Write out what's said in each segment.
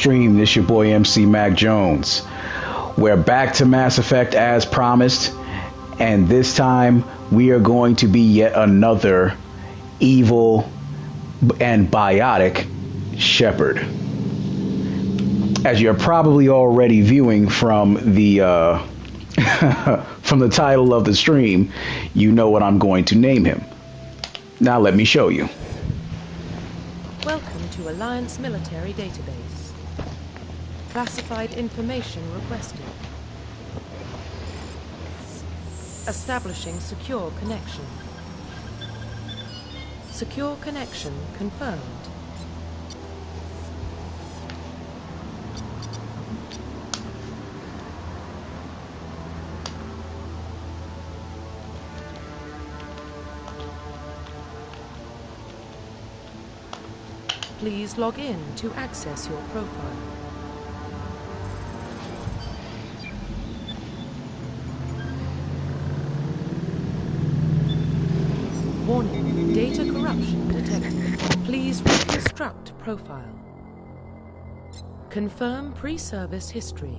stream. This your boy MC Mac Jones. We're back to Mass Effect as promised, and this time we are going to be yet another evil and biotic Shepard. As you're probably already viewing from the from the title of the stream, you know what I'm going to name him. Now let me show you. Welcome to Alliance Military Database. Classified information requested. Establishing secure connection. Secure connection confirmed. Please log in to access your profile. Warning, data corruption detected. Please reconstruct profile. Confirm pre-service history.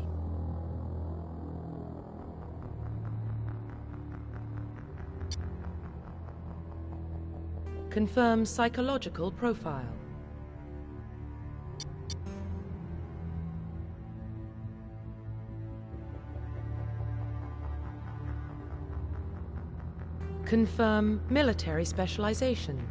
Confirm psychological profile. Confirm military specialization.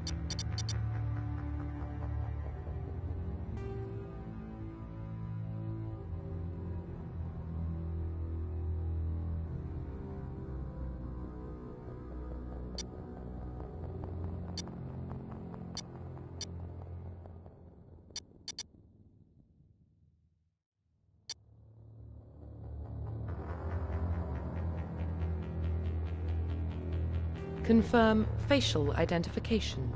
Confirm facial identification.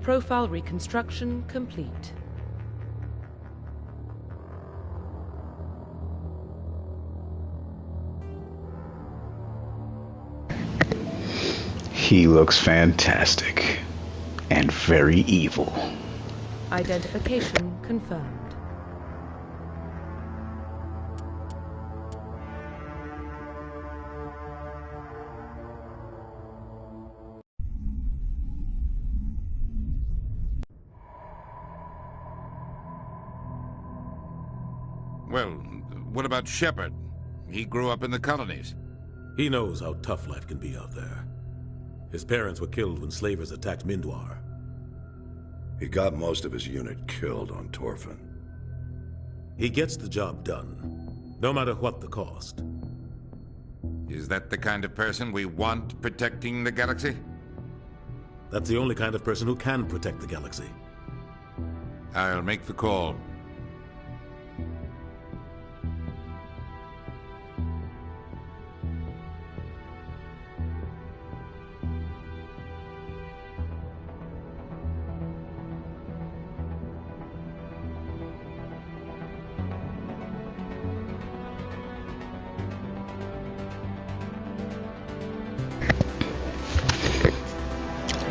Profile reconstruction complete. He looks fantastic and very evil. Identification confirmed. Well, what about Shepard? He grew up in the colonies. He knows how tough life can be out there. His parents were killed when slavers attacked Mindwar. He got most of his unit killed on Torfin. He gets the job done, no matter what the cost. Is that the kind of person we want protecting the galaxy? That's the only kind of person who can protect the galaxy. I'll make the call.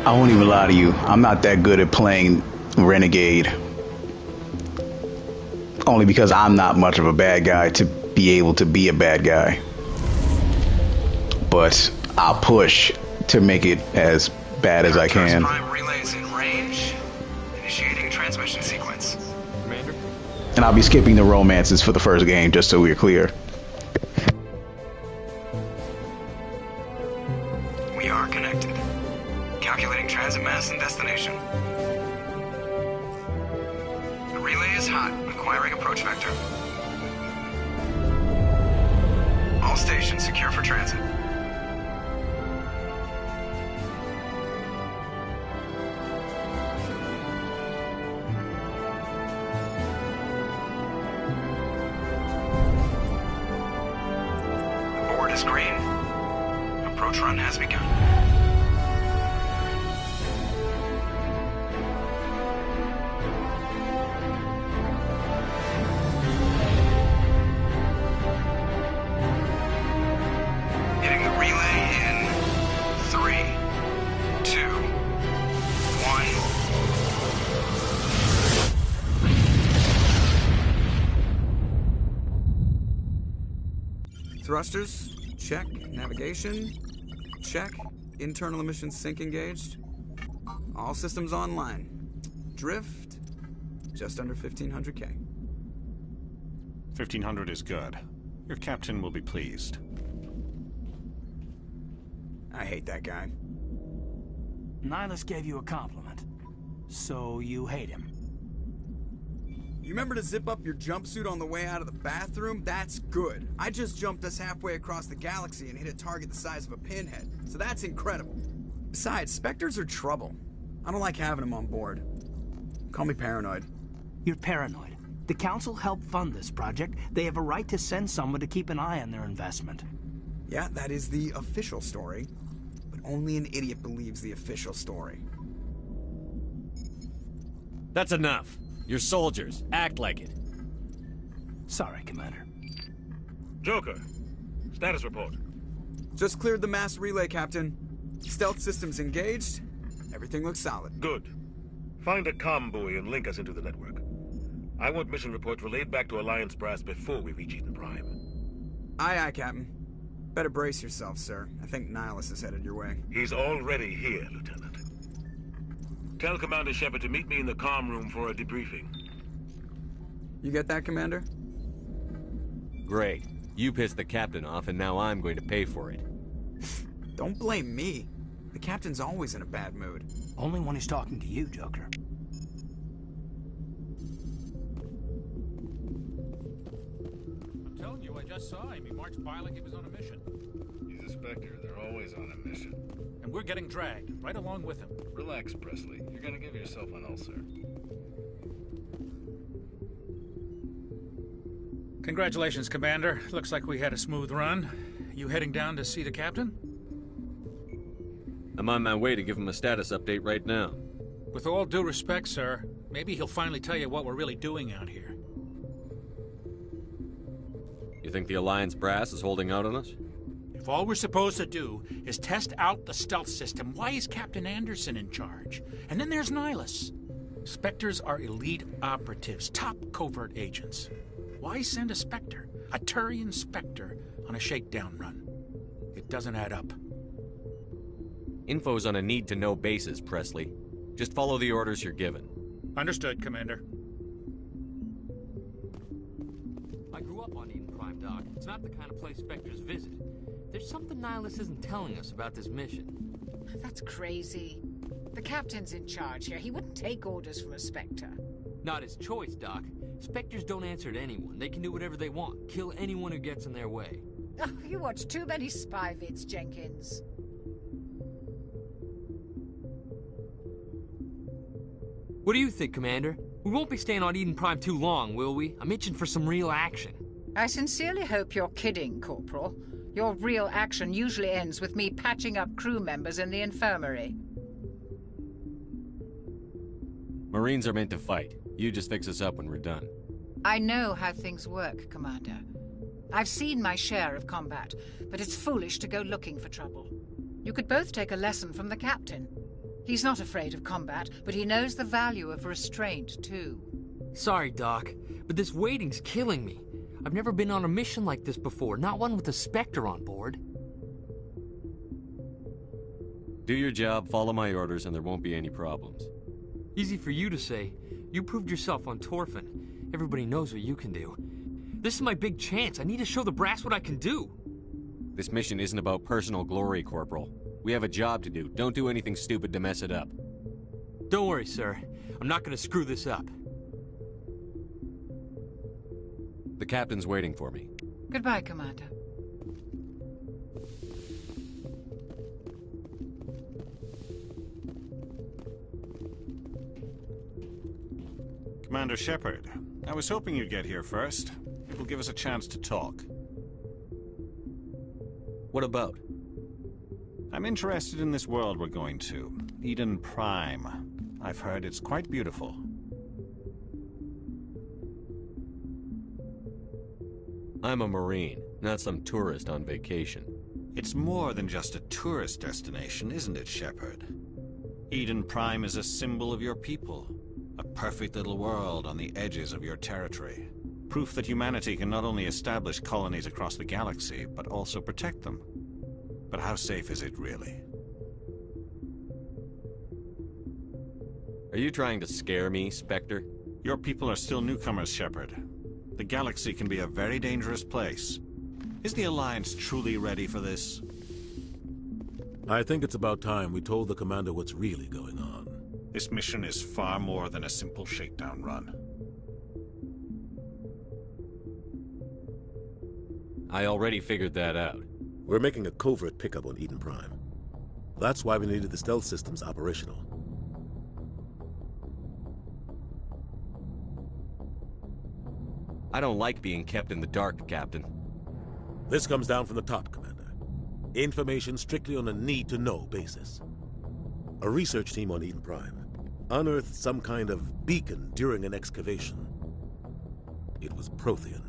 I won't even lie to you. I'm not that good at playing Renegade. Only because I'm not much of a bad guy to be able to be a bad guy. But I'll push to make it as bad as I can. Prime relays in range. Initiating transmission sequence. Commander? And I'll be skipping the romances for the first game, just so we're clear. We are connected. Calculating transit mass and destination. The relay is hot. Acquiring approach vector. All stations secure for transit. The board is green. Approach run has begun. Hitting the relay in 3, 2, 1. Thrusters, check. Navigation, check. Internal emission sync engaged. All systems online. Drift, just under 1500K. 1500 is good. Your captain will be pleased. I hate that guy. Nihilus gave you a compliment. So you hate him. You remember to zip up your jumpsuit on the way out of the bathroom? That's good. I just jumped us halfway across the galaxy and hit a target the size of a pinhead, so that's incredible. Besides, Spectres are trouble. I don't like having them on board. Call me paranoid. You're paranoid. The Council helped fund this project. They have a right to send someone to keep an eye on their investment. Yeah, that is the official story. But only an idiot believes the official story. That's enough. You're soldiers. Act like it. Sorry, Commander. Joker, status report. Just cleared the mass relay, Captain. Stealth systems engaged. Everything looks solid. Good. Find a comm buoy and link us into the network. I want mission reports relayed back to Alliance Brass before we reach Eden Prime. Aye, aye, Captain. Better brace yourself, sir. I think Nihilus is headed your way. He's already here, Lieutenant. Tell Commander Shepard to meet me in the comm room for a debriefing. You get that, Commander? Great. You pissed the captain off, and now I'm going to pay for it. Don't blame me. The Captain's always in a bad mood. Only when he's talking to you, Joker. I'm telling you, I just saw him. He marched by like he was on a mission. He's a Spectre. They're always on a mission. And we're getting dragged, right along with him. Relax, Presley. You're gonna give yourself an ulcer. Congratulations, Commander. Looks like we had a smooth run. You heading down to see the captain? I'm on my way to give him a status update right now. With all due respect, sir, maybe he'll finally tell you what we're really doing out here. You think the Alliance brass is holding out on us? If all we're supposed to do is test out the stealth system, why is Captain Anderson in charge? And then there's Nihilus. Spectres are elite operatives, top covert agents. Why send a Spectre, a Turian Spectre, on a shakedown run? It doesn't add up. Info's on a need-to-know basis, Presley. Just follow the orders you're given. Understood, Commander. I grew up on Eden Prime, Doc. It's not the kind of place Spectres visit. There's something Nihilus isn't telling us about this mission. That's crazy. The captain's in charge here. He wouldn't take orders from a Spectre. Not his choice, Doc. Spectres don't answer to anyone. They can do whatever they want. Kill anyone who gets in their way. Oh, you watch too many spy vids, Jenkins. What do you think, Commander? We won't be staying on Eden Prime too long, will we? I'm itching for some real action. I sincerely hope you're kidding, Corporal. Your real action usually ends with me patching up crew members in the infirmary. Marines are meant to fight. You just fix us up when we're done. I know how things work, Commander. I've seen my share of combat, but it's foolish to go looking for trouble. You could both take a lesson from the captain. He's not afraid of combat, but he knows the value of restraint, too. Sorry, Doc, but this waiting's killing me. I've never been on a mission like this before, not one with a Spectre on board. Do your job, follow my orders, and there won't be any problems. Easy for you to say. You proved yourself on Torfin. Everybody knows what you can do. This is my big chance. I need to show the brass what I can do. This mission isn't about personal glory, Corporal. We have a job to do. Don't do anything stupid to mess it up. Don't worry, sir. I'm not gonna screw this up. The captain's waiting for me. Goodbye, Commander. Commander Shepard, I was hoping you'd get here first. It will give us a chance to talk. What about? I'm interested in this world we're going to, Eden Prime. I've heard it's quite beautiful. I'm a Marine, not some tourist on vacation. It's more than just a tourist destination, isn't it, Shepard? Eden Prime is a symbol of your people. A perfect little world on the edges of your territory. Proof that humanity can not only establish colonies across the galaxy, but also protect them. But how safe is it, really? Are you trying to scare me, Spectre? Your people are still newcomers, Shepard. The galaxy can be a very dangerous place. Is the Alliance truly ready for this? I think it's about time we told the Commander what's really going on. This mission is far more than a simple shakedown run. I already figured that out. We're making a covert pickup on Eden Prime. That's why we needed the stealth systems operational. I don't like being kept in the dark, Captain. This comes down from the top, Commander. Information strictly on a need-to-know basis. A research team on Eden Prime unearthed some kind of beacon during an excavation. It was Prothean.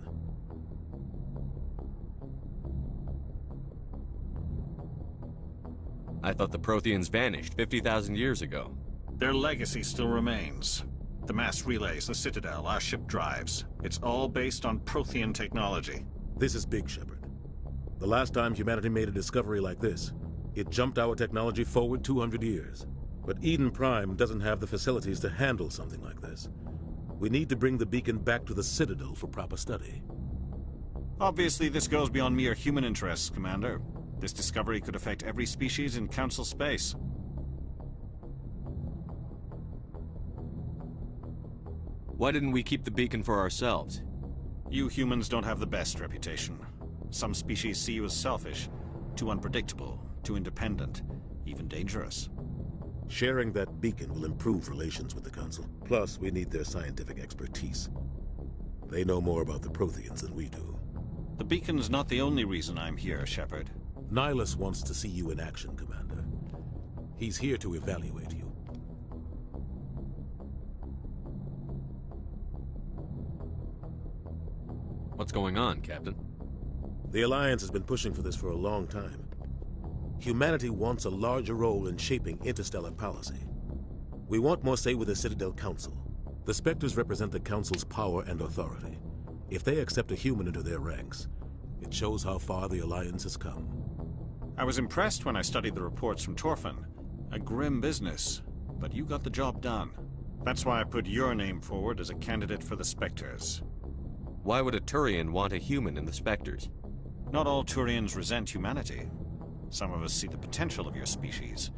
I thought the Protheans vanished 50,000 years ago. Their legacy still remains. The mass relays, the Citadel, our ship drives. It's all based on Prothean technology. This is big, Shepard. The last time humanity made a discovery like this, it jumped our technology forward 200 years. But Eden Prime doesn't have the facilities to handle something like this. We need to bring the beacon back to the Citadel for proper study. Obviously, this goes beyond mere human interests, Commander. This discovery could affect every species in Council space. Why didn't we keep the beacon for ourselves? You humans don't have the best reputation. Some species see you as selfish, too unpredictable, too independent, even dangerous. Sharing that beacon will improve relations with the Council. Plus, we need their scientific expertise. They know more about the Protheans than we do. The beacon's not the only reason I'm here, Shepard. Nihilus wants to see you in action, Commander. He's here to evaluate you. What's going on, Captain? The Alliance has been pushing for this for a long time. Humanity wants a larger role in shaping interstellar policy. We want more say with the Citadel Council. The Spectres represent the Council's power and authority. If they accept a human into their ranks, it shows how far the Alliance has come. I was impressed when I studied the reports from Torfin. A grim business, but you got the job done. That's why I put your name forward as a candidate for the Spectres. Why would a Turian want a human in the Spectres? Not all Turians resent humanity. Some of us see the potential of your species.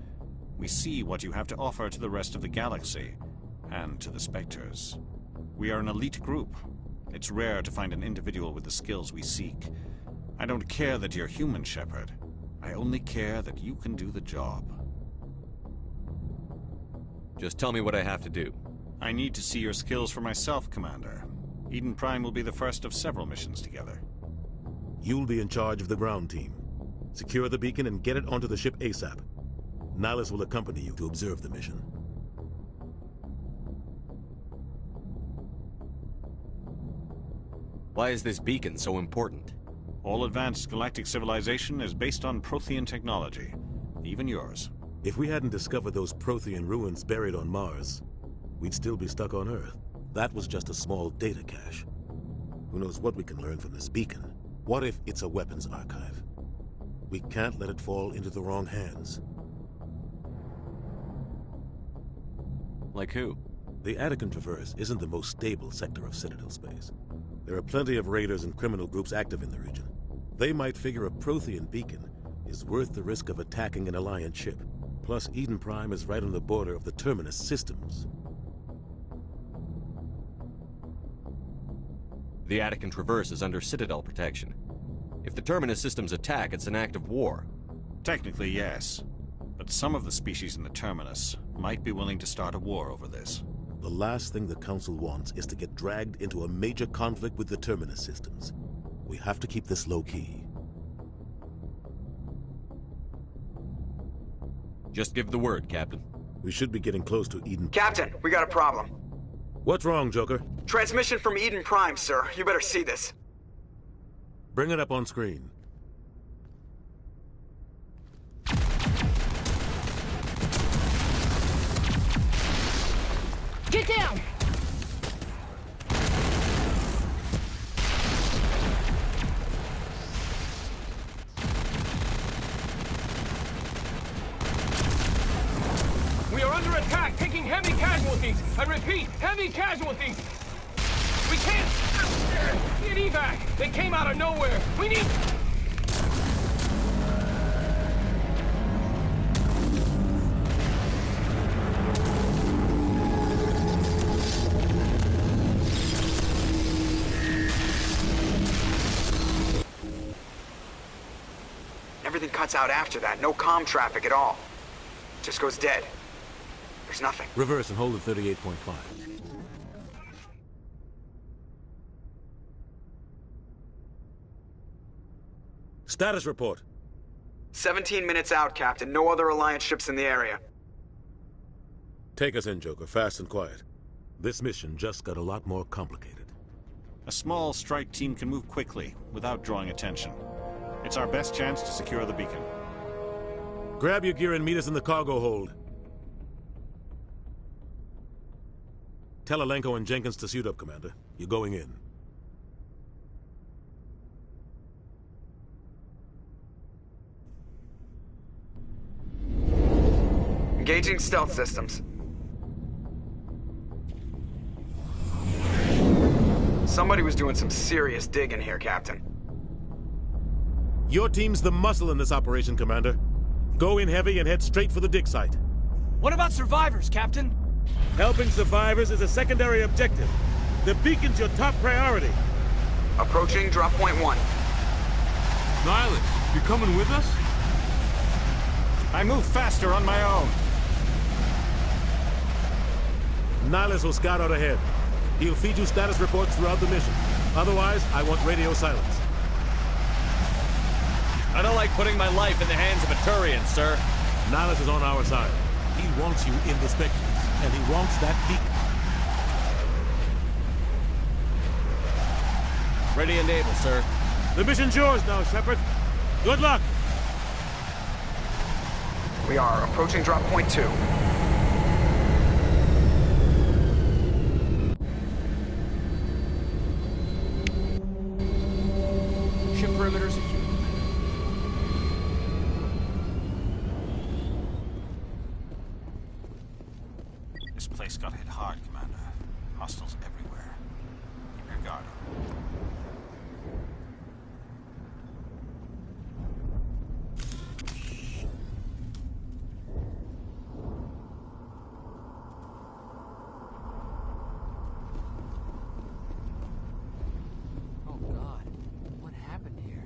We see what you have to offer to the rest of the galaxy, and to the Spectres. We are an elite group. It's rare to find an individual with the skills we seek. I don't care that you're human, Shepard. I only care that you can do the job. Just tell me what I have to do. I need to see your skills for myself, Commander. Eden Prime will be the first of several missions together. You'll be in charge of the ground team. Secure the beacon and get it onto the ship ASAP. Nihilus will accompany you to observe the mission. Why is this beacon so important? All advanced galactic civilization is based on Prothean technology. Even yours. If we hadn't discovered those Prothean ruins buried on Mars, we'd still be stuck on Earth. That was just a small data cache. Who knows what we can learn from this beacon? What if it's a weapons archive? We can't let it fall into the wrong hands. Like who? The Attican Traverse isn't the most stable sector of Citadel space. There are plenty of raiders and criminal groups active in the region. They might figure a Prothean beacon is worth the risk of attacking an Alliance ship. Plus, Eden Prime is right on the border of the Terminus systems. The Attican Traverse is under Citadel protection. If the Terminus systems attack, it's an act of war. Technically, yes. But some of the species in the Terminus might be willing to start a war over this. The last thing the Council wants is to get dragged into a major conflict with the Terminus systems. We have to keep this low-key. Just give the word, Captain. We should be getting close to Eden. Captain, we got a problem. What's wrong, Joker? Transmission from Eden Prime, sir. You better see this. Bring it up on screen. Get down! We are under attack, taking heavy casualties. I repeat, heavy casualties. We can't get evac. They came out of nowhere. We need... Everything cuts out after that. No comm traffic at all. Just goes dead. There's nothing. Reverse and hold at 38.5. Status report. 17 minutes out, Captain. No other Alliance ships in the area. Take us in, Joker, fast and quiet. This mission just got a lot more complicated. A small strike team can move quickly, without drawing attention. It's our best chance to secure the beacon. Grab your gear and meet us in the cargo hold. Tell Alenko and Jenkins to suit up, Commander. You're going in. Engaging stealth systems. Somebody was doing some serious digging here, Captain. Your team's the muscle in this operation, Commander. Go in heavy and head straight for the dig site. What about survivors, Captain? Helping survivors is a secondary objective. The beacon's your top priority. Approaching drop point 1. Nihilus, you coming with us? I move faster on my own. Nihilus will scout out ahead. He'll feed you status reports throughout the mission. Otherwise, I want radio silence. I don't like putting my life in the hands of a Turian, sir. Nihilus is on our side. He wants you in the Spectres, and he wants that beacon. Ready and able, sir. The mission's yours now, Shepard. Good luck! We are approaching drop point 2. Ship perimeter secure. This place got hit hard, Commander. Hostiles everywhere. Keep your guard up. Oh God, what happened here?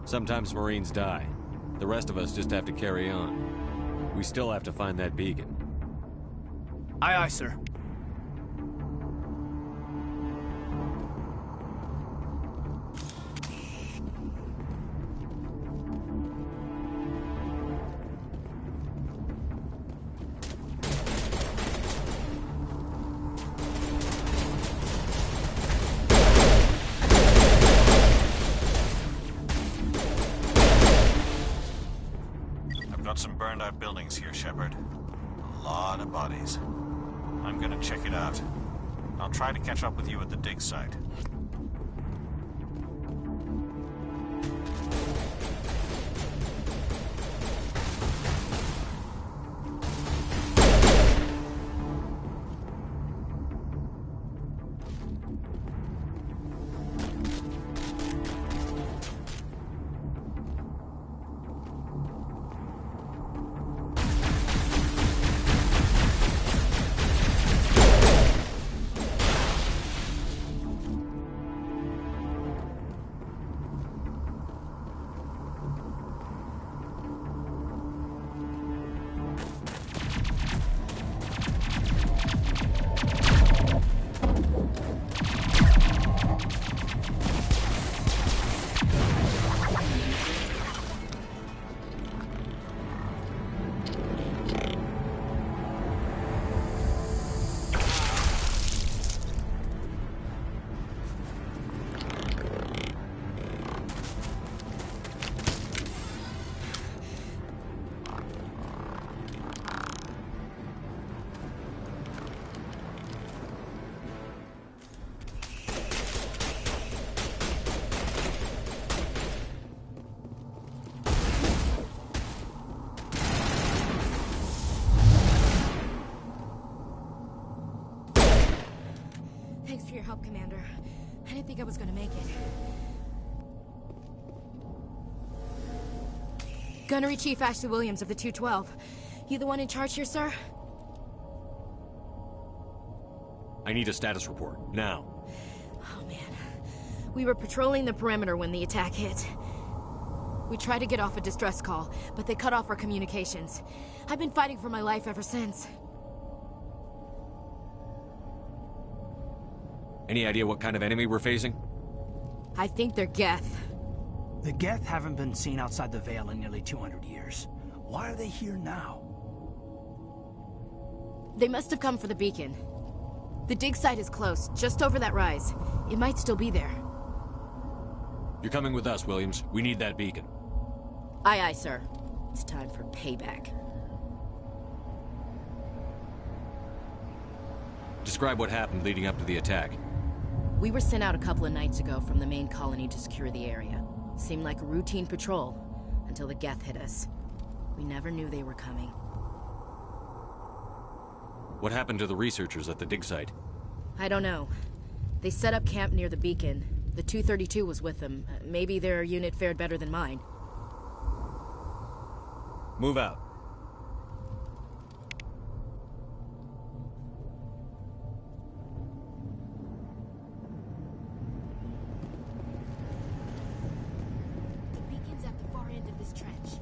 Sometimes Marines die. The rest of us just have to carry on. We still have to find that beacon. Aye, aye, sir. Some burned out buildings here, Shepard. A lot of bodies. I'm gonna check it out. I'll try to catch up with you at the dig site. Thanks for your help, Commander. I didn't think I was gonna make it. Gunnery Chief Ashley Williams of the 212. You the one in charge here, sir? I need a status report, now. Oh, man. We were patrolling the perimeter when the attack hit. We tried to get off a distress call, but they cut off our communications. I've been fighting for my life ever since. Any idea what kind of enemy we're facing? I think they're Geth. The Geth haven't been seen outside the Veil in nearly 200 years. Why are they here now? They must have come for the beacon. The dig site is close, just over that rise. It might still be there. You're coming with us, Williams. We need that beacon. Aye, aye, sir. It's time for payback. Describe what happened leading up to the attack. We were sent out a couple of nights ago from the main colony to secure the area. Seemed like a routine patrol, until the Geth hit us. We never knew they were coming. What happened to the researchers at the dig site? I don't know. They set up camp near the beacon. The 232 was with them. Maybe their unit fared better than mine. Move out. The beacon's at the far end of this trench.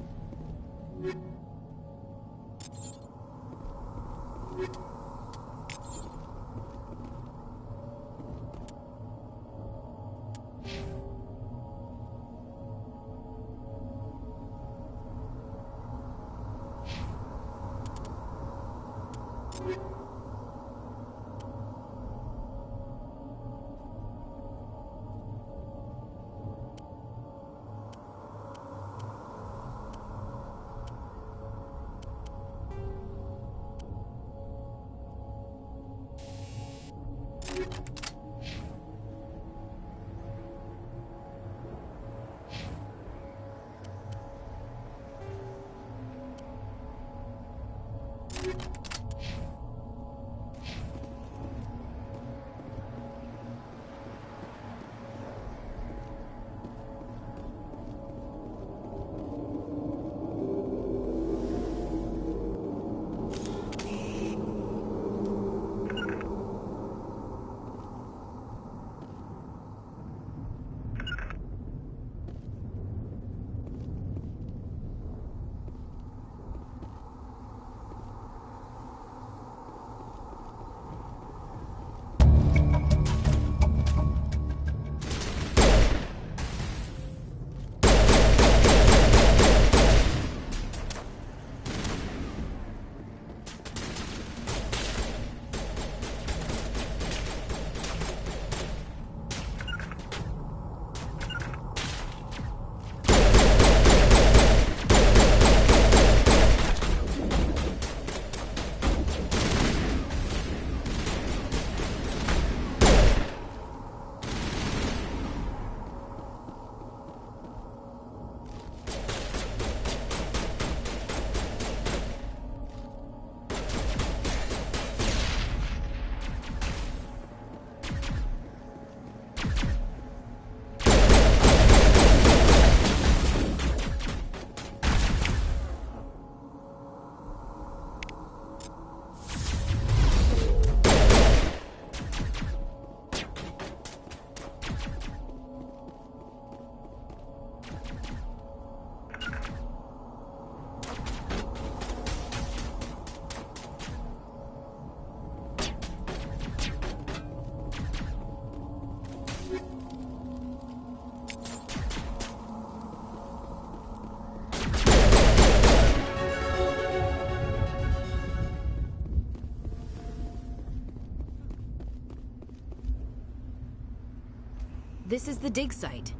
This is the dig site.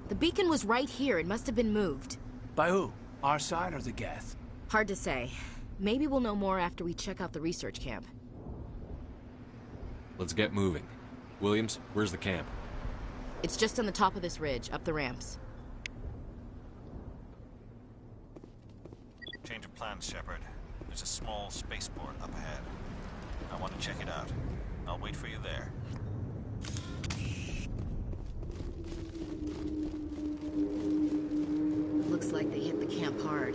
The beacon was right here. It must have been moved. By who? Our side or the Geth? Hard to say. Maybe we'll know more after we check out the research camp. Let's get moving. Williams, where's the camp? It's just on the top of this ridge, up the ramps. Change of plans, Shepard. There's a small spaceport up ahead. I want to check it out. I'll wait for you there. Looks like they hit the camp hard.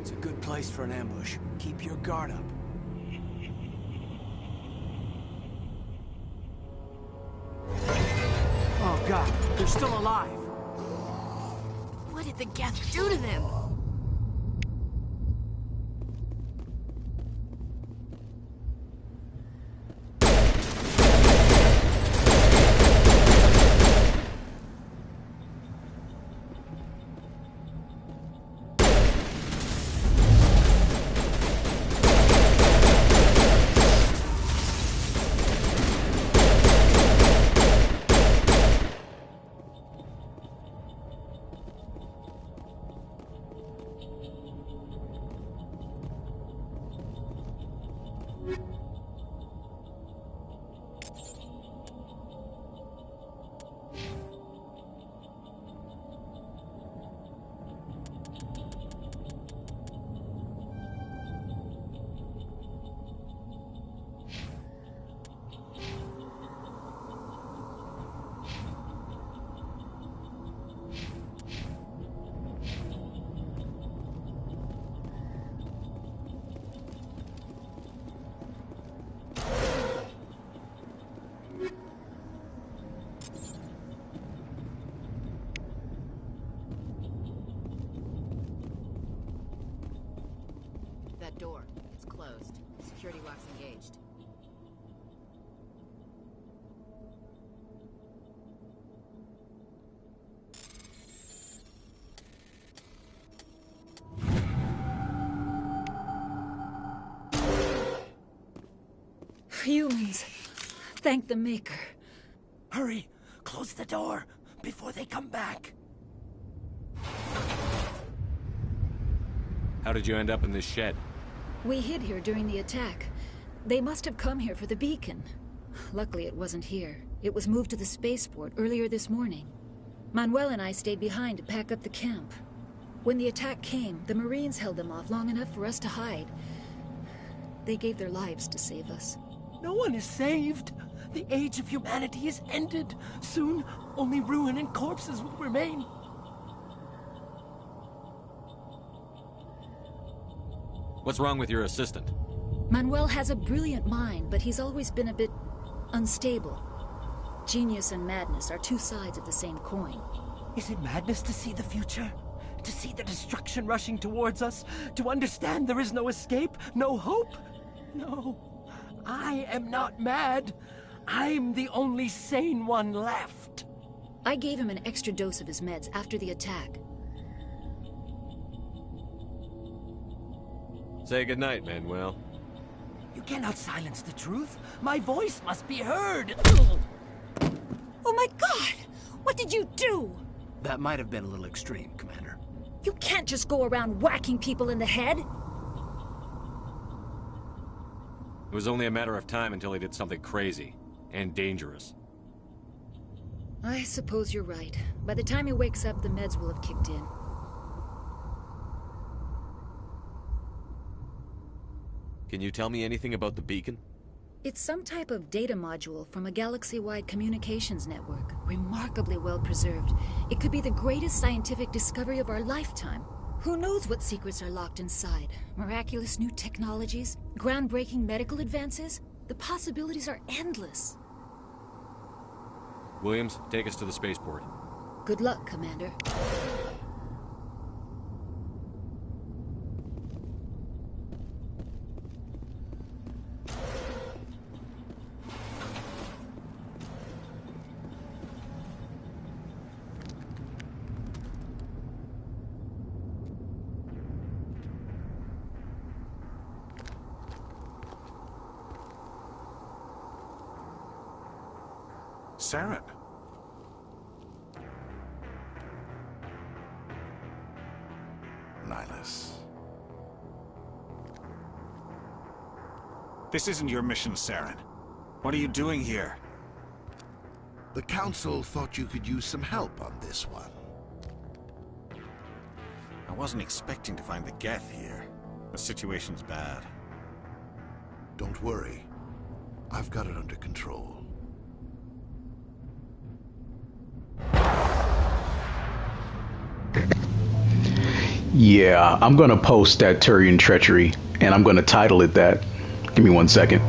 It's a good place for an ambush. Keep your guard up. Oh god, they're still alive! What did the Geth do to them? That door. It's closed. Security lock's engaged. Humans. Thank the Maker. Hurry! Close the door before they come back. How did you end up in this shed? We hid here during the attack. They must have come here for the beacon. Luckily, it wasn't here. It was moved to the spaceport earlier this morning. Manuel and I stayed behind to pack up the camp. When the attack came, the Marines held them off long enough for us to hide. They gave their lives to save us. No one is saved. The age of humanity is ended. Soon, only ruin and corpses will remain. What's wrong with your assistant? Manuel has a brilliant mind, but he's always been a bit unstable. Genius and madness are two sides of the same coin. Is it madness to see the future? To see the destruction rushing towards us? To understand there is no escape? No hope? No. I am not mad. I'm the only sane one left. I gave him an extra dose of his meds after the attack. Say goodnight, Manuel. You cannot silence the truth. My voice must be heard. Oh my god! What did you do? That might have been a little extreme, Commander. You can't just go around whacking people in the head. It was only a matter of time until he did something crazy and dangerous. I suppose you're right. By the time he wakes up, the meds will have kicked in. Can you tell me anything about the beacon? It's some type of data module from a galaxy-wide communications network. Remarkably well preserved. It could be the greatest scientific discovery of our lifetime. Who knows what secrets are locked inside? Miraculous new technologies? Groundbreaking medical advances? The possibilities are endless. Williams, take us to the spaceport. Good luck, Commander. Saren, this. This isn't your mission, Saren. What are you doing here? The Council thought you could use some help on this one. I wasn't expecting to find the Geth here. The situation's bad. Don't worry. I've got it under control. Yeah, I'm gonna post that Turian treachery, and I'm gonna title it that. Give me 1 second.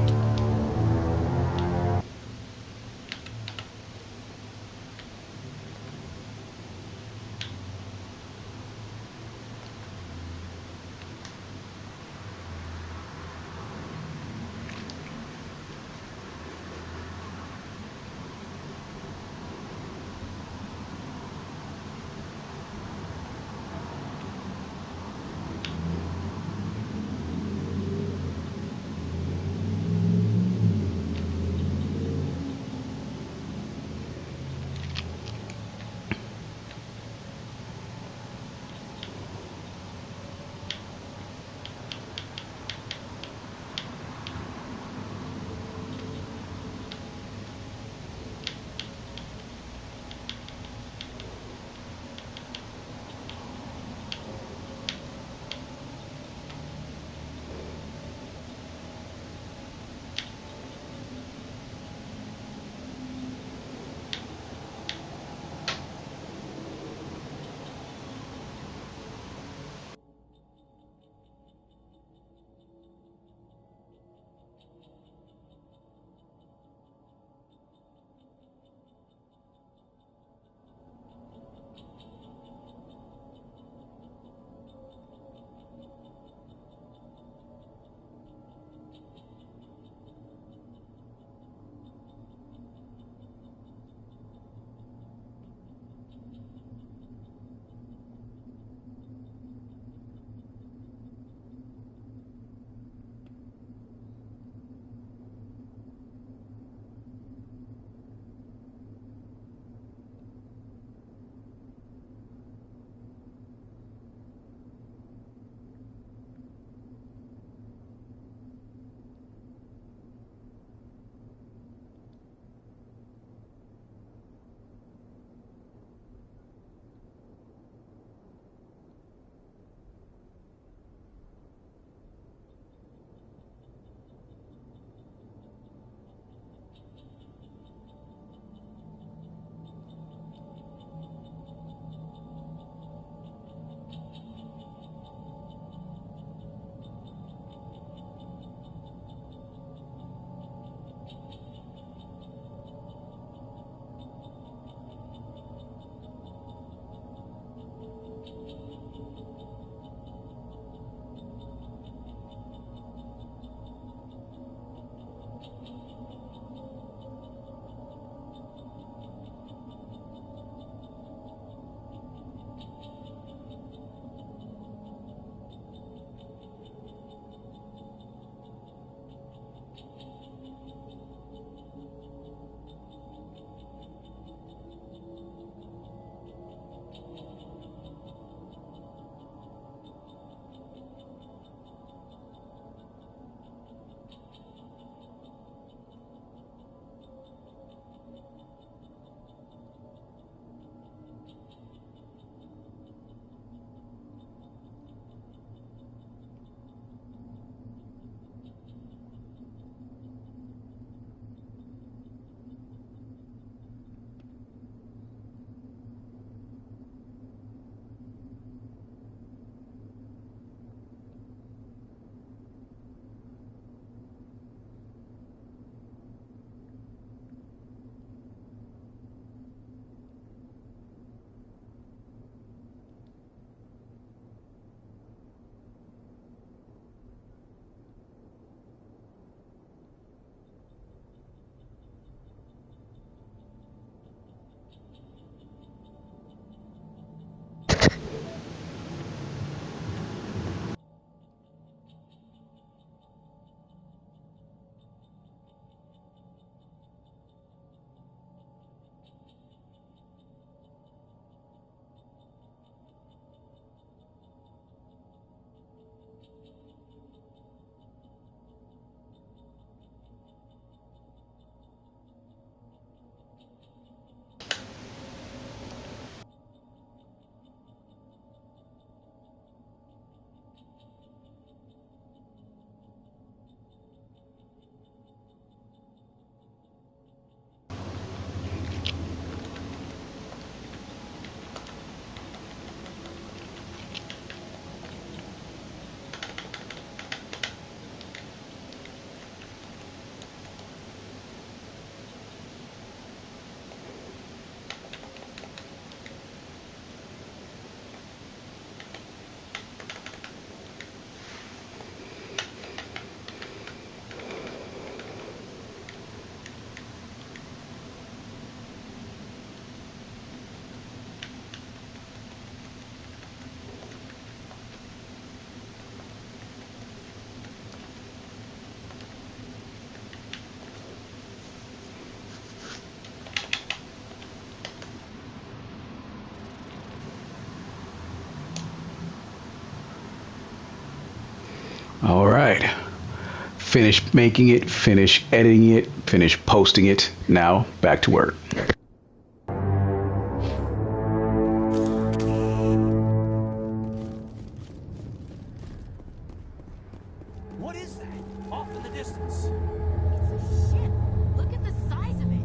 Finish making it, finish editing it, finish posting it. Now, back to work. What is that? Off in the distance. Shit! Look at the size of it!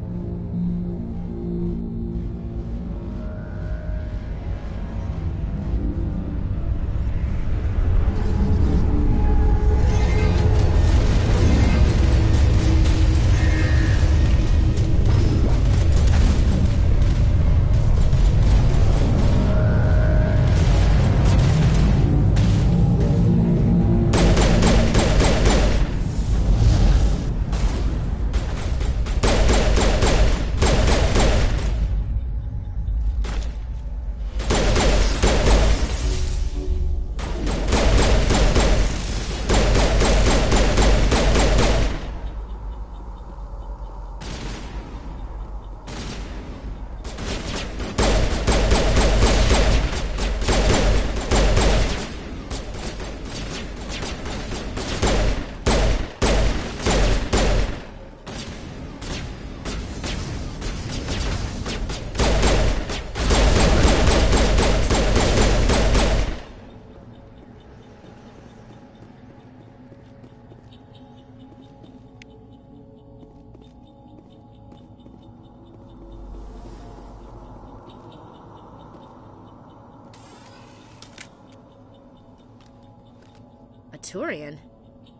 A Turian?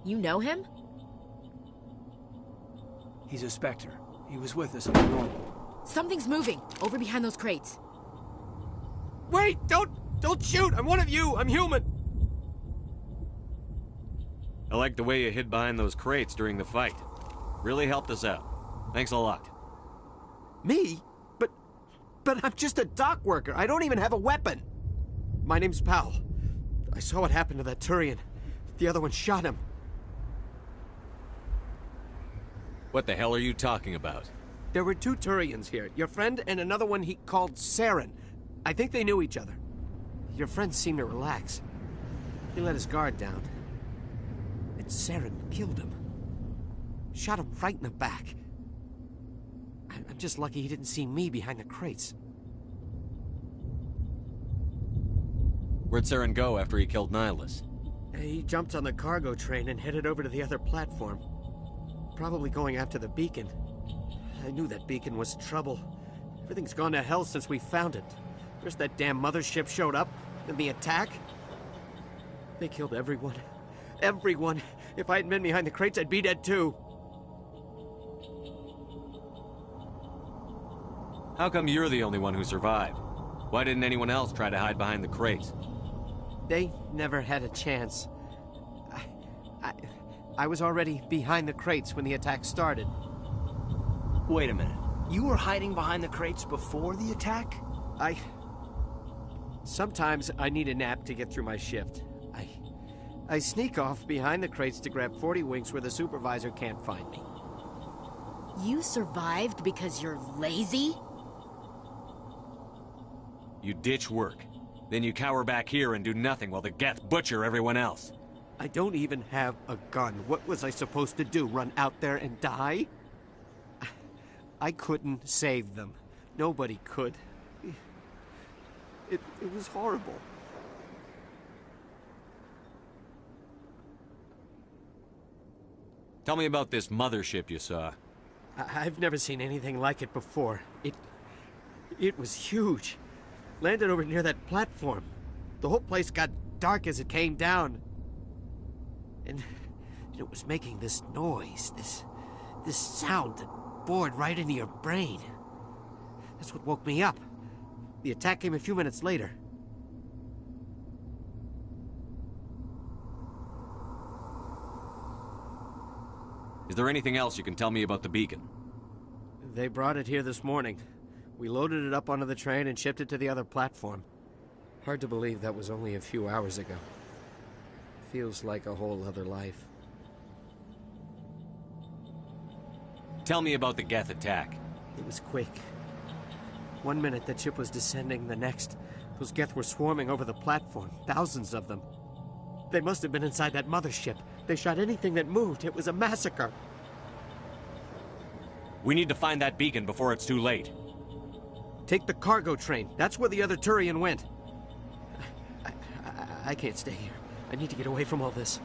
You know him? He's a Spectre. He was with us on the normal. Something's moving, over behind those crates. Wait! Don't shoot! I'm one of you! I'm human! I like the way you hid behind those crates during the fight. Really helped us out. Thanks a lot. Me? But I'm just a dock worker. I don't even have a weapon. My name's Powell. I saw what happened to that Turian. The other one shot him. What the hell are you talking about? There were two Turians here. Your friend and another one he called Saren. I think they knew each other. Your friend seemed to relax. He let his guard down. And Saren killed him. Shot him right in the back. I'm just lucky he didn't see me behind the crates. Where'd Saren go after he killed Nihilus? He jumped on the cargo train and headed over to the other platform. Probably going after the beacon. I knew that beacon was trouble. Everything's gone to hell since we found it. First that damn mothership showed up, then the attack. They killed everyone. Everyone. If I hadn't been behind the crates, I'd be dead too. How come you're the only one who survived? Why didn't anyone else try to hide behind the crates? They never had a chance. I was already behind the crates when the attack started. Wait a minute. You were hiding behind the crates before the attack? Sometimes I need a nap to get through my shift. I sneak off behind the crates to grab 40 winks where the supervisor can't find me. You survived because you're lazy? You ditch work. Then you cower back here and do nothing while the Geth butcher everyone else. I don't even have a gun. What was I supposed to do? Run out there and die? I couldn't save them. Nobody could. It was horrible. Tell me about this mothership you saw. I've never seen anything like it before. It was huge. Landed over near that platform. The whole place got dark as it came down. And it was making this noise, this sound that bored right into your brain. That's what woke me up. The attack came a few minutes later. Is there anything else you can tell me about the beacon? They brought it here this morning. We loaded it up onto the train and shipped it to the other platform. Hard to believe that was only a few hours ago. Feels like a whole other life. Tell me about the Geth attack. It was quick. 1 minute the ship was descending, the next, those Geth were swarming over the platform, thousands of them. They must have been inside that mothership. They shot anything that moved. It was a massacre. We need to find that beacon before it's too late. Take the cargo train. That's where the other Turian went. I can't stay here. I need to get away from all this.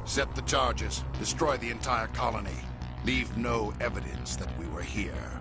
Set the charges. Destroy the entire colony. Leave no evidence that we were here.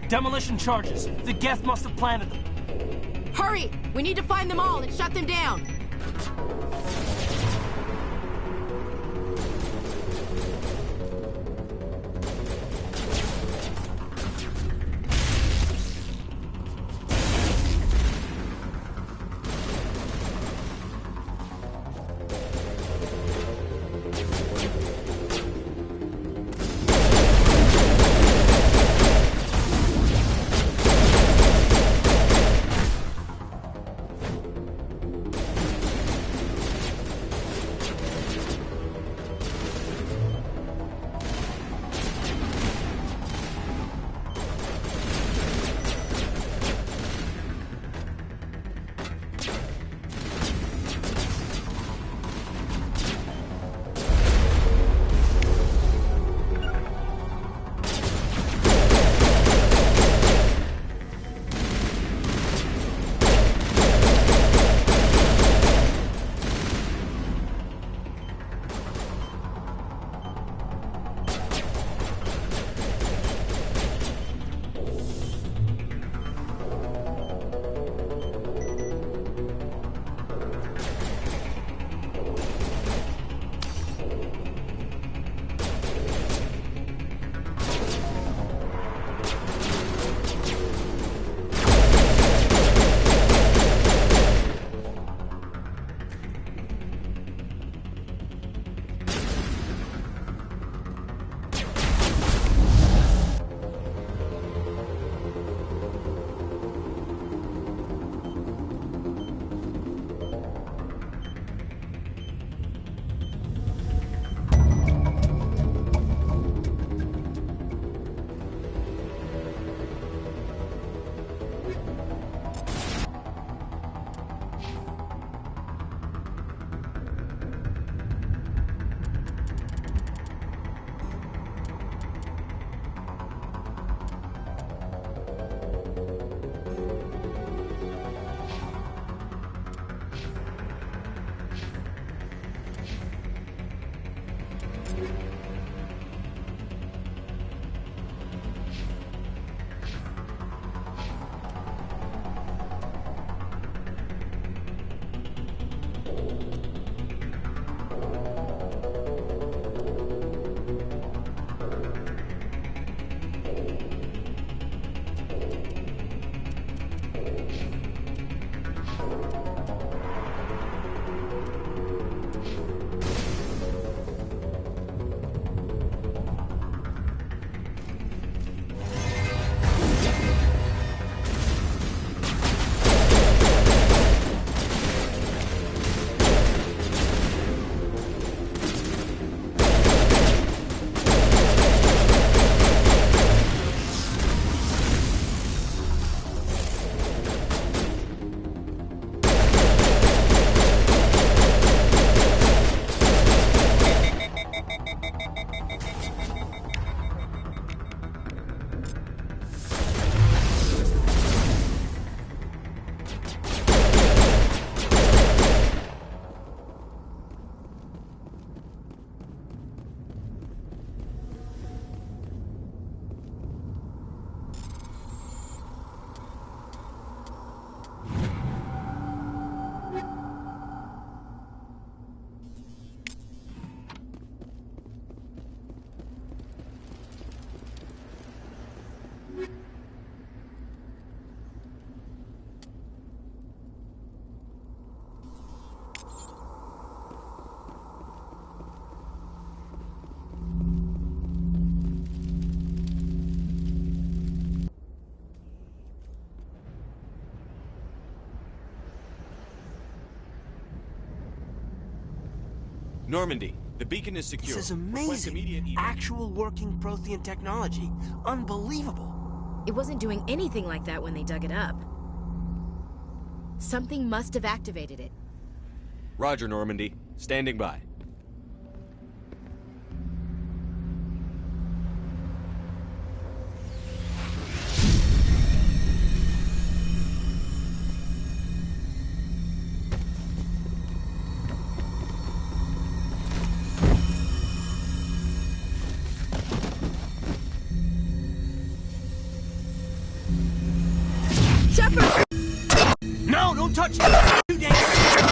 Demolition charges. The Geth must have planted them. Hurry! We need to find them all and shut them down. Normandy, the beacon is secure. This is amazing. Actual working Prothean technology. Unbelievable. It wasn't doing anything like that when they dug it up. Something must have activated it. Roger, Normandy. Standing by. No, don't touch it! Too dangerous!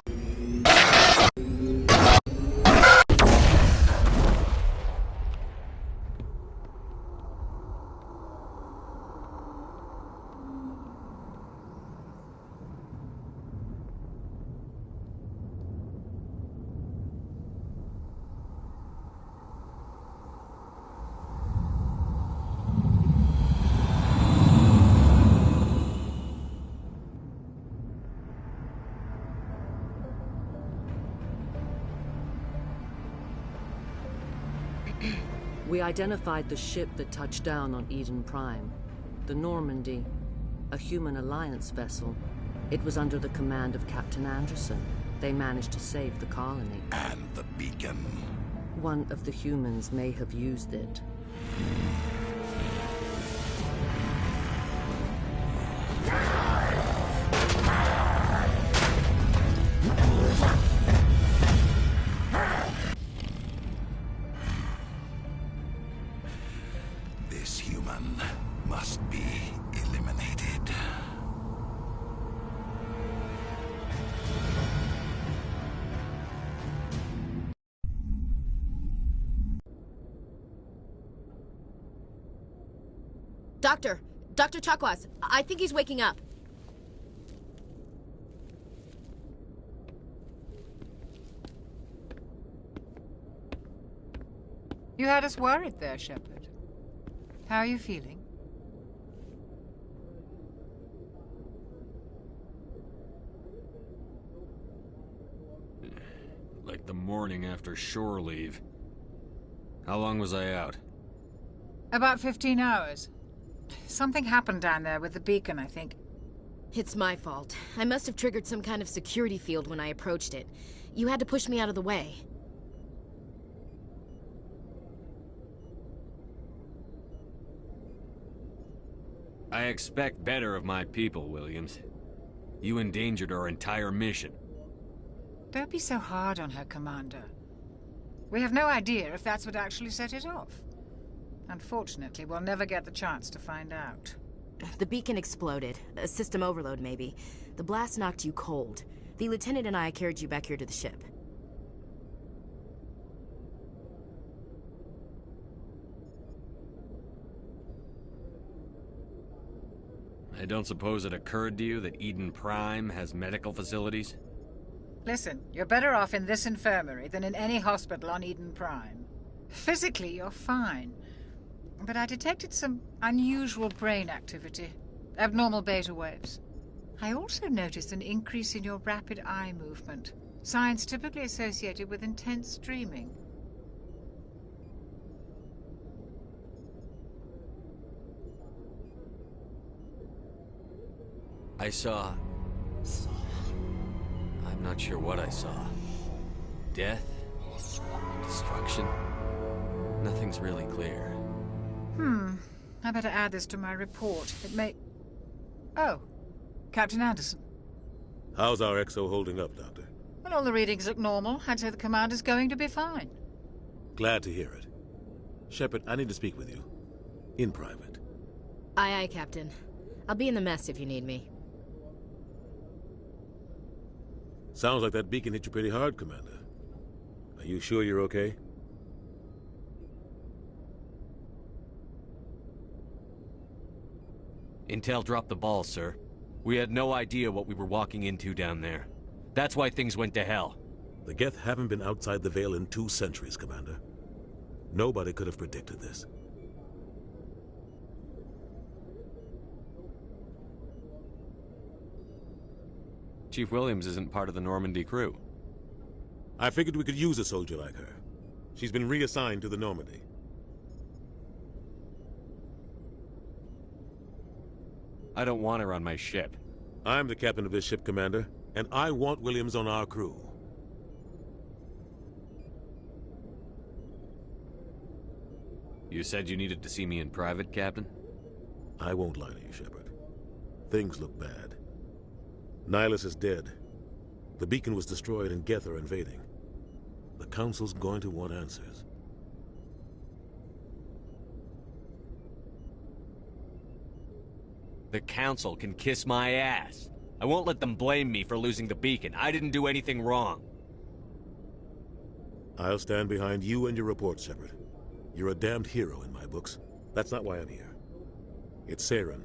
We identified the ship that touched down on Eden Prime. The Normandy, a human alliance vessel. It was under the command of Captain Anderson. They managed to save the colony. And the beacon. One of the humans may have used it. This human must be eliminated. Dr. Chakwas, I think he's waking up. You had us worried there, Shepard. How are you feeling? Like the morning after shore leave. How long was I out? About 15 hours. Something happened down there with the beacon, I think. It's my fault. I must have triggered some kind of security field when I approached it. You had to push me out of the way. I expect better of my people, Williams. You endangered our entire mission. Don't be so hard on her, Commander. We have no idea if that's what actually set it off. Unfortunately, we'll never get the chance to find out. The beacon exploded. A system overload, maybe. The blast knocked you cold. The lieutenant and I carried you back here to the ship. I don't suppose it occurred to you that Eden Prime has medical facilities? Listen, you're better off in this infirmary than in any hospital on Eden Prime. Physically, you're fine. But I detected some unusual brain activity. Abnormal beta waves. I also noticed an increase in your rapid eye movement. Signs typically associated with intense dreaming. I saw... I'm not sure what I saw. Death? Destruction? Nothing's really clear. I better add this to my report. It may... Oh, Captain Anderson. How's our XO holding up, Doctor? Well, all the readings look normal. I'd say the commander's going to be fine. Glad to hear it. Shepard, I need to speak with you. In private. Aye, aye, Captain. I'll be in the mess if you need me. Sounds like that beacon hit you pretty hard, Commander. Are you sure you're okay? Intel dropped the ball, sir. We had no idea what we were walking into down there. That's why things went to hell. The Geth haven't been outside the Veil in 2 centuries, Commander. Nobody could have predicted this. Chief Williams isn't part of the Normandy crew. I figured we could use a soldier like her. She's been reassigned to the Normandy. I don't want her on my ship. I'm the captain of this ship, Commander, and I want Williams on our crew. You said you needed to see me in private, Captain? I won't lie to you, Shepard. Things look bad. Nihilus is dead. The beacon was destroyed and Geth are invading. The Council's going to want answers. The Council can kiss my ass. I won't let them blame me for losing the beacon. I didn't do anything wrong. I'll stand behind you and your report, Shepard. You're a damned hero in my books. That's not why I'm here. It's Saren,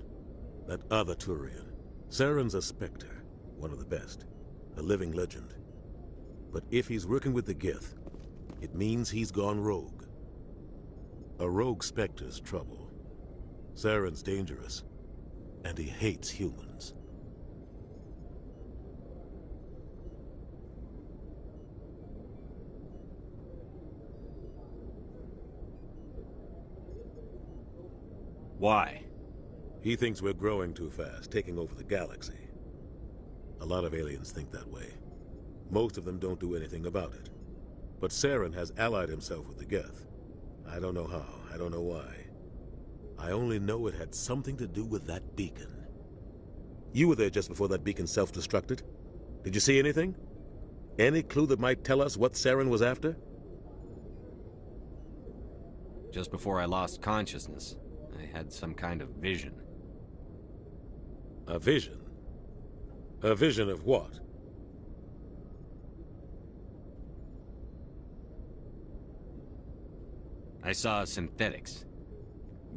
that other Turian. Saren's a Spectre, one of the best. A living legend. But if he's working with the Geth, it means he's gone rogue. A rogue Spectre's trouble. Saren's dangerous, and he hates humans. Why? He thinks we're growing too fast, taking over the galaxy. A lot of aliens think that way. Most of them don't do anything about it. But Saren has allied himself with the Geth. I don't know how, I don't know why. I only know it had something to do with that beacon. You were there just before that beacon self-destructed. Did you see anything? Any clue that might tell us what Saren was after? Just before I lost consciousness, I had some kind of vision. A vision? A vision of what? I saw synthetics.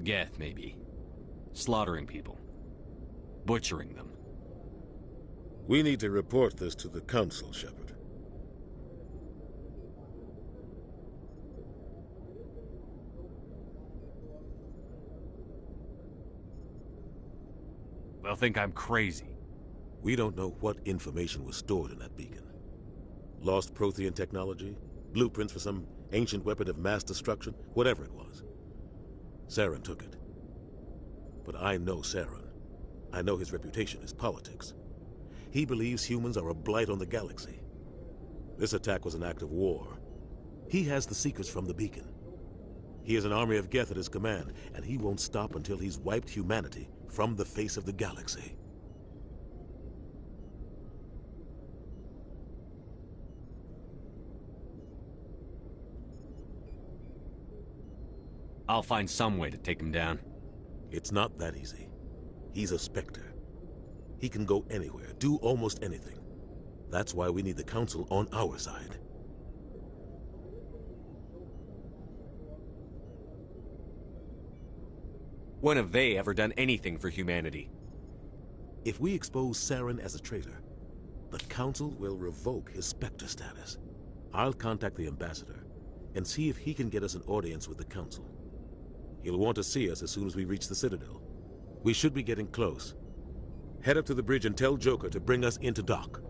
Geth, maybe. Slaughtering people. Butchering them. We need to report this to the Council, Shepard. They'll think I'm crazy. We don't know what information was stored in that beacon. Lost Prothean technology? Blueprints for some ancient weapon of mass destruction? Whatever it was. Saren took it. But I know Saren. I know his reputation is politics. He believes humans are a blight on the galaxy. This attack was an act of war. He has the secrets from the beacon. He has an army of Geth at his command, and he won't stop until he's wiped humanity from the face of the galaxy. I'll find some way to take him down. It's not that easy. He's a Spectre. He can go anywhere, do almost anything. That's why we need the Council on our side. When have they ever done anything for humanity? If we expose Saren as a traitor, the Council will revoke his Spectre status. I'll contact the Ambassador and see if he can get us an audience with the Council. He'll want to see us as soon as we reach the Citadel. We should be getting close. Head up to the bridge and tell Joker to bring us into dock.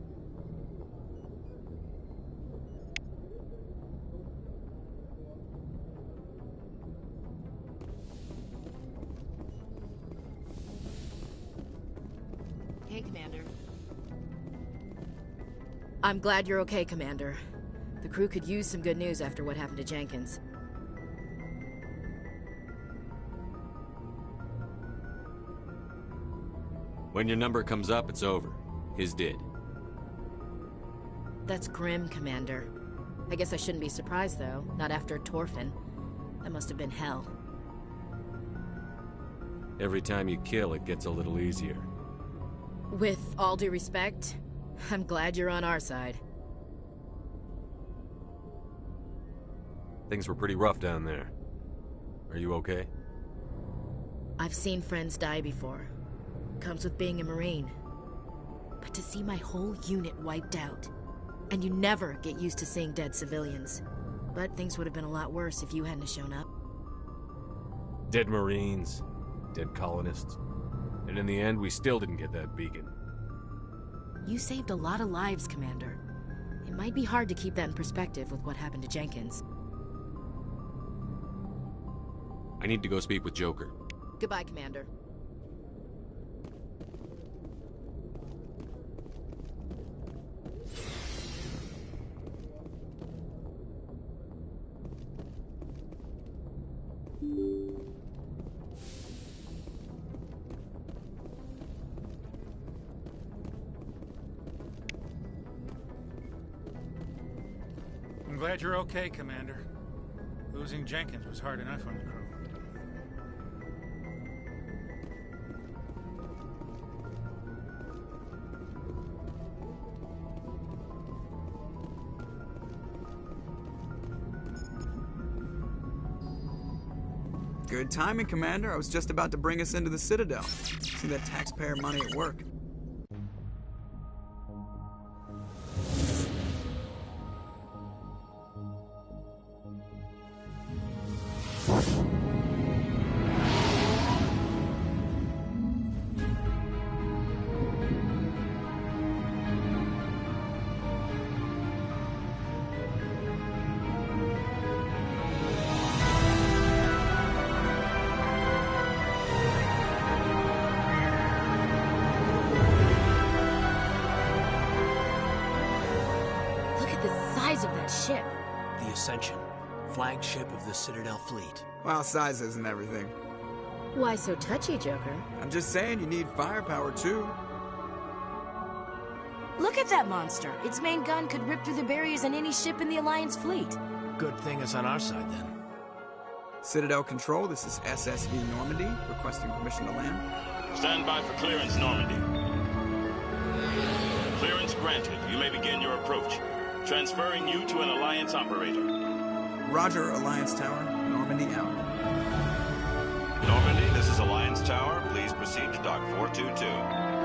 Hey, Commander. I'm glad you're okay, Commander. The crew could use some good news after what happened to Jenkins. When your number comes up, it's over. His did. That's grim, Commander. I guess I shouldn't be surprised, though. Not after Torfin. That must have been hell. Every time you kill, it gets a little easier. With all due respect, I'm glad you're on our side. Things were pretty rough down there. Are you okay? I've seen friends die before. Comes with being a Marine. But to see my whole unit wiped out, and you never get used to seeing dead civilians. But things would have been a lot worse if you hadn't shown up. Dead Marines, dead colonists. And in the end, we still didn't get that beacon. You saved a lot of lives, Commander. It might be hard to keep that in perspective with what happened to Jenkins. I need to go speak with Joker. Goodbye, Commander. I'm glad you're okay, Commander. Losing Jenkins was hard enough on the crew. Good timing, Commander. I was just about to bring us into the Citadel. See that taxpayer money at work. Flagship of the Citadel fleet. Well, size isn't everything. Why so touchy, Joker? I'm just saying you need firepower, too. Look at that monster. Its main gun could rip through the barriers in any ship in the Alliance fleet. Good thing it's on our side, then. Citadel Control, this is SSV Normandy, requesting permission to land. Stand by for clearance, Normandy. Clearance granted. You may begin your approach. Transferring you to an Alliance operator. Roger, Alliance Tower. Normandy out. Normandy, this is Alliance Tower. Please proceed to Dock 422.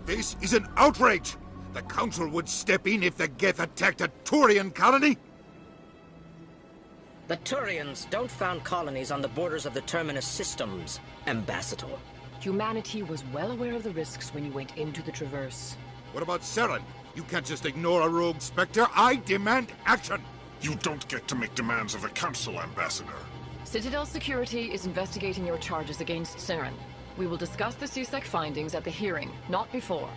This is an outrage! The Council would step in if the Geth attacked a Turian colony? The Turians don't found colonies on the borders of the Terminus systems, Ambassador. Humanity was well aware of the risks when you went into the Traverse. What about Saren? You can't just ignore a rogue Spectre. I demand action! You don't get to make demands of the Council, Ambassador. Citadel Security is investigating your charges against Saren. We will discuss the CSEC findings at the hearing, not before.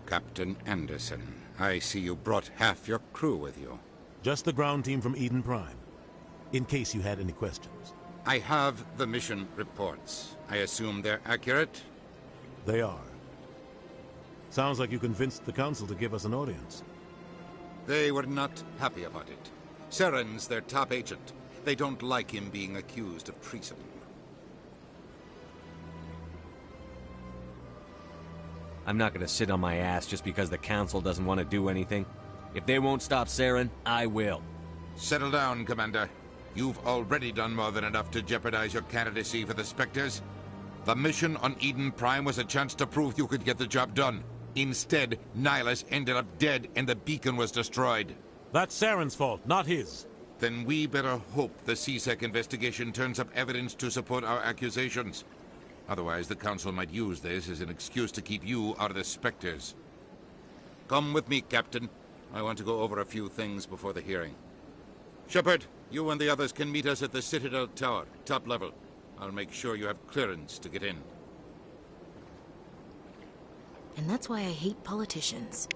Captain Anderson, I see you brought half your crew with you. Just the ground team from Eden Prime, in case you had any questions. I have the mission reports. I assume they're accurate? They are. Sounds like you convinced the Council to give us an audience. They were not happy about it. Saren's their top agent. They don't like him being accused of treason. I'm not gonna sit on my ass just because the Council doesn't want to do anything. If they won't stop Saren, I will. Settle down, Commander. You've already done more than enough to jeopardize your candidacy for the Spectres. The mission on Eden Prime was a chance to prove you could get the job done. Instead, Nihilus ended up dead and the beacon was destroyed. That's Saren's fault, not his. Then we better hope the CSEC investigation turns up evidence to support our accusations. Otherwise, the Council might use this as an excuse to keep you out of the Spectres. Come with me, Captain. I want to go over a few things before the hearing. Shepard, you and the others can meet us at the Citadel Tower, top level. I'll make sure you have clearance to get in. And that's why I hate politicians.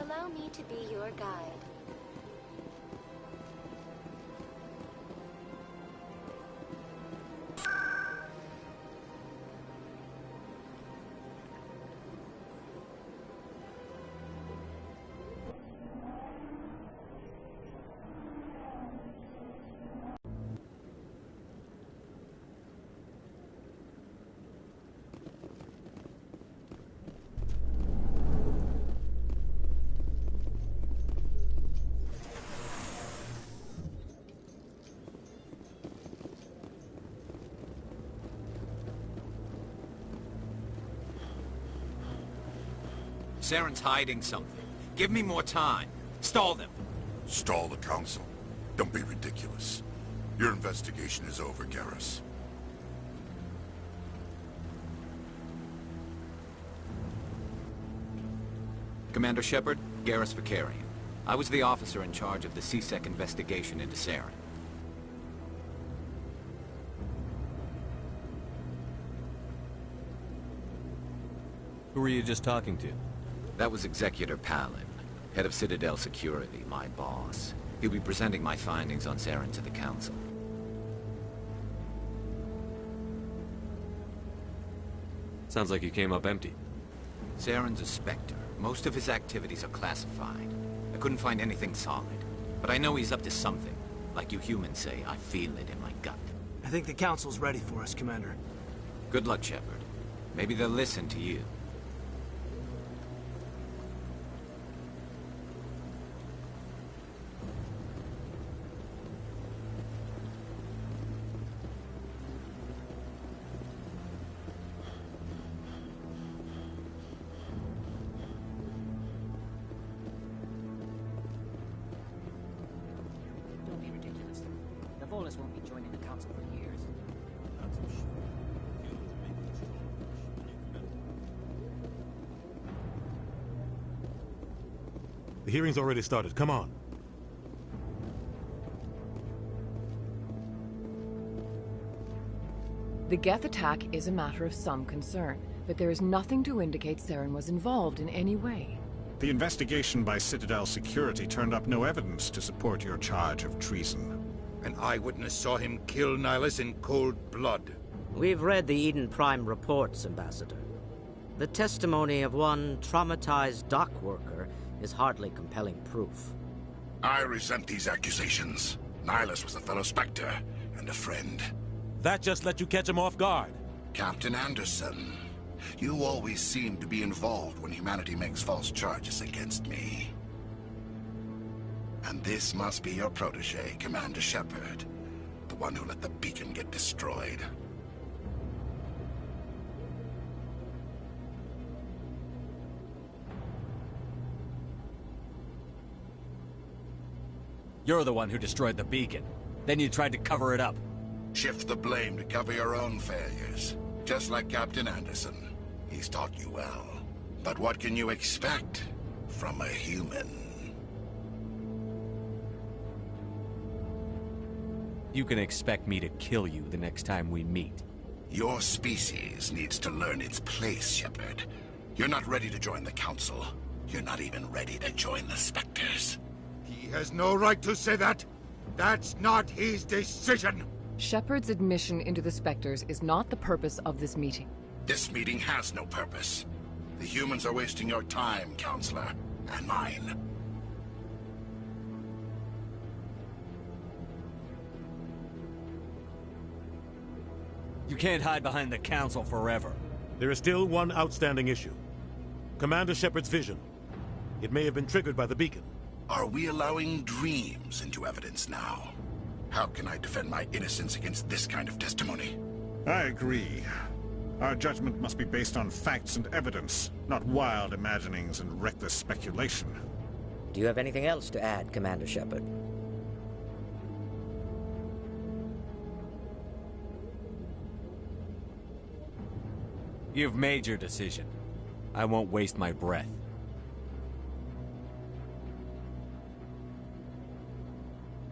Allow me to be your guide. Saren's hiding something. Give me more time. Stall them. Stall the Council? Don't be ridiculous. Your investigation is over, Garrus. Commander Shepard, Garrus Vicarian. I was the officer in charge of the CSEC investigation into Saren. Who were you just talking to? That was Executor Palin, head of Citadel Security, my boss. He'll be presenting my findings on Saren to the Council. Sounds like you came up empty. Saren's a Spectre. Most of his activities are classified. I couldn't find anything solid. But I know he's up to something. Like you humans say, I feel it in my gut. I think the Council's ready for us, Commander. Good luck, Shepard. Maybe they'll listen to you. Won't be joining the Council for years. The hearing's already started. Come on. The Geth attack is a matter of some concern, but there is nothing to indicate Saren was involved in any way. The investigation by Citadel Security turned up no evidence to support your charge of treason. An eyewitness saw him kill Nihilus in cold blood. We've read the Eden Prime reports, Ambassador. The testimony of one traumatized dock worker is hardly compelling proof. I resent these accusations. Nihilus was a fellow Spectre and a friend. That just let you catch him off guard. Captain Anderson, You always seem to be involved when humanity makes false charges against me. And this must be your protege, Commander Shepard. The one who let the beacon get destroyed. You're the one who destroyed the beacon. Then you tried to cover it up. Shift the blame to cover your own failures. Just like Captain Anderson. He's taught you well. But what can you expect from a human? You can expect me to kill you the next time we meet. Your species needs to learn its place, Shepard. You're not ready to join the Council. You're not even ready to join the Spectres. He has no right to say that. That's not his decision. Shepard's admission into the Spectres is not the purpose of this meeting. This meeting has no purpose. The humans are wasting your time, Counselor, and mine. You can't hide behind the Council forever. There is still one outstanding issue. Commander Shepard's vision. It may have been triggered by the beacon. Are we allowing dreams into evidence now? How can I defend my innocence against this kind of testimony? I agree. Our judgment must be based on facts and evidence, not wild imaginings and reckless speculation. Do you have anything else to add, Commander Shepard? You've made your decision. I won't waste my breath.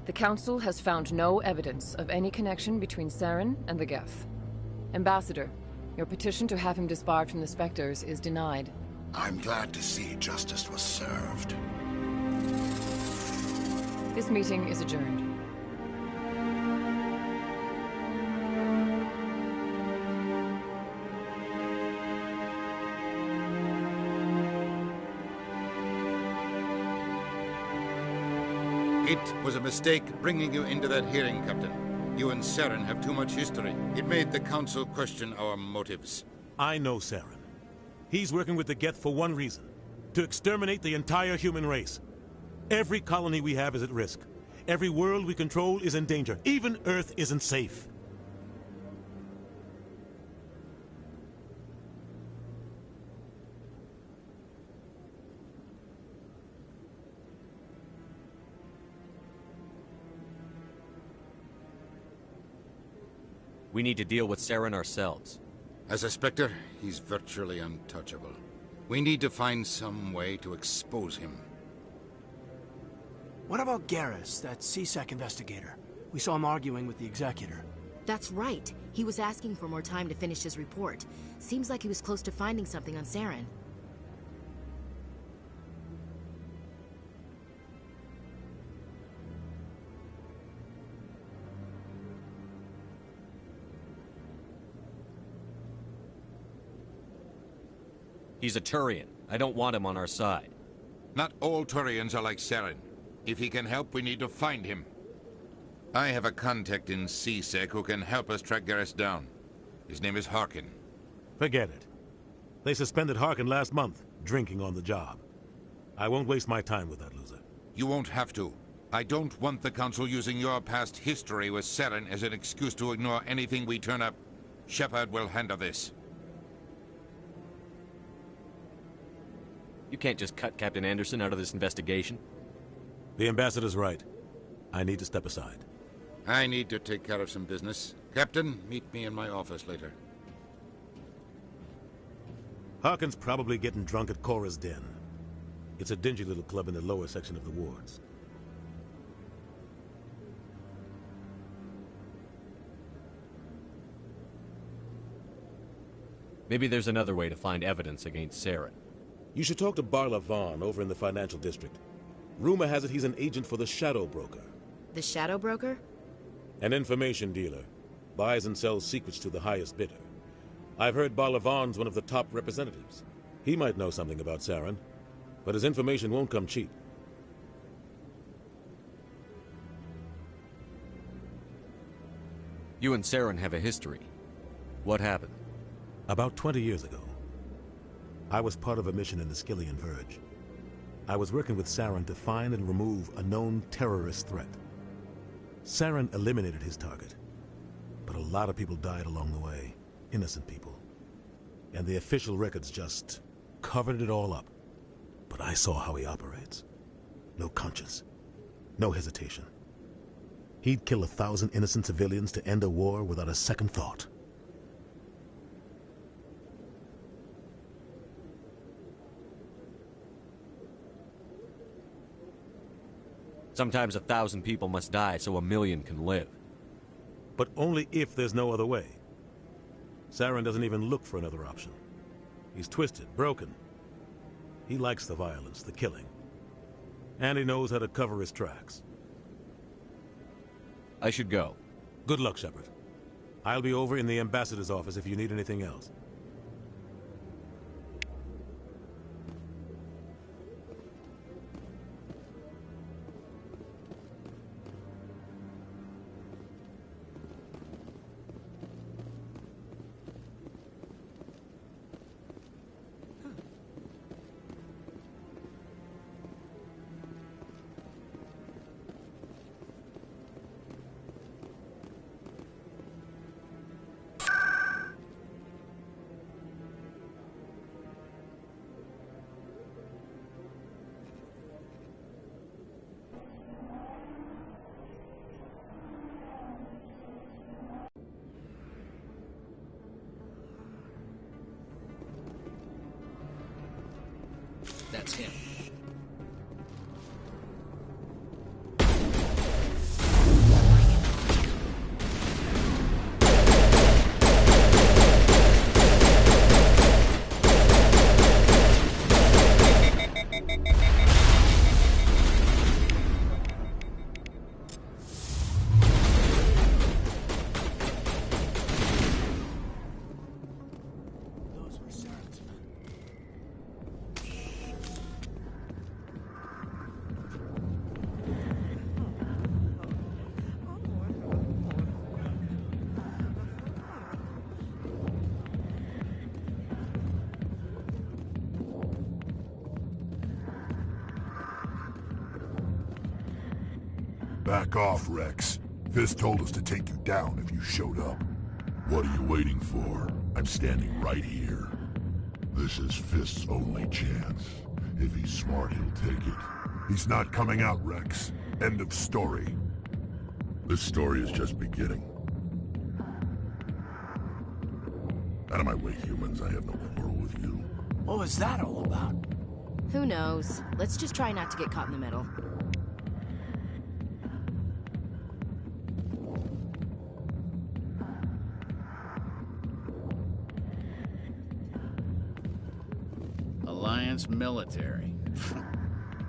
The Council has found no evidence of any connection between Saren and the Geth. Ambassador, your petition to have him disbarred from the Spectres is denied. I'm glad to see justice was served. This meeting is adjourned. It was a mistake bringing you into that hearing, Captain. You and Saren have too much history. It made the Council question our motives. I know Saren. He's working with the Geth for one reason. To exterminate the entire human race. Every colony we have is at risk. Every world we control is in danger. Even Earth isn't safe. We need to deal with Saren ourselves. As a Spectre, he's virtually untouchable. We need to find some way to expose him. What about Garrus, that CSEC investigator? We saw him arguing with the Executor. That's right. He was asking for more time to finish his report. Seems like he was close to finding something on Saren. He's a Turian. I don't want him on our side. Not all Turians are like Saren. If he can help, we need to find him. I have a contact in CSEC who can help us track Garrus down. His name is Harkin. Forget it. They suspended Harkin last month, drinking on the job. I won't waste my time with that loser. You won't have to. I don't want the Council using your past history with Saren as an excuse to ignore anything we turn up. Shepard will handle this. You can't just cut Captain Anderson out of this investigation. The Ambassador's right. I need to step aside. I need to take care of some business. Captain, meet me in my office later. Harkin's probably getting drunk at Cora's Den. It's a dingy little club in the lower section of the wards. Maybe there's another way to find evidence against Saren. You should talk to Barla Vaughn over in the financial district. Rumor has it he's an agent for the Shadow Broker. The Shadow Broker? An information dealer. Buys and sells secrets to the highest bidder. I've heard Barla Vaughn's one of the top representatives. He might know something about Saren, but his information won't come cheap. You and Saren have a history. What happened? About 20 years ago, I was part of a mission in the Skillian Verge. I was working with Saren to find and remove a known terrorist threat. Saren eliminated his target, but a lot of people died along the way, innocent people. And the official records just covered it all up. But I saw how he operates. No conscience, no hesitation. He'd kill 1,000 innocent civilians to end a war without a second thought. Sometimes 1,000 people must die so 1,000,000 can live. But only if there's no other way. Saren doesn't even look for another option. He's twisted, broken. He likes the violence, the killing. And he knows how to cover his tracks. I should go. Good luck, Shepard. I'll be over in the ambassador's office if you need anything else. That's him. Back off, Rex. Fist told us to take you down if you showed up. What are you waiting for? I'm standing right here. This is Fist's only chance. If he's smart, he'll take it. He's not coming out, Rex. End of story. This story is just beginning. Out of my way, humans. I have no quarrel with you. What was that all about? Who knows? Let's just try not to get caught in the middle. Alliance military.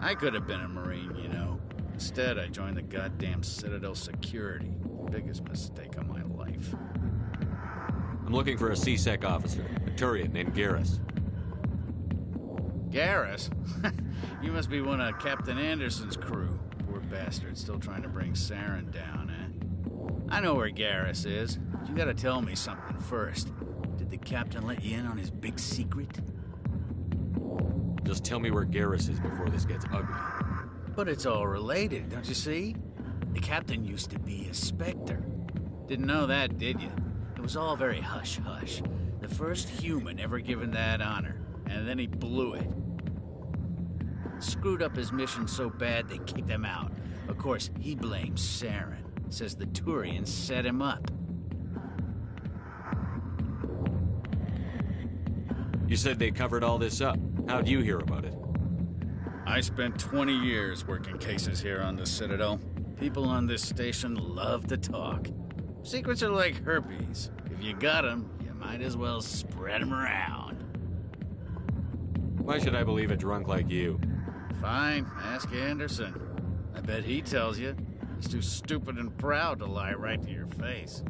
I could have been a Marine, you know. Instead, I joined the goddamn Citadel security. Biggest mistake of my life. I'm looking for a C-Sec officer, a Turian named Garrus. Garrus? You must be one of Captain Anderson's crew. Poor bastard, still trying to bring Saren down, eh? I know where Garrus is, but you gotta tell me something first. Did the captain let you in on his big secret? Just tell me where Garrus is before this gets ugly. But it's all related, don't you see? The captain used to be a Spectre. Didn't know that, did you? It was all very hush-hush. The first human ever given that honor, and then he blew it. Screwed up his mission so bad they kicked him out. Of course, he blames Saren. Says the Turians set him up. You said they covered all this up. How'd you hear about it? I spent 20 years working cases here on the Citadel. People on this station love to talk. Secrets are like herpes. If you got them, you might as well spread them around. Why should I believe a drunk like you? Fine, ask Anderson. I bet he tells you. He's too stupid and proud to lie right to your face.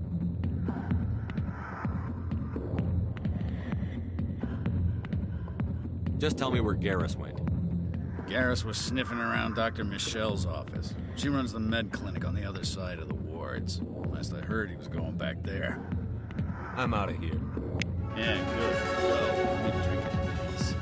Just tell me where Garrus went. Garrus was sniffing around Dr. Michelle's office. She runs the med clinic on the other side of the wards. Last I heard, he was going back there. I'm out of here. Yeah, good. Go. Let me drink a piece.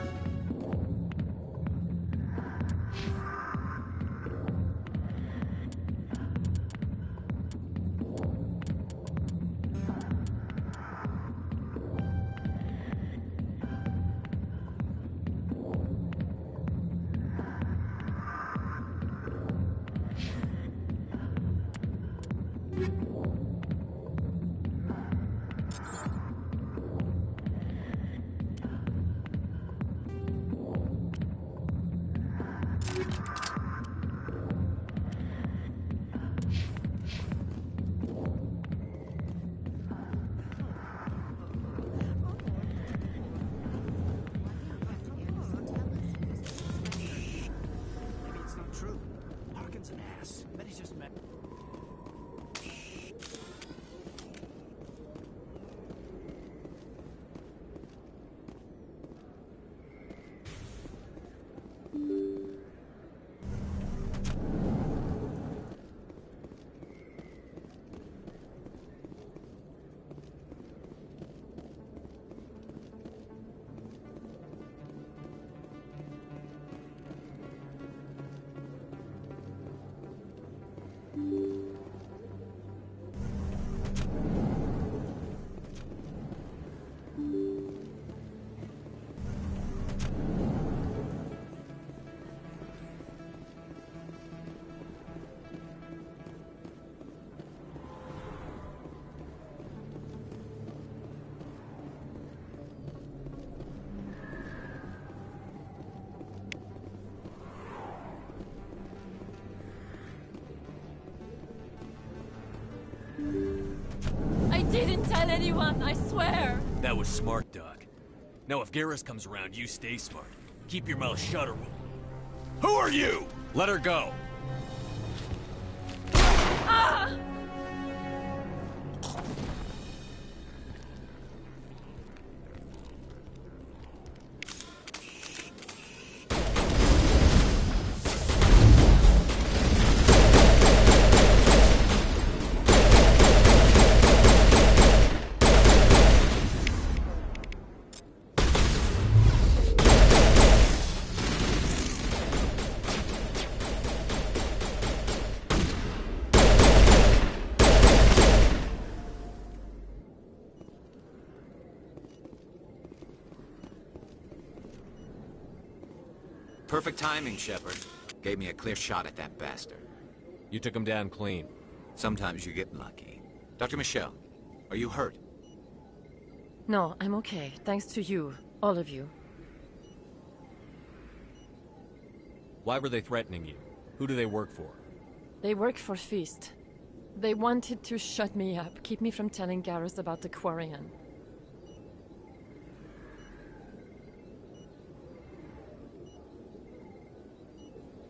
tell anyone, I swear. That was smart, Doc. Now if Garrus comes around, you stay smart. Keep your mouth shut or we'll... Who are you? Let her go. Ah! Perfect timing, Shepard. Gave me a clear shot at that bastard. You took him down clean. Sometimes you get lucky. Dr. Michelle, are you hurt? No, I'm okay. Thanks to you. All of you. Why were they threatening you? Who do they work for? They work for Feast. They wanted to shut me up, keep me from telling Garrus about the Quarian.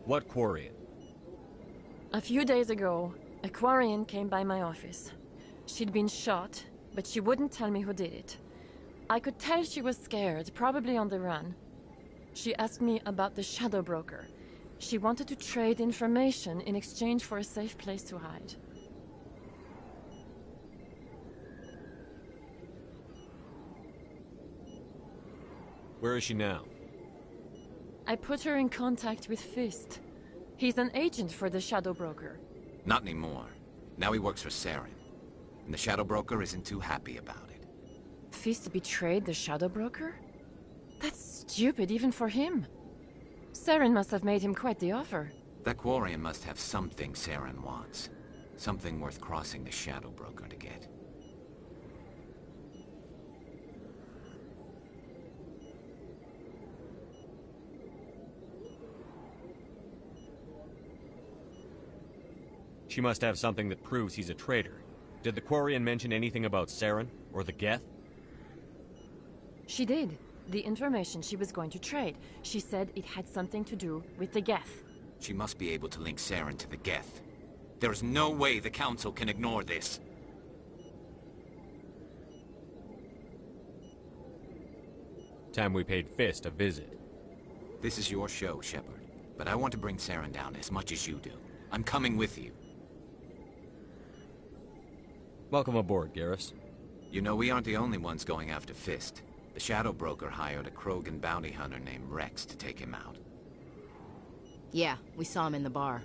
What Quarian? A few days ago, a Quarian came by my office. She'd been shot, but she wouldn't tell me who did it. I could tell she was scared, probably on the run. She asked me about the Shadow Broker. She wanted to trade information in exchange for a safe place to hide. Where is she now? I put her in contact with Fist. He's an agent for the Shadow Broker. Not anymore. Now he works for Saren. And the Shadow Broker isn't too happy about it. Fist betrayed the Shadow Broker? That's stupid even for him. Saren must have made him quite the offer. That Quarian must have something Saren wants. Something worth crossing the Shadow Broker to get. She must have something that proves he's a traitor. Did the Quarian mention anything about Saren or the Geth? She did. The information she was going to trade. She said it had something to do with the Geth. She must be able to link Saren to the Geth. There is no way the Council can ignore this. Time we paid Fist a visit. This is your show, Shepard. But I want to bring Saren down as much as you do. I'm coming with you. Welcome aboard, Garrus. You know, we aren't the only ones going after Fist. The Shadow Broker hired a Krogan bounty hunter named Rex to take him out. Yeah, we saw him in the bar.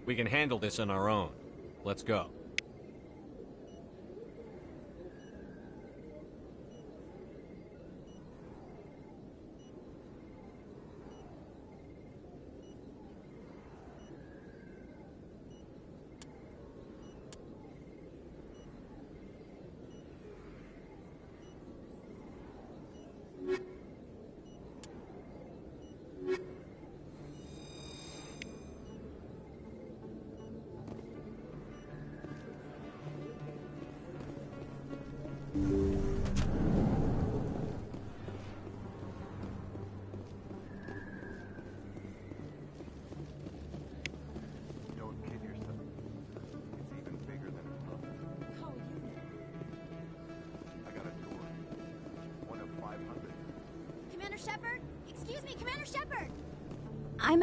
We can handle this on our own. Let's go.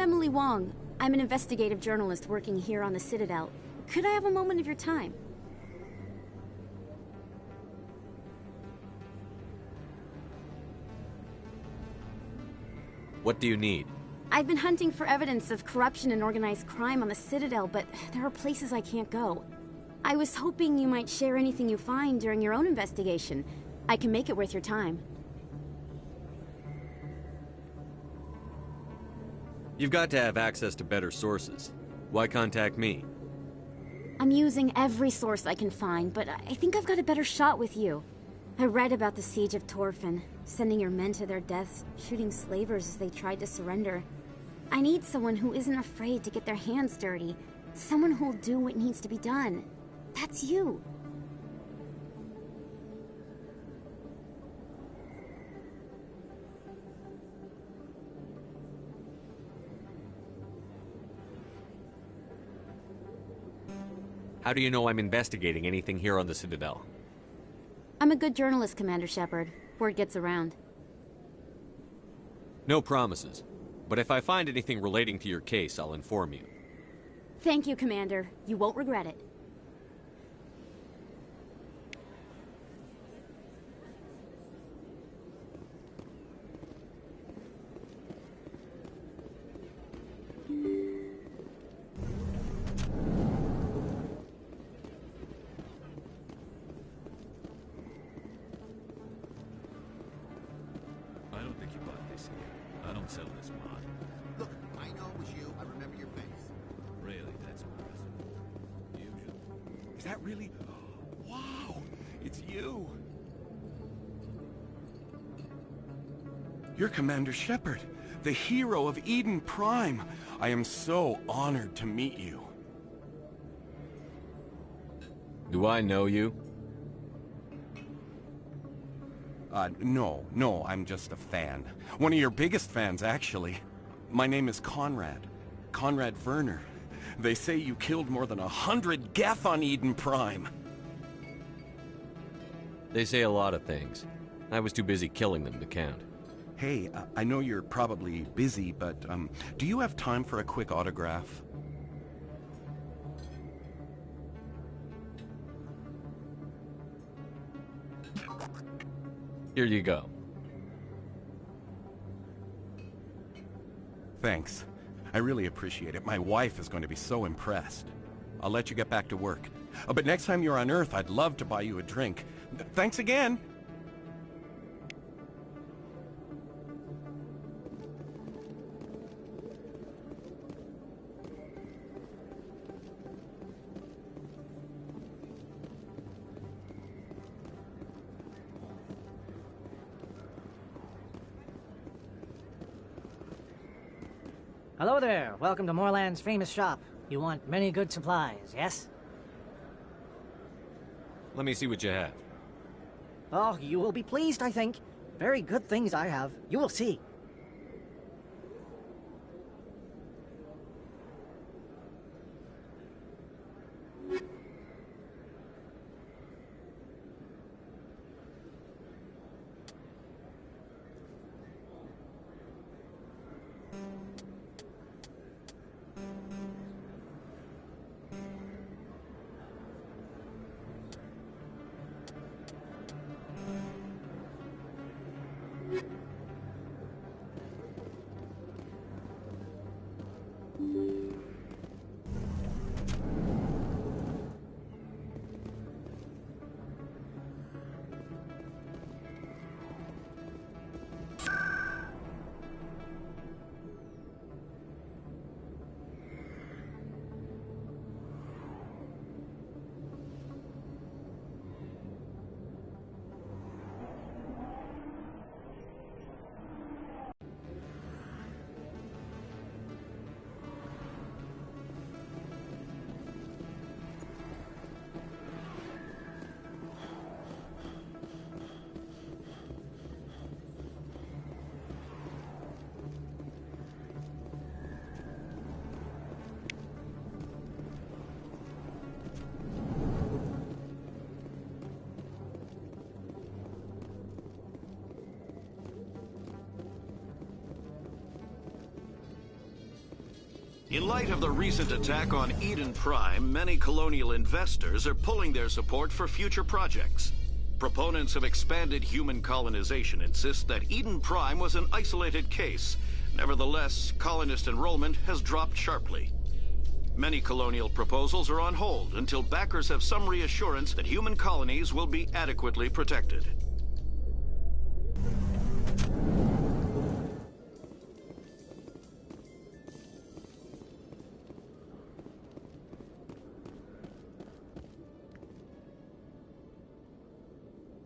I'm Emily Wong. I'm an investigative journalist working here on the Citadel. Could I have a moment of your time? What do you need? I've been hunting for evidence of corruption and organized crime on the Citadel, but there are places I can't go. I was hoping you might share anything you find during your own investigation. I can make it worth your time. You've got to have access to better sources. Why contact me? I'm using every source I can find, but I think I've got a better shot with you. I read about the siege of Torfin, sending your men to their deaths, shooting slavers as they tried to surrender. I need someone who isn't afraid to get their hands dirty. Someone who'll do what needs to be done. That's you. How do you know I'm investigating anything here on the Citadel? I'm a good journalist, Commander Shepard. Word gets around. No promises. But if I find anything relating to your case, I'll inform you. Thank you, Commander. You won't regret it. I don't think you bought this here. I don't sell this mod. Look, I know it was you. I remember your face. Really, that's impressive. Usually. Is that really? Wow! It's you! You're Commander Shepard, the hero of Eden Prime. I am so honored to meet you. Do I know you? No, I'm just a fan. One of your biggest fans, actually. My name is Conrad. Conrad Werner. They say you killed more than 100 Geth on Eden Prime. They say a lot of things. I was too busy killing them to count. Hey, I know you're probably busy, but, do you have time for a quick autograph? Here you go. Thanks. I really appreciate it. My wife is going to be so impressed. I'll let you get back to work. But next time you're on Earth, I'd love to buy you a drink. Thanks again! Hello there. Welcome to Moorland's famous shop. You want many good supplies, yes? Let me see what you have. Oh, you will be pleased, I think. Very good things I have. You will see. In light of the recent attack on Eden Prime, many colonial investors are pulling their support for future projects. Proponents of expanded human colonization insist that Eden Prime was an isolated case. Nevertheless, colonist enrollment has dropped sharply. Many colonial proposals are on hold until backers have some reassurance that human colonies will be adequately protected.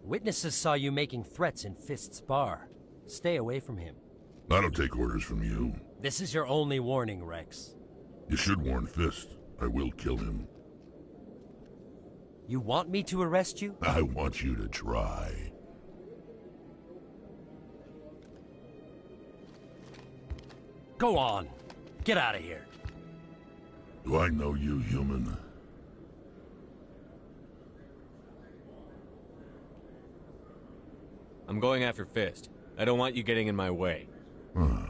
Witnesses saw you making threats in Fist's bar. Stay away from him. I don't take orders from you. This is your only warning, Rex. You should warn Fist. I will kill him. You want me to arrest you? I want you to try. Go on. Get out of here. Do I know you, human? I'm going after Fist. I don't want you getting in my way. Huh.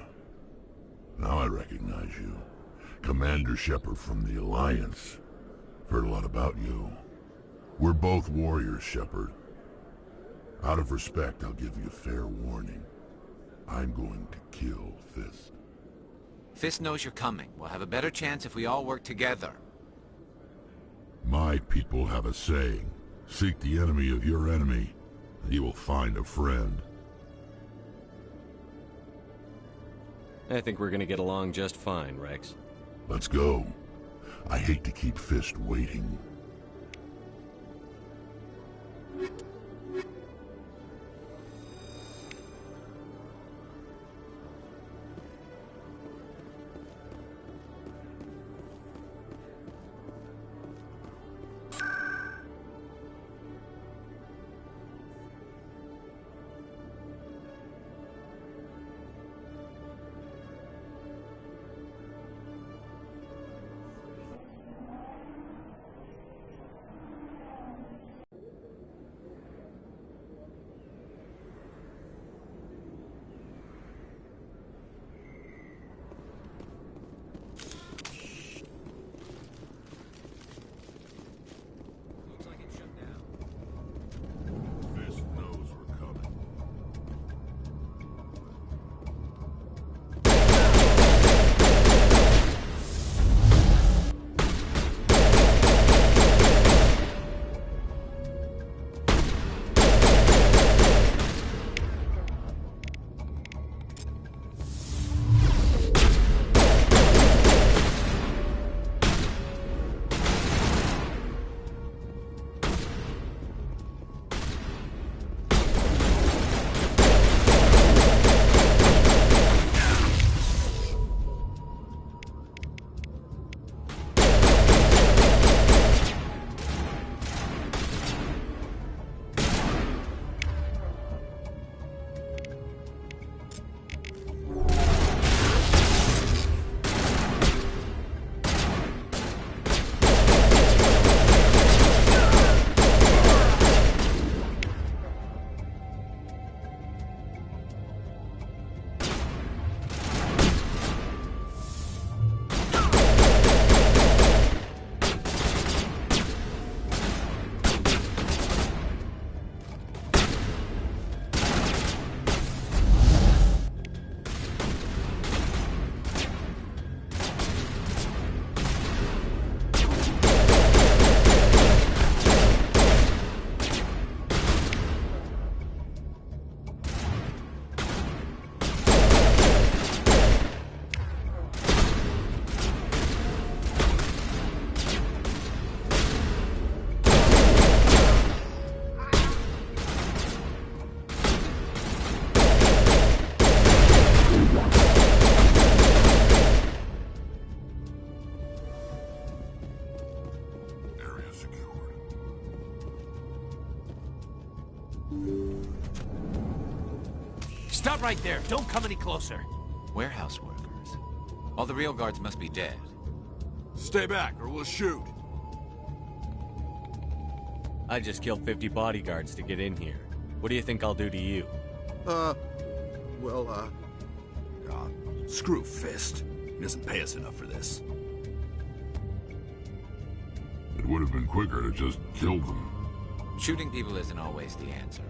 Now I recognize you. Commander Shepard from the Alliance. Heard a lot about you. We're both warriors, Shepard. Out of respect, I'll give you fair warning. I'm going to kill Fist. Fist knows you're coming. We'll have a better chance if we all work together. My people have a saying. Seek the enemy of your enemy, and you will find a friend. I think we're gonna get along just fine, Rex. Let's go. I hate to keep Fist waiting. Stop right there. Don't come any closer. Warehouse workers. All the real guards must be dead. Stay back, or we'll shoot. I just killed 50 bodyguards to get in here. What do you think I'll do to you? Screw Fist. He doesn't pay us enough for this. It would have been quicker to just kill them. Shooting people isn't always the answer.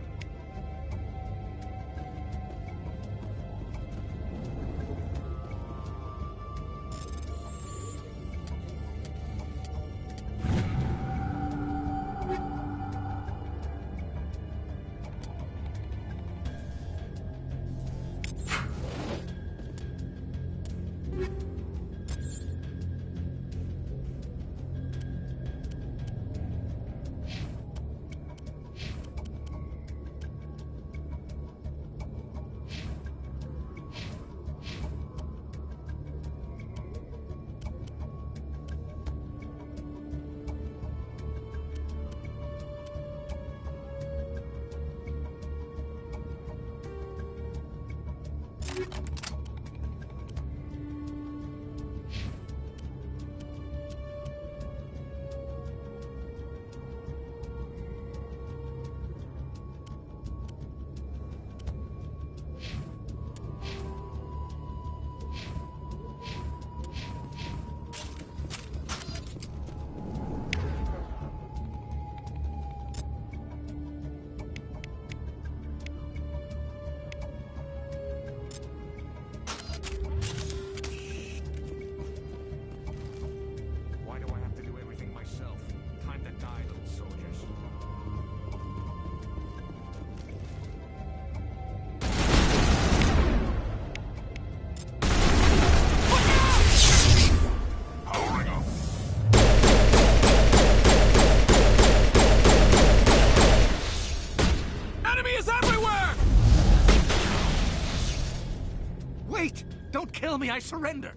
kill me, I surrender.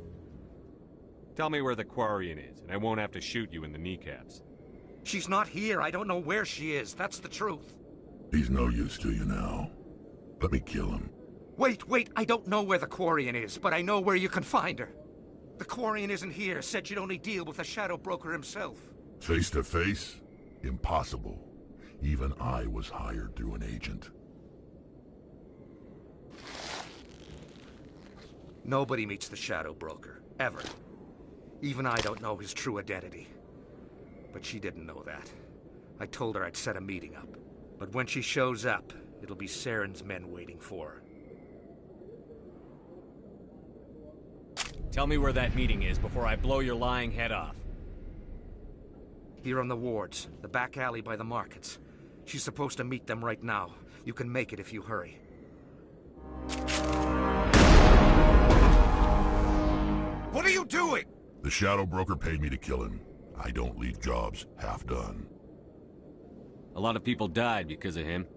Tell me where the Quarian is, and I won't have to shoot you in the kneecaps. She's not here. I don't know where she is. That's the truth. He's no use to you now. Let me kill him. Wait. I don't know where the Quarian is, but I know where you can find her. The Quarian isn't here. Said she'd only deal with the Shadow Broker himself. Face to face? Impossible. Even I was hired through an agent. Nobody meets the Shadow Broker. Ever. Even I don't know his true identity. But she didn't know that. I told her I'd set a meeting up. But when she shows up, it'll be Saren's men waiting for her. Tell me where that meeting is before I blow your lying head off. Here on the wards, the back alley by the markets. She's supposed to meet them right now. You can make it if you hurry. What are you doing? The Shadow Broker paid me to kill him. I don't leave jobs half done. A lot of people died because of him.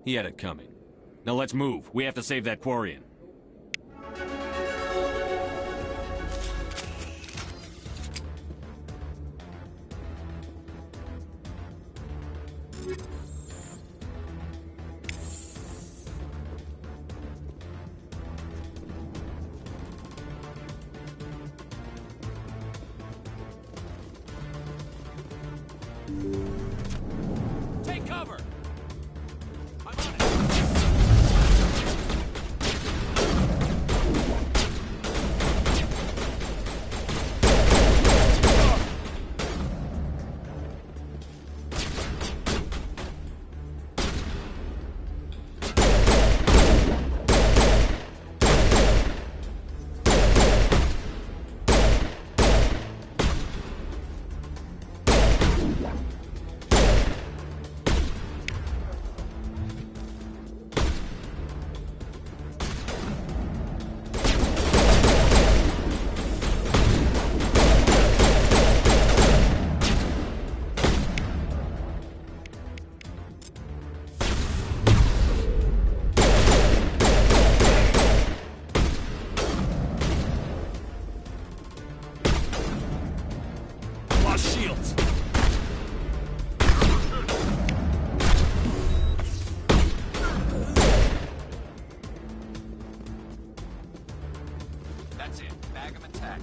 He had it coming. Now let's move. We have to save that Quarian. Take cover! I'm on it! Shields! That's it. Bag him attack.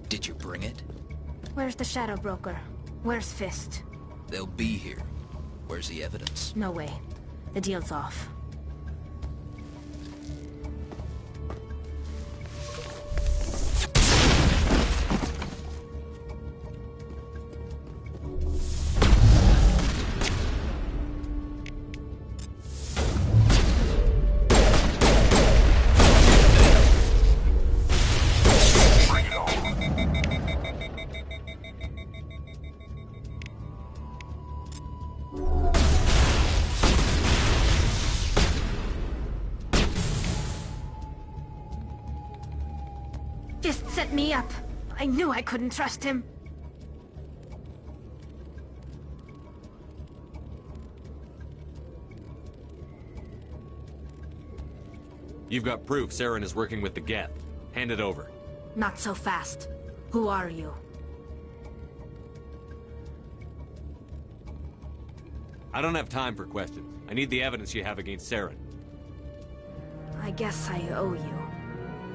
Did you bring it? Where's the Shadow Broker? Where's Fist? They'll be here. Where's the evidence? No way. The deal's off. Fist set me up. I knew I couldn't trust him. You've got proof Saren is working with the Geth. Hand it over. Not so fast. Who are you? I don't have time for questions. I need the evidence you have against Saren. I guess I owe you.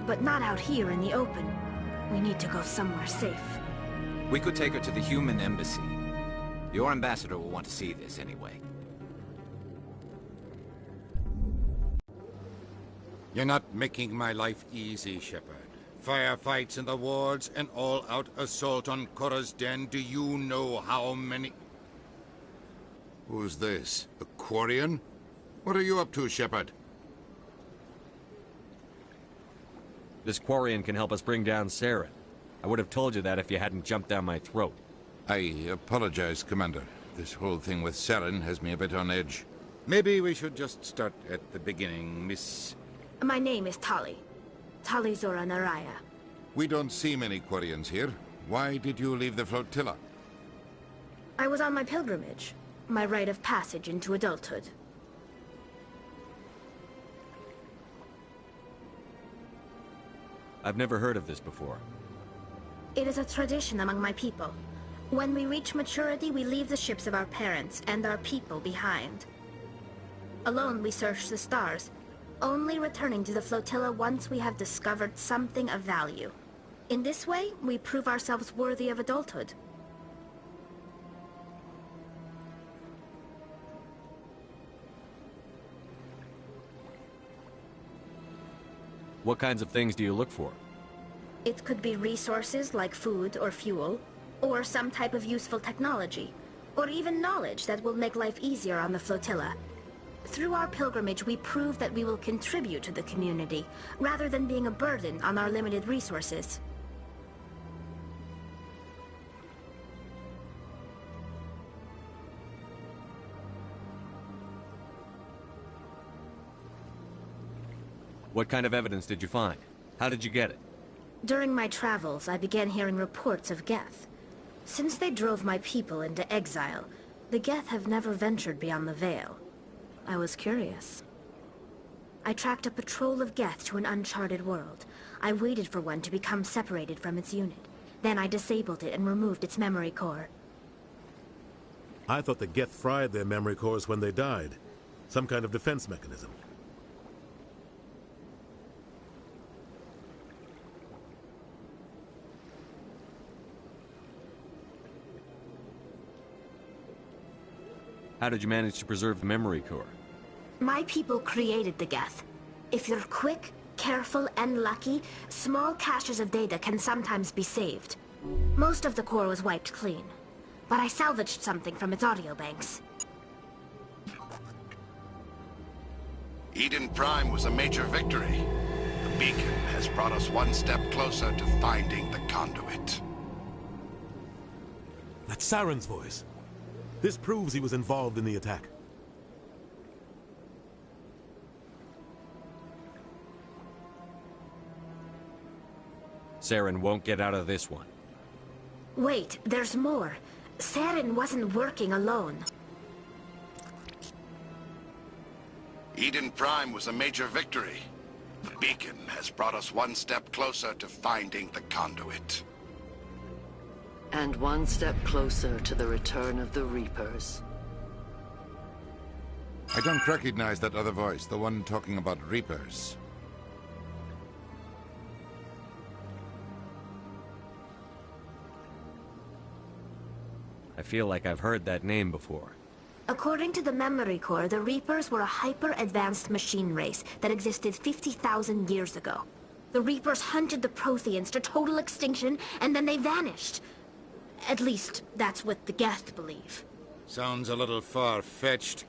But not out here in the open. We need to go somewhere safe. We could take her to the human embassy. Your ambassador will want to see this anyway. You're not making my life easy, Shepard. Firefights in the wards, an all-out assault on Korra's den. Do you know how many... Who's this? The Quarian? What are you up to, Shepard? This Quarian can help us bring down Saren. I would have told you that if you hadn't jumped down my throat. I apologize, Commander. This whole thing with Saren has me a bit on edge. Maybe we should just start at the beginning, Miss... My name is Tali. Tali Zora Naraya. We don't see many Quarians here. Why did you leave the flotilla? I was on my pilgrimage. My rite of passage into adulthood. I've never heard of this before. It is a tradition among my people. When we reach maturity, we leave the ships of our parents and our people behind. Alone, we search the stars, only returning to the flotilla once we have discovered something of value. In this way, we prove ourselves worthy of adulthood. What kinds of things do you look for? It could be resources like food or fuel, or some type of useful technology, or even knowledge that will make life easier on the flotilla. Through our pilgrimage, we prove that we will contribute to the community, rather than being a burden on our limited resources. What kind of evidence did you find? How did you get it? During my travels, I began hearing reports of Geth. Since they drove my people into exile, the Geth have never ventured beyond the Veil. I was curious. I tracked a patrol of Geth to an uncharted world. I waited for one to become separated from its unit. Then I disabled it and removed its memory core. I thought the Geth fried their memory cores when they died. Some kind of defense mechanism. How did you manage to preserve the memory core? My people created the Geth. If you're quick, careful, and lucky, small caches of data can sometimes be saved. Most of the core was wiped clean, but I salvaged something from its audio banks. Eden Prime was a major victory. The beacon has brought us one step closer to finding the conduit. That's Saren's voice. This proves he was involved in the attack. Saren won't get out of this one. Wait, there's more. Saren wasn't working alone. Eden Prime was a major victory. The beacon has brought us one step closer to finding the conduit. And one step closer to the return of the Reapers. I don't recognize that other voice, the one talking about Reapers. I feel like I've heard that name before. According to the memory core, the Reapers were a hyper-advanced machine race that existed 50,000 years ago. The Reapers hunted the Protheans to total extinction, and then they vanished. At least, that's what the Geth believe. Sounds a little far-fetched.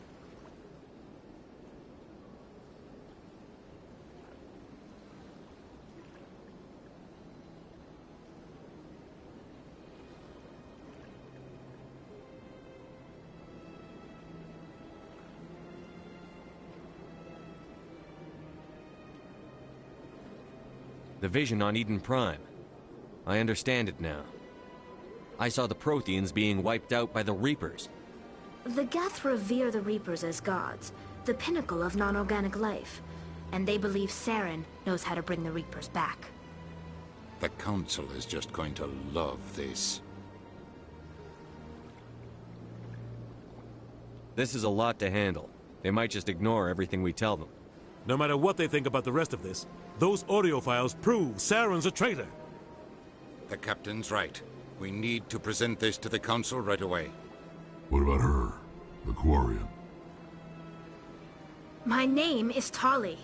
The vision on Eden Prime. I understand it now. I saw the Protheans being wiped out by the Reapers. The Geth revere the Reapers as gods, the pinnacle of non-organic life. And they believe Saren knows how to bring the Reapers back. The Council is just going to love this. This is a lot to handle. They might just ignore everything we tell them. No matter what they think about the rest of this, those audio files prove Saren's a traitor. The Captain's right. We need to present this to the Council right away. What about her, the Quarian? My name is Tali.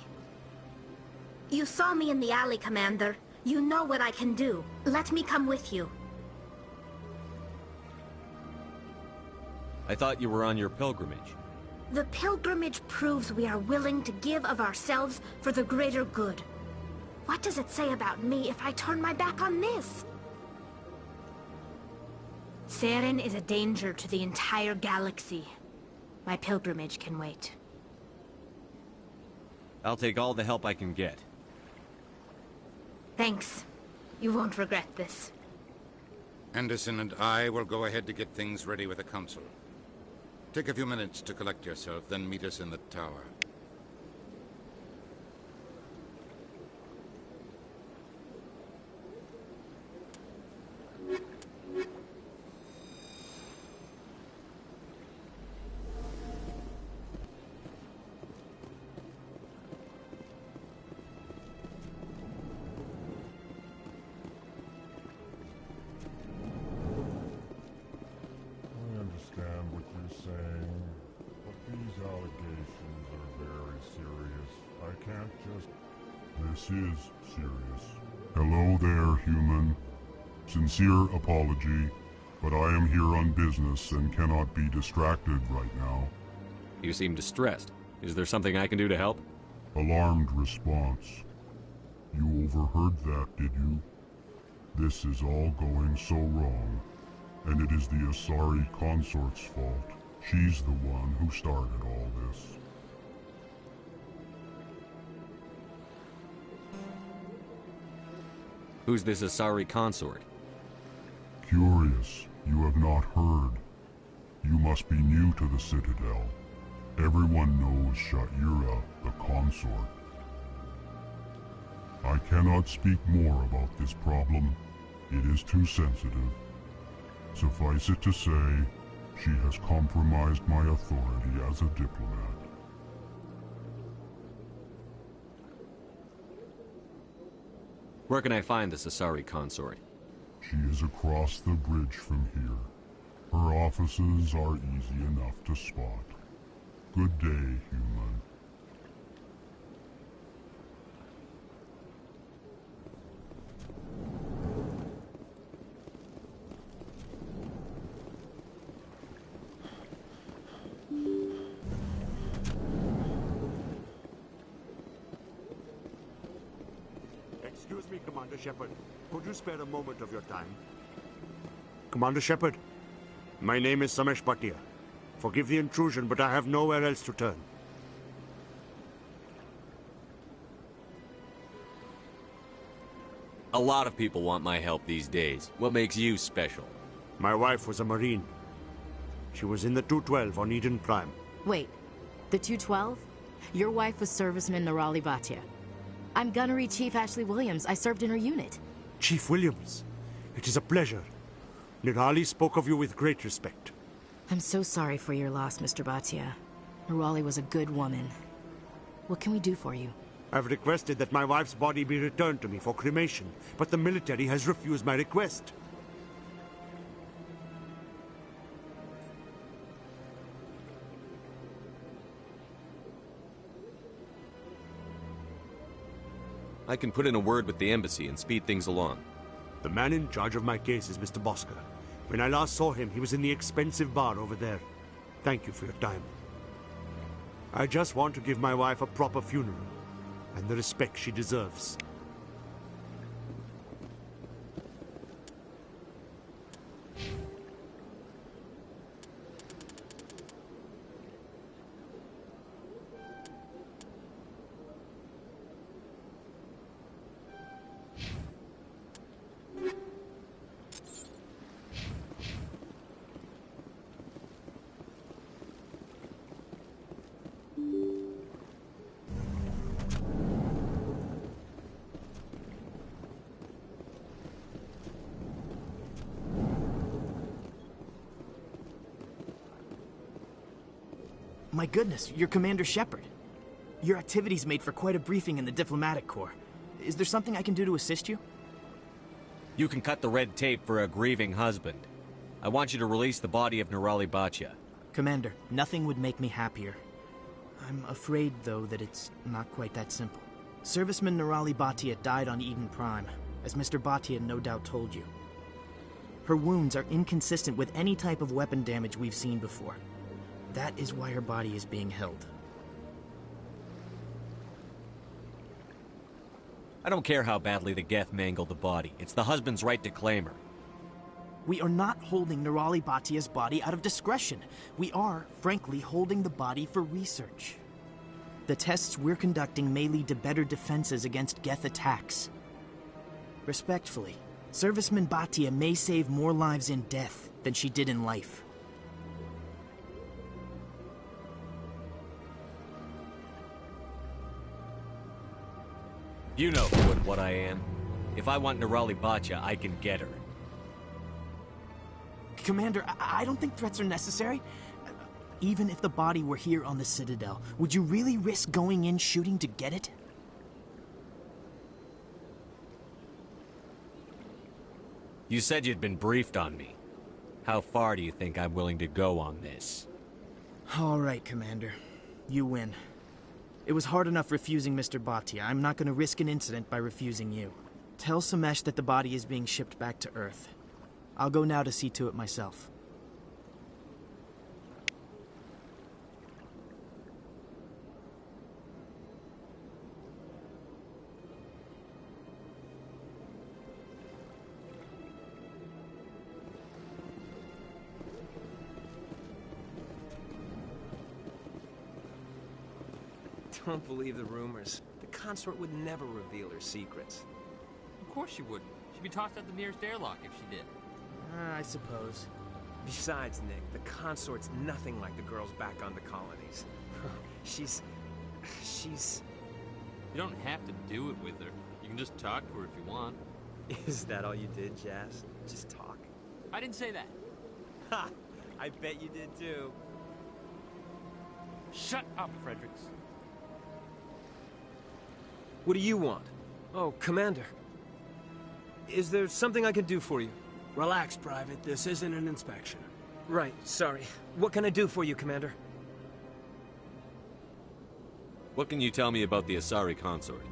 You saw me in the alley, Commander. You know what I can do. Let me come with you. I thought you were on your pilgrimage. The pilgrimage proves we are willing to give of ourselves for the greater good. What does it say about me if I turn my back on this? Saren is a danger to the entire galaxy. My pilgrimage can wait. I'll take all the help I can get. Thanks. You won't regret this. Anderson and I will go ahead to get things ready with the council. Take a few minutes to collect yourself, then meet us in the tower. This is serious. Hello there, human. Sincere apology, but I am here on business and cannot be distracted right now. You seem distressed. Is there something I can do to help? Alarmed response. You overheard that, did you? This is all going so wrong, and it is the Asari consort's fault. She's the one who started all this. Who's this Asari consort? Curious, you have not heard. You must be new to the Citadel. Everyone knows Sha'ira, the consort. I cannot speak more about this problem. It is too sensitive. Suffice it to say, she has compromised my authority as a diplomat. Where can I find this Asari consort? She is across the bridge from here. Her offices are easy enough to spot. Good day, human. Excuse me, Commander Shepard. Could you spare a moment of your time? Commander Shepard, my name is Samesh Bhatia. Forgive the intrusion, but I have nowhere else to turn. A lot of people want my help these days. What makes you special? My wife was a Marine. She was in the 212 on Eden Prime. Wait, the 212? Your wife was serviceman Nirali Bhatia. I'm Gunnery Chief Ashley Williams. I served in her unit. Chief Williams, it is a pleasure. Nirali spoke of you with great respect. I'm so sorry for your loss, Mr. Bhatia. Nirali was a good woman. What can we do for you? I've requested that my wife's body be returned to me for cremation, but the military has refused my request. I can put in a word with the embassy and speed things along. The man in charge of my case is Mr. Bosker. When I last saw him, he was in the expensive bar over there. Thank you for your time. I just want to give my wife a proper funeral, and the respect she deserves. My goodness, you're Commander Shepard. Your activities made for quite a briefing in the Diplomatic Corps. Is there something I can do to assist you? You can cut the red tape for a grieving husband. I want you to release the body of Nirali Bhatia. Commander, nothing would make me happier. I'm afraid, though, that it's not quite that simple. Serviceman Nirali Bhatia died on Eden Prime, as Mr. Bhatia no doubt told you. Her wounds are inconsistent with any type of weapon damage we've seen before. That is why her body is being held. I don't care how badly the Geth mangled the body. It's the husband's right to claim her. We are not holding Nerali Batia's body out of discretion. We are, frankly, holding the body for research. The tests we're conducting may lead to better defenses against Geth attacks. Respectfully, Serviceman Batia may save more lives in death than she did in life. You know who and what I am. If I want Nerali Batia, I can get her. Commander, I don't think threats are necessary. Even if the body were here on the Citadel, would you really risk going in shooting to get it? You said you'd been briefed on me. How far do you think I'm willing to go on this? All right, Commander. You win. It was hard enough refusing Mr. Bhatia. I'm not going to risk an incident by refusing you. Tell Samesh that the body is being shipped back to Earth. I'll go now to see to it myself. Don't believe the rumors. The consort would never reveal her secrets. Of course she wouldn't. She'd be tossed out the nearest airlock if she did. I suppose. Besides, Nick, the consort's nothing like the girls back on the colonies. She's... You don't have to do it with her. You can just talk to her if you want. Is that all you did, Jazz? Just talk? I didn't say that. Ha! I bet you did too. Shut up, Fredericks. What do you want? Oh, Commander. Is there something I can do for you? Relax, Private. This isn't an inspection. Right, sorry. What can I do for you, Commander? What can you tell me about the Asari consort?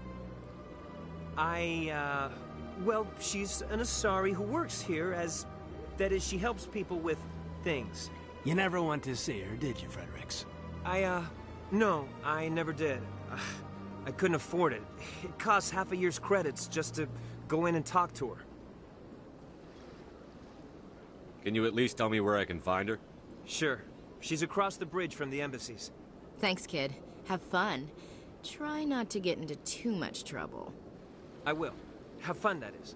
Well, she's an Asari who works here as... That is, she helps people with things. You never went to see her, did you, Fredericks? No, I never did. I couldn't afford it. It costs half a year's credits just to go in and talk to her. Can you at least tell me where I can find her? Sure. She's across the bridge from the embassies. Thanks, kid. Have fun. Try not to get into too much trouble. I will. Have fun, that is.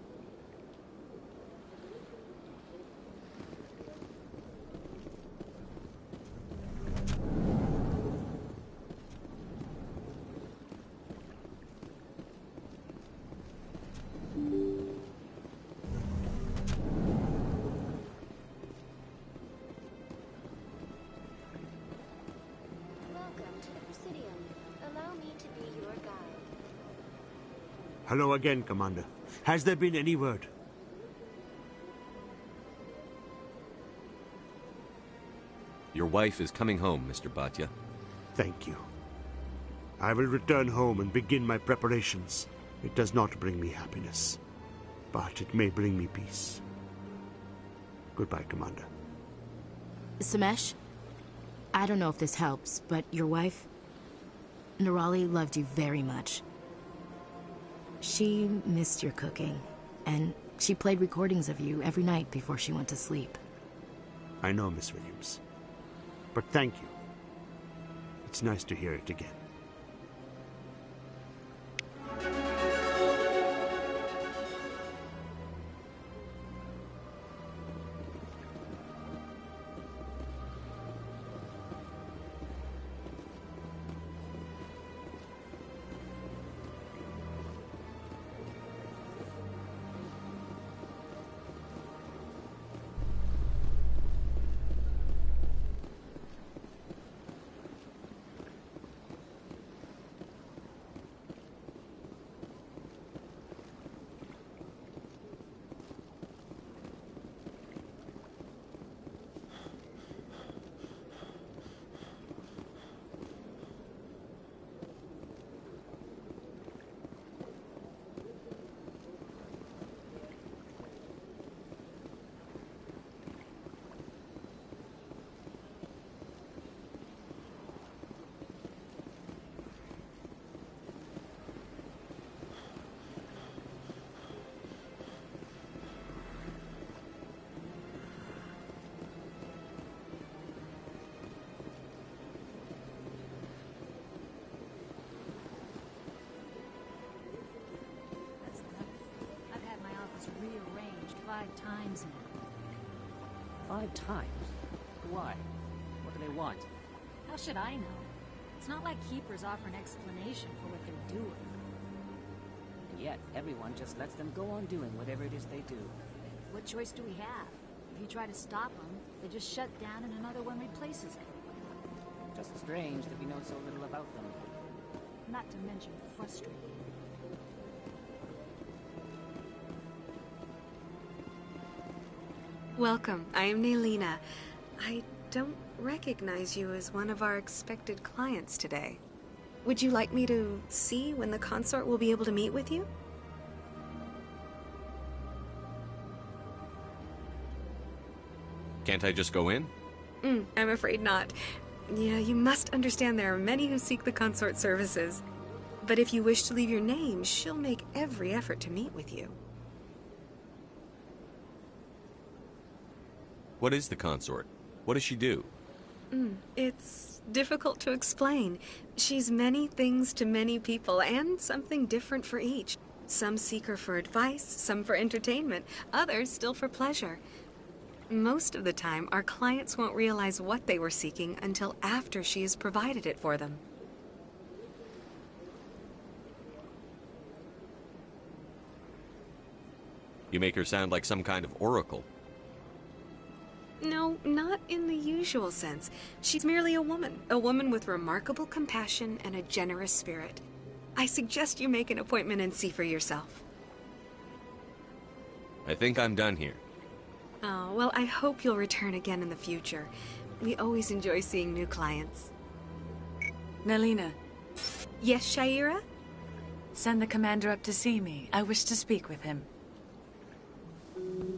Hello again, Commander. Has there been any word? Your wife is coming home, Mr. Bhatia. Thank you. I will return home and begin my preparations. It does not bring me happiness, but it may bring me peace. Goodbye, Commander. Samesh, I don't know if this helps, but your wife, Nerali, loved you very much. She missed your cooking, and she played recordings of you every night before she went to sleep. I know, Miss Williams. But thank you. It's nice to hear it again. 5 times now. 5 times? Why? What do they want? How should I know? It's not like Keepers offer an explanation for what they're doing. And yet, everyone just lets them go on doing whatever it is they do. What choice do we have? If you try to stop them, they just shut down and another one replaces it. Just strange that we know so little about them. Not to mention frustrating. Welcome, I am Naylina. I don't recognize you as one of our expected clients today. Would you like me to see when the consort will be able to meet with you? Can't I just go in? I'm afraid not. Yeah, you must understand there are many who seek the consort services. But if you wish to leave your name, she'll make every effort to meet with you. What is the consort? What does she do? It's difficult to explain. She's many things to many people, and something different for each. Some seek her for advice, some for entertainment, others still for pleasure. Most of the time, our clients won't realize what they were seeking until after she has provided it for them. You make her sound like some kind of oracle. No, not in the usual sense. She's merely a woman with remarkable compassion and a generous spirit. I suggest you make an appointment and see for yourself. I think I'm done here. Oh, well, I hope you'll return again in the future. We always enjoy seeing new clients. Naylina. Yes, Shaira? Send the commander up to see me. I wish to speak with him.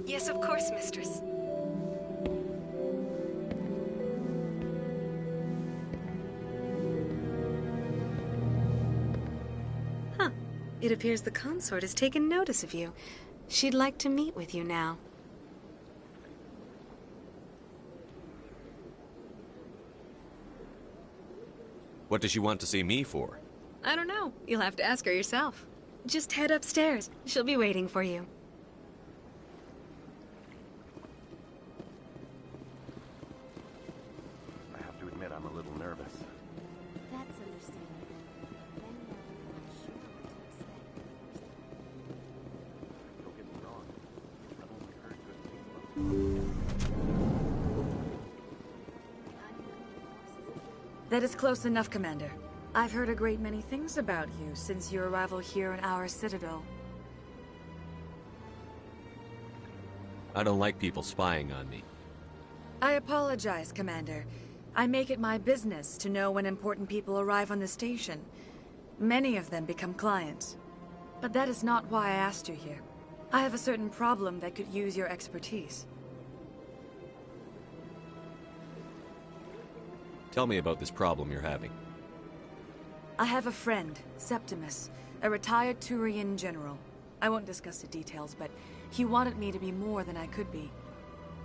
Yes, of course, mistress. Huh. It appears the consort has taken notice of you. She'd like to meet with you now. What does she want to see me for? I don't know. You'll have to ask her yourself. Just head upstairs. She'll be waiting for you. I have to admit, I'm a little nervous. That's understandable. Don't get me wrong. I've only heard good things That is close enough, Commander. I've heard a great many things about you since your arrival here in our citadel. I don't like people spying on me. I apologize, Commander. I make it my business to know when important people arrive on the station. Many of them become clients. But that is not why I asked you here. I have a certain problem that could use your expertise. Tell me about this problem you're having. I have a friend, Septimus, a retired Turian general. I won't discuss the details, but he wanted me to be more than I could be.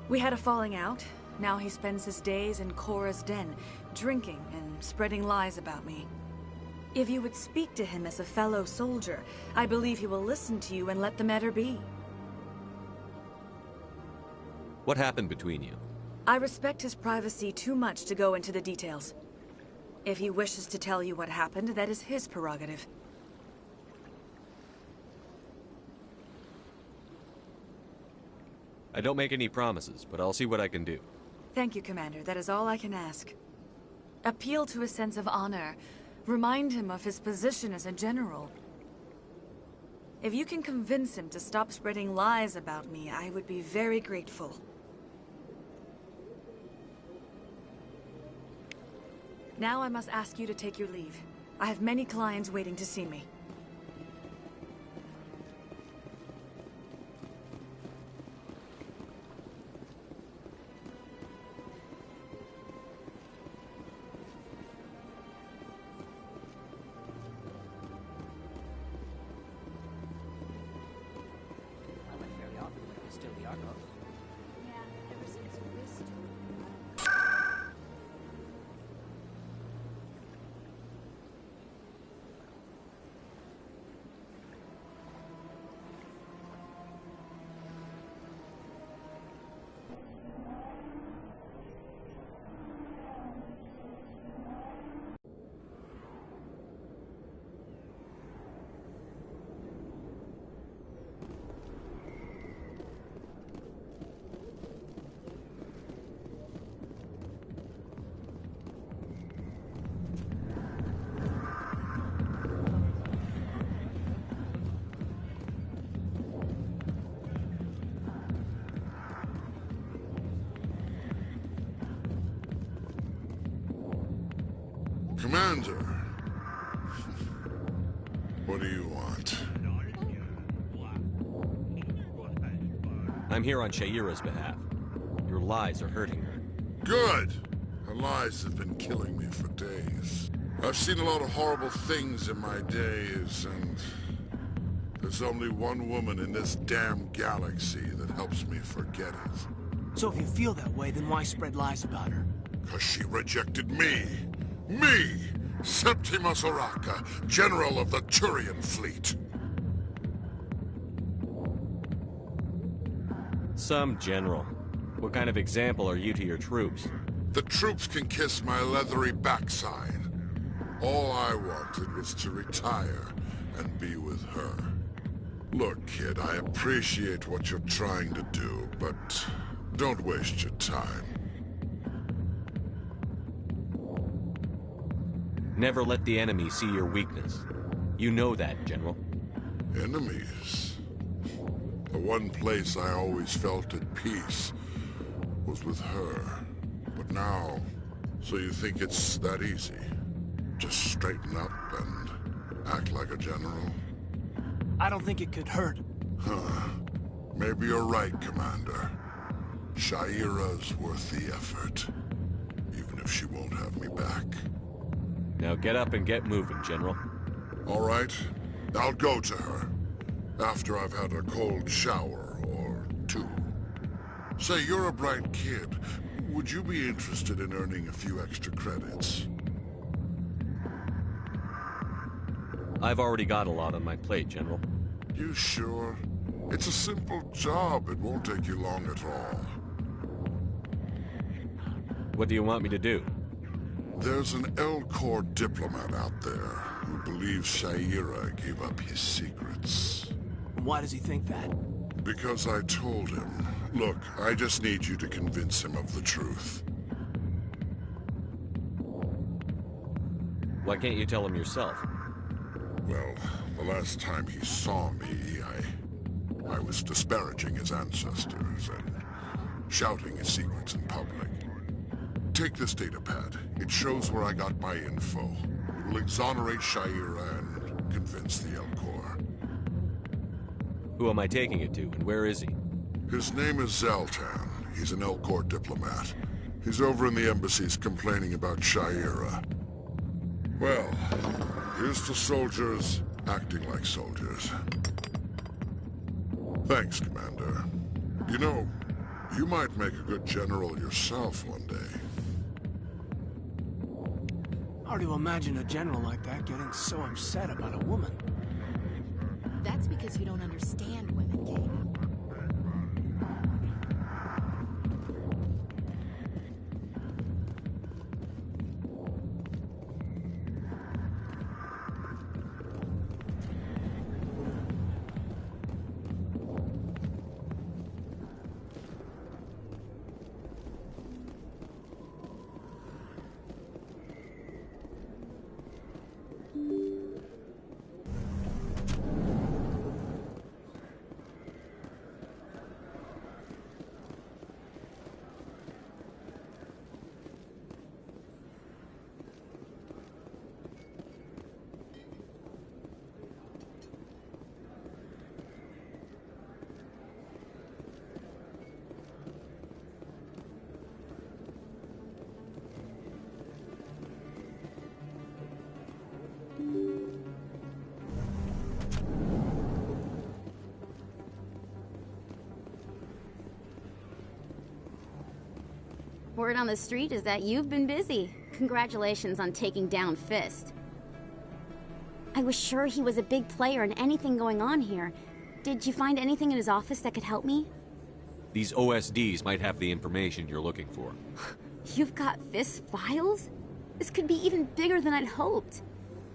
We had a falling out. Now he spends his days in Korra's den, drinking and spreading lies about me. If you would speak to him as a fellow soldier, I believe he will listen to you and let the matter be. What happened between you? I respect his privacy too much to go into the details. If he wishes to tell you what happened, that is his prerogative. I don't make any promises, but I'll see what I can do. Thank you, Commander. That is all I can ask. Appeal to his sense of honor. Remind him of his position as a general. If you can convince him to stop spreading lies about me, I would be very grateful. Now I must ask you to take your leave. I have many clients waiting to see me. I went very often when it was still the Argos. Yeah, ever since this. Commander. What do you want? I'm here on Shaira's behalf. Your lies are hurting her. Good! Her lies have been killing me for days. I've seen a lot of horrible things in my days, and there's only one woman in this damn galaxy that helps me forget it. So if you feel that way, then why spread lies about her? 'Cause she rejected me! Me! Septimus Oraka, General of the Turian Fleet! Some general. What kind of example are you to your troops? The troops can kiss my leathery backside. All I wanted was to retire and be with her. Look, kid, I appreciate what you're trying to do, but don't waste your time. Never let the enemy see your weakness. You know that, General. Enemies? The one place I always felt at peace was with her. But now, so you think it's that easy? Just straighten up and act like a general? I don't think it could hurt. Huh. Maybe you're right, Commander. Shaira's worth the effort. Even if she won't have me back. Now get up and get moving, General. All right. I'll go to her. After I've had a cold shower or two. Say, you're a bright kid. Would you be interested in earning a few extra credits? I've already got a lot on my plate, General. You sure? It's a simple job. It won't take you long at all. What do you want me to do? There's an L-Corps diplomat out there who believes Shaira gave up his secrets. Why does he think that? Because I told him. Look, I just need you to convince him of the truth. Why can't you tell him yourself? Well, the last time he saw me, I was disparaging his ancestors and shouting his secrets in public. Take this datapad. It shows where I got my info. It will exonerate Shaira and convince the L-Corps. Who am I taking it to, and where is he? His name is Zaltan. He's an L-Corps diplomat. He's over in the embassies complaining about Shaira. Well, here's to soldiers acting like soldiers. Thanks, Commander. You know, you might make a good general yourself one day. Hard to imagine a general like that getting so upset about a woman. That's because you don't understand women, Kate. Word on the street is that you've been busy. Congratulations on taking down Fist. I was sure he was a big player in anything going on here. Did you find anything in his office that could help me? These OSDs might have the information you're looking for. You've got Fist's files? This could be even bigger than I'd hoped.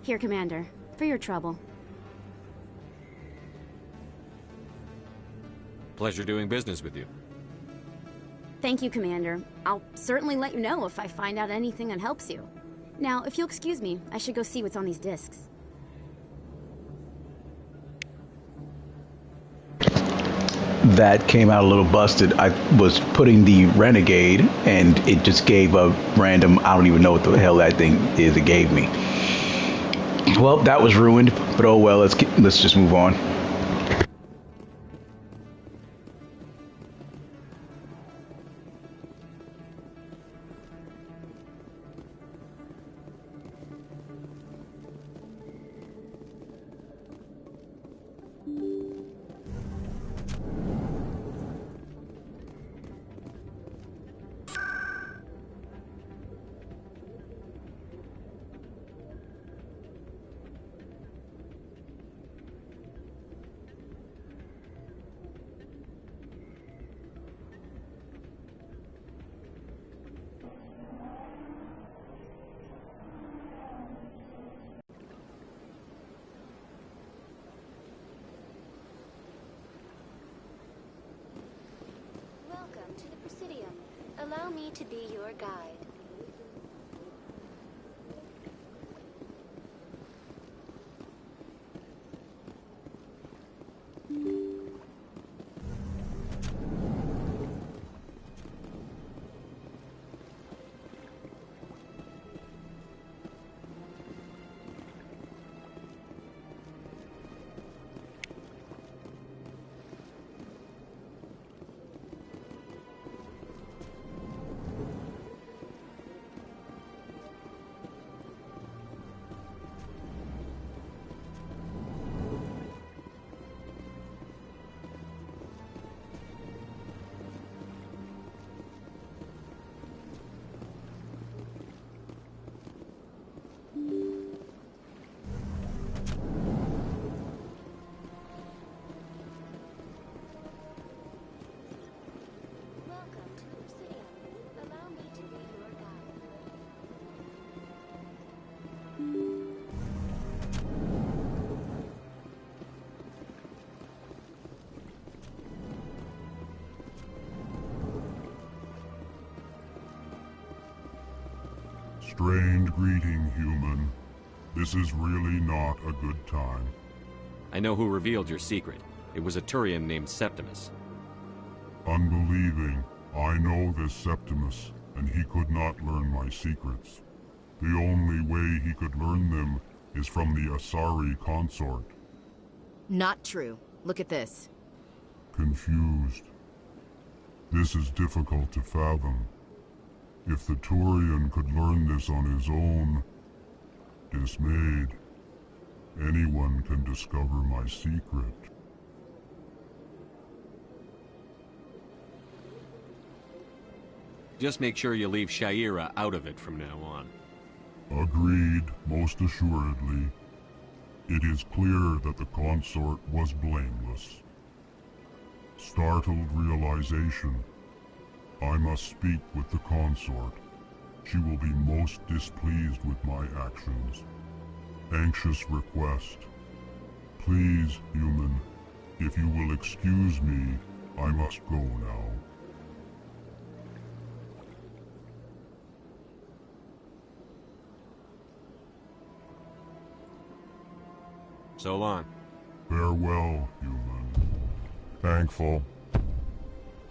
Here, Commander, for your trouble. Pleasure doing business with you. Thank you, Commander. I'll certainly let you know if I find out anything that helps you. Now, if you'll excuse me, I should go see what's on these discs. that came out a little busted. I was putting the Renegade, and it just gave a random, I don't even know what the hell that thing is it gave me. Well, that was ruined, but oh well, let's just move on. Welcome to the Presidium. Allow me to be your guide. Strained greeting, human. This is really not a good time. I know who revealed your secret. It was a Turian named Septimus. Unbelieving. I know this Septimus, and he could not learn my secrets. The only way he could learn them is from the Asari consort. Not true. Look at this. Confused. This is difficult to fathom. If the Turian could learn this on his own, dismayed, anyone can discover my secret. Just make sure you leave Shaira out of it from now on. Agreed, most assuredly. It is clear that the consort was blameless. Startled realization. I must speak with the consort. She will be most displeased with my actions. Anxious request. Please, human, if you will excuse me, I must go now. So long. Farewell, human. Thankful.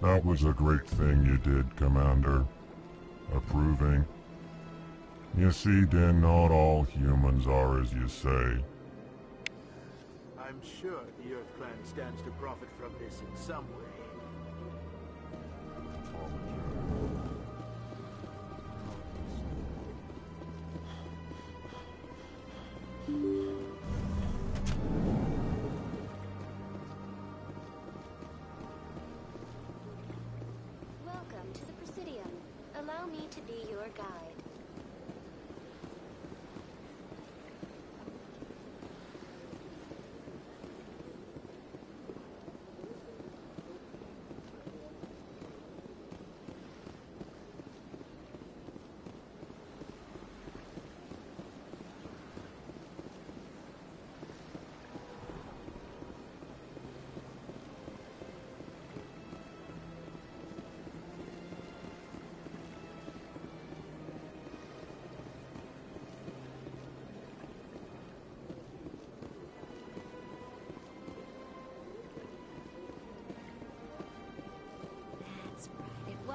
That was a great thing you did, Commander. Approving. You see, then, not all humans are as you say. I'm sure the Earth Clan stands to profit from this in some way. Welcome to the Presidium. Allow me to be your guide.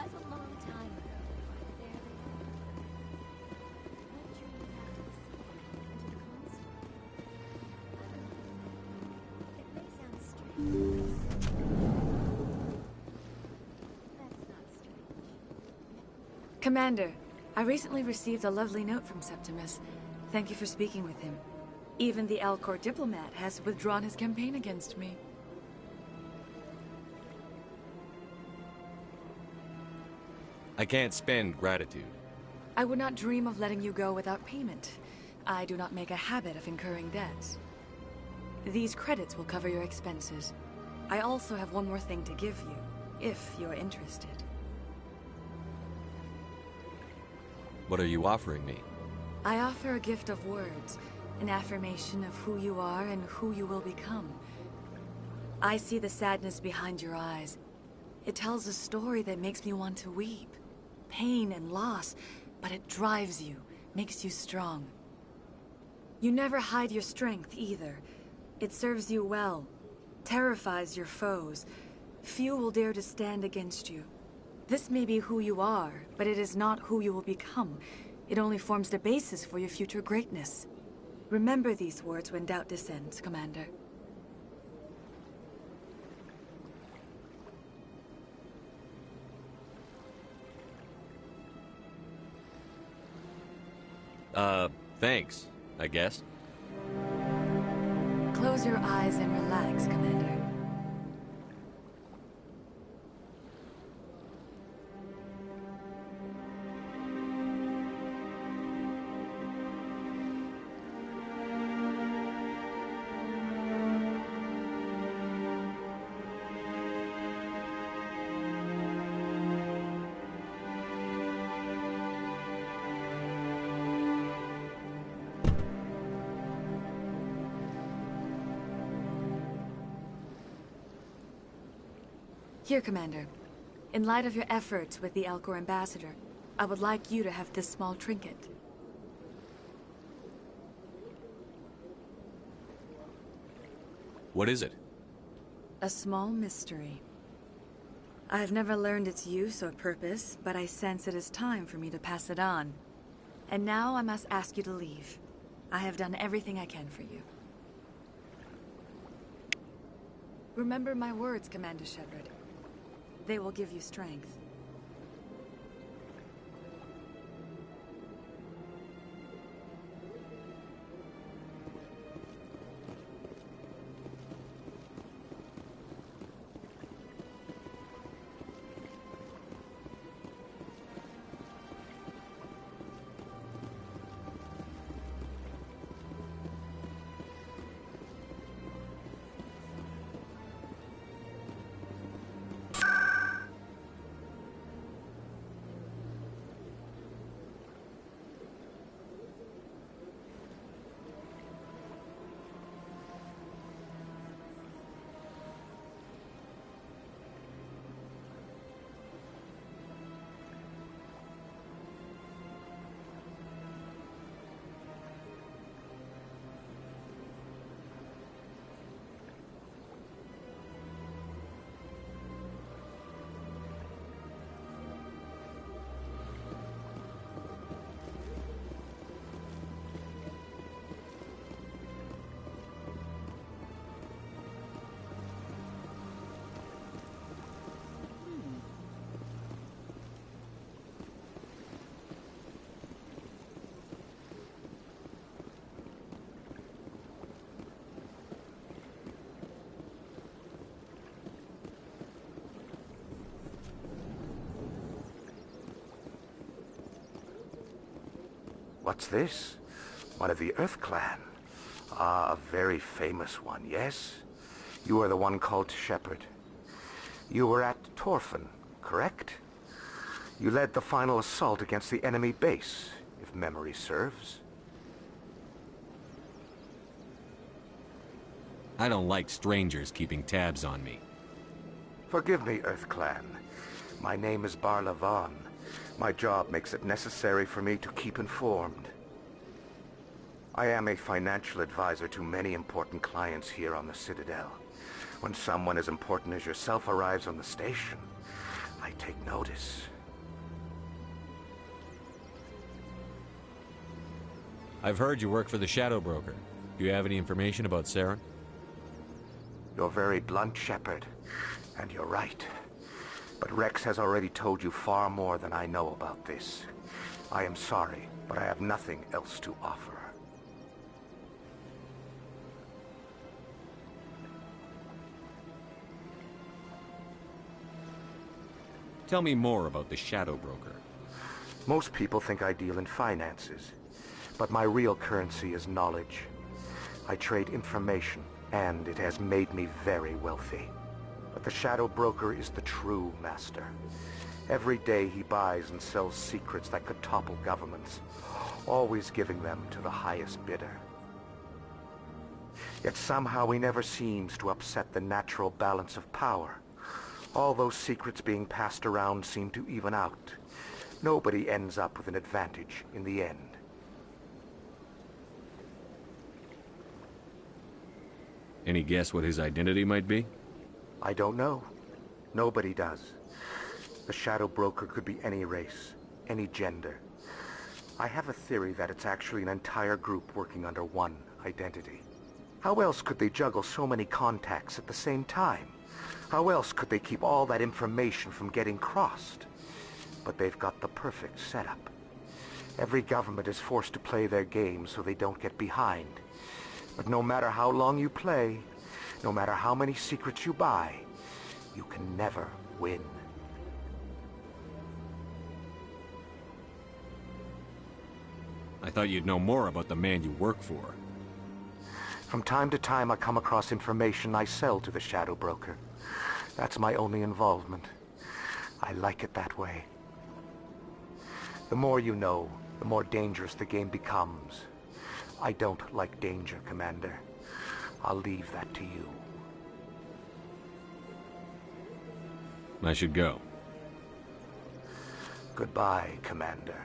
was a long time ago. There they are. What dream happened to see into the console? It may sound strange. That's not strange. Commander, I recently received a lovely note from Septimus. Thank you for speaking with him. Even the Alcor diplomat has withdrawn his campaign against me. I can't spend gratitude. I would not dream of letting you go without payment. I do not make a habit of incurring debts. These credits will cover your expenses. I also have one more thing to give you, if you are interested. What are you offering me? I offer a gift of words, an affirmation of who you are and who you will become. I see the sadness behind your eyes. It tells a story that makes me want to weep. Pain and loss, but it drives you, makes you strong. You never hide your strength either. It serves you well, terrifies your foes. Few will dare to stand against you. This may be who you are, but it is not who you will become. It only forms the basis for your future greatness. Remember these words when doubt descends, Commander. Thanks, I guess. Close your eyes and relax, Commander. Here, Commander. In light of your efforts with the Alcor ambassador, I would like you to have this small trinket. What is it? A small mystery. I have never learned its use or purpose, but I sense it is time for me to pass it on. And now I must ask you to leave. I have done everything I can for you. Remember my words, Commander Shepard. They will give you strength. What's this? One of the Earth Clan. Ah, a very famous one, yes? You are the one called Shepard. You were at Torfan, correct? You led the final assault against the enemy base, if memory serves. I don't like strangers keeping tabs on me. Forgive me, Earth Clan. My name is Barla Vaughn. My job makes it necessary for me to keep informed. I am a financial advisor to many important clients here on the Citadel. When someone as important as yourself arrives on the station, I take notice. I've heard you work for the Shadow Broker. Do you have any information about Saren? You're very blunt, Shepard. And you're right. But Rex has already told you far more than I know about this. I am sorry, but I have nothing else to offer. Tell me more about the Shadow Broker. Most people think I deal in finances, but my real currency is knowledge. I trade information, and it has made me very wealthy. But the Shadow Broker is the true master. Every day he buys and sells secrets that could topple governments, always giving them to the highest bidder. Yet somehow he never seems to upset the natural balance of power. All those secrets being passed around seem to even out. Nobody ends up with an advantage in the end. Any guess what his identity might be? I don't know. Nobody does. The Shadow Broker could be any race, any gender. I have a theory that it's actually an entire group working under one identity. How else could they juggle so many contacts at the same time? How else could they keep all that information from getting crossed? But they've got the perfect setup. Every government is forced to play their game so they don't get behind. But no matter how long you play, no matter how many secrets you buy, you can never win. I thought you'd know more about the man you work for. From time to time I come across information I sell to the Shadow Broker. That's my only involvement. I like it that way. The more you know, the more dangerous the game becomes. I don't like danger, Commander. I'll leave that to you. I should go. Goodbye, Commander.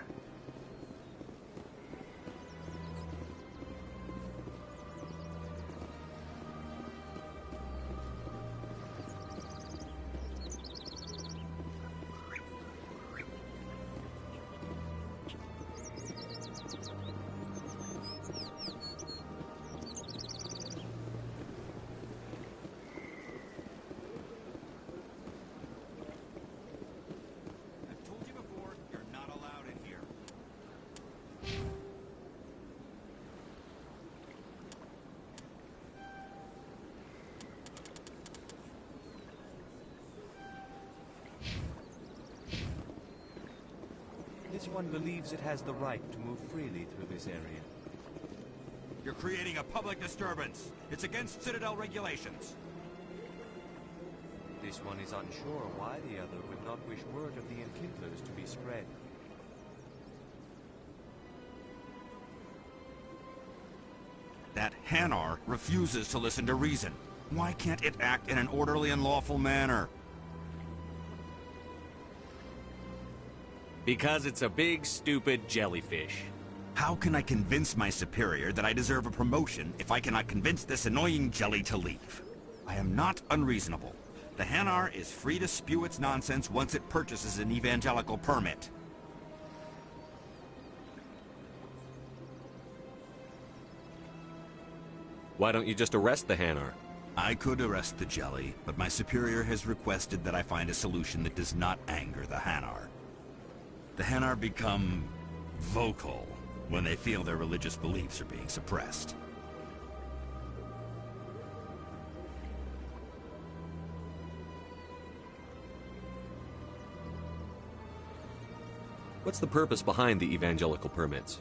This one believes it has the right to move freely through this area. You're creating a public disturbance. It's against Citadel regulations. This one is unsure why the other would not wish word of the Enkindlers to be spread. That Hanar refuses to listen to reason. Why can't it act in an orderly and lawful manner? Because it's a big, stupid jellyfish. How can I convince my superior that I deserve a promotion if I cannot convince this annoying jelly to leave? I am not unreasonable. The Hanar is free to spew its nonsense once it purchases an evangelical permit. Why don't you just arrest the Hanar? I could arrest the jelly, but my superior has requested that I find a solution that does not anger the Hanar. The Hanar become vocal when they feel their religious beliefs are being suppressed. What's the purpose behind the evangelical permits?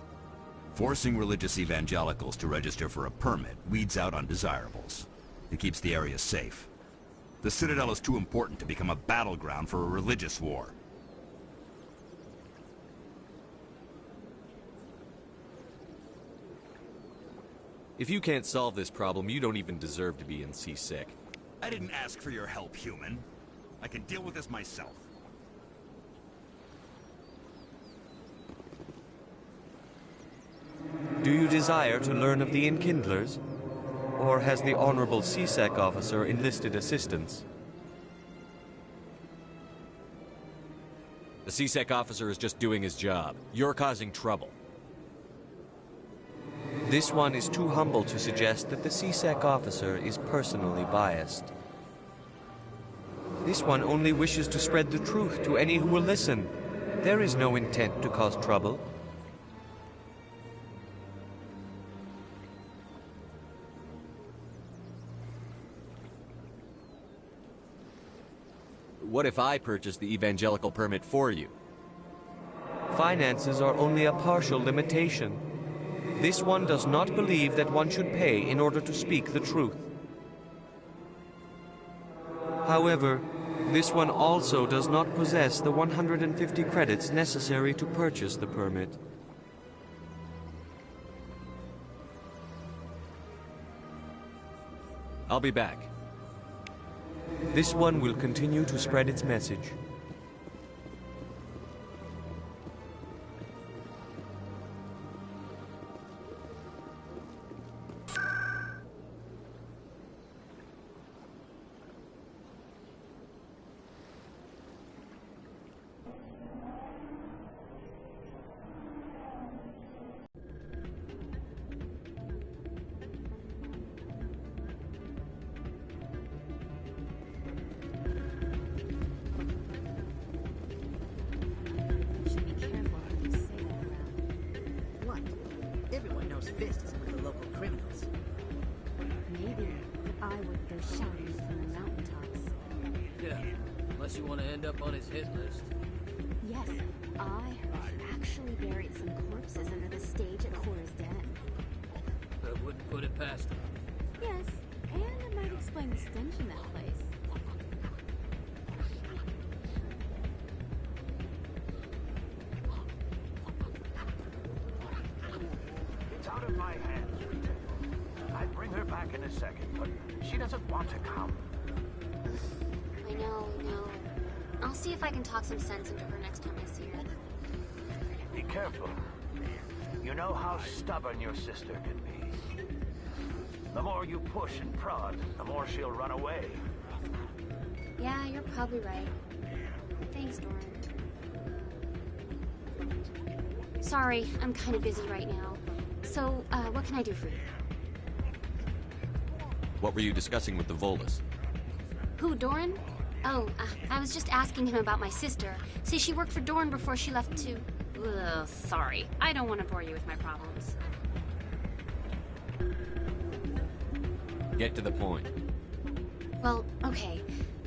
Forcing religious evangelicals to register for a permit weeds out undesirables. It keeps the area safe. The Citadel is too important to become a battleground for a religious war. If you can't solve this problem, you don't even deserve to be in C-Sec. I didn't ask for your help, human. I can deal with this myself. Do you desire to learn of the Enkindlers? Or has the Honorable C-Sec officer enlisted assistance? The C-Sec officer is just doing his job. You're causing trouble. This one is too humble to suggest that the CSEC officer is personally biased. This one only wishes to spread the truth to any who will listen. There is no intent to cause trouble. What if I purchase the evangelical permit for you? Finances are only a partial limitation. This one does not believe that one should pay in order to speak the truth. However, this one also does not possess the 150 credits necessary to purchase the permit. I'll be back. This one will continue to spread its message. Fist isn't with the local criminals. Maybe, but I would go shouting from the mountaintops. Yeah, unless you want to end up on his hit list. Yes, I heard he actually buried some corpses under the stage at Cora's Den. I wouldn't put it past him. Yes, and it might explain the stench in that place. It's out of my hands, Rita. I'd bring her back in a second, but she doesn't want to come. I know. I'll see if I can talk some sense into her next time I see her. Be careful. You know how stubborn your sister can be. The more you push and prod, the more she'll run away. Yeah, you're probably right. Thanks, Doran. Sorry, I'm kind of busy right now. So, what can I do for you? What were you discussing with the Volus? Who, Doran? Oh, I was just asking him about my sister. See, she worked for Doran before she left to... Ugh, sorry. I don't want to bore you with my problems. Get to the point. Well, okay.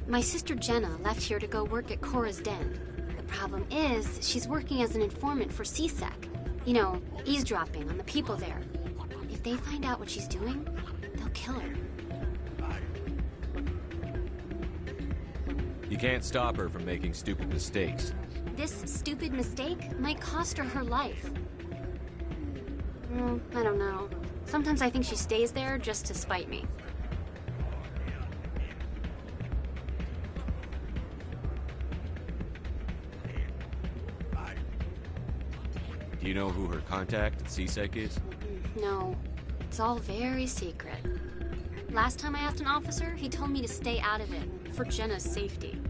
My sister Jenna left here to go work at Cora's Den. The problem is, she's working as an informant for CSEC. You know, eavesdropping on the people there. If they find out what she's doing, they'll kill her. You can't stop her from making stupid mistakes. This stupid mistake might cost her her life. I don't know. Sometimes I think she stays there just to spite me. Do you know who her contact at CSEC is? No, it's all very secret. Last time I asked an officer, he told me to stay out of it, for Jenna's safety.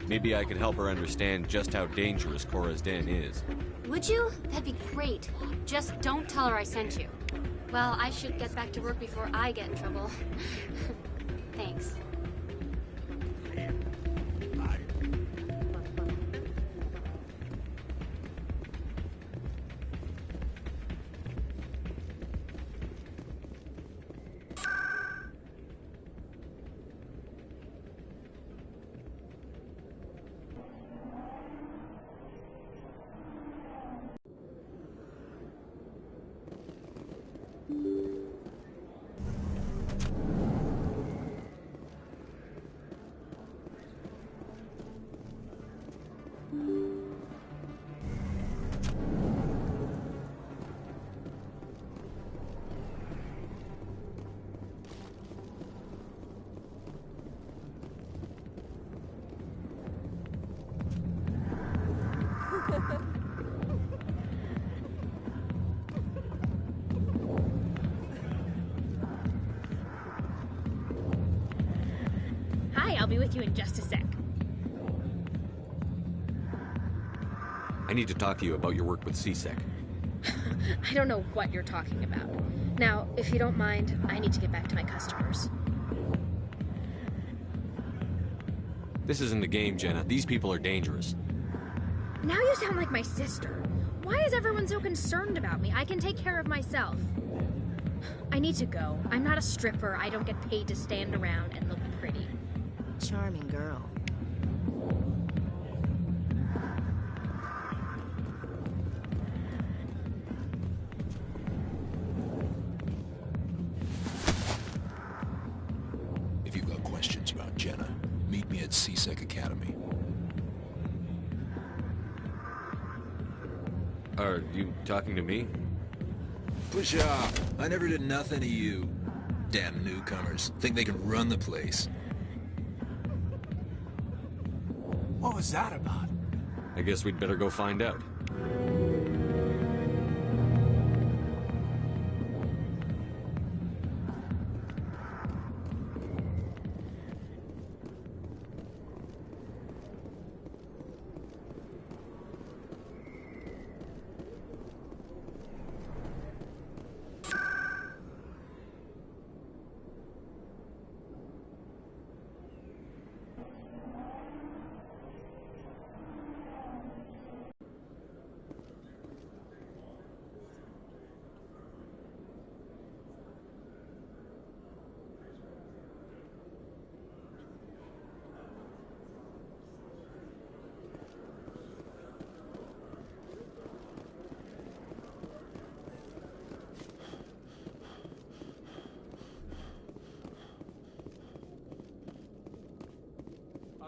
Maybe I could help her understand just how dangerous Cora's Den is. Would you? That'd be great. Just don't tell her I sent you. Well, I should get back to work before I get in trouble. Thanks. Hi, I'll be with you in just a sec. I need to talk to you about your work with CSEC. I don't know what you're talking about. Now, if you don't mind, I need to get back to my customers. This isn't a game, Jenna. These people are dangerous. Now you sound like my sister. Why is everyone so concerned about me? I can take care of myself. I need to go. I'm not a stripper. I don't get paid to stand around and look pretty. Charming girl. If you've got questions about Jenna, meet me at CSEC Academy. Are you talking to me? Push off. I never did nothing to you. Damn newcomers. Think they can run the place. What was that about? I guess we'd better go find out.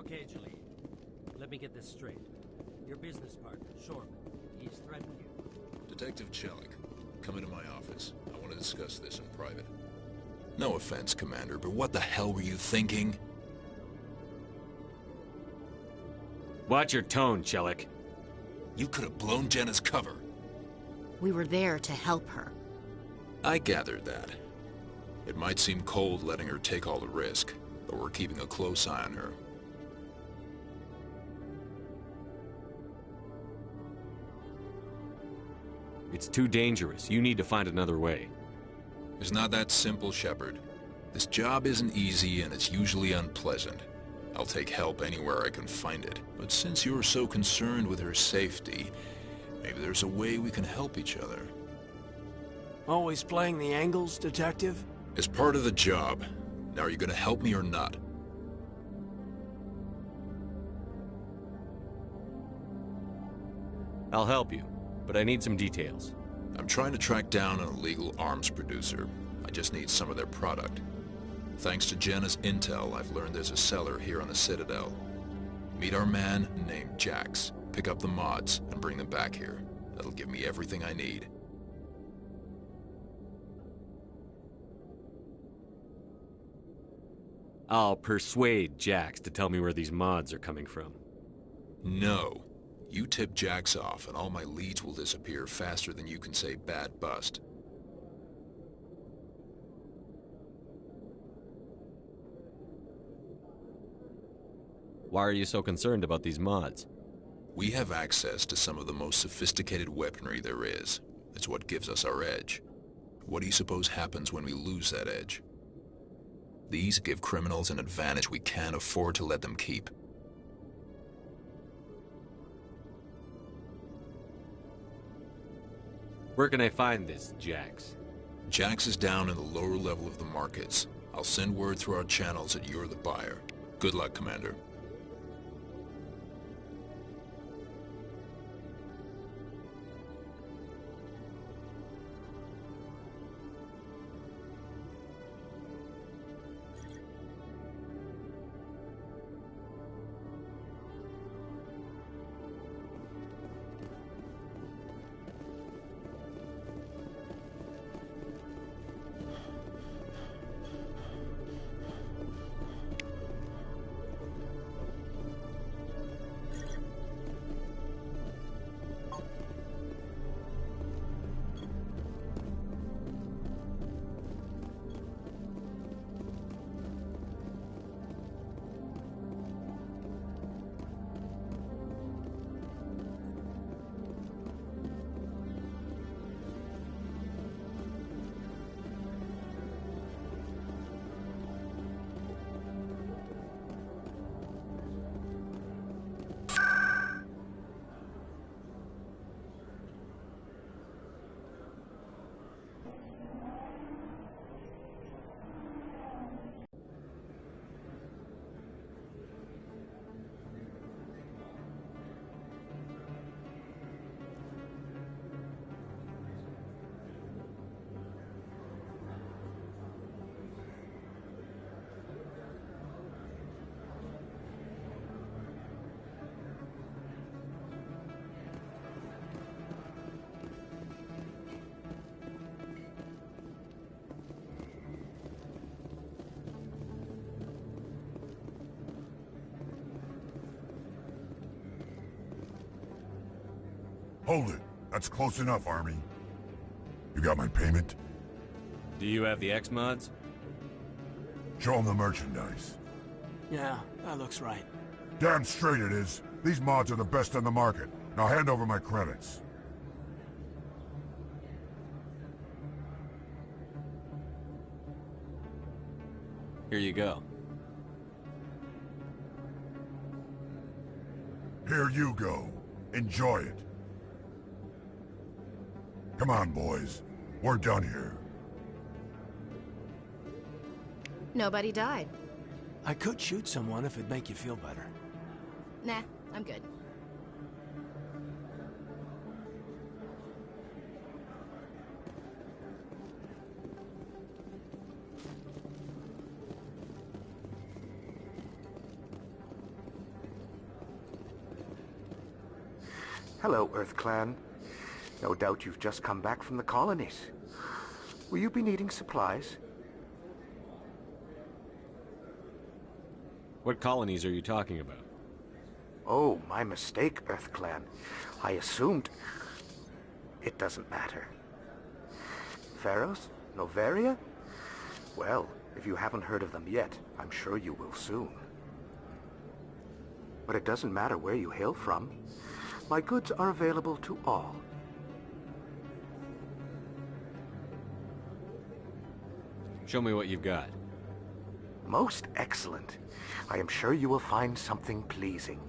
Okay, Julie. Let me get this straight. Your business partner, Shorman, he's threatened you. Detective Chelik, come into my office. I want to discuss this in private. No offense, Commander, but what the hell were you thinking? Watch your tone, Chelik. You could have blown Jenna's cover. We were there to help her. I gathered that. It might seem cold letting her take all the risk, but we're keeping a close eye on her. It's too dangerous. You need to find another way. It's not that simple, Shepard. This job isn't easy and it's usually unpleasant. I'll take help anywhere I can find it. But since you're so concerned with her safety, maybe there's a way we can help each other. Always playing the angles, Detective? It's part of the job. Now, are you gonna help me or not? I'll help you, but I need some details. I'm trying to track down an illegal arms producer. I just need some of their product. Thanks to Jenna's intel, I've learned there's a seller here on the Citadel. Meet our man named Jax. Pick up the mods and bring them back here. That'll give me everything I need. I'll persuade Jax to tell me where these mods are coming from. No. You tip Jax off and all my leads will disappear faster than you can say bad bust. Why are you so concerned about these mods? We have access to some of the most sophisticated weaponry there is. It's what gives us our edge. What do you suppose happens when we lose that edge? These give criminals an advantage we can't afford to let them keep. Where can I find this, Jax? Jax is down in the lower level of the markets. I'll send word through our channels that you're the buyer. Good luck, Commander. Hold it. That's close enough, Army. You got my payment? Do you have the X-Mods? Show them the merchandise. Yeah, that looks right. Damn straight it is. These mods are the best on the market. Now hand over my credits. Here you go. Here you go. Enjoy it. Come on, boys. We're done here. Nobody died. I could shoot someone if it'd make you feel better. Nah, I'm good. Hello, Earth Clan. No doubt you've just come back from the colonies. Will you be needing supplies? What colonies are you talking about? Oh, my mistake, Earth Clan. I assumed... It doesn't matter. Pharos? Novaria? Well, if you haven't heard of them yet, I'm sure you will soon. But it doesn't matter where you hail from. My goods are available to all. Show me what you've got. Most excellent. I am sure you will find something pleasing.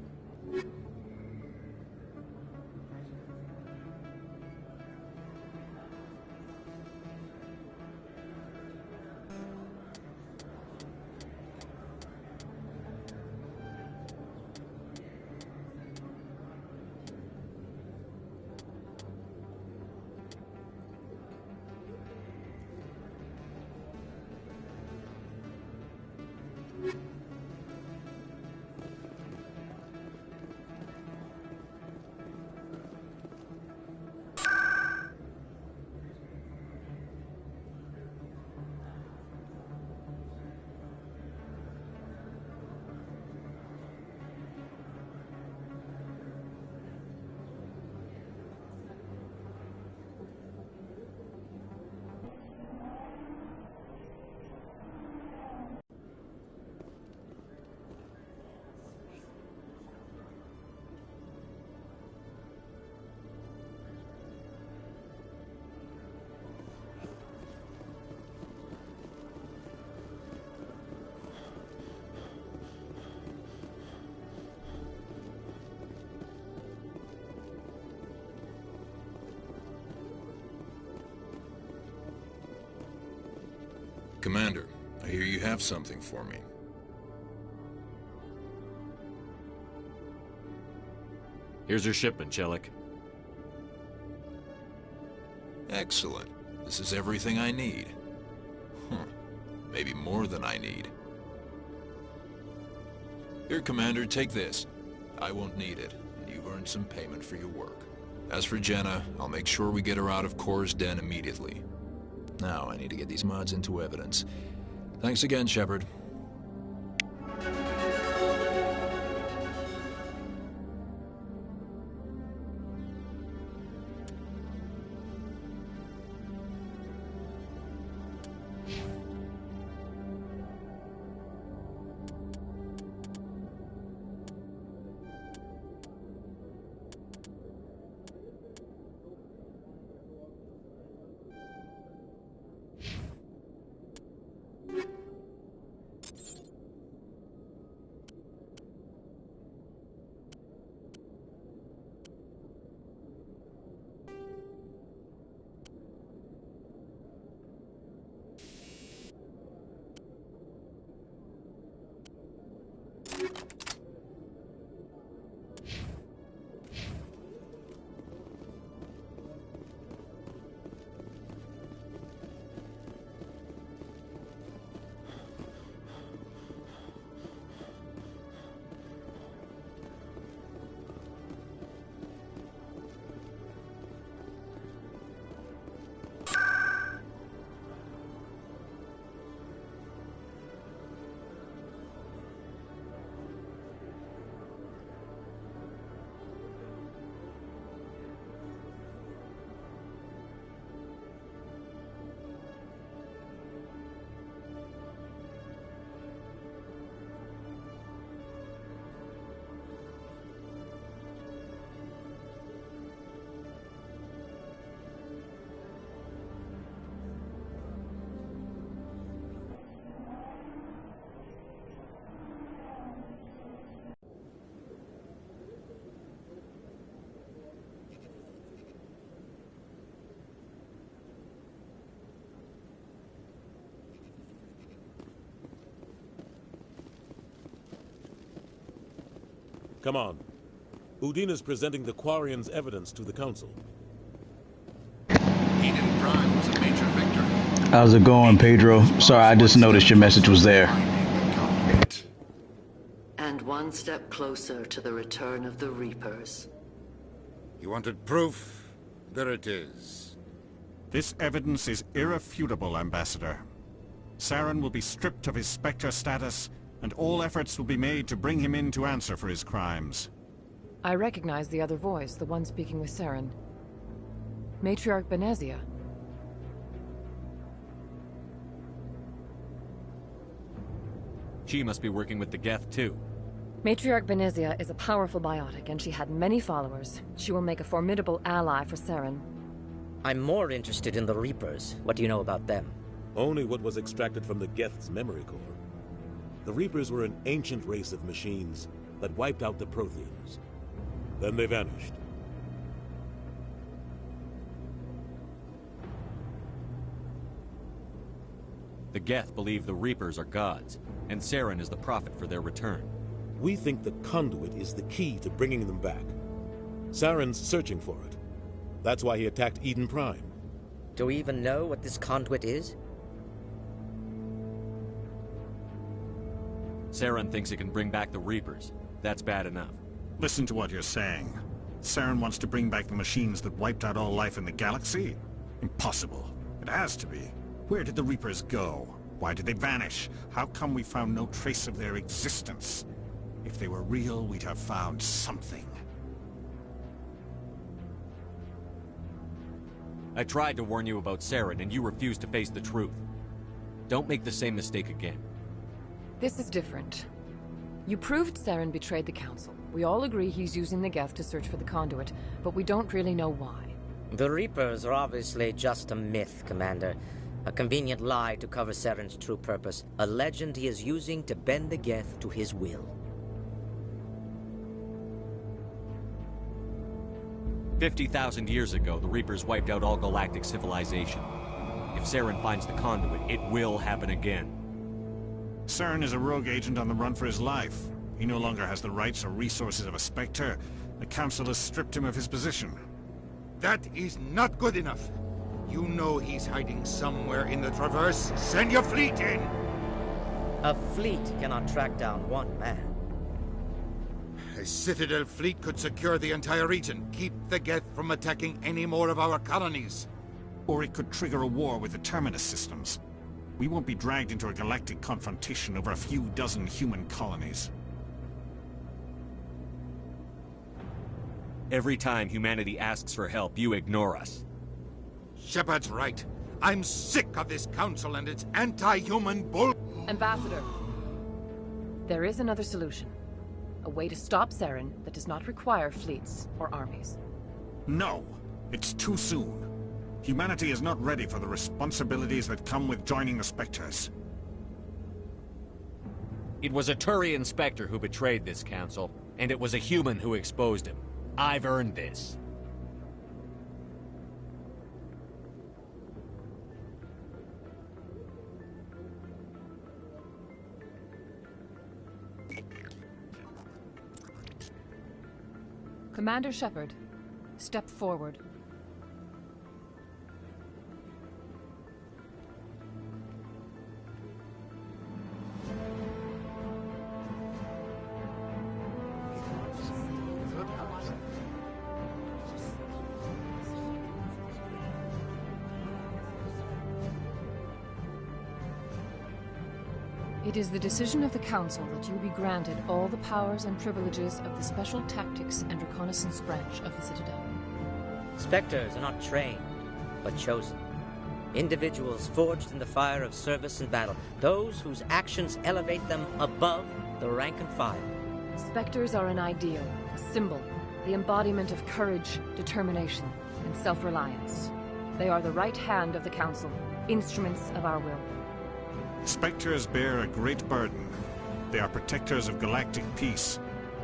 Commander, I hear you have something for me. Here's your shipment, Chelik. Excellent. This is everything I need. Maybe more than I need. Here, Commander, take this. I won't need it. You've earned some payment for your work. As for Jenna, I'll make sure we get her out of Kor's den immediately. Now, I need to get these mods into evidence. Thanks again, Shepard. Come on. Udina's presenting the Quarian's evidence to the Council. Eden Prime was a major victor. How's it going, Pedro? Sorry, I just noticed your message was there. And one step closer to the return of the Reapers. You wanted proof? There it is. This evidence is irrefutable, Ambassador. Saren will be stripped of his Spectre status, and all efforts will be made to bring him in to answer for his crimes. I recognize the other voice, the one speaking with Saren. Matriarch Benezia. She must be working with the Geth, too. Matriarch Benezia is a powerful biotic, and she had many followers. She will make a formidable ally for Saren. I'm more interested in the Reapers. What do you know about them? Only what was extracted from the Geth's memory core. The Reapers were an ancient race of machines that wiped out the Protheans. Then they vanished. The Geth believe the Reapers are gods, and Saren is the prophet for their return. We think the conduit is the key to bringing them back. Saren's searching for it. That's why he attacked Eden Prime. Do we even know what this conduit is? Saren thinks it can bring back the Reapers. That's bad enough. Listen to what you're saying. Saren wants to bring back the machines that wiped out all life in the galaxy? Impossible. It has to be. Where did the Reapers go? Why did they vanish? How come we found no trace of their existence? If they were real, we'd have found something. I tried to warn you about Saren, and you refused to face the truth. Don't make the same mistake again. This is different. You proved Saren betrayed the Council. We all agree he's using the Geth to search for the conduit, but we don't really know why. The Reapers are obviously just a myth, Commander. A convenient lie to cover Saren's true purpose. A legend he is using to bend the Geth to his will. 50,000 years ago, the Reapers wiped out all galactic civilization. If Saren finds the conduit, it will happen again. Saren is a rogue agent on the run for his life. He no longer has the rights or resources of a Spectre. The Council has stripped him of his position. That is not good enough. You know he's hiding somewhere in the Traverse. Send your fleet in! A fleet cannot track down one man. A Citadel fleet could secure the entire region, keep the Geth from attacking any more of our colonies. Or it could trigger a war with the Terminus systems. We won't be dragged into a galactic confrontation over a few dozen human colonies. Every time humanity asks for help, you ignore us. Shepard's right. I'm sick of this council and its anti-human bull... Ambassador, there is another solution. A way to stop Saren that does not require fleets or armies. No! It's too soon. Humanity is not ready for the responsibilities that come with joining the Spectres. It was a Turian Spectre who betrayed this council, and it was a human who exposed him. I've earned this. Commander Shepard, step forward. It is the decision of the Council that you be granted all the powers and privileges of the Special Tactics and Reconnaissance Branch of the Citadel. Spectres are not trained, but chosen. Individuals forged in the fire of service and battle. Those whose actions elevate them above the rank and file. Spectres are an ideal, a symbol, the embodiment of courage, determination, and self-reliance. They are the right hand of the Council, instruments of our will. Spectres bear a great burden. They are protectors of galactic peace,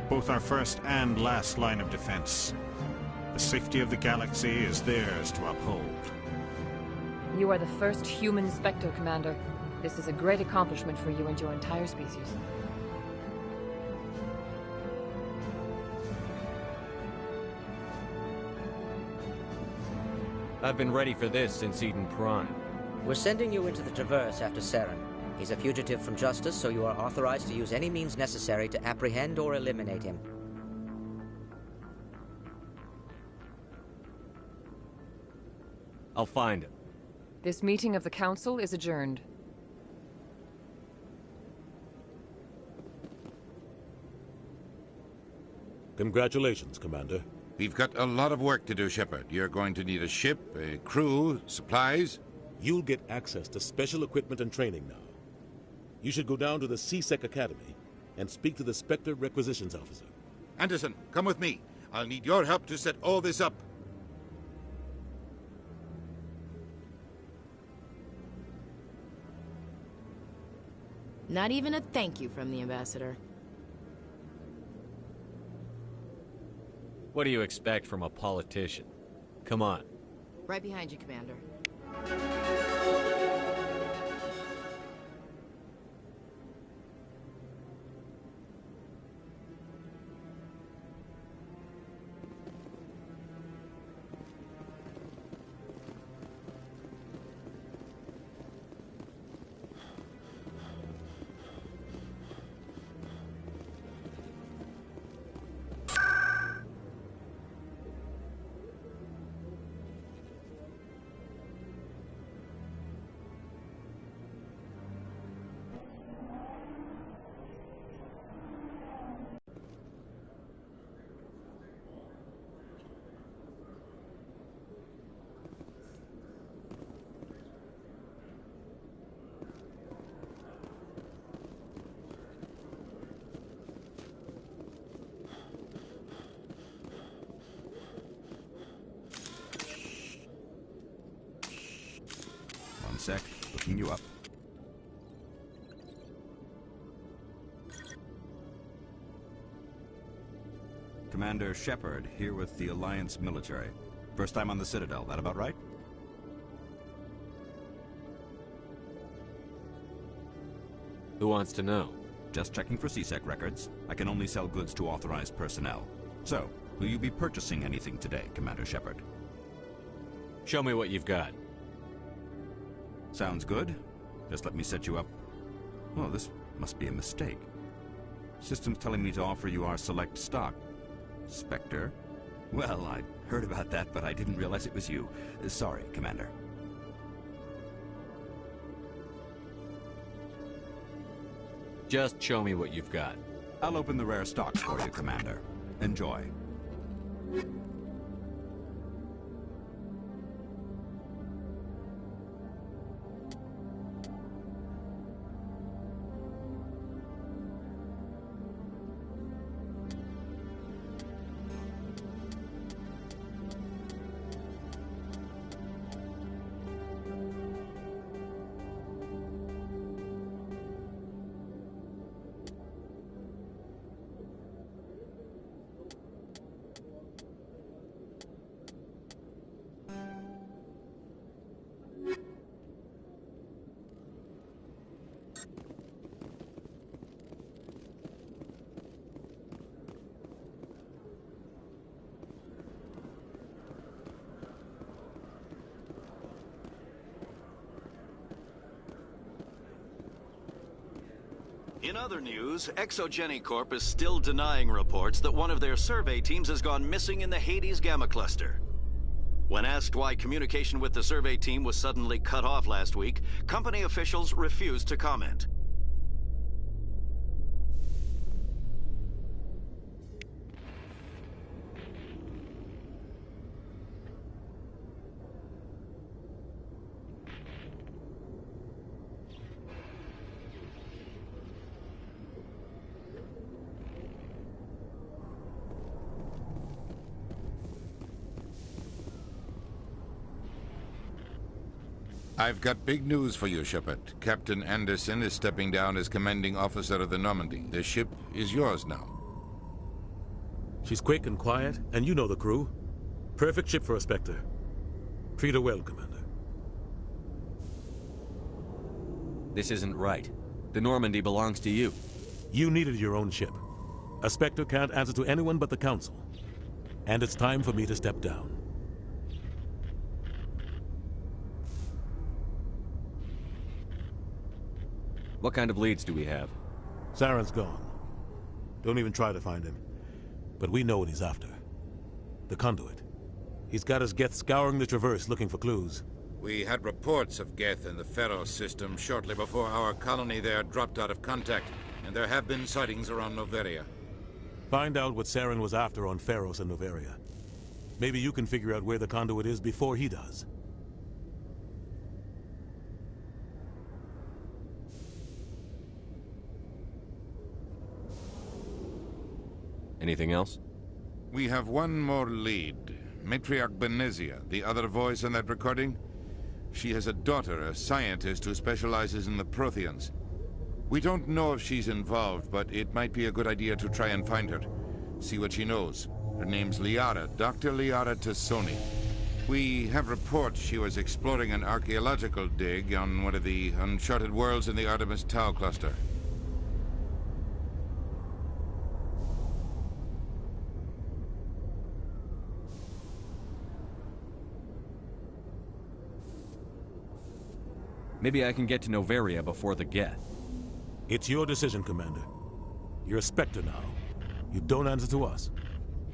both our first and last line of defense. The safety of the galaxy is theirs to uphold. You are the first human Spectre, Commander. This is a great accomplishment for you and your entire species. I've been ready for this since Eden Prime. We're sending you into the Traverse after Saren. He's a fugitive from justice, so you are authorized to use any means necessary to apprehend or eliminate him. I'll find him. This meeting of the Council is adjourned. Congratulations, Commander. We've got a lot of work to do, Shepard. You're going to need a ship, a crew, supplies. You'll get access to special equipment and training now. You should go down to the C-Sec Academy and speak to the Spectre Requisitions Officer. Anderson, come with me. I'll need your help to set all this up. Not even a thank you from the Ambassador. What do you expect from a politician? Come on. Right behind you, Commander. One sec, looking you up. Commander Shepard, here with the Alliance military. First time on the Citadel, that about right? Who wants to know? Just checking for C-Sec records. I can only sell goods to authorized personnel. So, will you be purchasing anything today, Commander Shepard? Show me what you've got. Sounds good. Just let me set you up. Oh, this must be a mistake. System's telling me to offer you our select stock. Spectre? Well, I'd heard about that, but I didn't realize it was you. Sorry, Commander. Just show me what you've got. I'll open the rare stocks for you, Commander. Enjoy. In other news, Exogeny Corp is still denying reports that one of their survey teams has gone missing in the Hades Gamma Cluster. When asked why communication with the survey team was suddenly cut off last week, company officials refused to comment. I've got big news for you, Shepard. Captain Anderson is stepping down as commanding officer of the Normandy. The ship is yours now. She's quick and quiet, and you know the crew. Perfect ship for a Spectre. Treat her well, Commander. This isn't right. The Normandy belongs to you. You needed your own ship. A Spectre can't answer to anyone but the Council. And it's time for me to step down. What kind of leads do we have? Saren's gone. Don't even try to find him. But we know what he's after. The conduit. He's got his Geth scouring the Traverse looking for clues. We had reports of Geth in the Pharaoh system shortly before our colony there dropped out of contact, and there have been sightings around Noveria. Find out what Saren was after on Pharos and Noveria. Maybe you can figure out where the conduit is before he does. Anything else? We have one more lead. Matriarch Benezia, the other voice in that recording. She has a daughter, a scientist who specializes in the Protheans. We don't know if she's involved, but it might be a good idea to try and find her. See what she knows. Her name's Liara, Dr. Liara Tassoni. We have reports she was exploring an archaeological dig on one of the uncharted worlds in the Artemis Tau cluster. Maybe I can get to Noveria before the Geth. It's your decision, Commander. You're a Spectre now. You don't answer to us.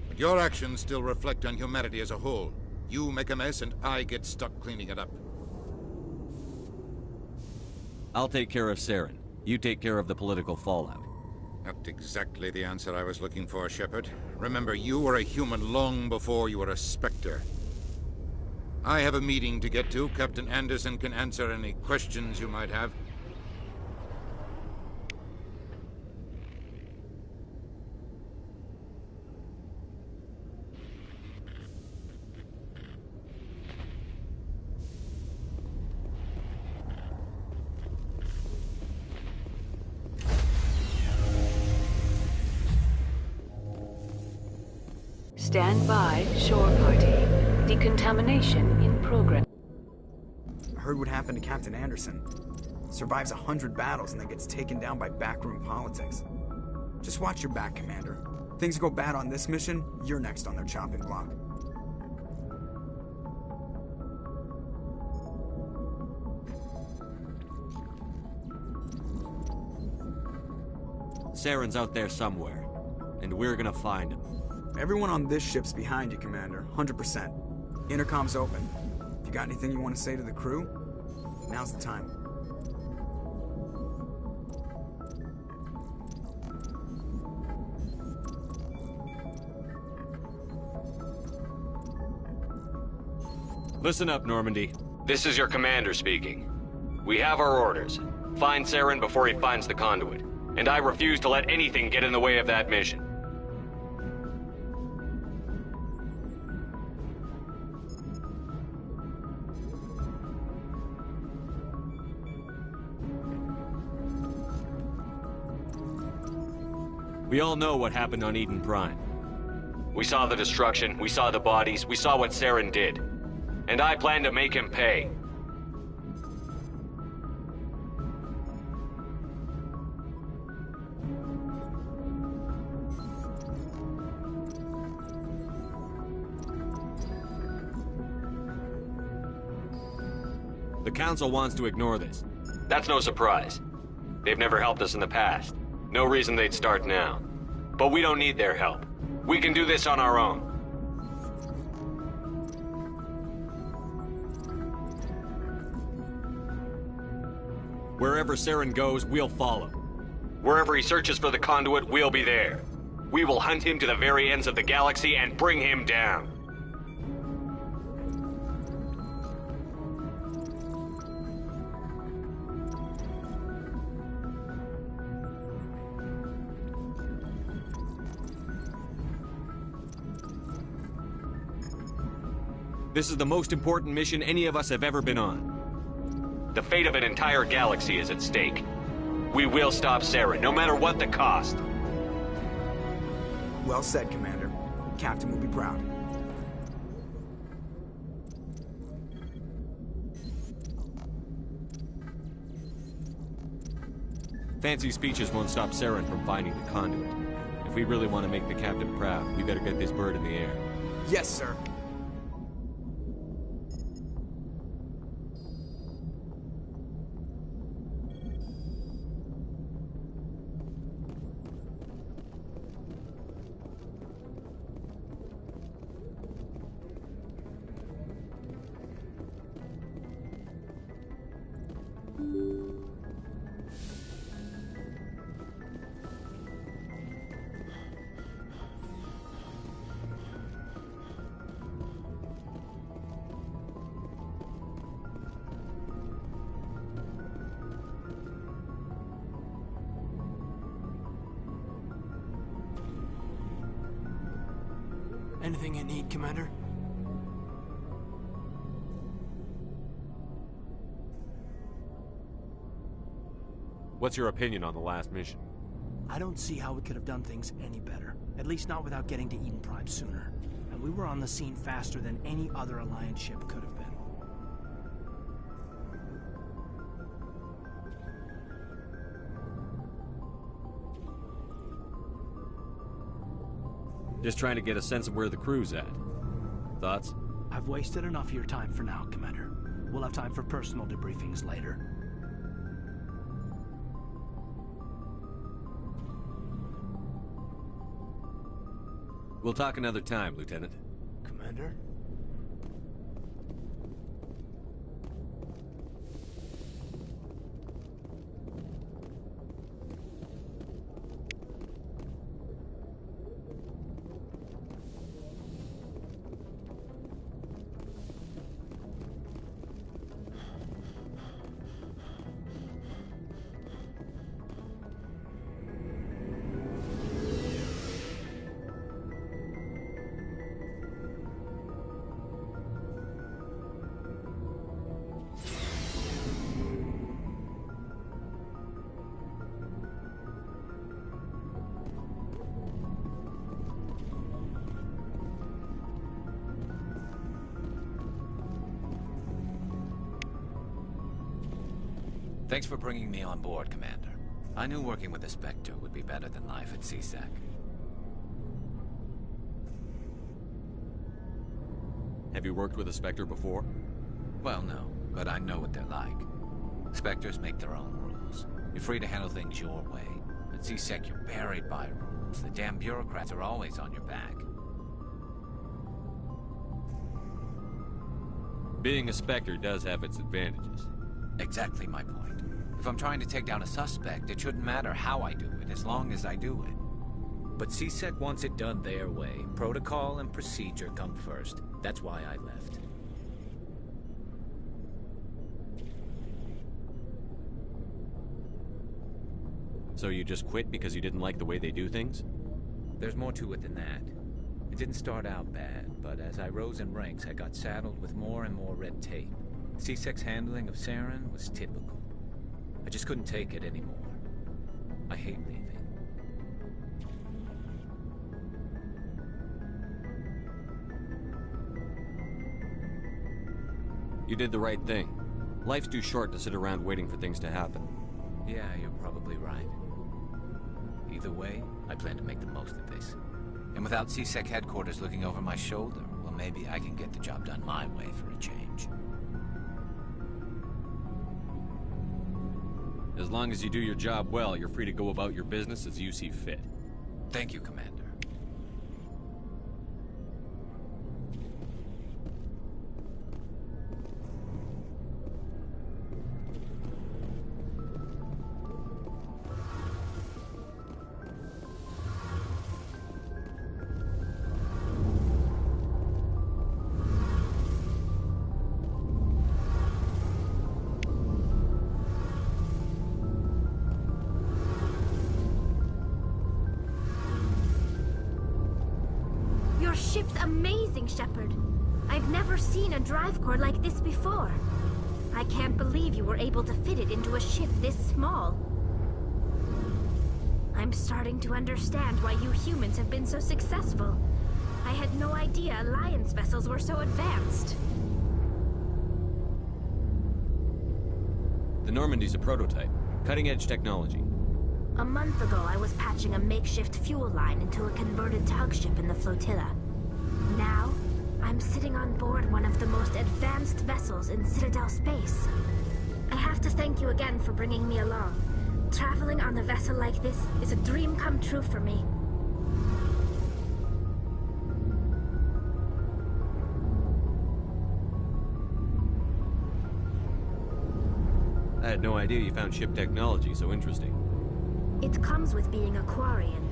But your actions still reflect on humanity as a whole. You make a mess and I get stuck cleaning it up. I'll take care of Saren. You take care of the political fallout. Not exactly the answer I was looking for, Shepard. Remember, you were a human long before you were a Spectre. I have a meeting to get to. Captain Anderson can answer any questions you might have. Stand by, shore party. Decontamination in progress. I heard what happened to Captain Anderson. Survives 100 battles and then gets taken down by backroom politics. Just watch your back, Commander. Things go bad on this mission, you're next on their chopping block. Saren's out there somewhere, and we're gonna find him. Everyone on this ship's behind you, Commander. 100%. Intercom's open. If you got anything you want to say to the crew, now's the time. Listen up, Normandy. This is your commander speaking. We have our orders. Find Saren before he finds the conduit. And I refuse to let anything get in the way of that mission. We all know what happened on Eden Prime. We saw the destruction, we saw the bodies, we saw what Saren did. And I plan to make him pay. The Council wants to ignore this. That's no surprise. They've never helped us in the past. No reason they'd start now. But we don't need their help. We can do this on our own. Wherever Saren goes, we'll follow. Wherever he searches for the conduit, we'll be there. We will hunt him to the very ends of the galaxy and bring him down. This is the most important mission any of us have ever been on. The fate of an entire galaxy is at stake. We will stop Saren, no matter what the cost. Well said, Commander. Captain will be proud. Fancy speeches won't stop Saren from finding the conduit. If we really want to make the captain proud, we better get this bird in the air. Yes, sir. Anything you need, Commander? What's your opinion on the last mission? I don't see how we could have done things any better. At least not without getting to Eden Prime sooner. And we were on the scene faster than any other Alliance ship could have been. Just trying to get a sense of where the crew's at. Thoughts? I've wasted enough of your time for now, Commander. We'll have time for personal debriefings later. We'll talk another time, Lieutenant. Commander? Thanks for bringing me on board, Commander. I knew working with the Spectre would be better than life at CSEC. Have you worked with a Spectre before? Well, no, but I know what they're like. Spectres make their own rules. You're free to handle things your way. At CSEC, you're buried by rules. The damn bureaucrats are always on your back. Being a Spectre does have its advantages. Exactly my point. If I'm trying to take down a suspect, it shouldn't matter how I do it, as long as I do it. But CSEC wants it done their way. Protocol and procedure come first. That's why I left. So you just quit because you didn't like the way they do things? There's more to it than that. It didn't start out bad, but as I rose in ranks, I got saddled with more and more red tape. CSEC's handling of Saren was typical. I just couldn't take it anymore. I hate leaving. You did the right thing. Life's too short to sit around waiting for things to happen. Yeah, you're probably right. Either way, I plan to make the most of this. And without CSEC headquarters looking over my shoulder, well, maybe I can get the job done my way for a change. As long as you do your job well, you're free to go about your business as you see fit. Thank you, Commander. Ship's amazing, Shepard. I've never seen a drive core like this before. I can't believe you were able to fit it into a ship this small. I'm starting to understand why you humans have been so successful. I had no idea Alliance vessels were so advanced. The Normandy's a prototype. Cutting-edge technology. A month ago, I was patching a makeshift fuel line into a converted tug ship in the flotilla. Now, I'm sitting on board one of the most advanced vessels in Citadel space. I have to thank you again for bringing me along. Traveling on a vessel like this is a dream come true for me. I had no idea you found ship technology so interesting. It comes with being a Quarian.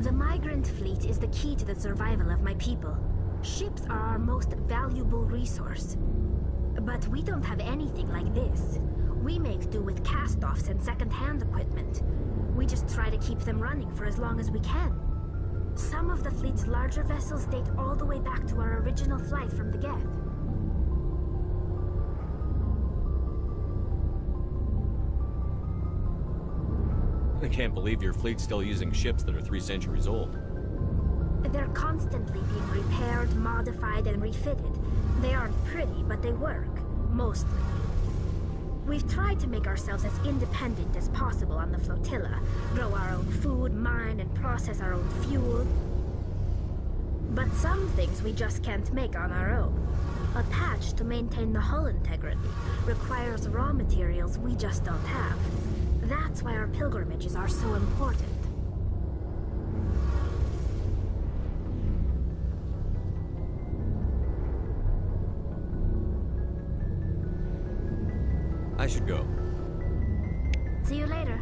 The migrant fleet is the key to the survival of my people. Ships are our most valuable resource. But we don't have anything like this. We make do with cast-offs and second-hand equipment. We just try to keep them running for as long as we can. Some of the fleet's larger vessels date all the way back to our original flight from the Geth. I can't believe your fleet's still using ships that are 3 centuries old. They're constantly being repaired, modified, and refitted. They aren't pretty, but they work. Mostly. We've tried to make ourselves as independent as possible on the flotilla. Grow our own food, mine, and process our own fuel. But some things we just can't make on our own. A patch to maintain the hull integrity requires raw materials we just don't have. That's why our pilgrimages are so important. I should go. See you later.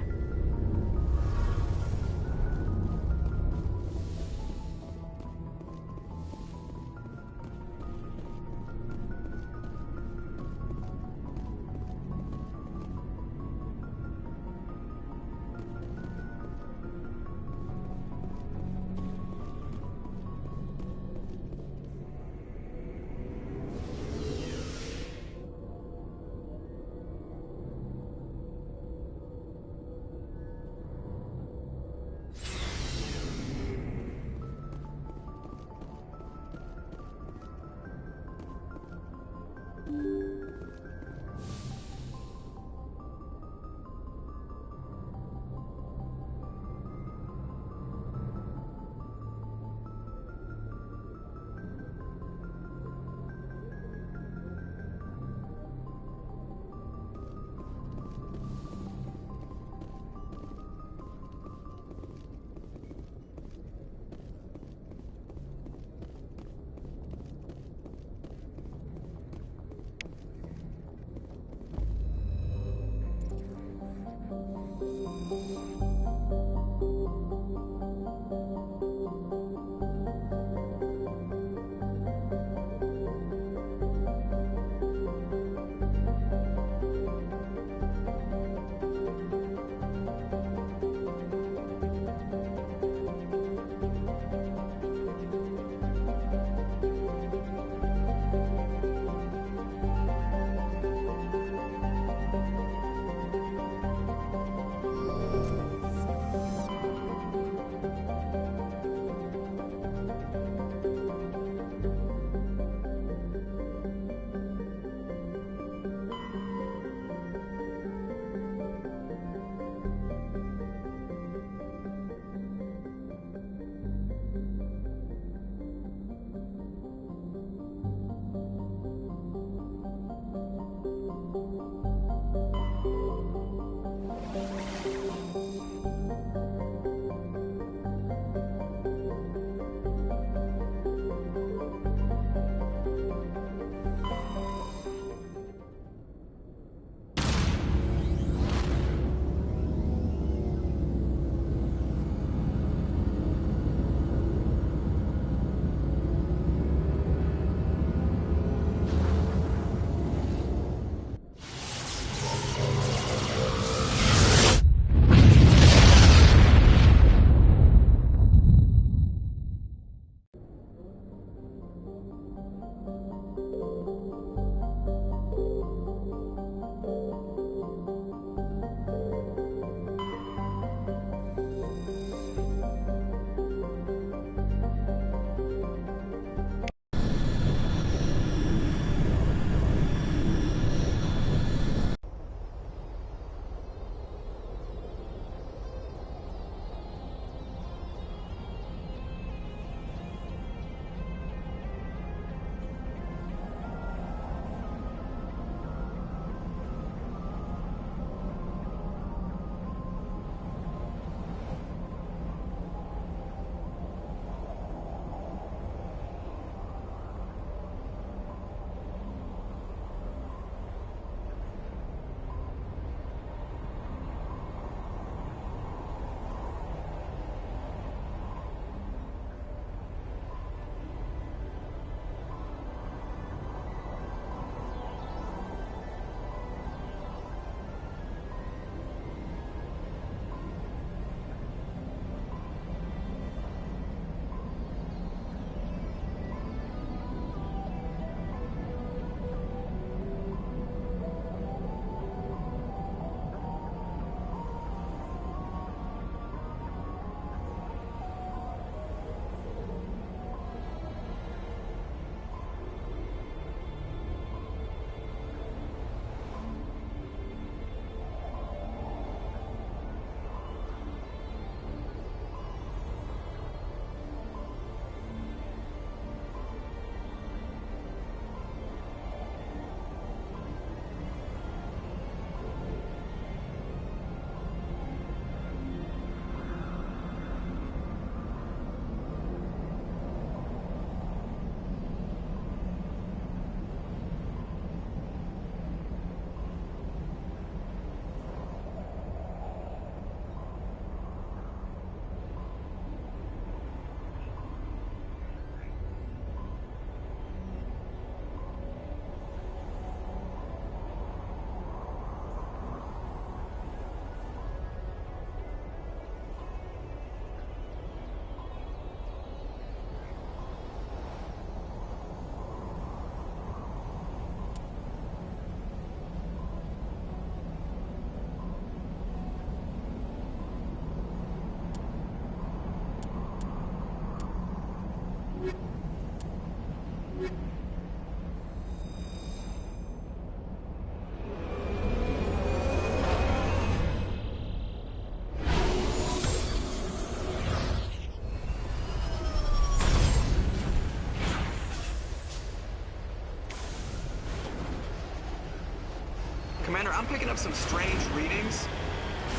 Commander, I'm picking up some strange readings.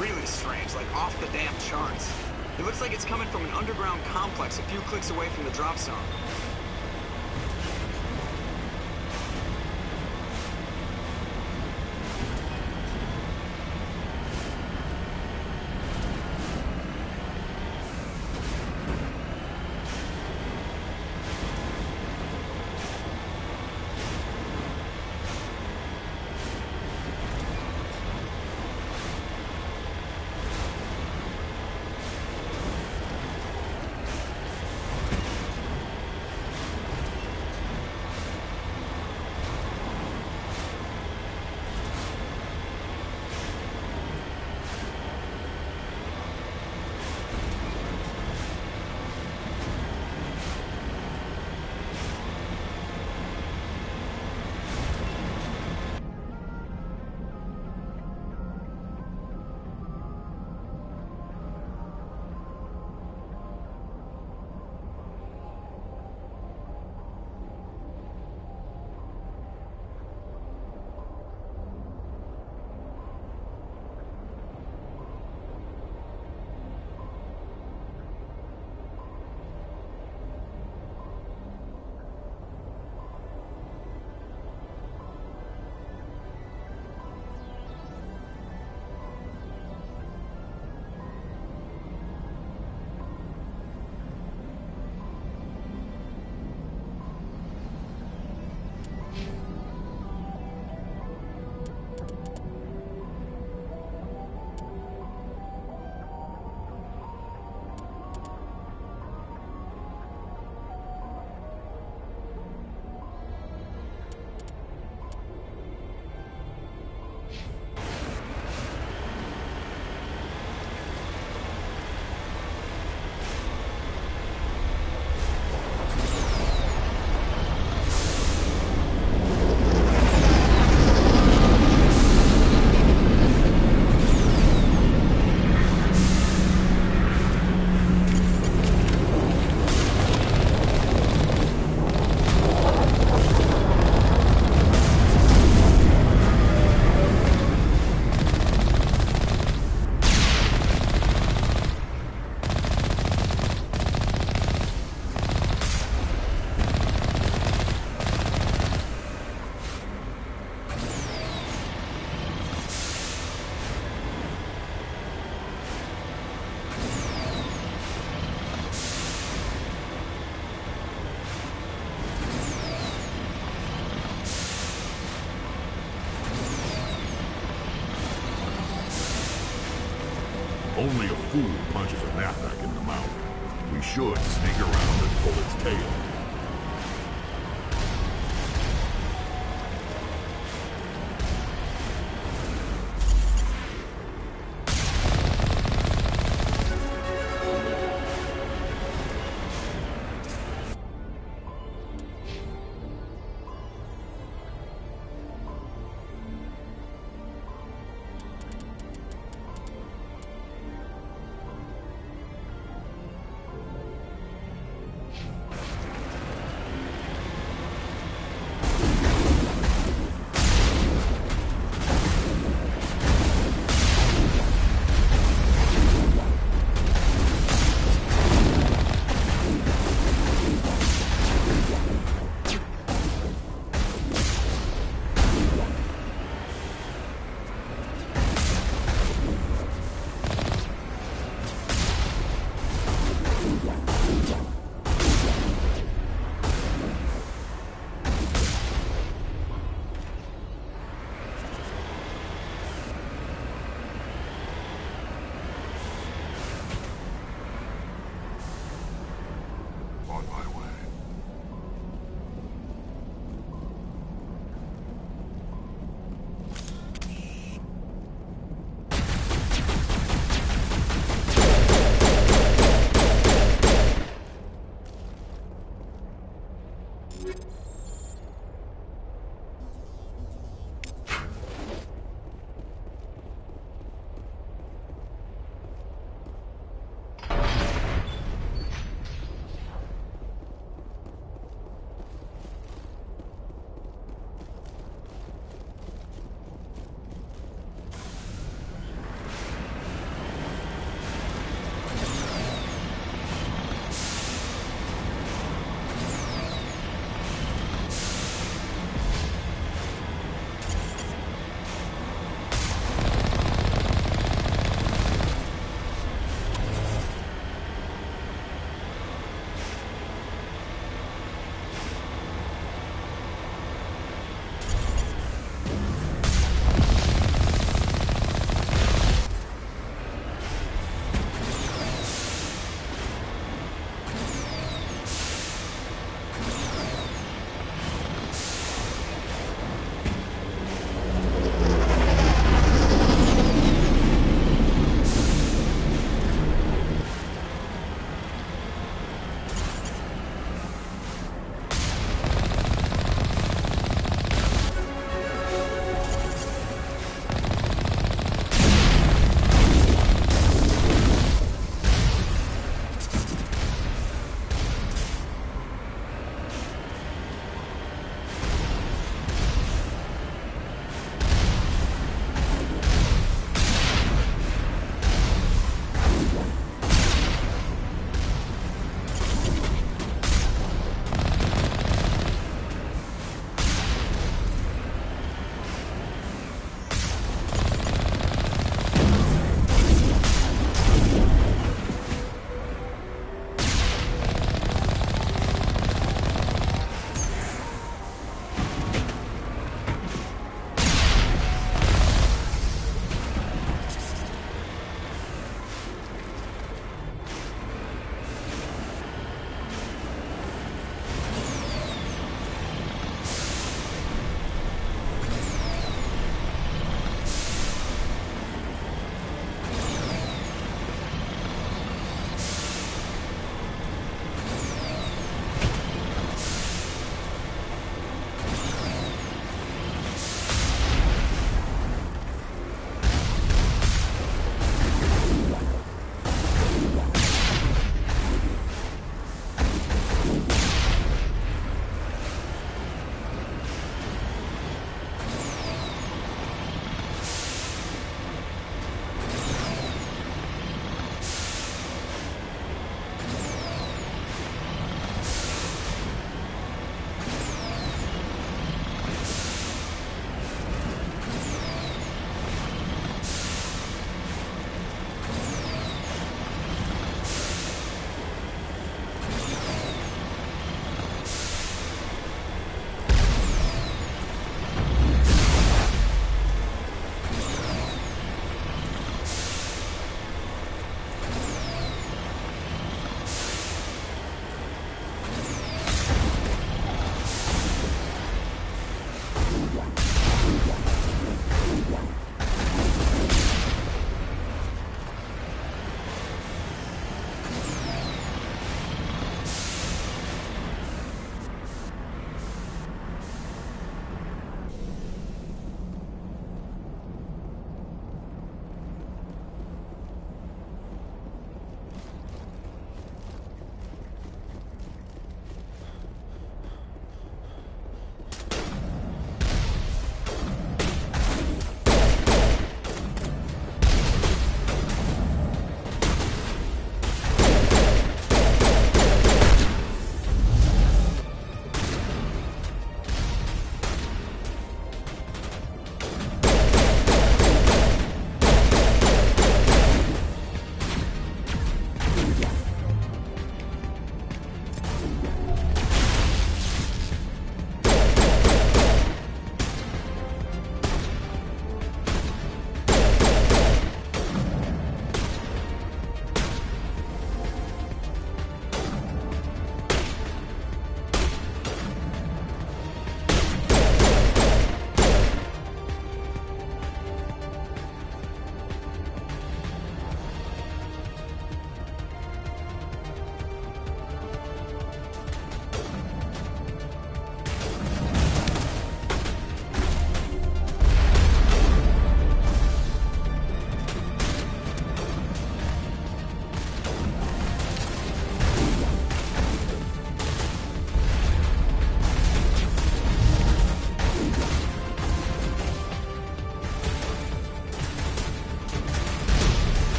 Really strange, like off the damn charts. It looks like it's coming from an underground complex a few clicks away from the drop zone. Only a fool punches a knapsack in the mouth. We should sneak around and pull its tail.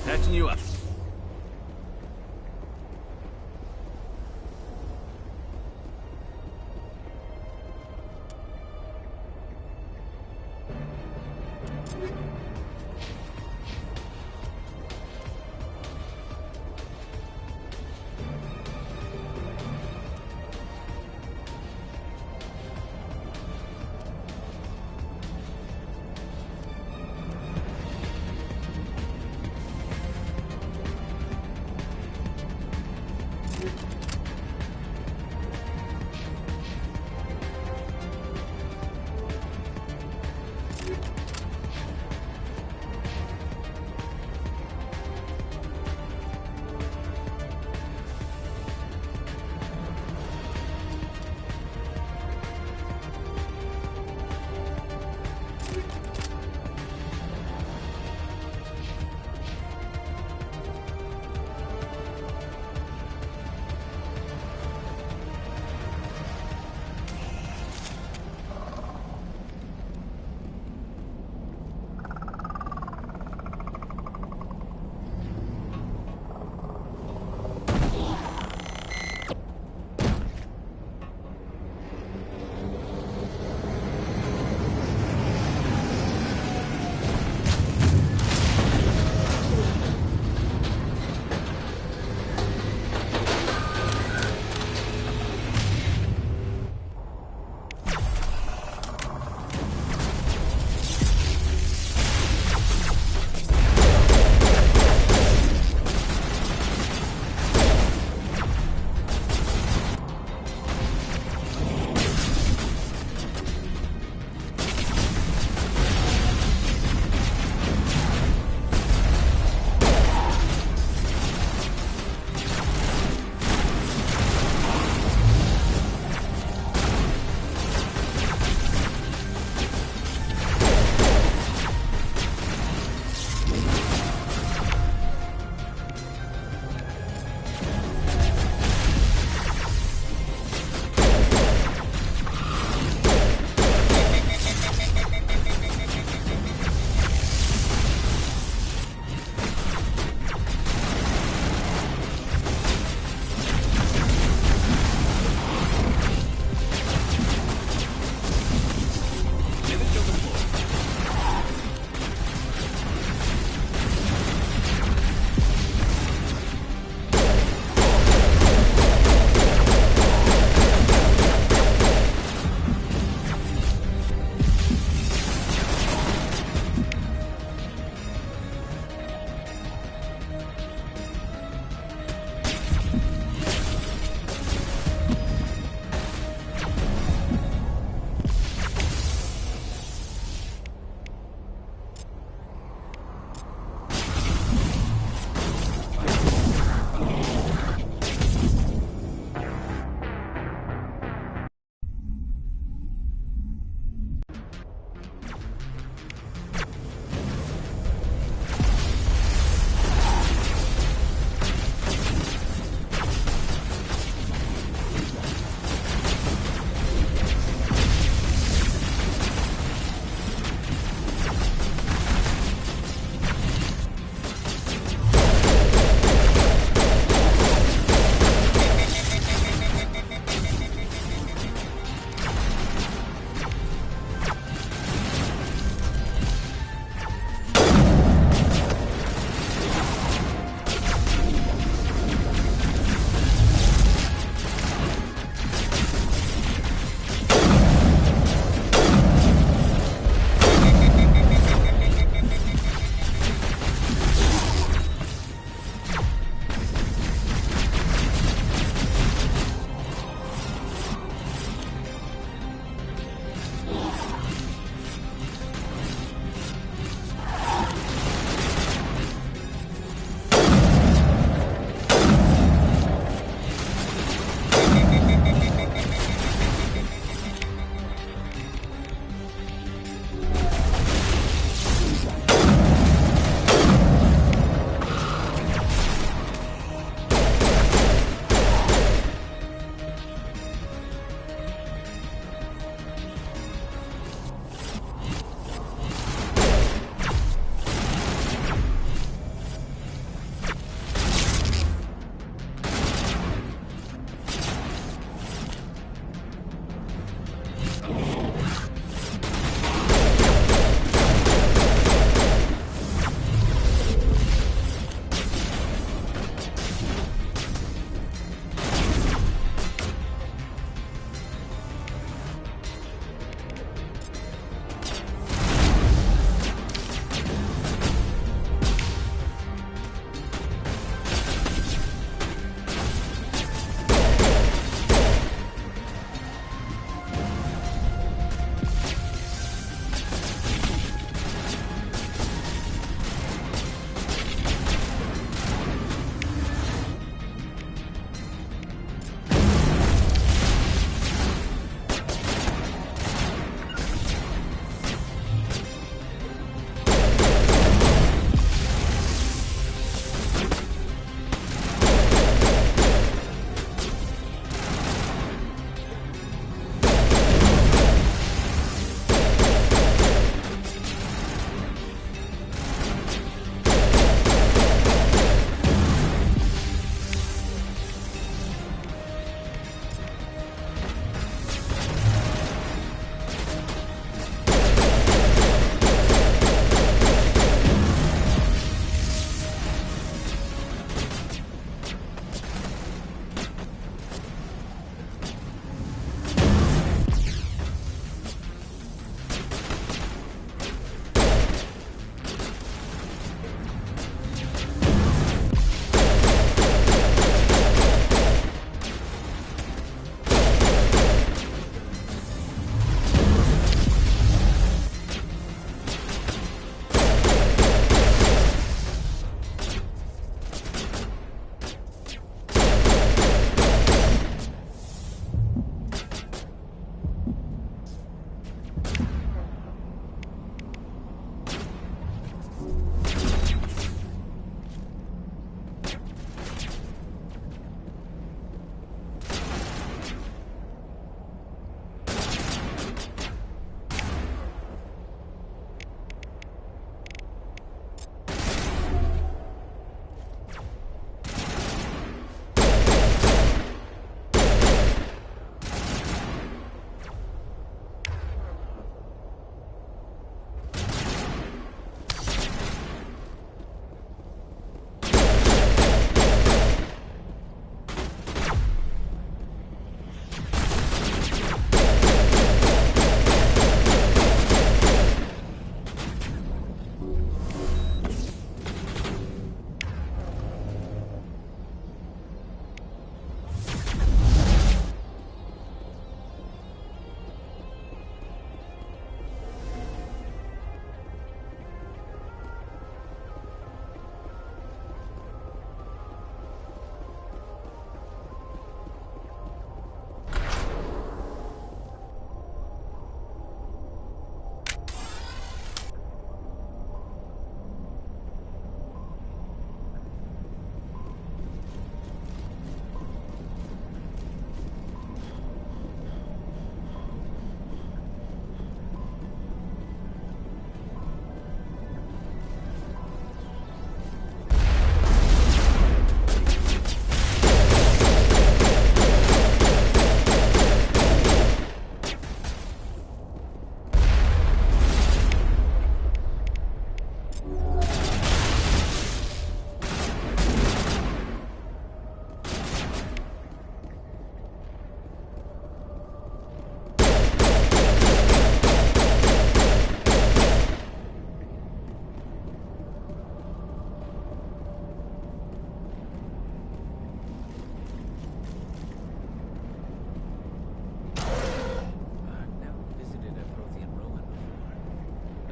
Patching you up.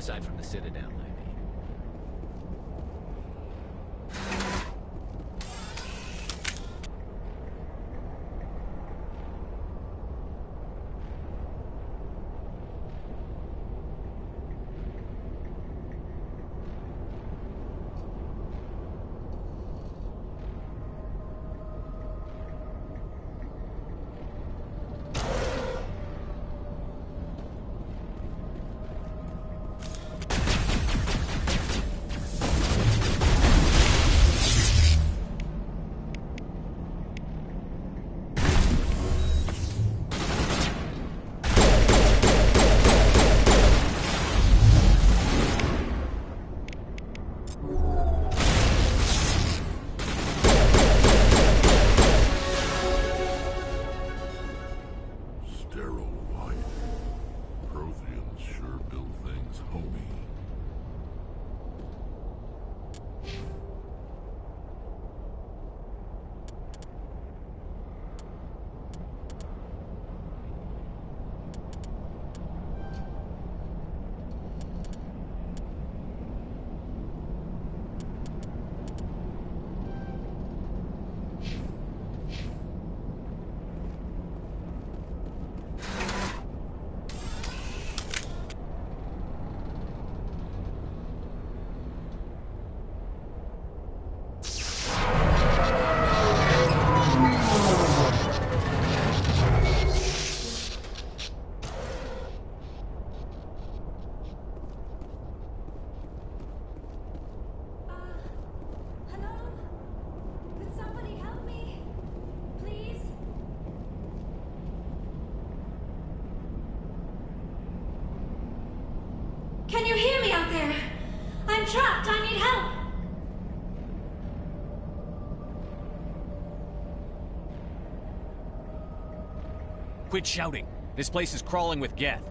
Aside from the Citadel, I mean. Can you hear me out there? I'm trapped. I need help. Quit shouting. This place is crawling with Geth.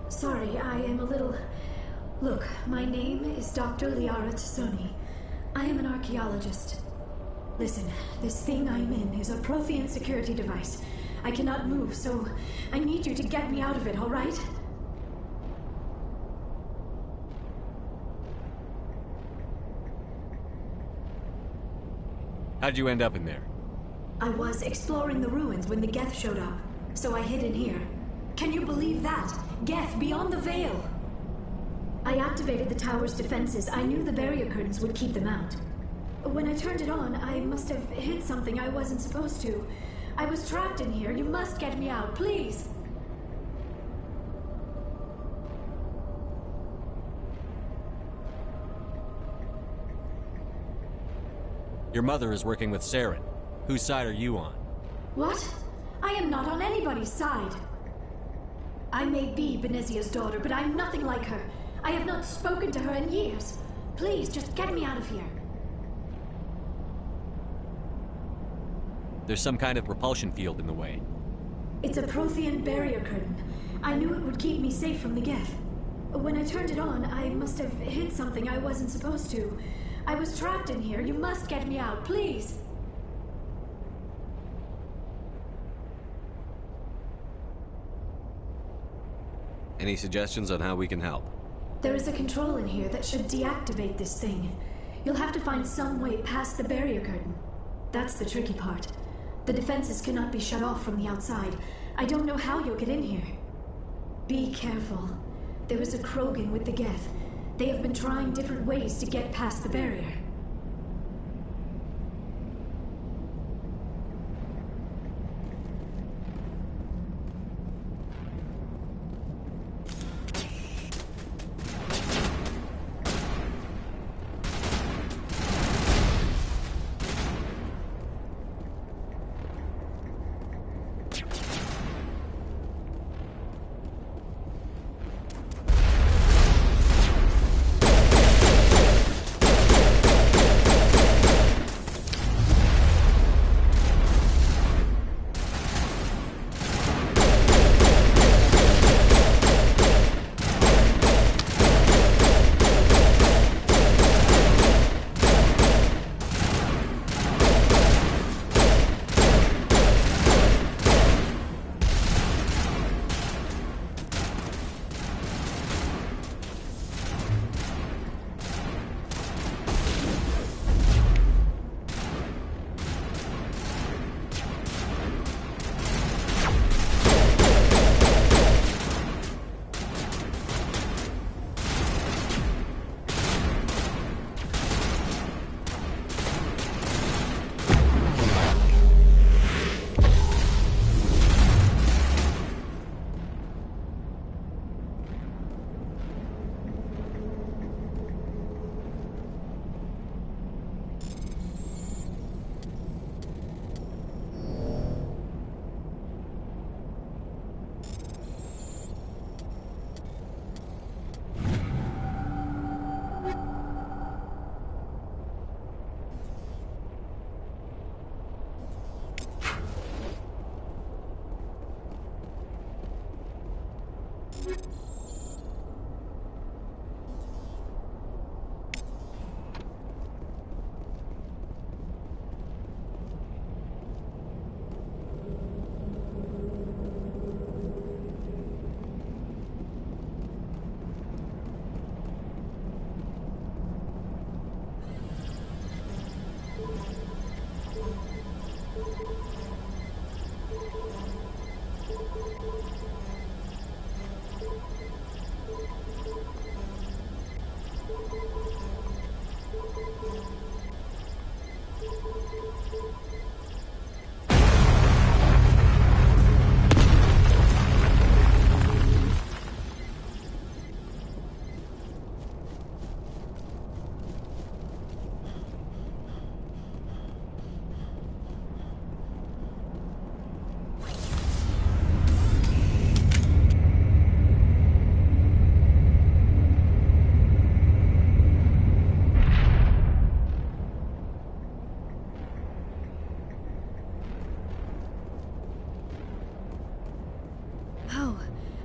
Sorry, I am a little... Look, my name is Dr. Liara Tassoni. I am an archaeologist. Listen, this thing I'm in is a Prothean security device. I cannot move, so I need you to get me out of it, all right? How'd you end up in there? I was exploring the ruins when the Geth showed up, so I hid in here. Can you believe that? Geth, beyond the veil! I activated the tower's defenses. I knew the barrier curtains would keep them out. When I turned it on, I must have hit something I wasn't supposed to. I was trapped in here. You must get me out, please! Your mother is working with Saren. Whose side are you on? What? I am not on anybody's side. I may be Benezia's daughter, but I'm nothing like her. I have not spoken to her in years. Please, just get me out of here. There's some kind of repulsion field in the way. It's a Prothean barrier curtain. I knew it would keep me safe from the Geth. When I turned it on, I must have hit something I wasn't supposed to. I was trapped in here. You must get me out, please. Any suggestions on how we can help? There is a control in here that should deactivate this thing. You'll have to find some way past the barrier curtain. That's the tricky part. The defenses cannot be shut off from the outside. I don't know how you'll get in here. Be careful. There is a Krogan with the Geth. They have been trying different ways to get past the barrier.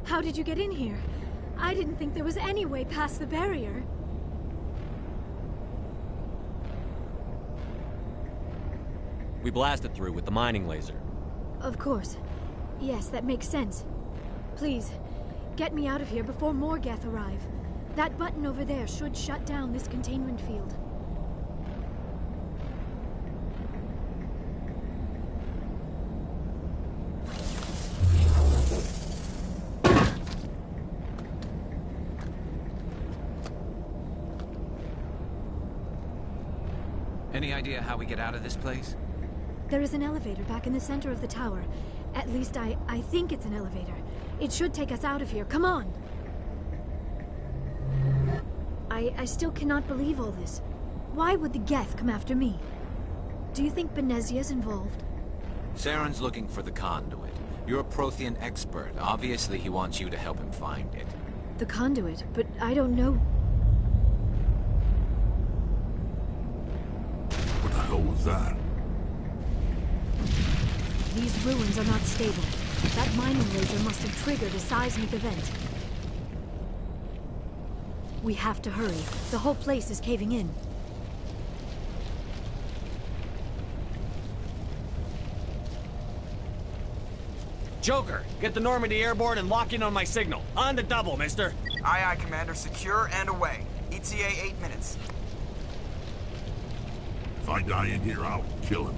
How did you get in here? I didn't think there was any way past the barrier. We blasted through with the mining laser. Of course. Yes, that makes sense. Please, get me out of here before more Geth arrive. That button over there should shut down this containment field. Any idea how we get out of this place? There is an elevator back in the center of the tower. At least I think it's an elevator. It should take us out of here. Come on! I still cannot believe all this. Why would the Geth come after me? Do you think Benezia's involved? Saren's looking for the conduit. You're a Prothean expert. Obviously, he wants you to help him find it. The conduit, but I don't know. What the hell was that? These ruins are not stable. That mining laser must have triggered a seismic event. We have to hurry. The whole place is caving in. Joker, get the Normandy airborne and lock in on my signal. On the double, mister. Aye, aye, Commander. Secure and away. ETA 8 minutes. If I die in here, I'll kill him.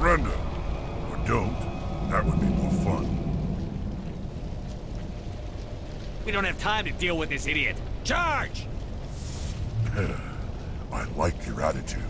Surrender. Or don't. That would be more fun. We don't have time to deal with this idiot. Charge! I like your attitude.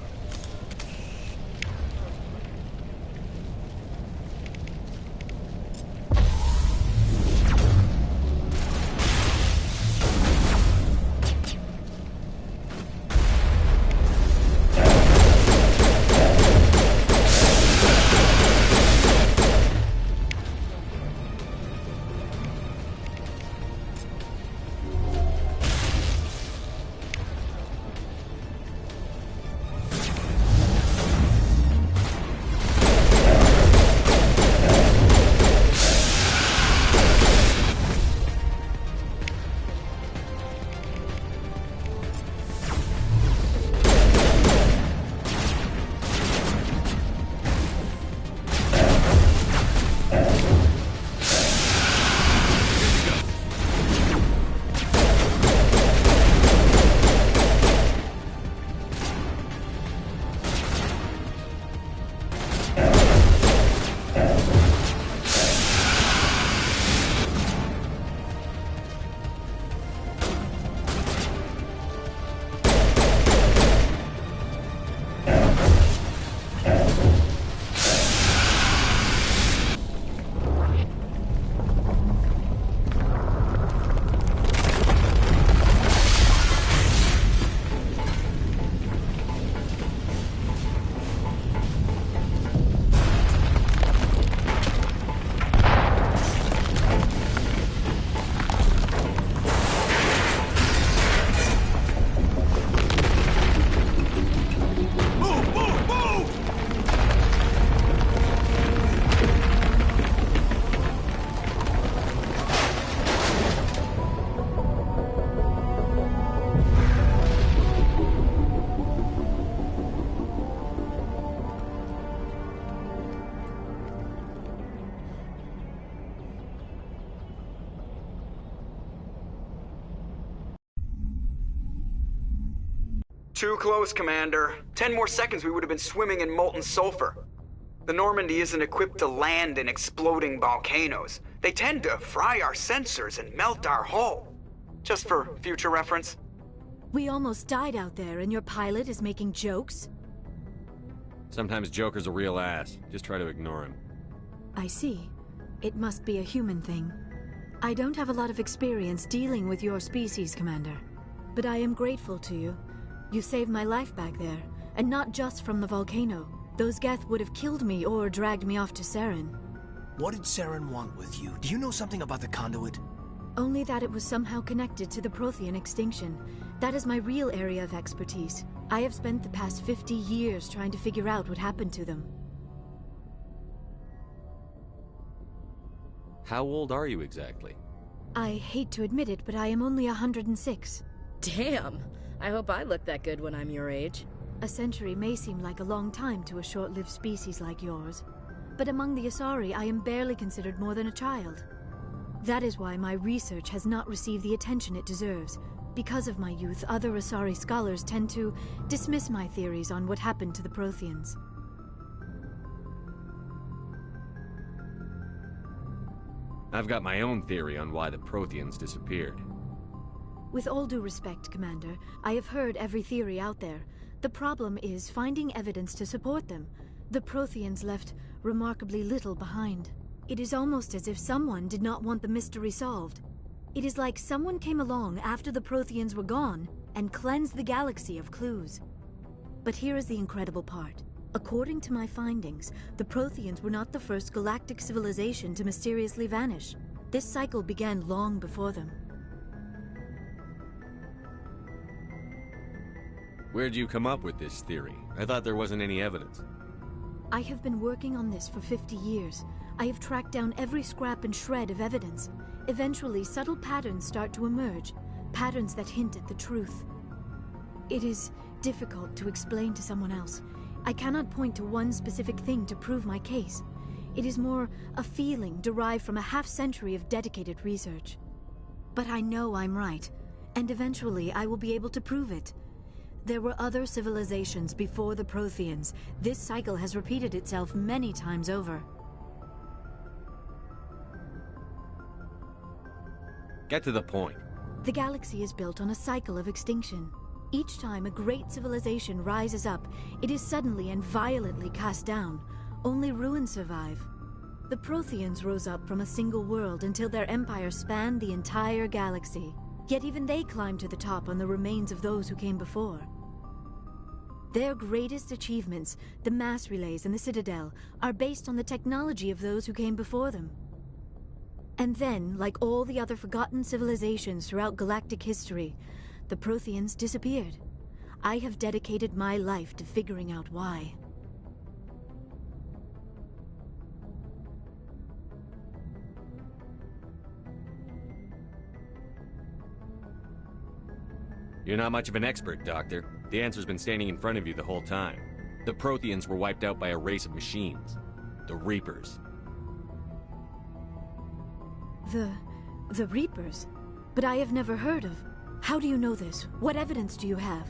Too close, Commander. 10 more seconds we would have been swimming in molten sulfur. The Normandy isn't equipped to land in exploding volcanoes. They tend to fry our sensors and melt our hull. Just for future reference. We almost died out there, and your pilot is making jokes? Sometimes Joker's a real ass. Just try to ignore him. I see. It must be a human thing. I don't have a lot of experience dealing with your species, Commander. But I am grateful to you. You saved my life back there, and not just from the volcano. Those Geth would have killed me or dragged me off to Saren. What did Saren want with you? Do you know something about the conduit? Only that it was somehow connected to the Prothean extinction. That is my real area of expertise. I have spent the past 50 years trying to figure out what happened to them. How old are you exactly? I hate to admit it, but I am only 106. Damn! I hope I look that good when I'm your age. A century may seem like a long time to a short-lived species like yours, but among the Asari I am barely considered more than a child. That is why my research has not received the attention it deserves. Because of my youth, other Asari scholars tend to dismiss my theories on what happened to the Protheans. I've got my own theory on why the Protheans disappeared. With all due respect, Commander, I have heard every theory out there. The problem is finding evidence to support them. The Protheans left remarkably little behind. It is almost as if someone did not want the mystery solved. It is like someone came along after the Protheans were gone and cleansed the galaxy of clues. But here is the incredible part. According to my findings, the Protheans were not the first galactic civilization to mysteriously vanish. This cycle began long before them. Where'd you come up with this theory? I thought there wasn't any evidence. I have been working on this for 50 years. I have tracked down every scrap and shred of evidence. Eventually, subtle patterns start to emerge, patterns that hint at the truth. It is difficult to explain to someone else. I cannot point to one specific thing to prove my case. It is more a feeling derived from a half-century of dedicated research. But I know I'm right, and eventually I will be able to prove it. There were other civilizations before the Protheans. This cycle has repeated itself many times over. Get to the point. The galaxy is built on a cycle of extinction. Each time a great civilization rises up, it is suddenly and violently cast down. Only ruins survive. The Protheans rose up from a single world until their empire spanned the entire galaxy. Yet even they climbed to the top on the remains of those who came before. Their greatest achievements, the mass relays and the Citadel, are based on the technology of those who came before them. And then, like all the other forgotten civilizations throughout galactic history, the Protheans disappeared. I have dedicated my life to figuring out why. You're not much of an expert, Doctor. The answer's been standing in front of you the whole time. The Protheans were wiped out by a race of machines. The Reapers. The Reapers? But I have never heard of. How do you know this? What evidence do you have?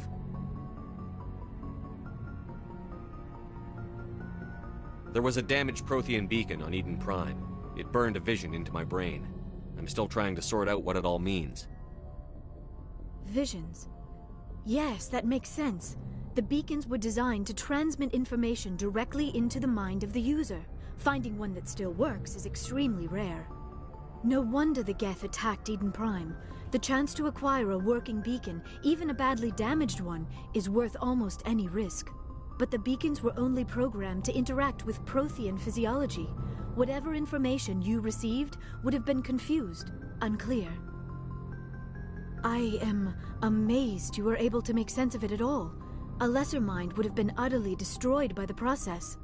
There was a damaged Prothean beacon on Eden Prime. It burned a vision into my brain. I'm still trying to sort out what it all means. Visions. Yes, that makes sense. The beacons were designed to transmit information directly into the mind of the user. Finding one that still works is extremely rare. No wonder the Geth attacked Eden Prime. The chance to acquire a working beacon, even a badly damaged one, is worth almost any risk. But the beacons were only programmed to interact with Prothean physiology. Whatever information you received would have been confused, unclear. I am amazed you were able to make sense of it at all. A lesser mind would have been utterly destroyed by the process.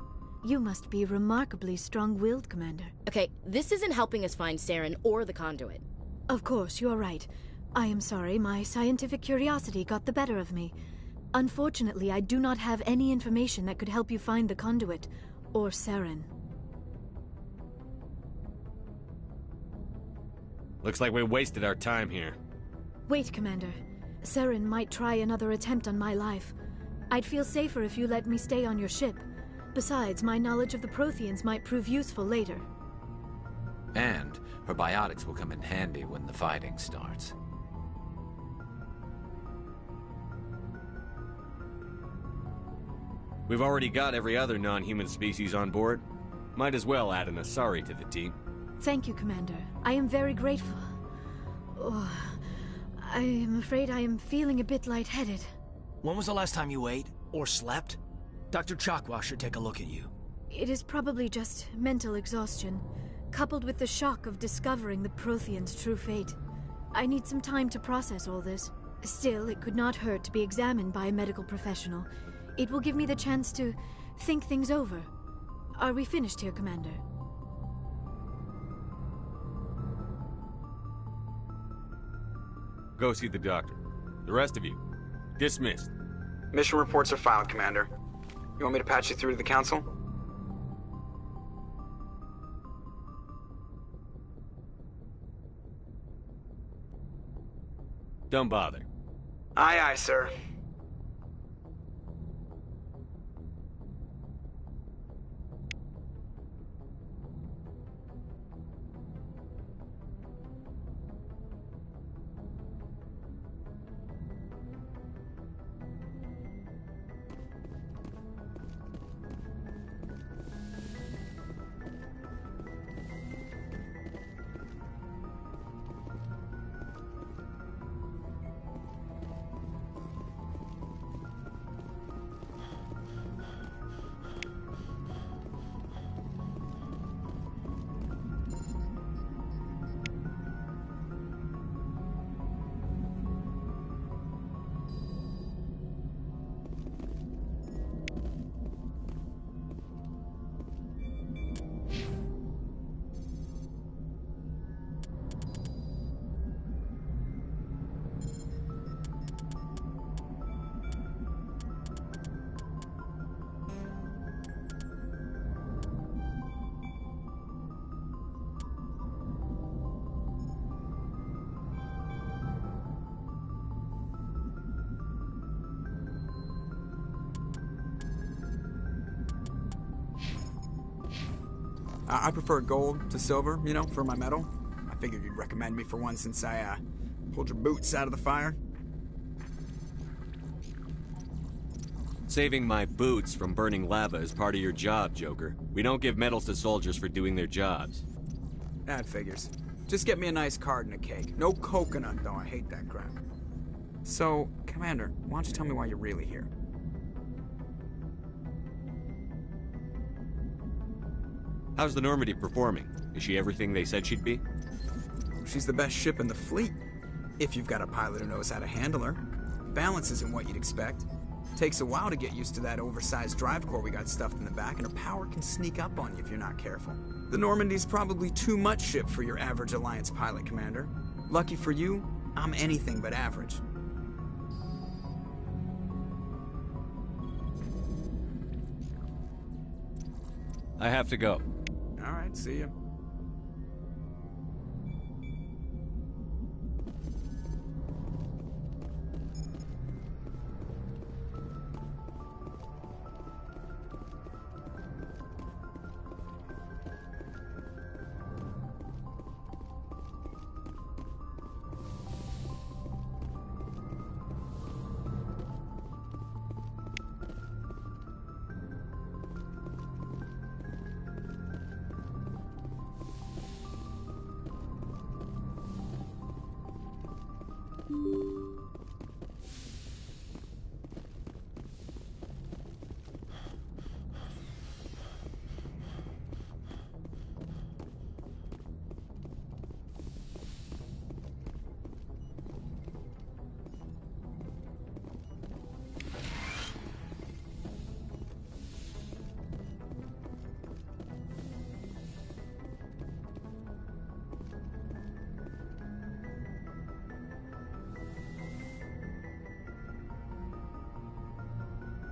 You must be remarkably strong-willed, Commander. Okay, this isn't helping us find Saren or the conduit. Of course, you're right. I am sorry, my scientific curiosity got the better of me. Unfortunately, I do not have any information that could help you find the conduit, or Saren. Looks like we wasted our time here. Wait, Commander. Saren might try another attempt on my life. I'd feel safer if you let me stay on your ship. Besides, my knowledge of the Protheans might prove useful later. And her biotics will come in handy when the fighting starts. We've already got every other non-human species on board. Might as well add an Asari to the team. Thank you, Commander. I am very grateful. Oh, I am afraid I am feeling a bit lightheaded. When was the last time you ate or slept? Dr. Chakwa should take a look at you. It is probably just mental exhaustion, coupled with the shock of discovering the Protheans' true fate. I need some time to process all this. Still, it could not hurt to be examined by a medical professional. It will give me the chance to think things over. Are we finished here, Commander? Go see the doctor. The rest of you, dismissed. Mission reports are filed, Commander. You want me to patch you through to the Council? Don't bother. Aye, aye, sir. I prefer gold to silver, you know, for my medal. I figured you'd recommend me for one since I, pulled your boots out of the fire. Saving my boots from burning lava is part of your job, Joker. We don't give medals to soldiers for doing their jobs. That figures. Just get me a nice card and a cake. No coconut, though. I hate that crap. So, Commander, why don't you tell me why you're really here? How's the Normandy performing? Is she everything they said she'd be? She's the best ship in the fleet. If you've got a pilot who knows how to handle her. Balance isn't what you'd expect. Takes a while to get used to that oversized drive core we got stuffed in the back, and her power can sneak up on you if you're not careful. The Normandy's probably too much ship for your average Alliance pilot, Commander. Lucky for you, I'm anything but average. I have to go. All right, see ya.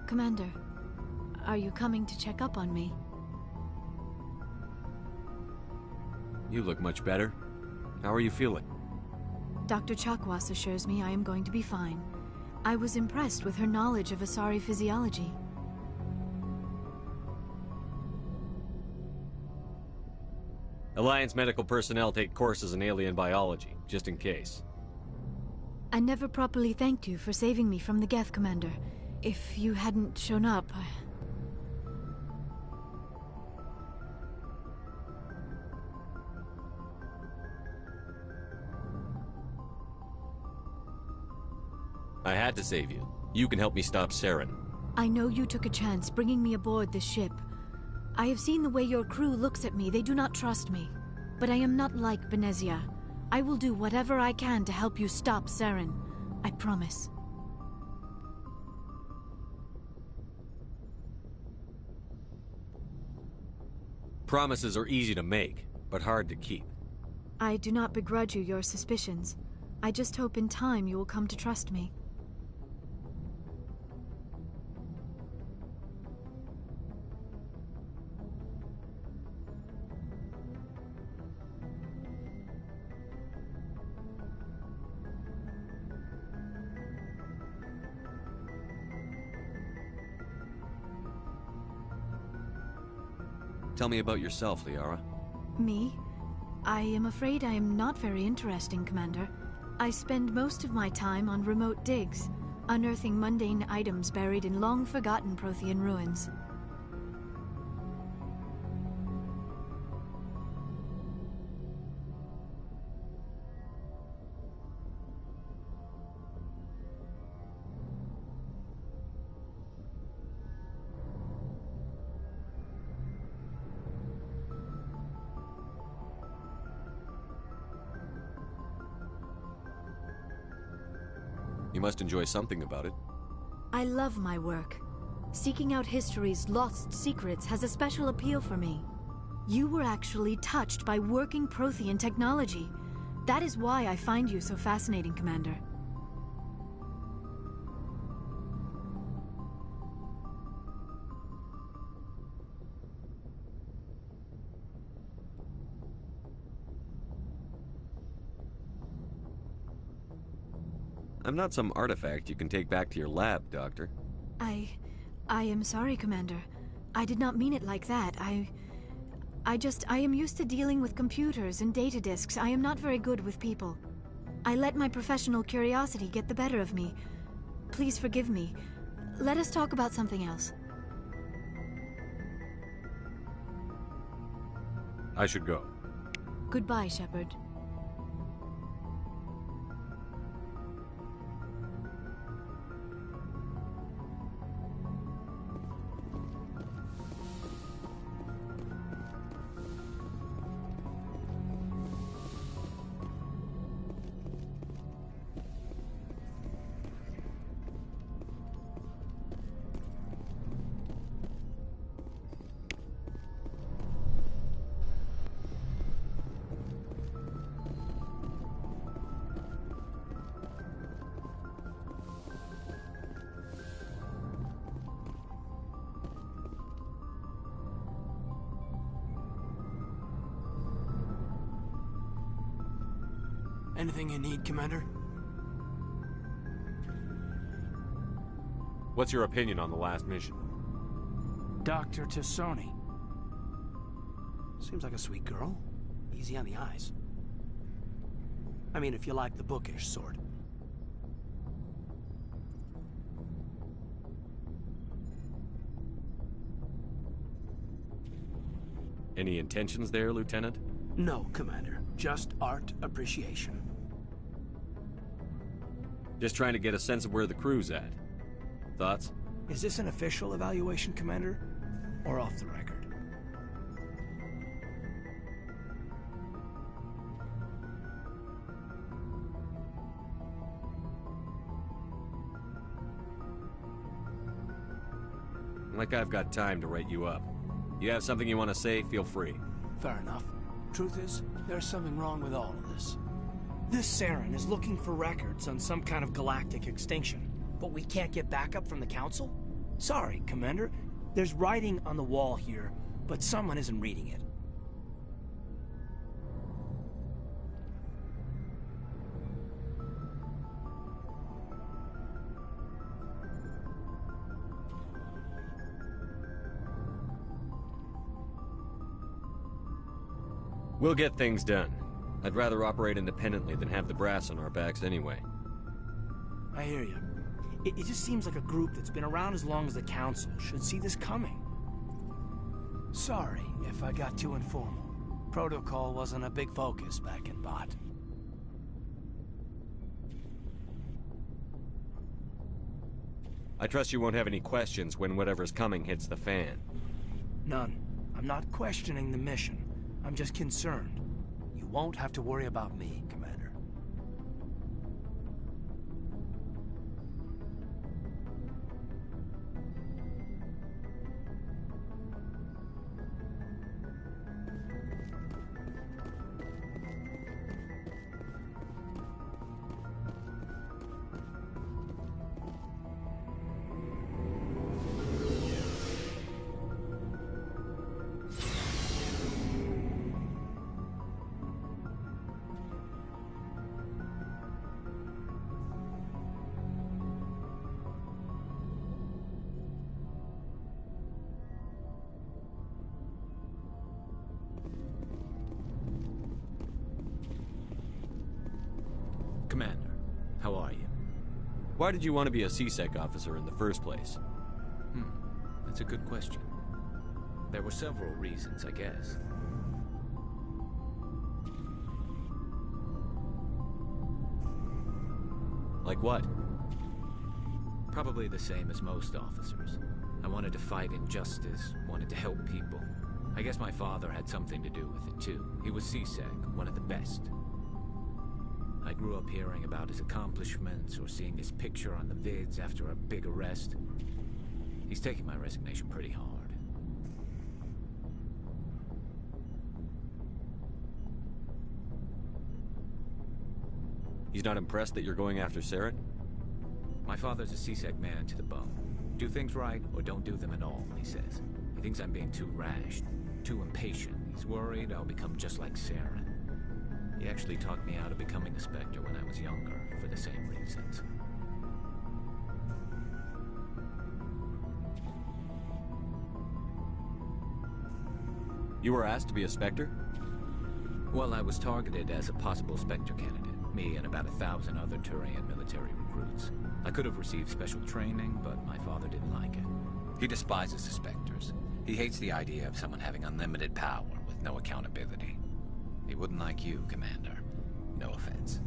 Commander, are you coming to check up on me? You look much better. How are you feeling? Dr. Chakwas assures me I am going to be fine. I was impressed with her knowledge of Asari physiology. Alliance medical personnel take courses in alien biology, just in case. I never properly thanked you for saving me from the Geth, Commander. If you hadn't shown up, I had to save you. You can help me stop Saren. I know you took a chance bringing me aboard this ship. I have seen the way your crew looks at me. They do not trust me. But I am not like Benezia. I will do whatever I can to help you stop Saren. I promise. Promises are easy to make, but hard to keep. I do not begrudge you your suspicions. I just hope in time you will come to trust me. Tell me about yourself, Liara. Me? I am afraid I am not very interesting, Commander. I spend most of my time on remote digs, unearthing mundane items buried in long-forgotten Prothean ruins. You must enjoy something about it. I love my work. Seeking out history's lost secrets has a special appeal for me. You were actually touched by working Prothean technology. That is why I find you so fascinating, Commander. I'm not some artifact you can take back to your lab, Doctor. I am sorry, Commander. I did not mean it like that. I am used to dealing with computers and data disks. I am not very good with people. I let my professional curiosity get the better of me. Please forgive me. Let us talk about something else. I should go. Goodbye, Shepard. Anything you need, Commander? What's your opinion on the last mission? Dr. Tassoni. Seems like a sweet girl. Easy on the eyes. I mean, if you like the bookish sort. Any intentions there, Lieutenant? No, Commander. Just art appreciation. Just trying to get a sense of where the crew's at. Thoughts? Is this an official evaluation, Commander? Or off the record? Like I've got time to write you up. You have something you want to say, feel free. Fair enough. Truth is, there's something wrong with all of this. This Saren is looking for records on some kind of galactic extinction, but we can't get backup from the Council? Sorry, Commander. There's writing on the wall here, but someone isn't reading it. We'll get things done. I'd rather operate independently than have the brass on our backs anyway. I hear you. It just seems like a group that's been around as long as the Council should see this coming. Sorry if I got too informal. Protocol wasn't a big focus back in Bot. I trust you won't have any questions when whatever's coming hits the fan. None. I'm not questioning the mission. I'm just concerned. You won't have to worry about me, Commander. Commander, how are you? Why did you want to be a C-Sec officer in the first place? That's a good question. There were several reasons, I guess. Like what? Probably the same as most officers. I wanted to fight injustice, wanted to help people. I guess my father had something to do with it too. He was C-Sec, one of the best. I grew up hearing about his accomplishments or seeing his picture on the vids after a big arrest. He's taking my resignation pretty hard. He's not impressed that you're going after Saren? My father's a C-Sec man to the bone. Do things right or don't do them at all, he says. He thinks I'm being too rash, too impatient. He's worried I'll become just like Saren. He actually talked me out of becoming a Spectre when I was younger, for the same reasons. You were asked to be a Spectre? Well, I was targeted as a possible Spectre candidate. Me and about 1,000 other Turian military recruits. I could have received special training, but my father didn't like it. He despises the Spectres. He hates the idea of someone having unlimited power with no accountability. He wouldn't like you, Commander. No offense.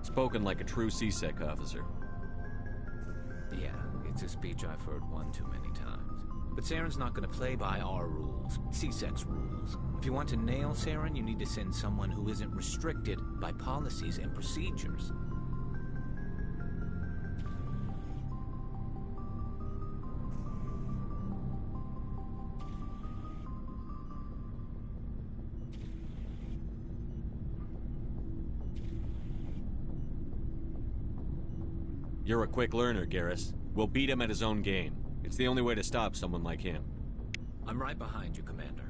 Spoken like a true C-Sec officer. Yeah, it's a speech I've heard one too many times. But Saren's not going to play by our rules, C-Sec's rules. If you want to nail Saren, you need to send someone who isn't restricted by policies and procedures. You're a quick learner, Garrus. We'll beat him at his own game. It's the only way to stop someone like him. I'm right behind you, Commander.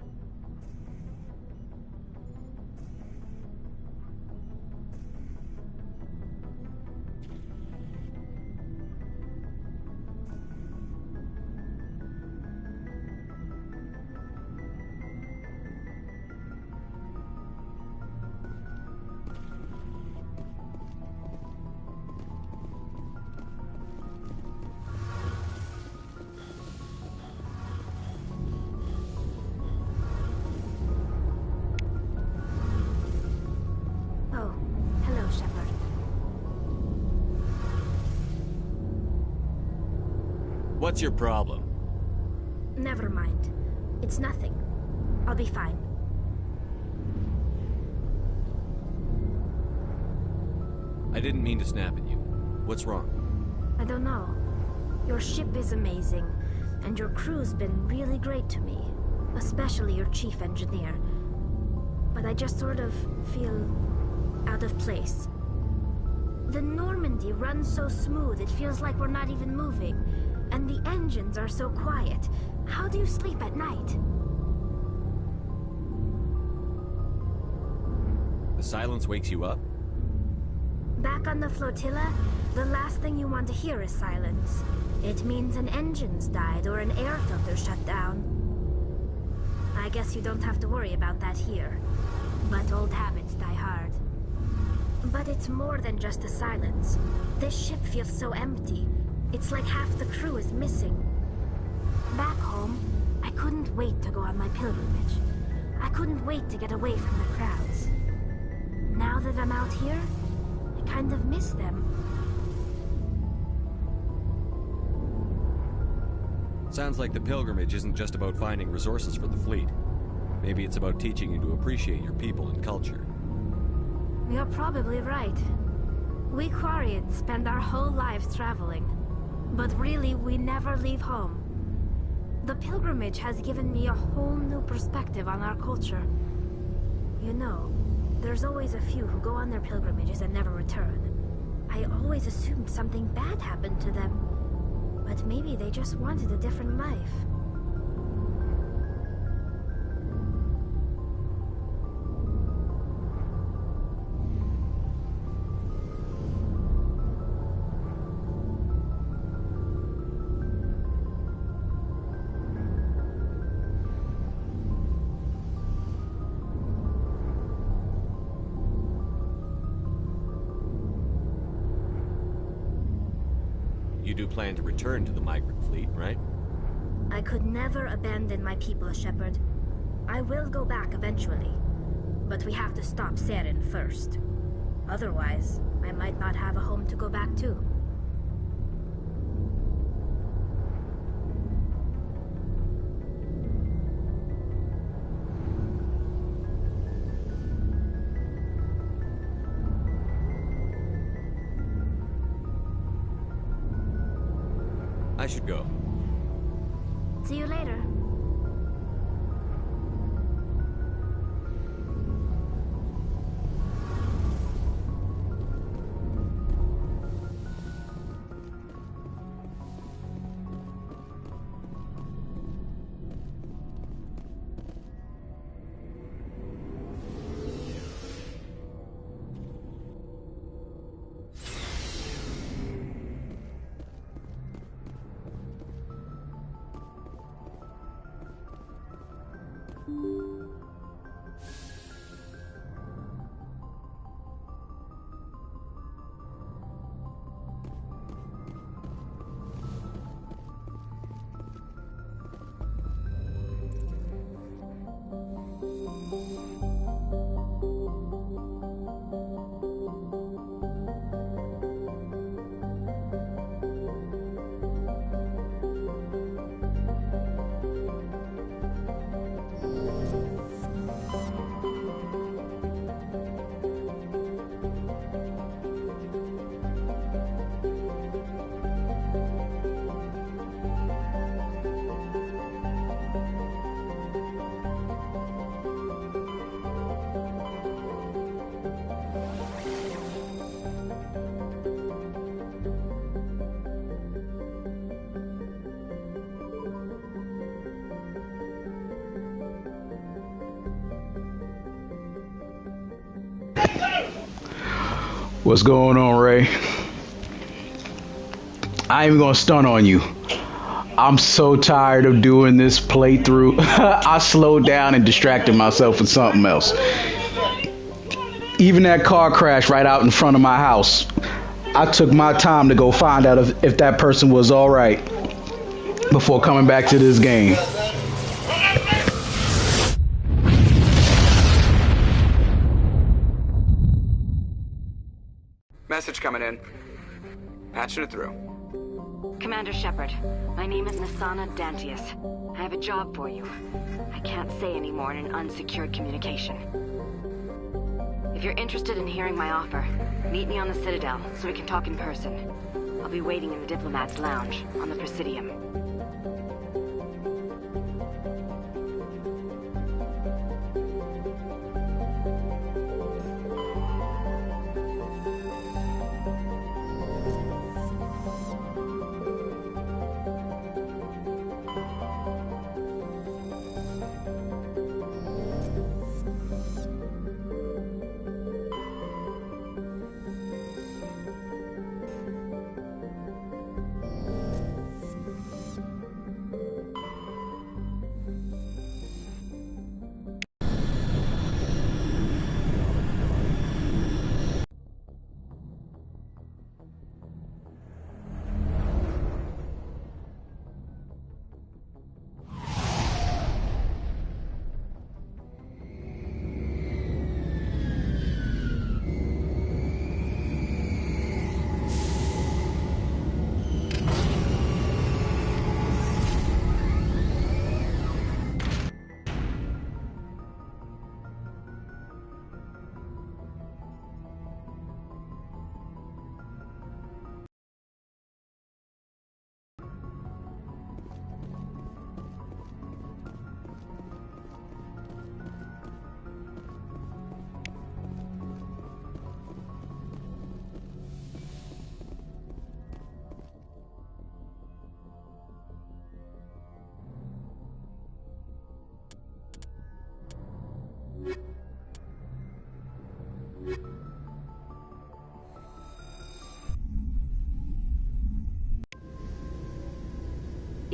What's your problem? Never mind. It's nothing. I'll be fine. I didn't mean to snap at you. What's wrong? I don't know. Your ship is amazing, and your crew's been really great to me. Especially your chief engineer. But I just sort of feel out of place. The Normandy runs so smooth, it feels like we're not even moving. And the engines are so quiet. How do you sleep at night? The silence wakes you up? Back on the flotilla, the last thing you want to hear is silence. It means an engine's died or an air filter shut down. I guess you don't have to worry about that here. But old habits die hard. But it's more than just the silence. This ship feels so empty. It's like half the crew is missing. Back home, I couldn't wait to go on my pilgrimage. I couldn't wait to get away from the crowds. Now that I'm out here, I kind of miss them. Sounds like the pilgrimage isn't just about finding resources for the fleet. Maybe it's about teaching you to appreciate your people and culture. You're probably right. We Quarians spend our whole lives traveling. But really, we never leave home. The pilgrimage has given me a whole new perspective on our culture. You know, there's always a few who go on their pilgrimages and never return. I always assumed something bad happened to them. But maybe they just wanted a different life. You do plan to return to the migrant fleet, right? I could never abandon my people, Shepard. I will go back eventually. But we have to stop Saren first. Otherwise, I might not have a home to go back to. I should go. See you later. What's going on, Ray? I ain't even gonna stunt on you. I'm so tired of doing this playthrough. I slowed down and distracted myself with something else. Even that car crash right out in front of my house, I took my time to go find out if that person was alright before coming back to this game. Message coming in. Patching it through. Commander Shepard, my name is Nasana Dantius. I have a job for you. I can't say any more in an unsecured communication. If you're interested in hearing my offer, meet me on the Citadel so we can talk in person. I'll be waiting in the Diplomat's Lounge on the Presidium.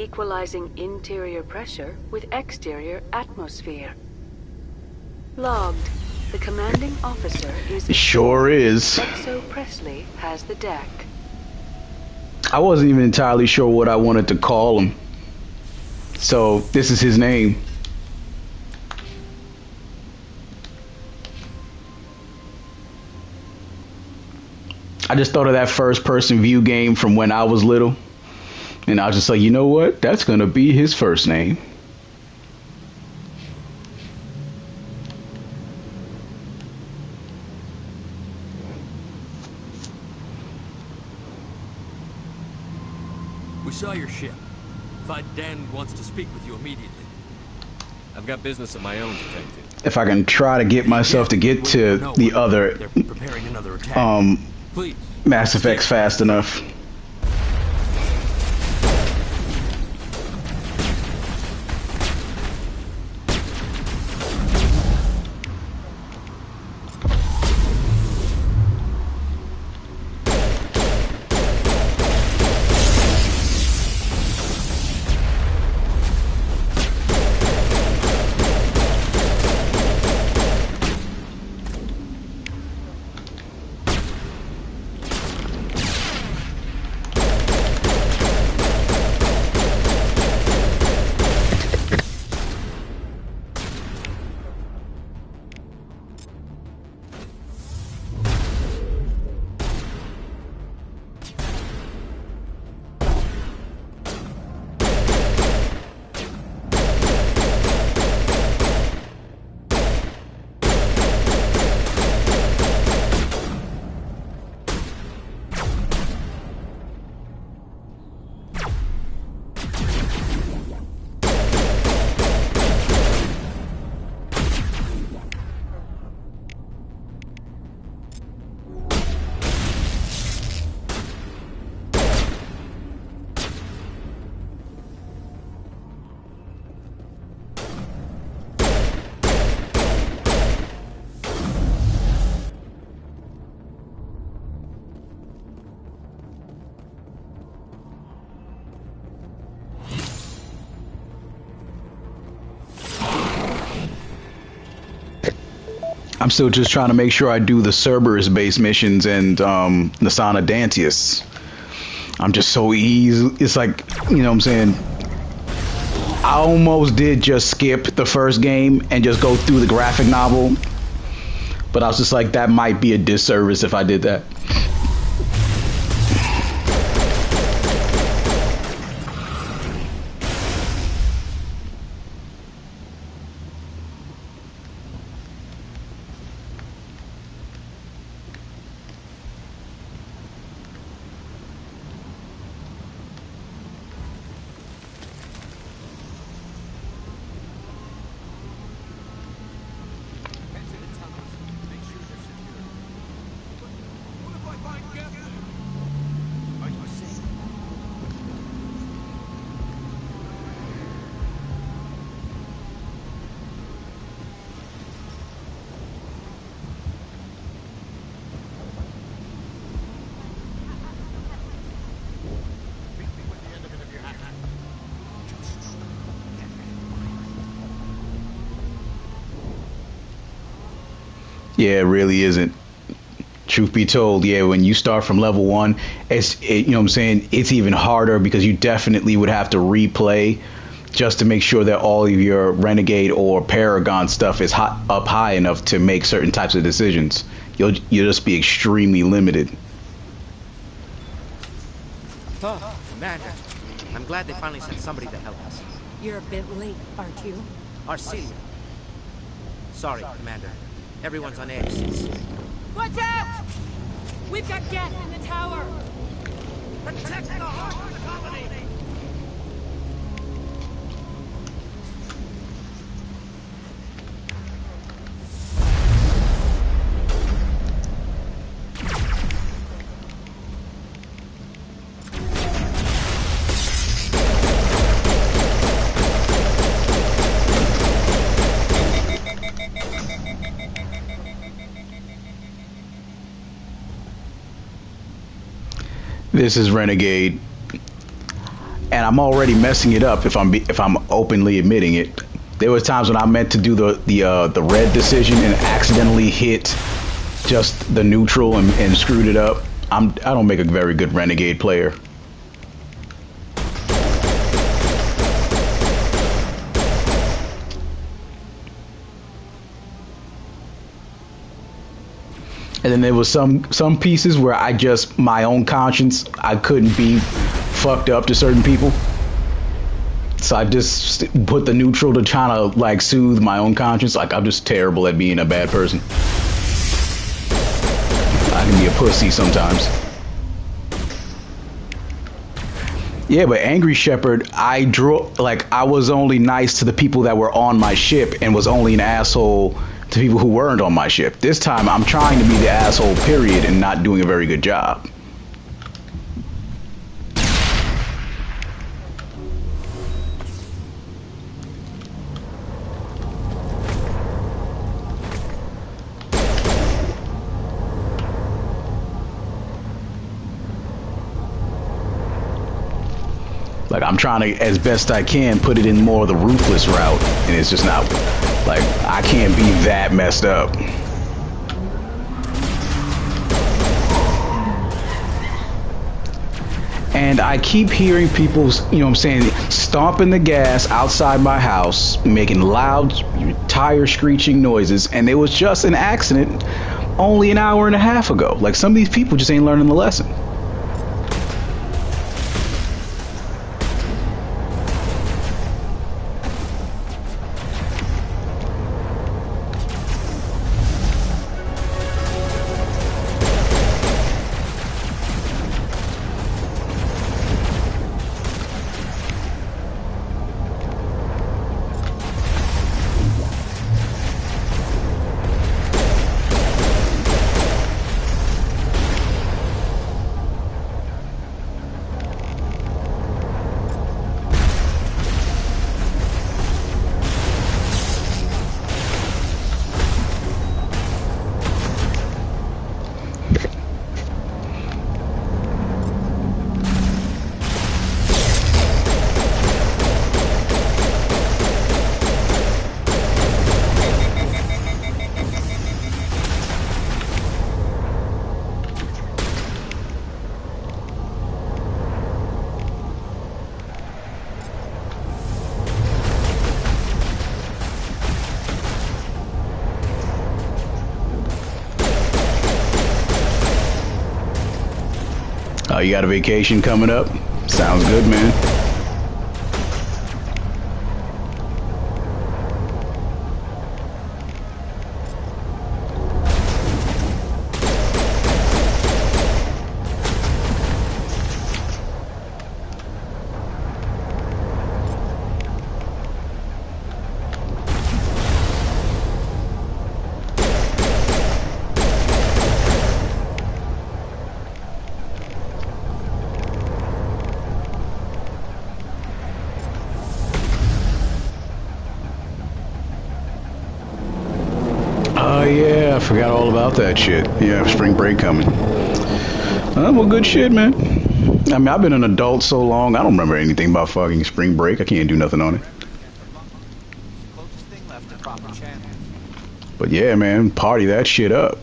equalizing interior pressure with exterior atmosphere. Logged. The commanding officer is... It sure is. Exo Presley has the deck. I wasn't even entirely sure what I wanted to call him. So, this is his name. I just thought of that first person view game from when I was little. And I was just like, you know what? That's going to be his first name. We saw your ship. Dan wants to speak with you immediately. I've got business of my own to tend to. If I can try to get myself to get to the other Mass Effects fast enough. I'm still just trying to make sure I do the Cerberus-based missions and Nasana Dantius. I'm just so easy. It's like, you know what I'm saying? I almost did just skip the first game and just go through the graphic novel. But I was just like, that might be a disservice if I did that. Yeah, it really isn't. Truth be told, yeah, when you start from level 1, you know what I'm saying, it's even harder because you definitely would have to replay just to make sure that all of your Renegade or Paragon stuff is up high enough to make certain types of decisions. You'll just be extremely limited. Oh, Commander. I'm glad they finally sent somebody to help us. You're a bit late, aren't you? Arcelia. Sorry, Commander. Everyone's on edge since... Watch out! We've got Geth in the tower! Protect the heart of the colony! This is Renegade. and I'm already messing it up if I'm openly admitting it. There was times when I meant to do the red decision and accidentally hit just the neutral and screwed it up. I don't make a very good renegade player. And then there was some pieces where my own conscience, I couldn't be fucked up to certain people. So I just put the neutral to try to like soothe my own conscience. Like, I'm just terrible at being a bad person. I can be a pussy sometimes. Yeah, but Angry Shepherd, I was only nice to the people that were on my ship and was only an asshole to people who weren't on my ship. This time, I'm trying to be the asshole, period, and not doing a very good job. Like, I'm trying to, as best I can, put it in more of the ruthless route, and it's just not, like, I can't be that messed up. And I keep hearing people, you know what I'm saying, stomping the gas outside my house, making loud tire screeching noises, and it was just an accident only an hour and a half ago. Like, some of these people just ain't learning the lesson. Oh, you got a vacation coming up? Sounds good, man. Oh yeah, I forgot all about that shit. Yeah, spring break coming. Well, good shit, man. I mean, I've been an adult so long, I don't remember anything about fucking spring break. I can't do nothing on it. But yeah, man, party that shit up.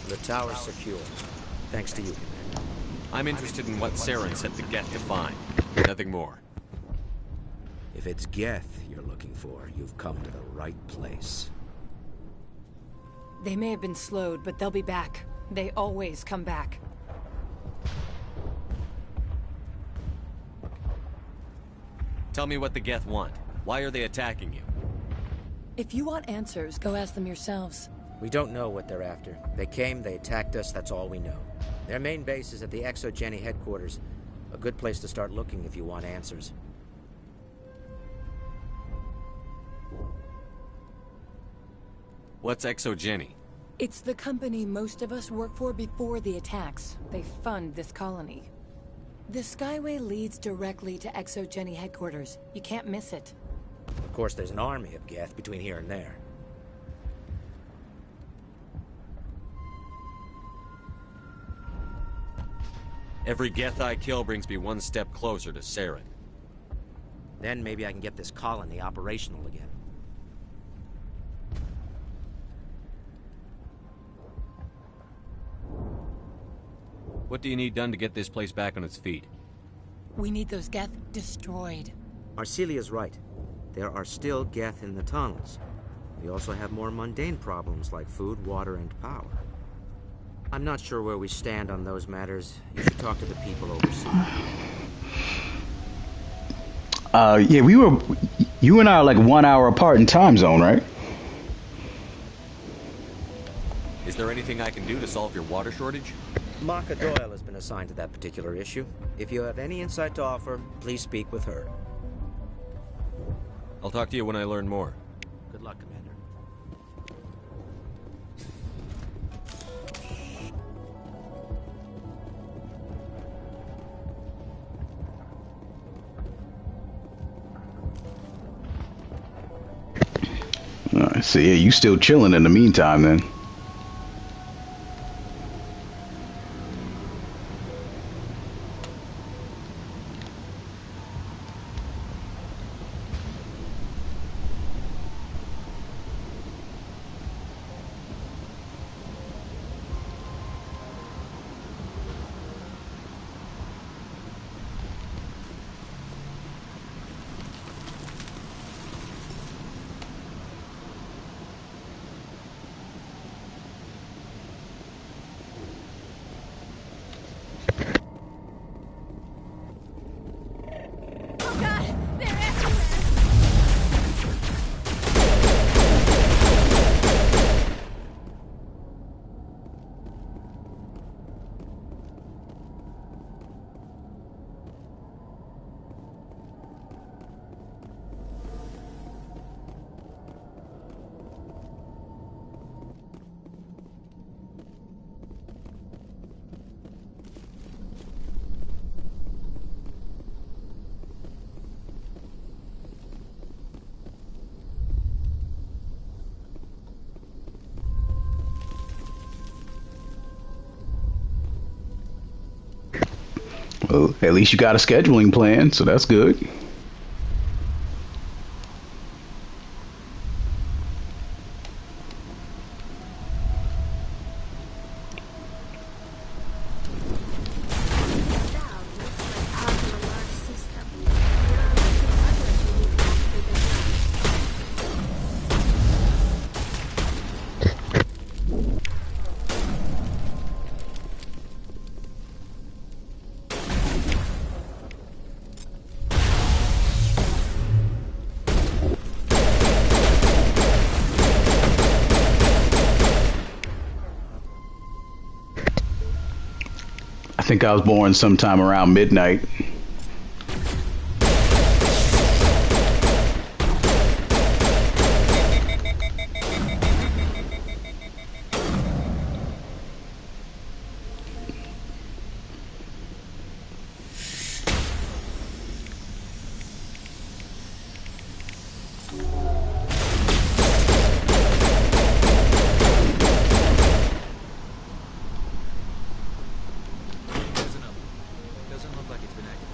The tower's secure. Thanks to you, Commander. I'm interested in what Saren set the Geth to find. Nothing more. If it's Geth you're looking for, you've come to the right place. They may have been slowed, but they'll be back. They always come back. Tell me what the Geth want. Why are they attacking you? If you want answers, go ask them yourselves. We don't know what they're after. They came, they attacked us, that's all we know. Their main base is at the ExoGeni headquarters. A good place to start looking if you want answers. What's ExoGeni? It's the company most of us work for before the attacks. They fund this colony. The Skyway leads directly to ExoGeni headquarters. You can't miss it. Of course, there's an army of Geth between here and there. Every Geth I kill brings me one step closer to Saren. Then maybe I can get this colony operational again. What do you need done to get this place back on its feet? We need those Geth destroyed. Arcelia's right. There are still Geth in the tunnels. We also have more mundane problems like food, water, and power. I'm not sure where we stand on those matters. You should talk to the people overseas. Yeah, you and I are like 1 hour apart in time zone, right? Is there anything I can do to solve your water shortage? Maka Doyle has been assigned to that particular issue. If you have any insight to offer, please speak with her. I'll talk to you when I learn more. Good luck, Commander. Alright, so yeah, you still chilling in the meantime then. Well, at least you got a scheduling plan, so that's good. I think I was born sometime around midnight. Doesn't look like it's been activated.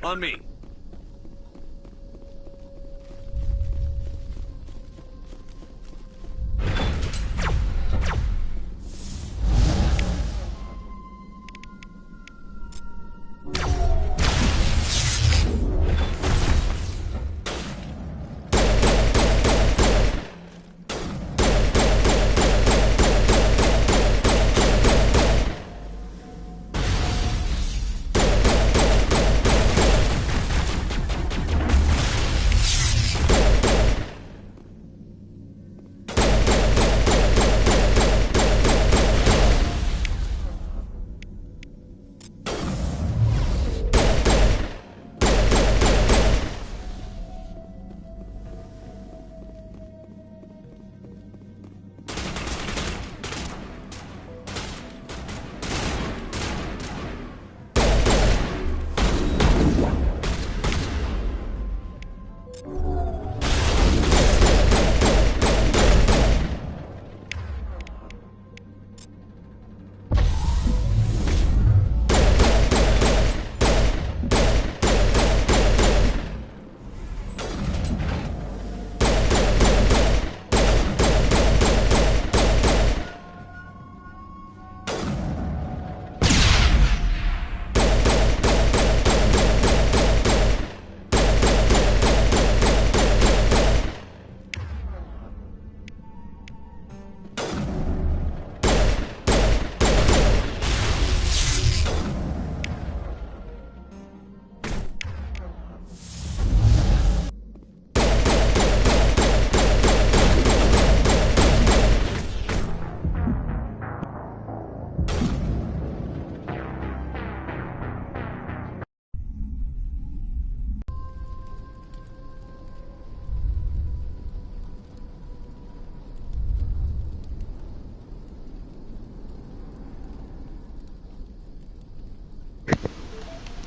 On me.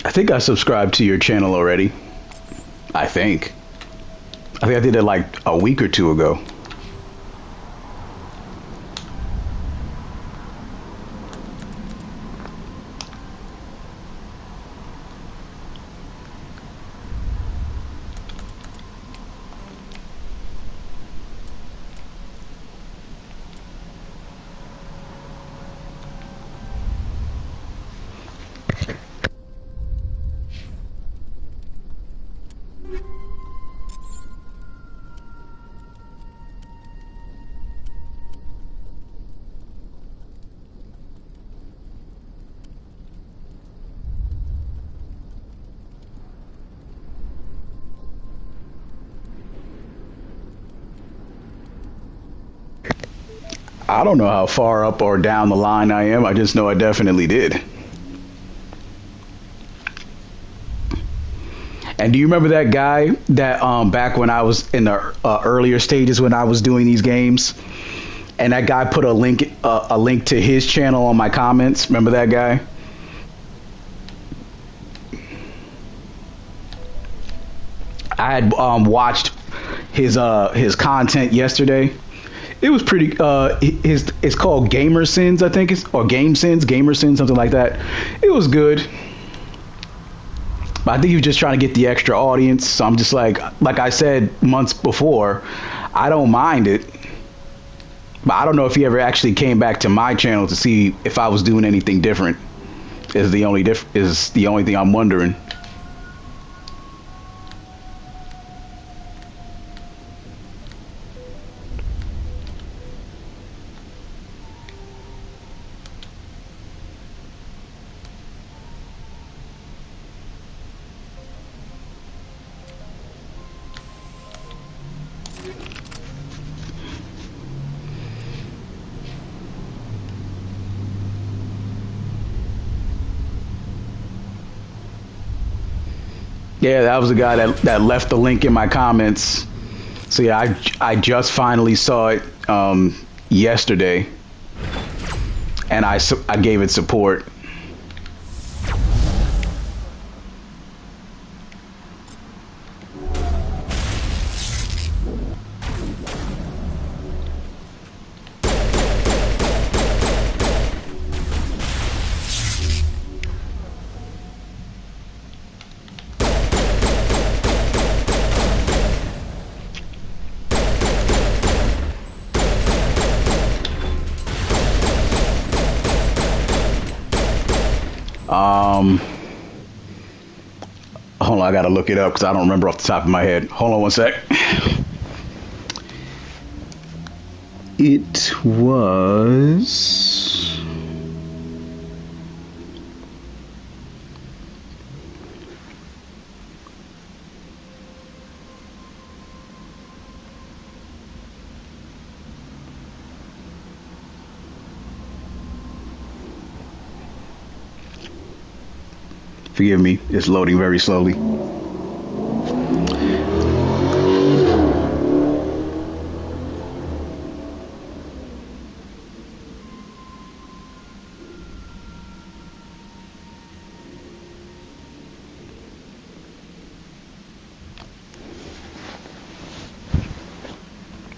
I think I subscribed to your channel already. I think I did it like a week or two ago. I don't know how far up or down the line I am. I just know I definitely did. And do you remember that guy that back when I was in the earlier stages when I was doing these games, and that guy put a link to his channel on my comments? Remember that guy? I had watched his content yesterday. It was pretty. It's called Gamer Sins, I think or Game Sins, Gamer Sins, something like that. It was good. But I think he was just trying to get the extra audience. So I'm just like I said months before, I don't mind it. But I don't know if he ever actually came back to my channel to see if I was doing anything different. Is the only thing I'm wondering. Yeah, that was the guy that left the link in my comments. So yeah, I just finally saw it yesterday, and I gave it support. Hold on, I gotta look it up because I don't remember off the top of my head. Hold on one sec. It was... Forgive me, it's loading very slowly.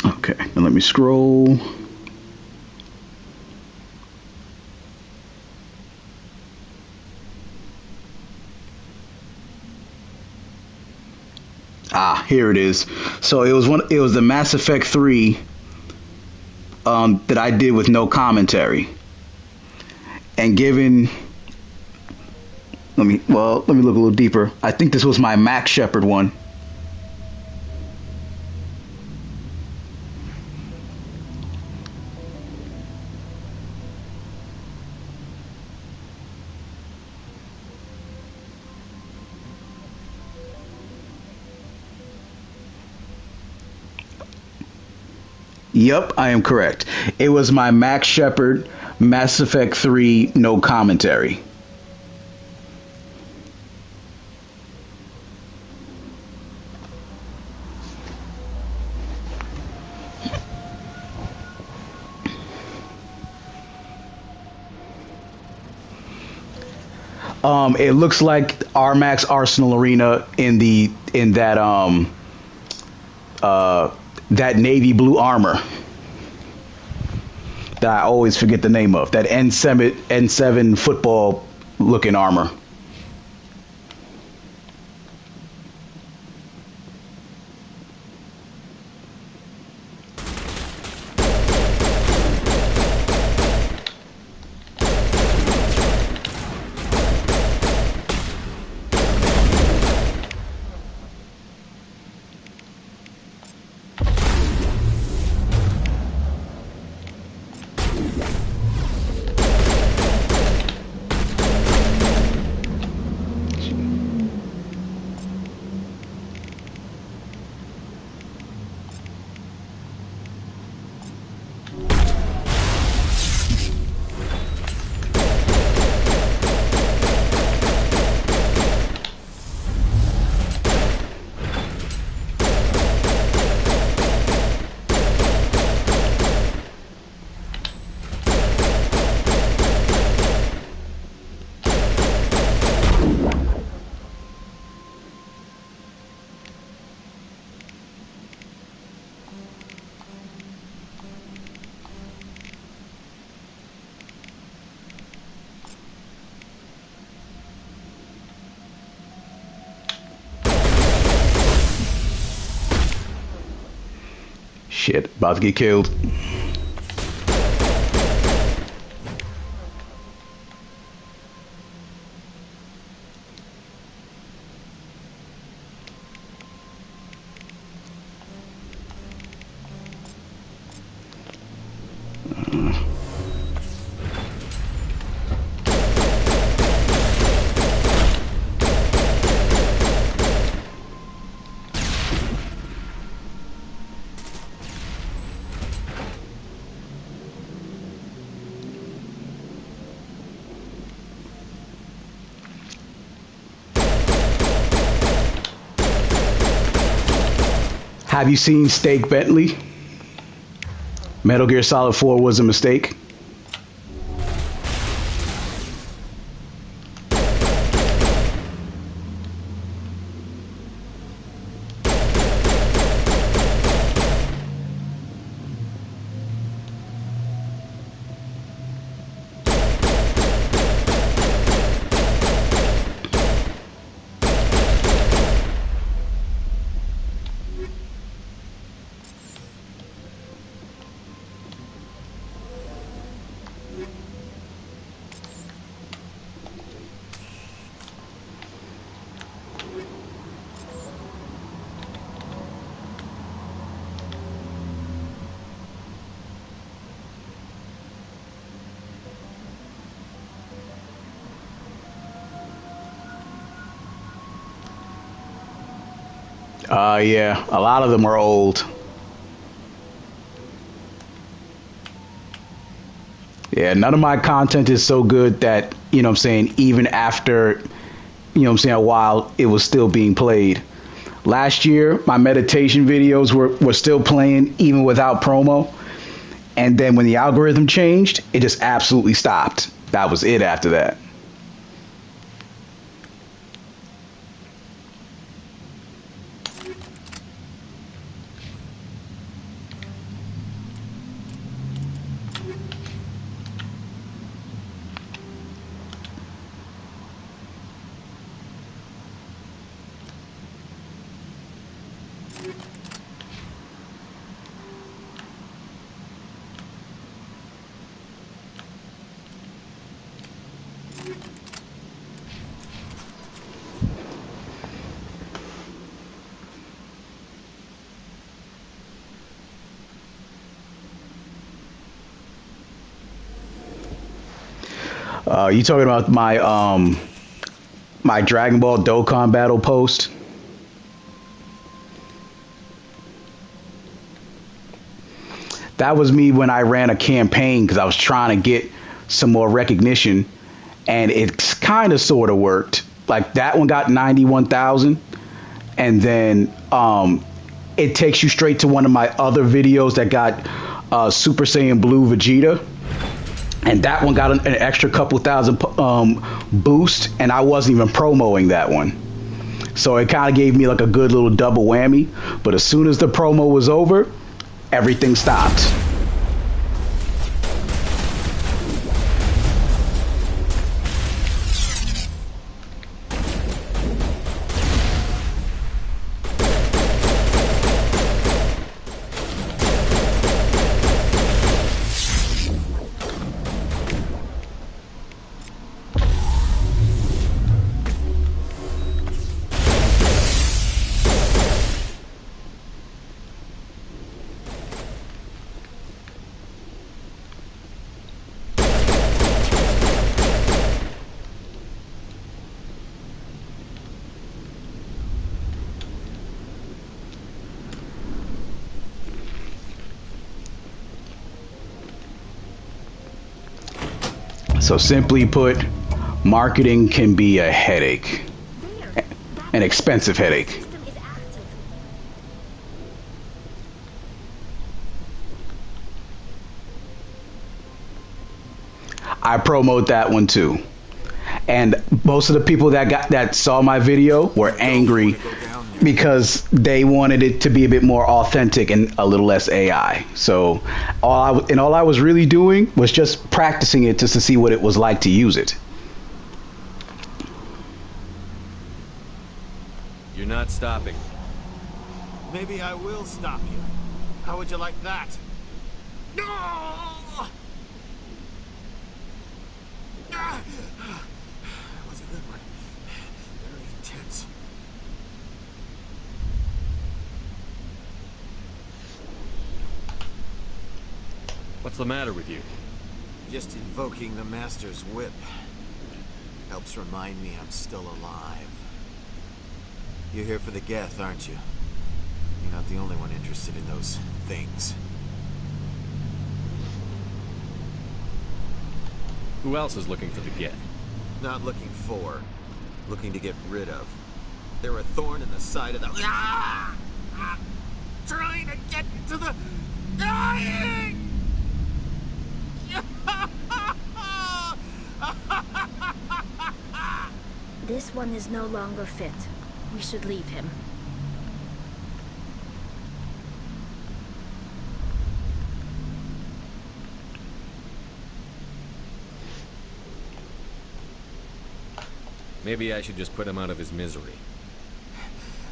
Okay, now let me scroll. Ah, here it is. So it was the Mass Effect 3 that I did with no commentary. And given let me look a little deeper. I think this was my Max Shepard one. Yep, I am correct. It was my Max Shepard Mass Effect 3 no commentary. It looks like Armax Arsenal Arena in that navy blue armor that I always forget the name of. That N7 football looking armor. Shit, about to get killed. Have you seen Steak Bentley? Metal Gear Solid 4 was a mistake. Yeah, a lot of them are old. Yeah, none of my content is so good that, you know what I'm saying, even after, you know what I'm saying, a while, it was still being played. Last year, my meditation videos were still playing even without promo. And then when the algorithm changed, it just absolutely stopped. That was it after that. You talking about my my Dragon Ball Dokkan battle post? That was me when I ran a campaign because I was trying to get some more recognition, and it's kind of sort of worked. Like that one got 91,000, and then it takes you straight to one of my other videos that got Super Saiyan Blue Vegeta. And that one got an extra couple thousand boost, and I wasn't even promoting that one. So it kind of gave me like a good little double whammy. But as soon as the promo was over, everything stopped. So simply put, marketing can be a headache, an expensive headache. I promote that one too. And most of the people that saw my video were angry because they wanted it to be a bit more authentic and a little less AI. So all I was really doing was just practicing it just to see what it was like to use it. You're not stopping. Maybe I will stop you. How would you like that? No! That was a good one. Very intense. What's the matter with you? Just invoking the Master's whip. Helps remind me I'm still alive. You're here for the Geth, aren't you? You're not the only one interested in those things. Who else is looking for the Geth? Not looking for. Looking to get rid of. They're a thorn in the side of the... Ah! Ah! Trying to get to the... Dying! This one is no longer fit. We should leave him. Maybe I should just put him out of his misery.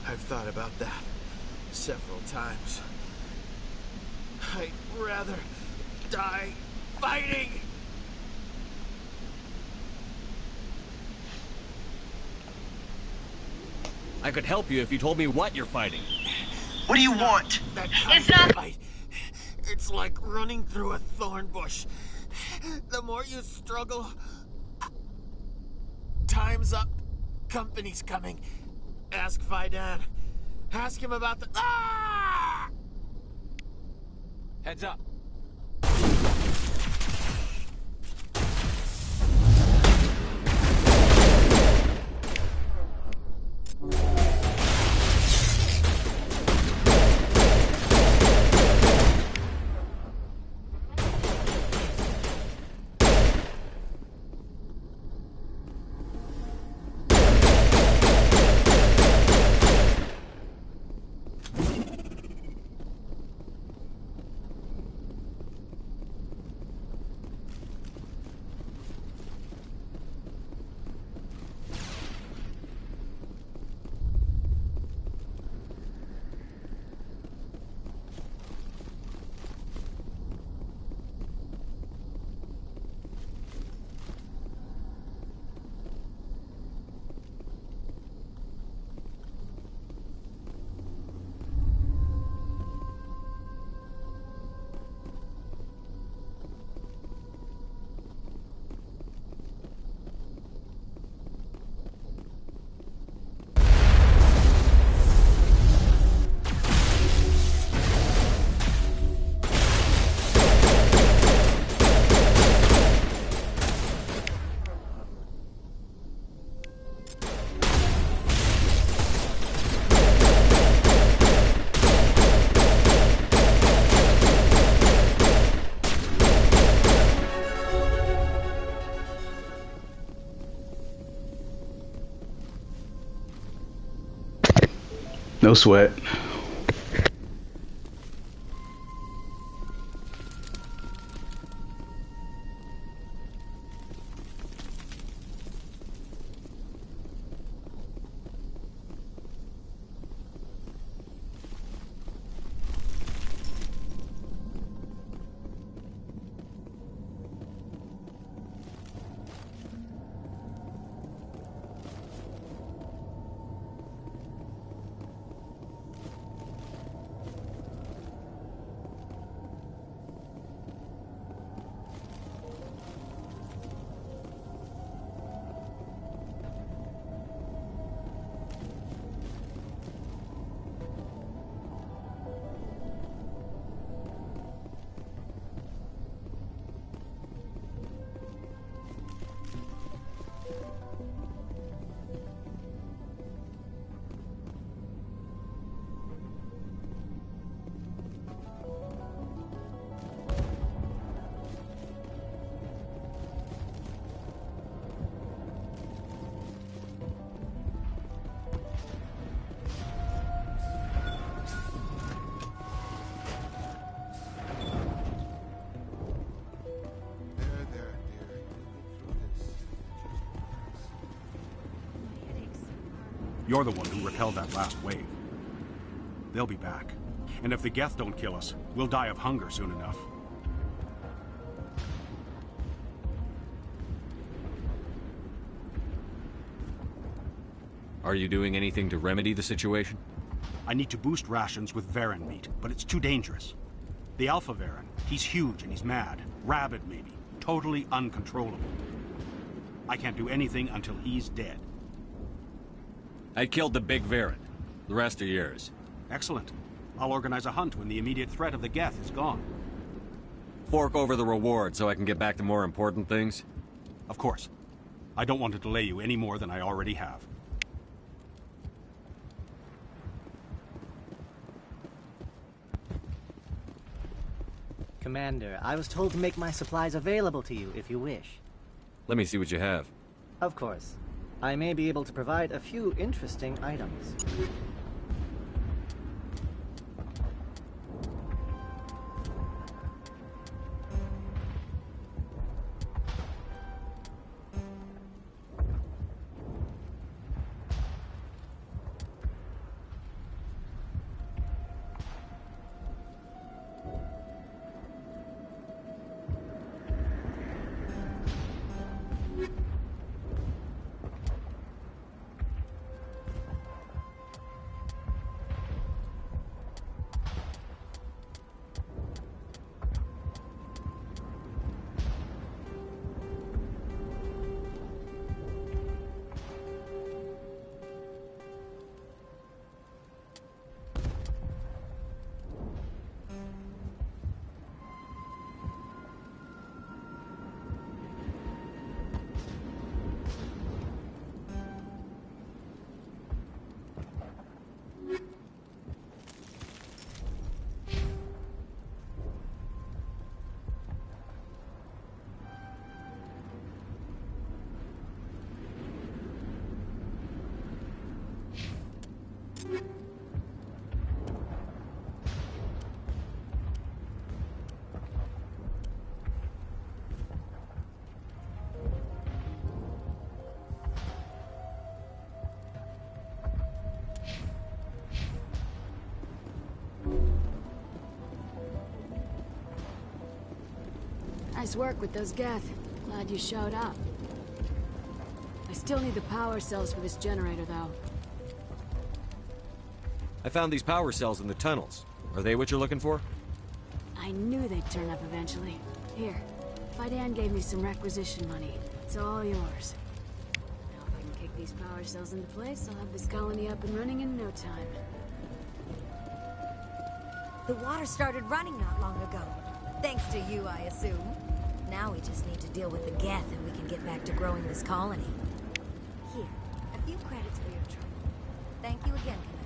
I've thought about that several times. I'd rather die fighting! I could help you if you told me what you're fighting. What do you want? It's not fight. It's like running through a thorn bush. The more you struggle, time's up. Company's coming. Ask Faidan. Ask him about the... Ah! Heads up. No sweat. You're the one who repelled that last wave. They'll be back. And if the Geth don't kill us, we'll die of hunger soon enough. Are you doing anything to remedy the situation? I need to boost rations with Varen meat, but it's too dangerous. The Alpha Varen, he's huge and he's mad. Rabid, maybe. Totally uncontrollable. I can't do anything until he's dead. I killed the big Varen. The rest are yours. Excellent. I'll organize a hunt when the immediate threat of the Geth is gone. Fork over the reward so I can get back to more important things? Of course. I don't want to delay you any more than I already have. Commander, I was told to make my supplies available to you if you wish. Let me see what you have. Of course. I may be able to provide a few interesting items. Nice work with those Geth. Glad you showed up. I still need the power cells for this generator, though. I found these power cells in the tunnels. Are they what you're looking for? I knew they'd turn up eventually. Here, Fidan gave me some requisition money. It's all yours. Now if I can kick these power cells into place, I'll have this colony up and running in no time. The water started running not long ago. Thanks to you, I assume. Now we just need to deal with the Geth and we can get back to growing this colony. Here, a few credits for your trouble. Thank you again, Commander.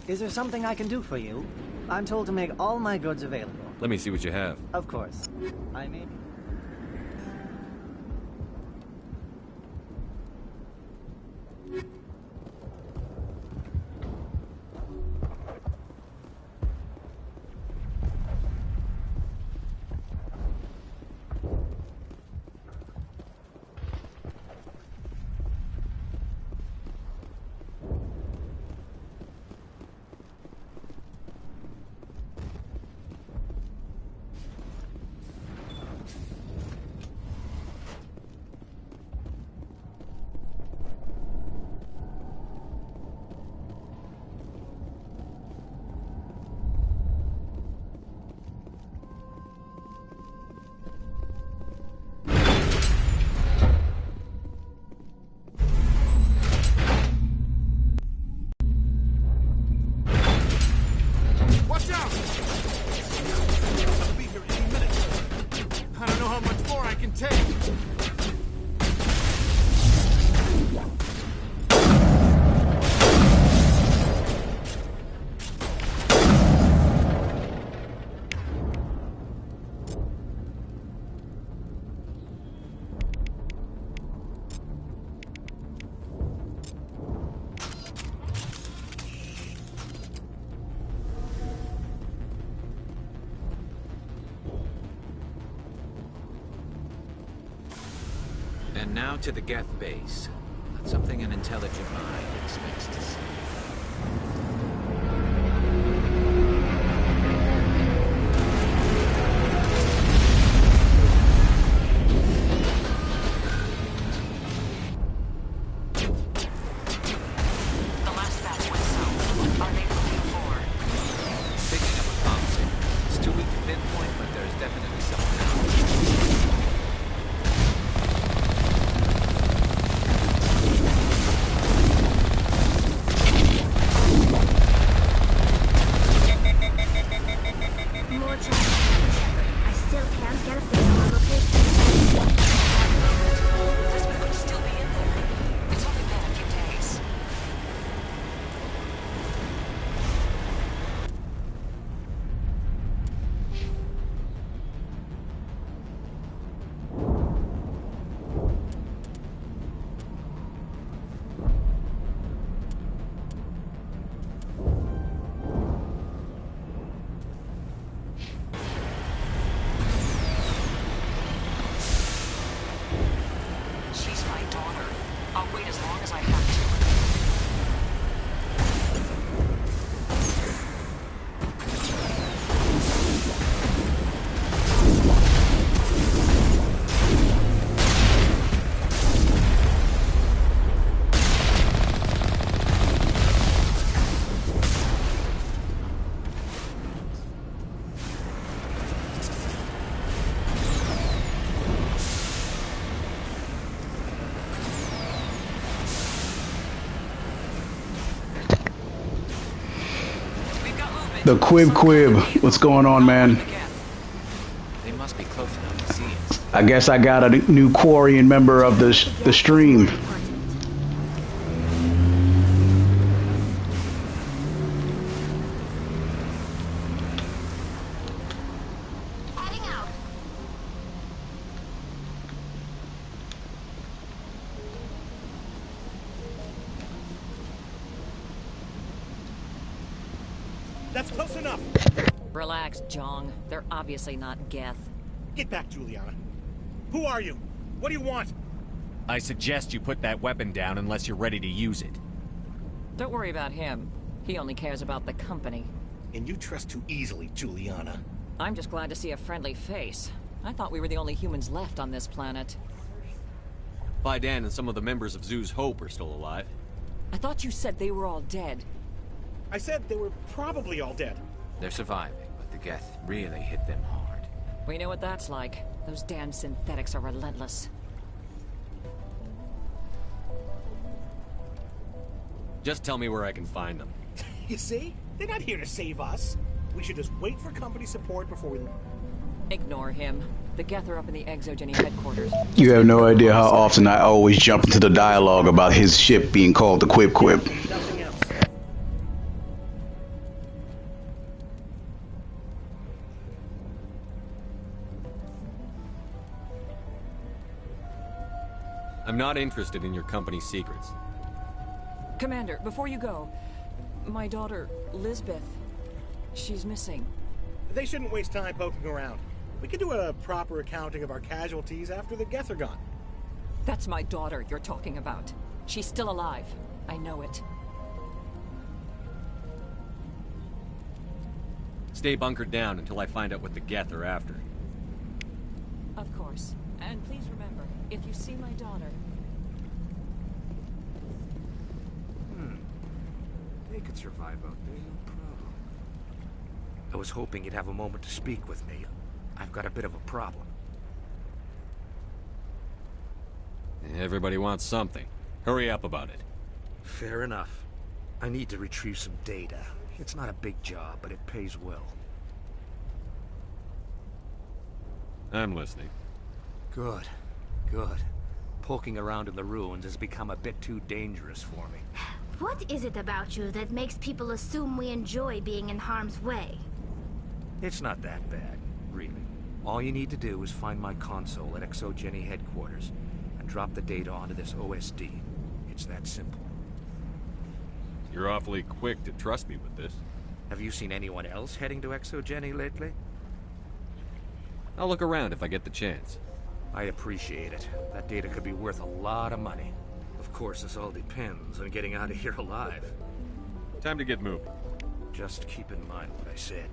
Is there something I can do for you? I'm told to make all my goods available. Let me see what you have. Of course. I may be... And now to the Geth base. Not something an intelligent mind expects to see. The Quib. What's going on, man? They must be close enough to see it. I guess I got a new Quarian member of the stream. That's close enough. Relax, Jong. They're obviously not Geth. Get back, Juliana. Who are you? What do you want? I suggest you put that weapon down unless you're ready to use it. Don't worry about him. He only cares about the company. And you trust too easily, Juliana. I'm just glad to see a friendly face. I thought we were the only humans left on this planet. Fidan and some of the members of Zoo's Hope are still alive. I thought you said they were all dead. I said they were probably all dead. They're surviving, but the Geth really hit them hard. We know what that's like. Those damn synthetics are relentless. Just tell me where I can find them. You see? They're not here to save us. We should just wait for company support before we... Ignore him. The Geth are up in the Exogeny headquarters. You have no idea how often I always jump into the dialogue about his ship being called the Quip Quip. I'm not interested in your company's secrets. Commander, before you go, my daughter, Lisbeth, she's missing. They shouldn't waste time poking around. We can do a proper accounting of our casualties after the Geth are gone. That's my daughter you're talking about. She's still alive. I know it. Stay bunkered down until I find out what the Geth are after. Of course. And please remember, if you see my daughter... They could survive out there, no problem. I was hoping you'd have a moment to speak with me. I've got a bit of a problem. Everybody wants something. Hurry up about it. Fair enough. I need to retrieve some data. It's not a big job, but it pays well. I'm listening. Good. Good. Poking around in the ruins has become a bit too dangerous for me. What is it about you that makes people assume we enjoy being in harm's way? It's not that bad, really. All you need to do is find my console at Exogeny headquarters and drop the data onto this OSD. It's that simple. You're awfully quick to trust me with this. Have you seen anyone else heading to Exogeny lately? I'll look around if I get the chance. I appreciate it. That data could be worth a lot of money. Of course, this all depends on getting out of here alive. Time to get moving. Just keep in mind what I said.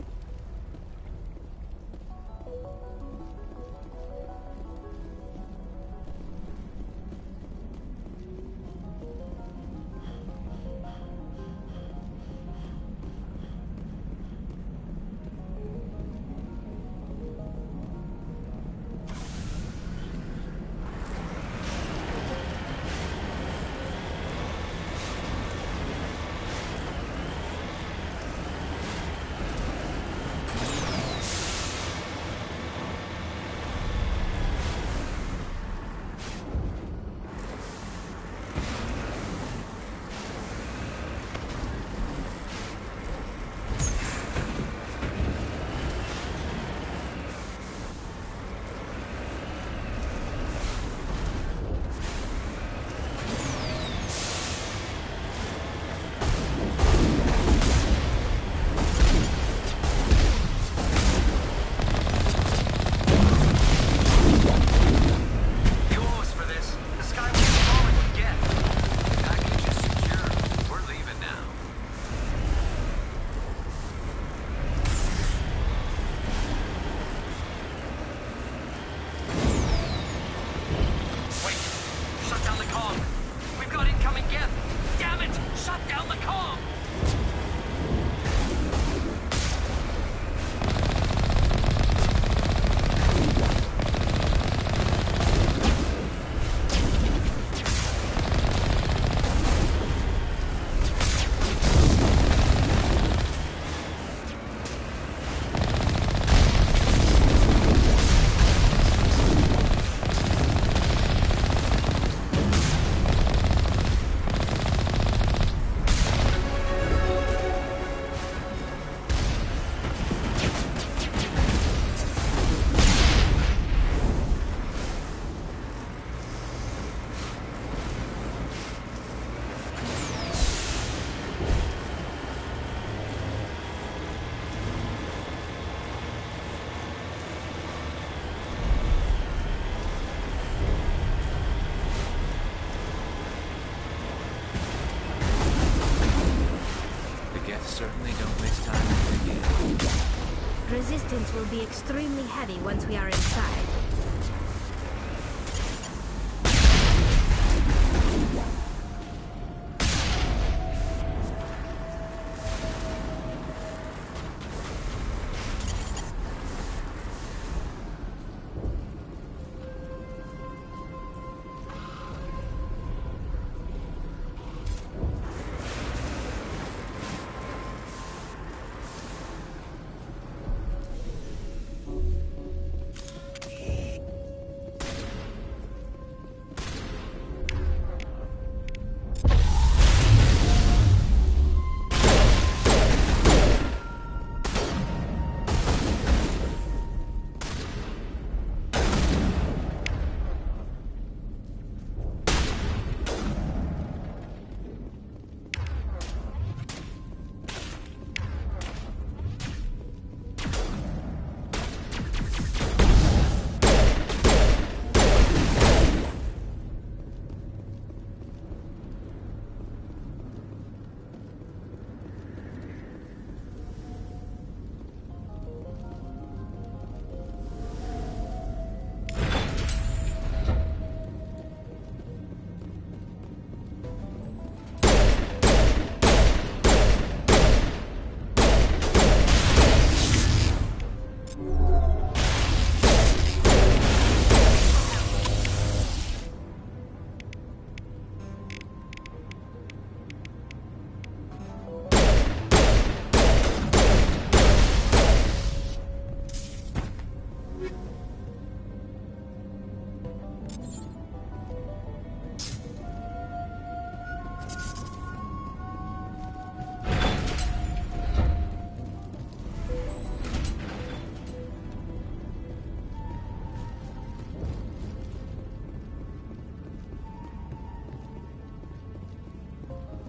don't waste time with you. Resistance will be extremely heavy once we are inside.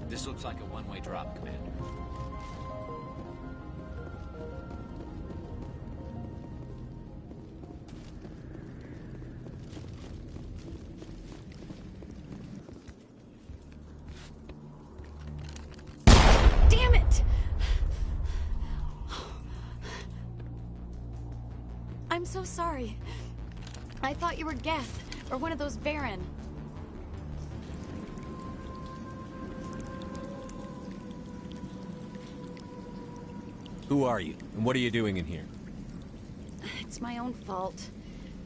This looks like a one-way drop, Commander. Damn it! I'm so sorry. I thought you were Geth, or one of those Varen. Who are you, and what are you doing in here? It's my own fault.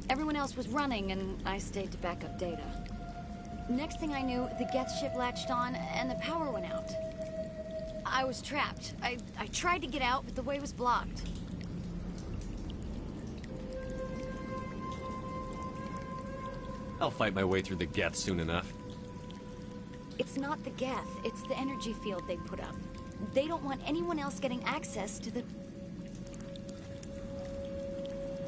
Everyone else was running, and I stayed to back up data. Next thing I knew, the Geth ship latched on, and the power went out. I was trapped. I tried to get out, but the way was blocked. I'll fight my way through the Geth soon enough. It's not the Geth, it's the energy field they put up. They don't want anyone else getting access to the...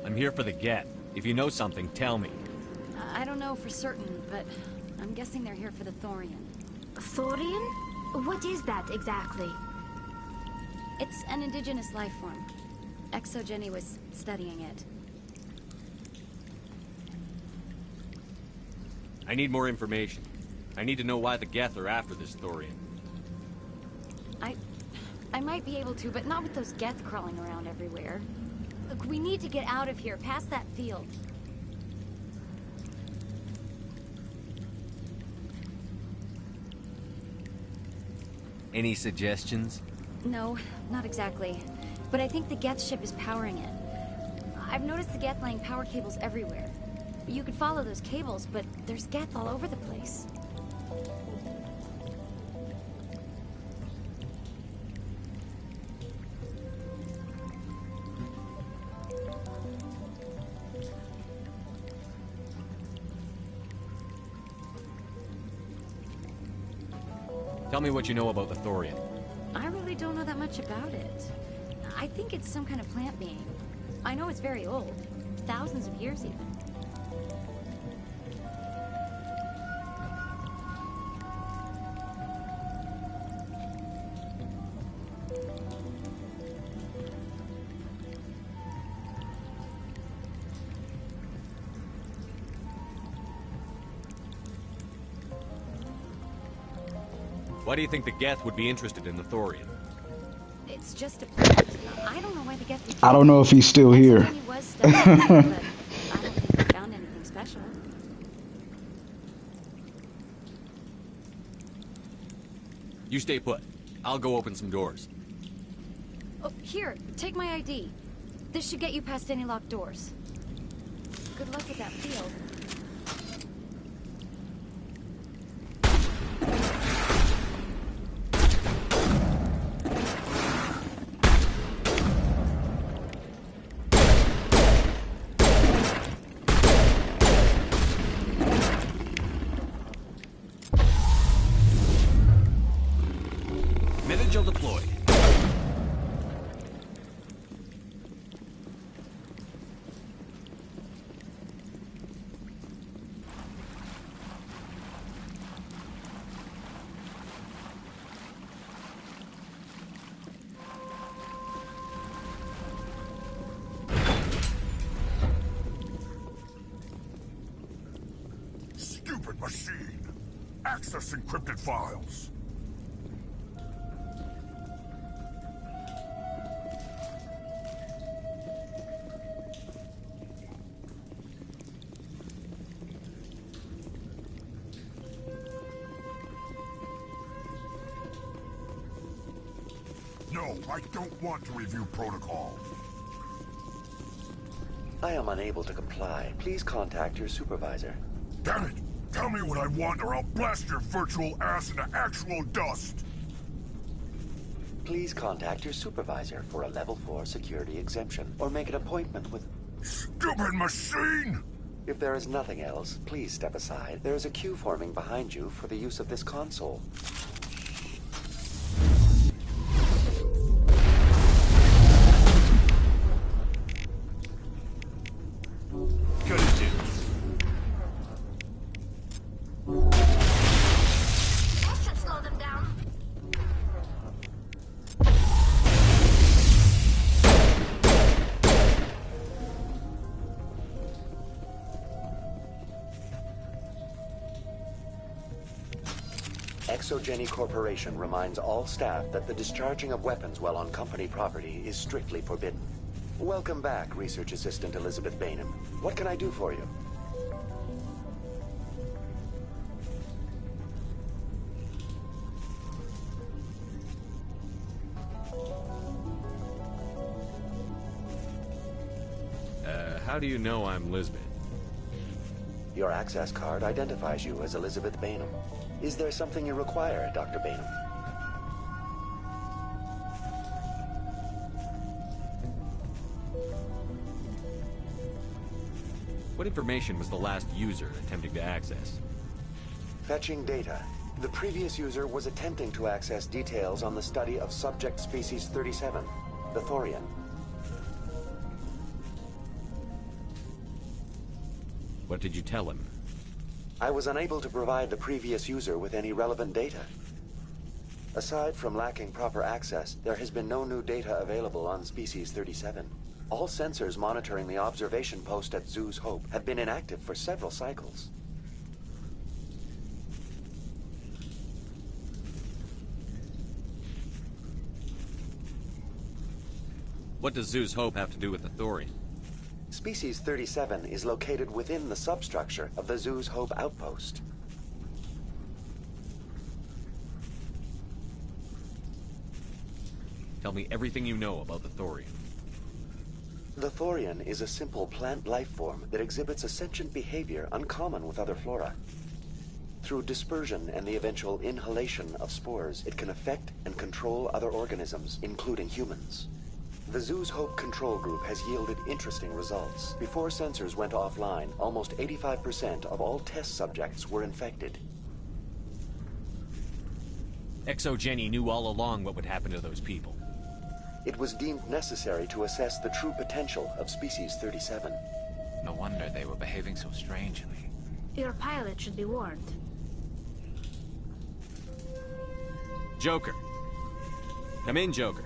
I'm here for the Geth. If you know something, tell me. I don't know for certain, but I'm guessing they're here for the Thorian. Thorian? What is that exactly? It's an indigenous life form. Exogeny was studying it. I need more information. I need to know why the Geth are after this Thorian. I might be able to, but not with those Geth crawling around everywhere. Look, we need to get out of here, past that field. Any suggestions? No, not exactly. But I think the Geth ship is powering it. I've noticed the Geth laying power cables everywhere. You could follow those cables, but there's Geth all over the place. Tell me what you know about the Thorian. I really don't know that much about it. I think it's some kind of plant being. I know it's very old. Thousands of years even. Why do you think the Geth would be interested in the Thorian? It's just a plant. I don't know why the Geth... I don't know if he's still here. He was studying it, but I don't think he found anything special. You stay put. I'll go open some doors. Oh, here, take my ID. This should get you past any locked doors. Good luck with that field. Metagel deployed. Stupid machine! Access encrypted files. No, I don't want to review protocol. I am unable to comply. Please contact your supervisor. Damn it! Tell me what I want or I'll blast your virtual ass into actual dust! Please contact your supervisor for a level 4 security exemption, or make an appointment with... Stupid machine! If there is nothing else, please step aside. There is a queue forming behind you for the use of this console. Good as new. That should slow them down. Exogeny Corporation reminds all staff that the discharging of weapons while on company property is strictly forbidden. Welcome back, Research Assistant Elizabeth Bainham. What can I do for you? How do you know I'm Lisbeth? Your access card identifies you as Elizabeth Bainham. Is there something you require, Dr. Bainham? What information was the last user attempting to access? Fetching data. The previous user was attempting to access details on the study of subject species 37, the Thorian. What did you tell him? I was unable to provide the previous user with any relevant data. Aside from lacking proper access, there has been no new data available on species 37. All sensors monitoring the observation post at Zoo's Hope have been inactive for several cycles. What does Zoo's Hope have to do with the Thorian? Species 37 is located within the substructure of the Zoo's Hope outpost. Tell me everything you know about the Thorian. The Thorian is a simple plant life form that exhibits a sentient behavior uncommon with other flora. Through dispersion and the eventual inhalation of spores, it can affect and control other organisms, including humans. The Zoo's Hope control group has yielded interesting results. Before sensors went offline, almost 85% of all test subjects were infected. Exogeny knew all along what would happen to those people. It was deemed necessary to assess the true potential of species 37. No wonder they were behaving so strangely. Your pilot should be warned. Joker. Come in, Joker.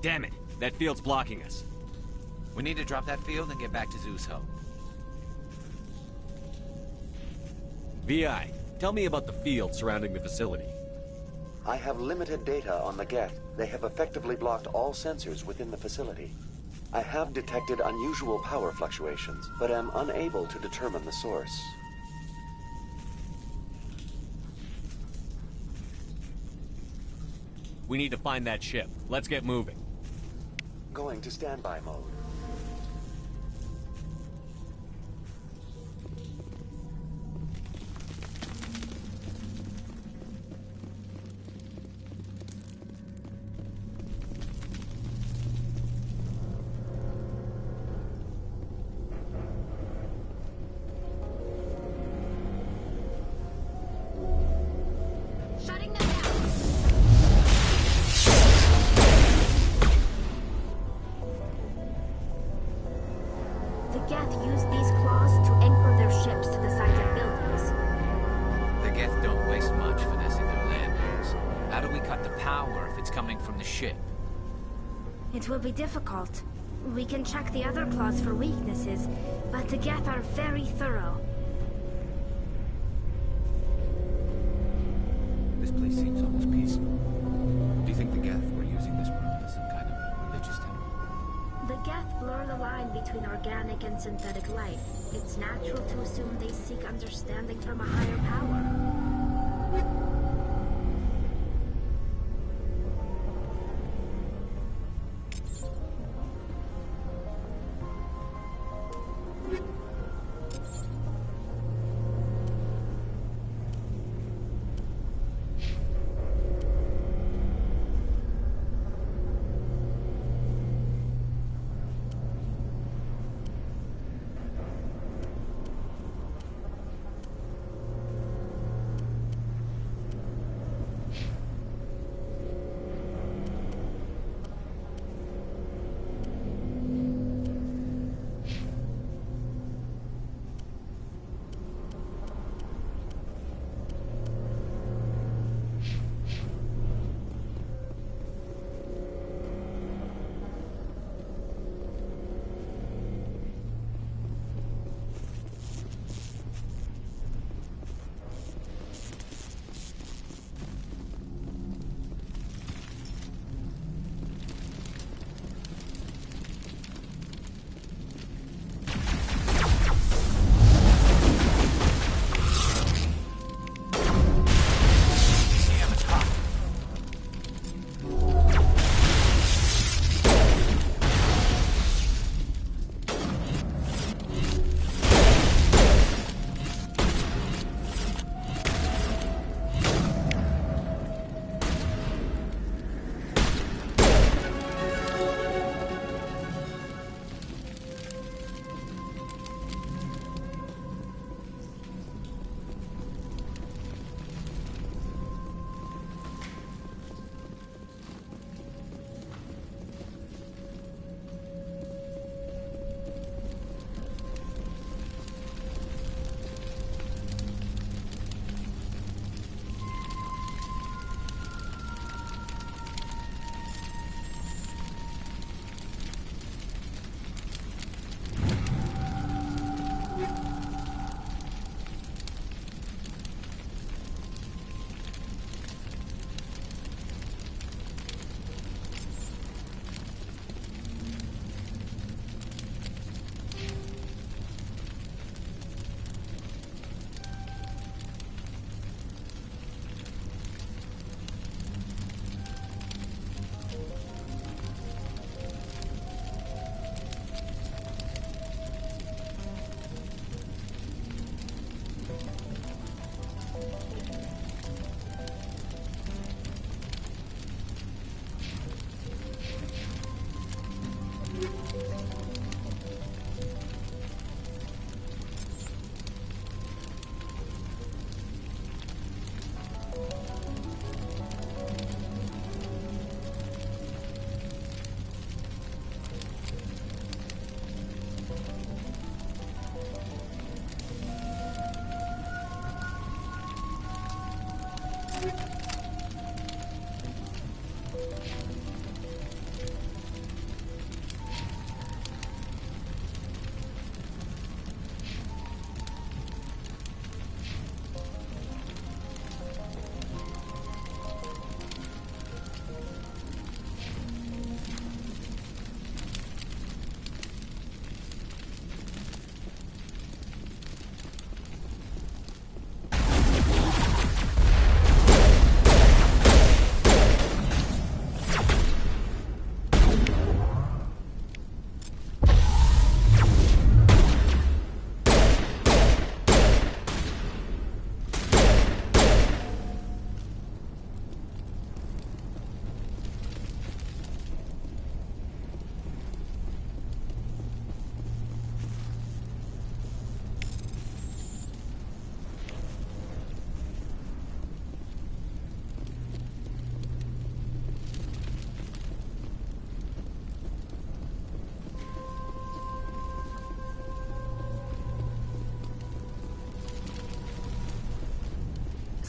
Damn it, that field's blocking us. We need to drop that field and get back to Zoo's Hope. VI, tell me about the field surrounding the facility. I have limited data on the Geth. They have effectively blocked all sensors within the facility. I have detected unusual power fluctuations, but am unable to determine the source. We need to find that ship. Let's get moving. Going to standby mode. Shutting them down. The Geth use these claws to anchor their ships to the sides of buildings. The Geth don't waste much finessing their landings. How do we cut the power if it's coming from the ship? It will be difficult. We can check the other claws for weaknesses, but the Geth are very thorough. This place seems almost peaceful. Do you think the Geth were using this world as some kind of religious temple? The Geth blur the line between organic and synthetic life. It's natural to assume they seek understanding from a higher power.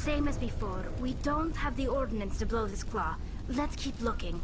Same as before. We don't have the ordnance to blow this claw. Let's keep looking.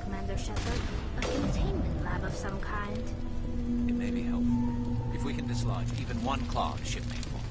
Commander Shepard. A containment lab of some kind. It may be helpful. If we can dislodge even one claw, the ship may fall.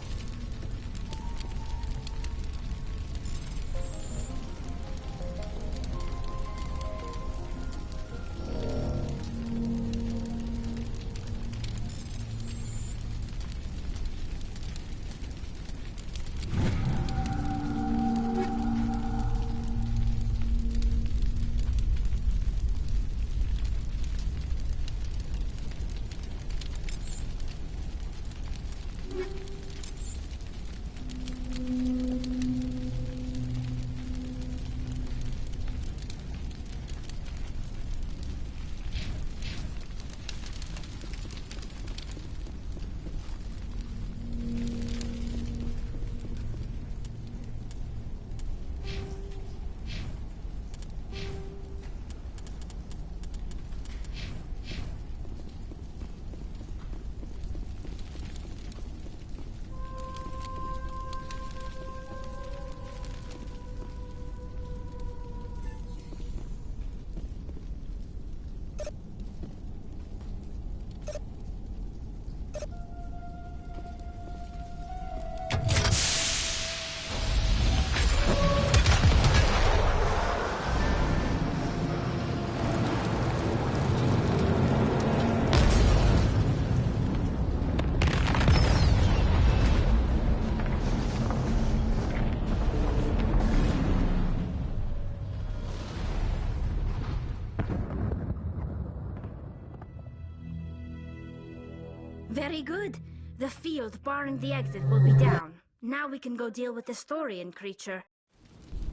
Very good. The field barring the exit will be down. Now we can go deal with the Storian creature.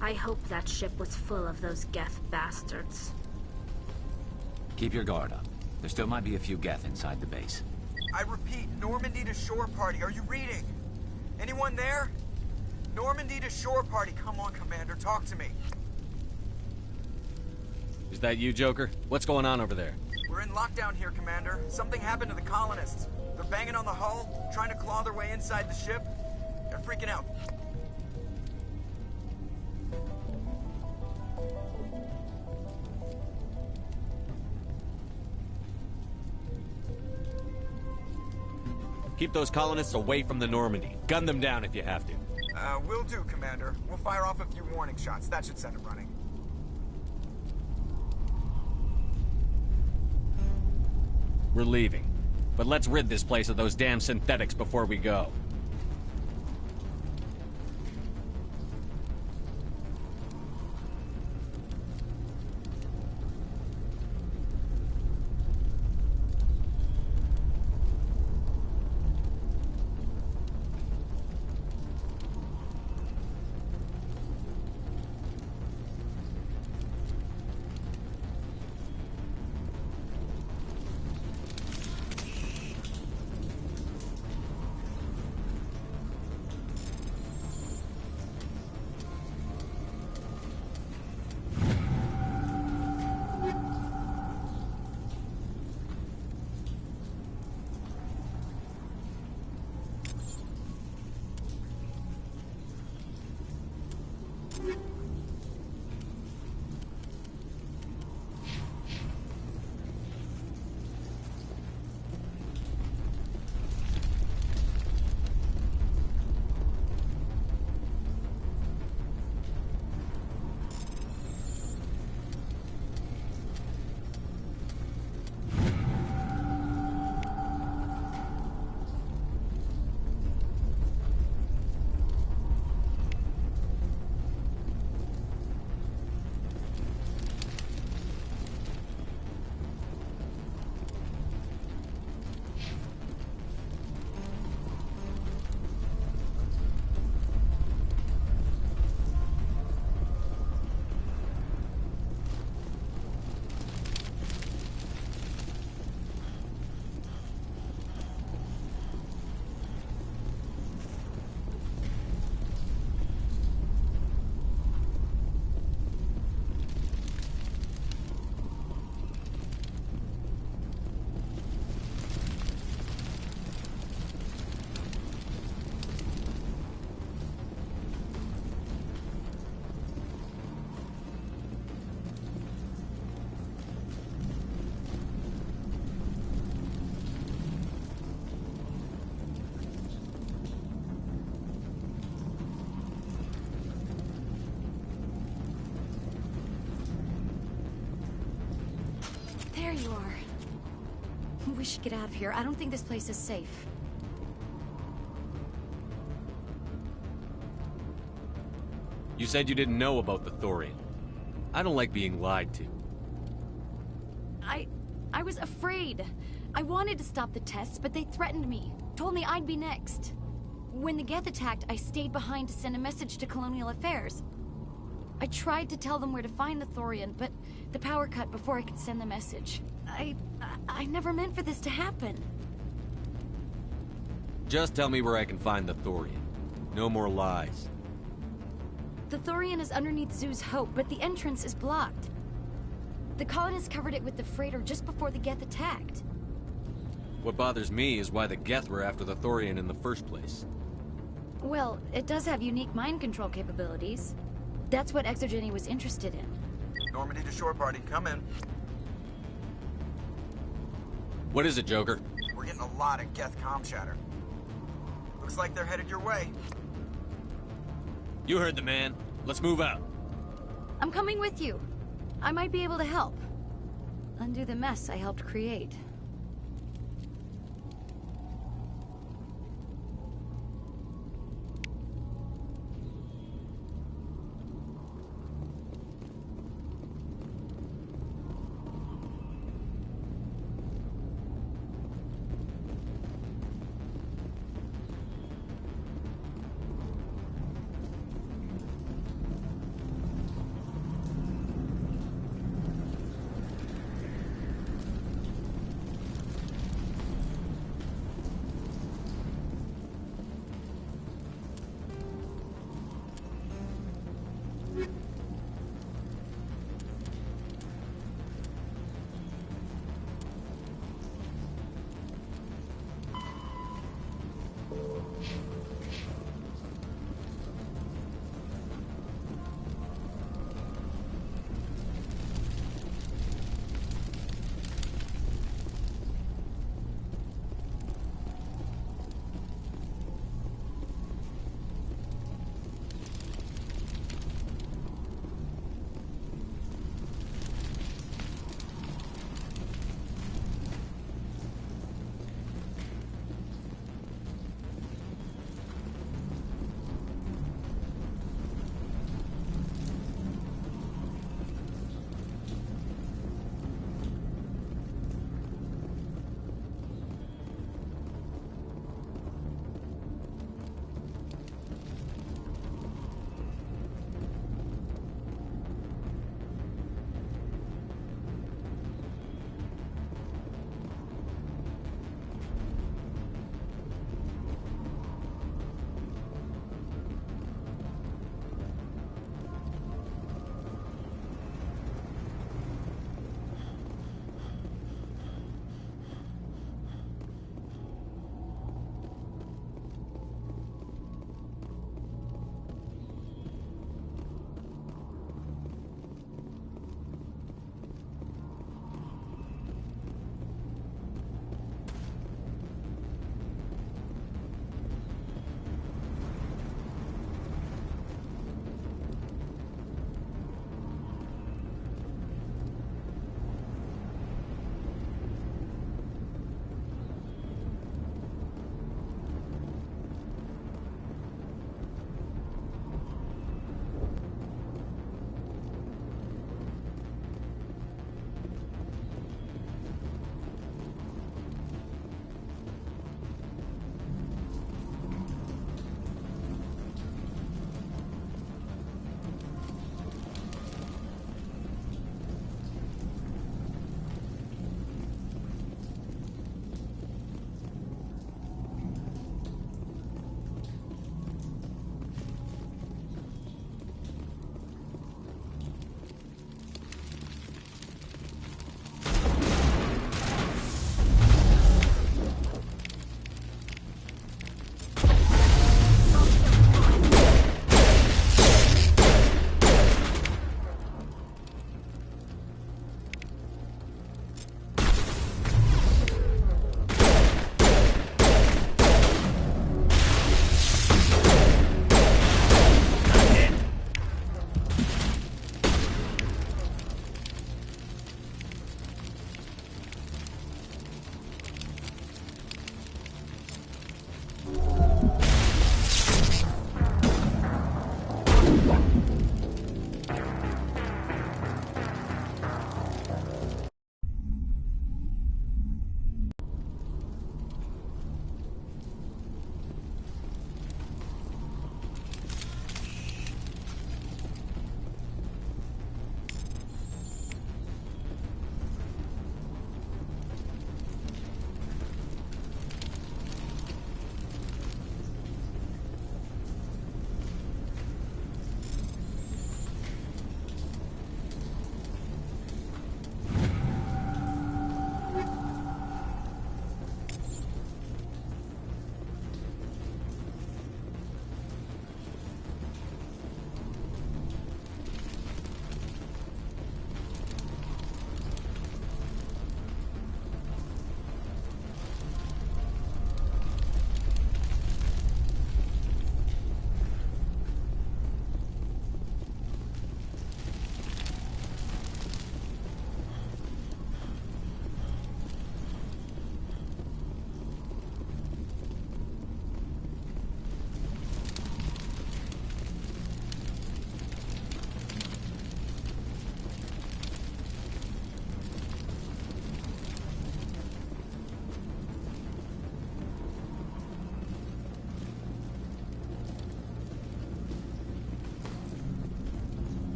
I hope that ship was full of those Geth bastards. Keep your guard up. There still might be a few Geth inside the base. I repeat, Normandy to shore party. Are you reading? Anyone there? Normandy to shore party. Come on, Commander. Talk to me. Is that you, Joker? What's going on over there? We're in lockdown here, Commander. Something happened to the colonists. They're banging on the hull, trying to claw their way inside the ship. They're freaking out. Keep those colonists away from the Normandy. Gun them down if you have to. Will do, Commander. We'll fire off a few warning shots. That should set it running. We're leaving. But let's rid this place of those damn synthetics before we go. you are. We should get out of here. I don't think this place is safe. You said you didn't know about the Thorian. I don't like being lied to. I was afraid. I wanted to stop the tests, but they threatened me. Told me I'd be next. When the Geth attacked, I stayed behind to send a message to Colonial Affairs. I tried to tell them where to find the Thorian, but the power cut before I could send the message. I never meant for this to happen. Just tell me where I can find the Thorian. No more lies. The Thorian is underneath Zoo's Hope, but the entrance is blocked. The colonists covered it with the freighter just before the Geth attacked. What bothers me is why the Geth were after the Thorian in the first place. Well, it does have unique mind control capabilities. That's what Exogeny was interested in. Normandy to shore party, come in. What is it, Joker? We're getting a lot of Geth comm chatter. Looks like they're headed your way. You heard the man. Let's move out. I'm coming with you. I might be able to help. Undo the mess I helped create.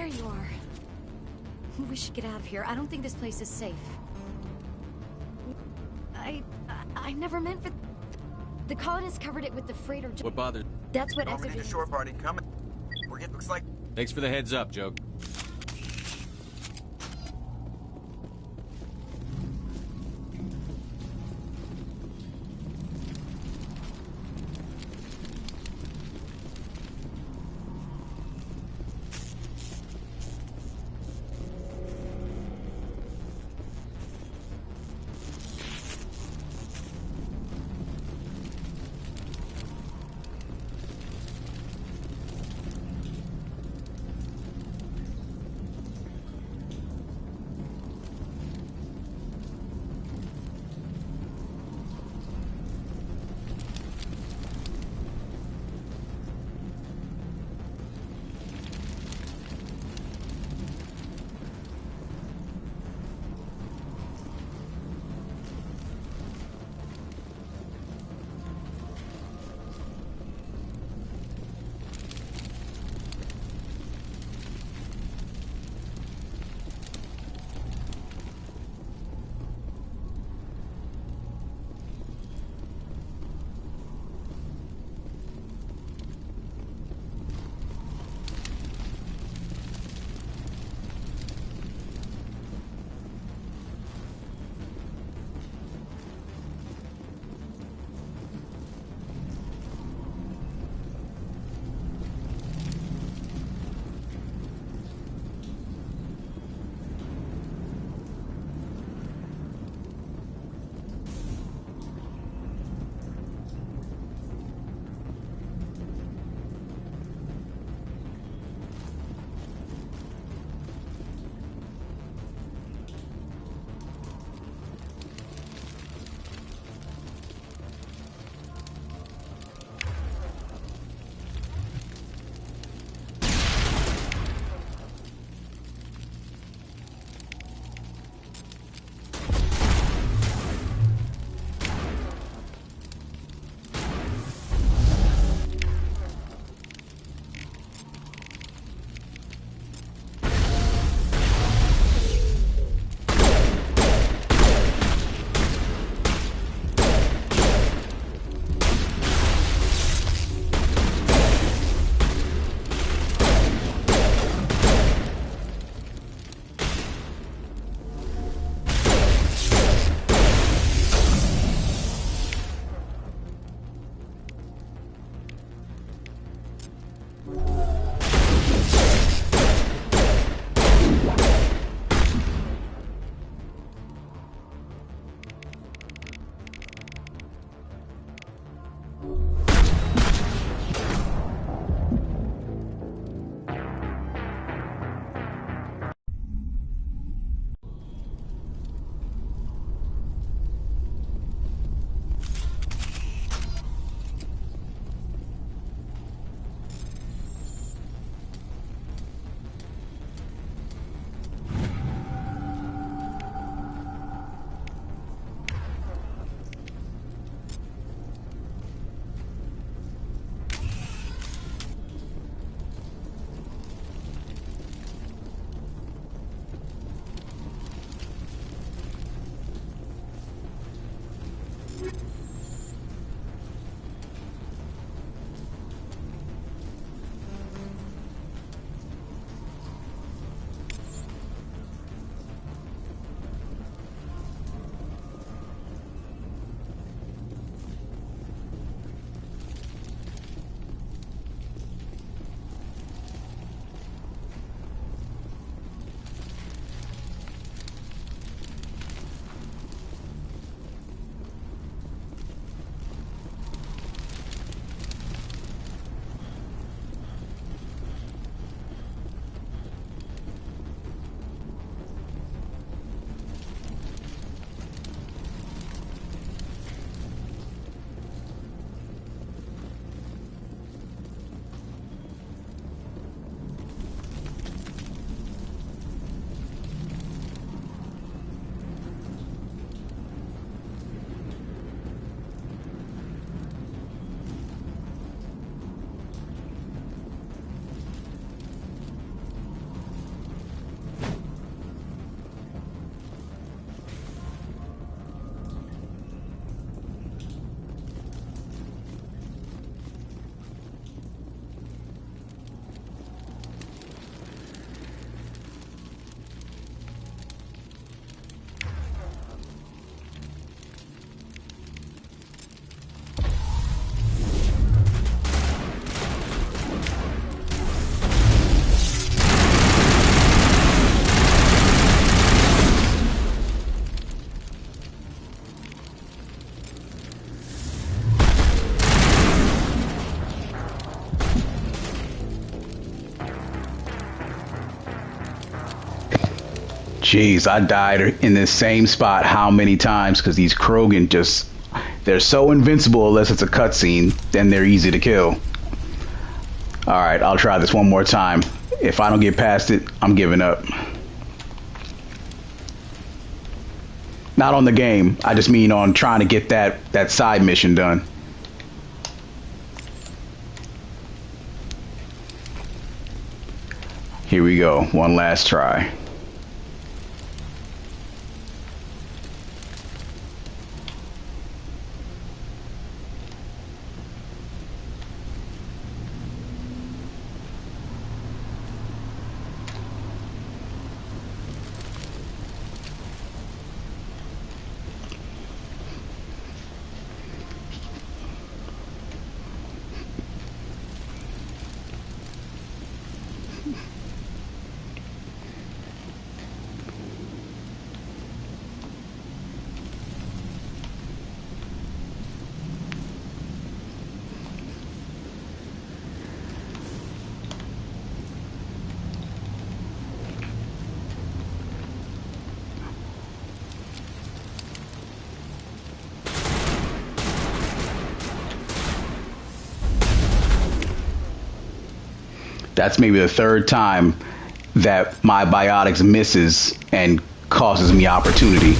There you are. We should get out of here. I don't think this place is safe. I never meant for... The colonists covered it with the freighter... What bothered? That's what Normandy to exogenous... shore party coming. We're getting... Looks like... Thanks for the heads up, Joke. Jeez, I died in this same spot how many times? Because these Krogan just, they're so invincible unless it's a cutscene, then they're easy to kill. Alright, I'll try this one more time. If I don't get past it, I'm giving up. Not on the game, I just mean on trying to get that side mission done. Here we go, one last try. That's maybe the third time that my biotics misses and causes me opportunity.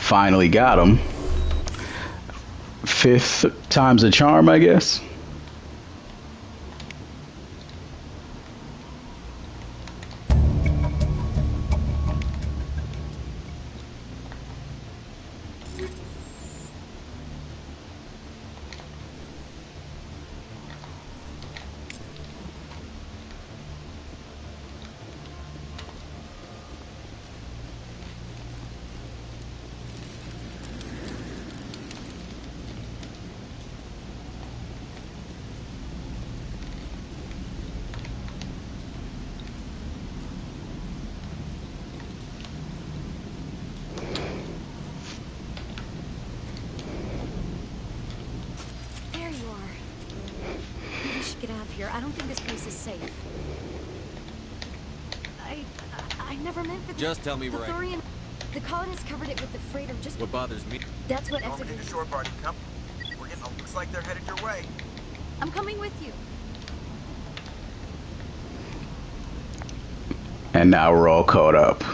Finally got him. Fifth time's a charm, I guess. Get out of here. I don't think this place is safe. I never meant for this. Just tell me the where Thorian, the colonists covered it with the freighter just... What bothers me... That's what Normandy to shore party. Come. We're getting... Looks like they're headed your way. I'm coming with you. And now we're all caught up.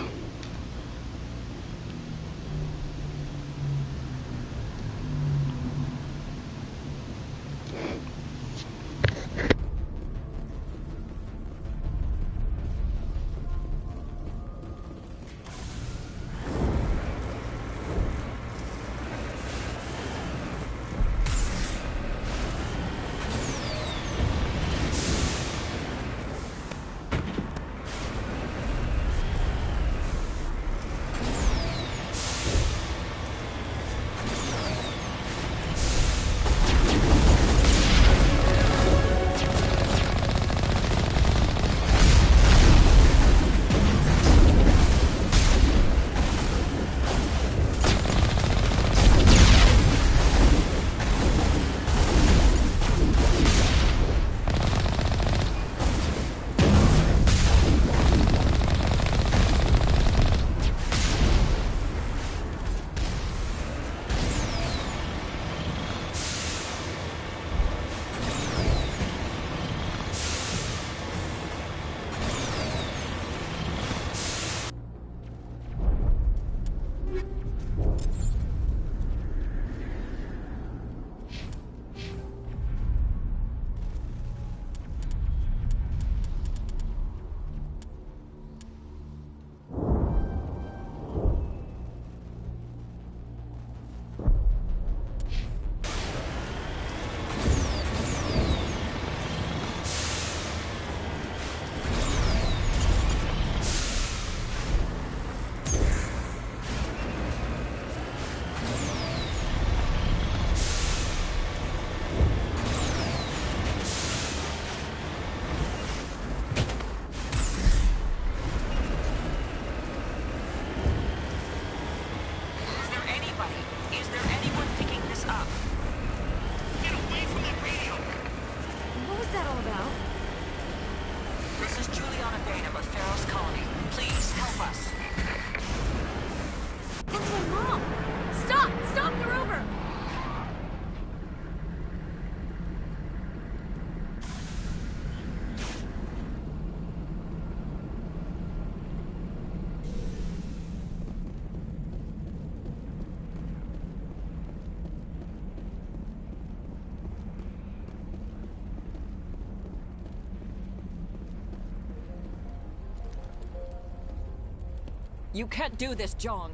You can't do this, John.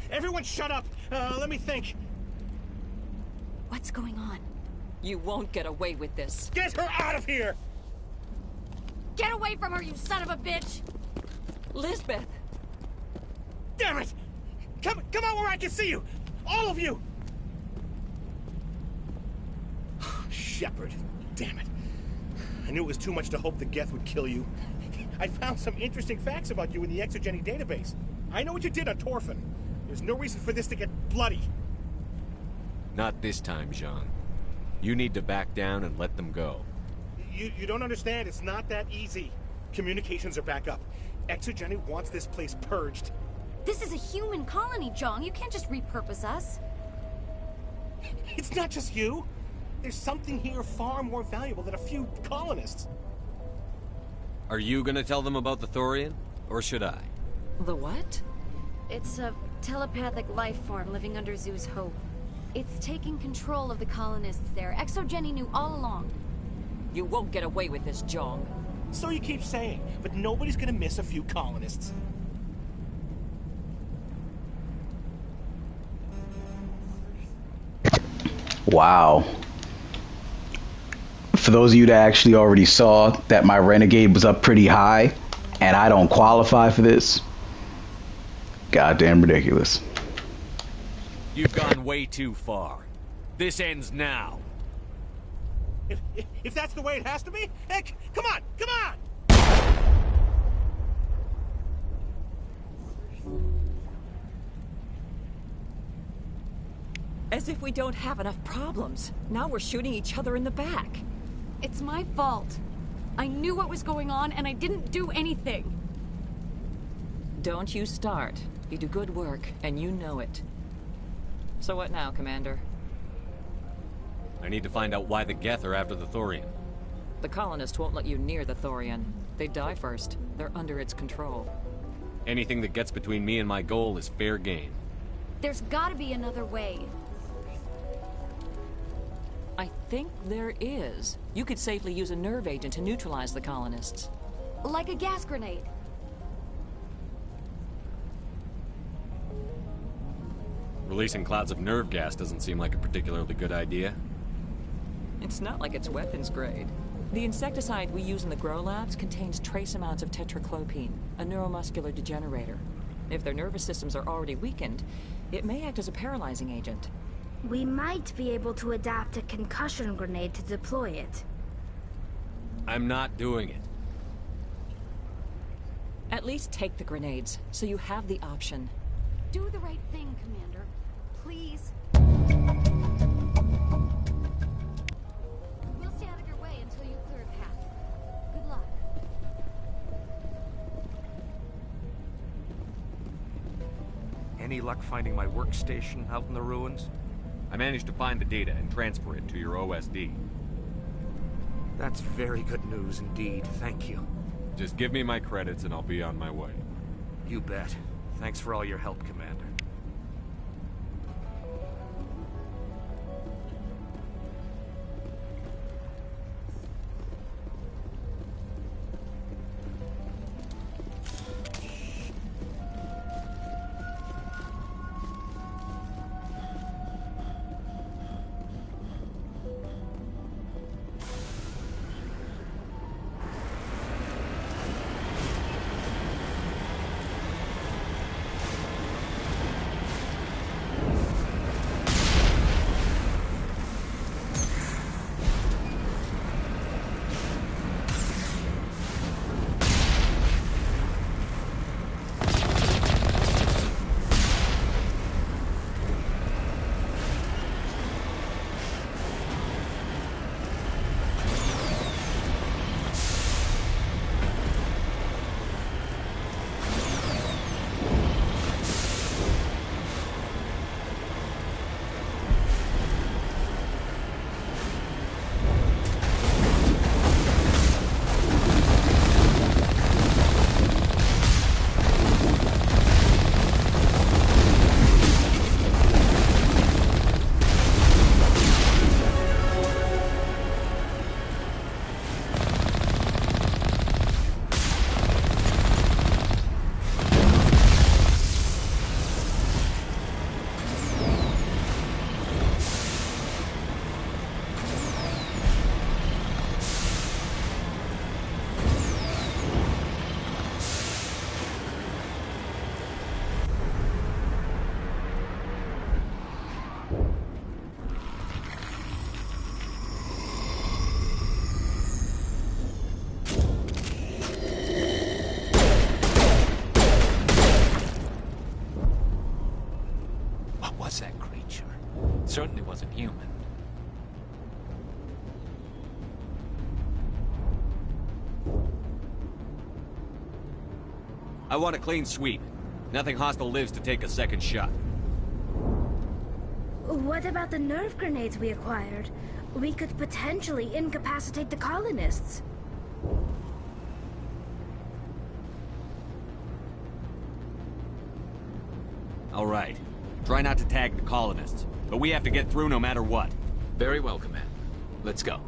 Everyone shut up! Let me think. What's going on? You won't get away with this. Get her out of here! Get away from her, you son of a bitch! Lisbeth! Damn it! Come out where I can see you! All of you! Shepard, damn it. I knew it was too much to hope the Geth would kill you. I found some interesting facts about you in the exogeny database. I know what you did on Torfin. There's no reason for this to get bloody. Not this time, Jean. You need to back down and let them go. You don't understand. It's not that easy. Communications are back up. Exogeny wants this place purged. This is a human colony, John. You can't just repurpose us. It's not just you. There's something here far more valuable than a few colonists. Are you gonna tell them about the Thorian? Or should I? The what? It's a telepathic life form living under Zoo's Hope. It's taking control of the colonists there. Exogeny knew all along. You won't get away with this, Jong. So you keep saying, but nobody's gonna miss a few colonists. Wow. For those of you that actually already saw that my Renegade was up pretty high and I don't qualify for this, goddamn ridiculous. You've gone way too far. This ends now. If that's the way it has to be, heck, come on, come on! As if we don't have enough problems. Now we're shooting each other in the back. It's my fault. I knew what was going on and I didn't do anything. Don't you start. You do good work, and you know it. So what now, Commander? I need to find out why the Geth are after the Thorian. The colonists won't let you near the Thorian. They die first. They're under its control. Anything that gets between me and my goal is fair game. There's gotta be another way. I think there is. You could safely use a nerve agent to neutralize the colonists. Like a gas grenade. Releasing clouds of nerve gas doesn't seem like a particularly good idea. It's not like it's weapons grade. The insecticide we use in the grow labs contains trace amounts of tetraclopine, a neuromuscular degenerator. If their nervous systems are already weakened, it may act as a paralyzing agent. We might be able to adapt a concussion grenade to deploy it. I'm not doing it. At least take the grenades, so you have the option. Do the right thing, Commander. Please. We'll stay out of your way until you clear a path. Good luck. Any luck finding my workstation out in the ruins? I managed to find the data and transfer it to your OSD. That's very good news indeed, thank you. Just give me my credits and I'll be on my way. You bet. Thanks for all your help, Commander. What was that creature? It certainly wasn't human. I want a clean sweep. Nothing hostile lives to take a second shot. What about the nerve grenades we acquired? We could potentially incapacitate the colonists. All right. Try not to tag the colonists, but we have to get through no matter what. Very well, Command. Let's go.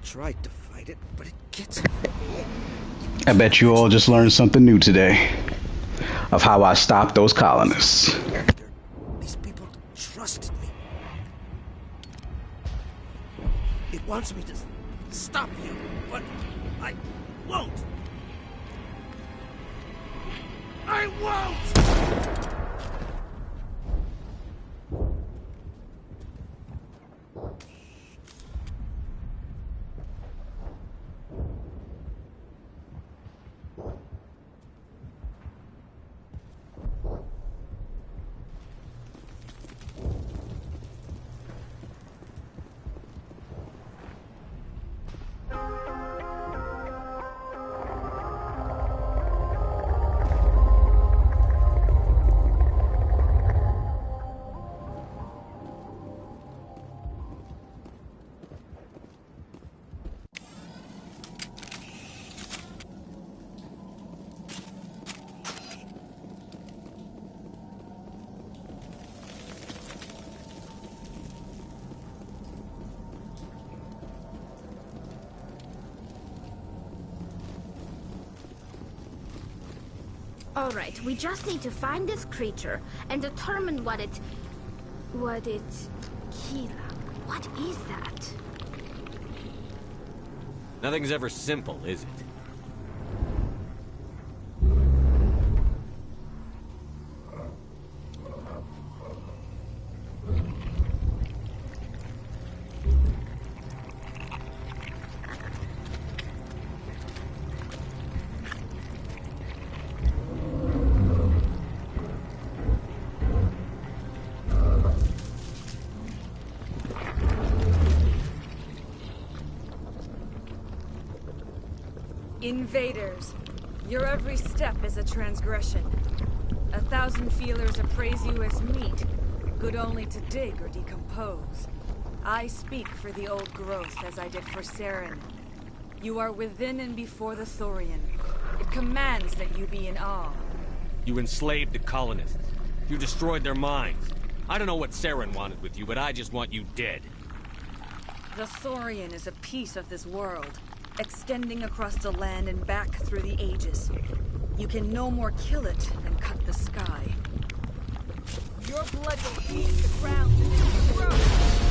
Tried to fight it, but it gets... I bet you all just learned something new today of how I stopped those colonists. These people trusted me. It wants me to stop you, but I won't. I won't! All right, we just need to find this creature and determine what it... Kila. What is that? Nothing's ever simple, is it? Invaders, your every step is a transgression. 1,000 feelers appraise you as meat, good only to dig or decompose. I speak for the old growth as I did for Saren. You are within and before the Thorian. It commands that you be in awe. You enslaved the colonists. You destroyed their minds. I don't know what Saren wanted with you, but I just want you dead. The Thorian is a piece of this world, extending across the land and back through the ages. You can no more kill it than cut the sky. Your blood will heat the ground until you grow.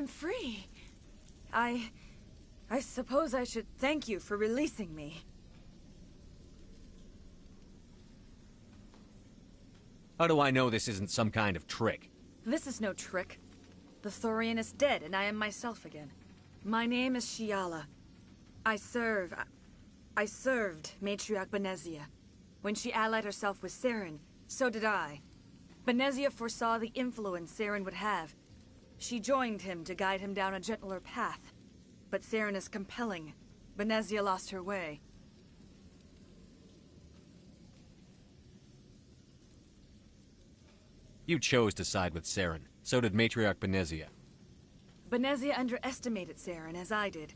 I'm free. I suppose I should thank you for releasing me. How do I know this isn't some kind of trick? This is no trick. The Thorian is dead, and I am myself again. My name is Shiala. I served Matriarch Benezia. When she allied herself with Saren, so did I. Benezia foresaw the influence Saren would have. She joined him to guide him down a gentler path. But Saren is compelling. Benezia lost her way. You chose to side with Saren. So did Matriarch Benezia. Benezia underestimated Saren, as I did.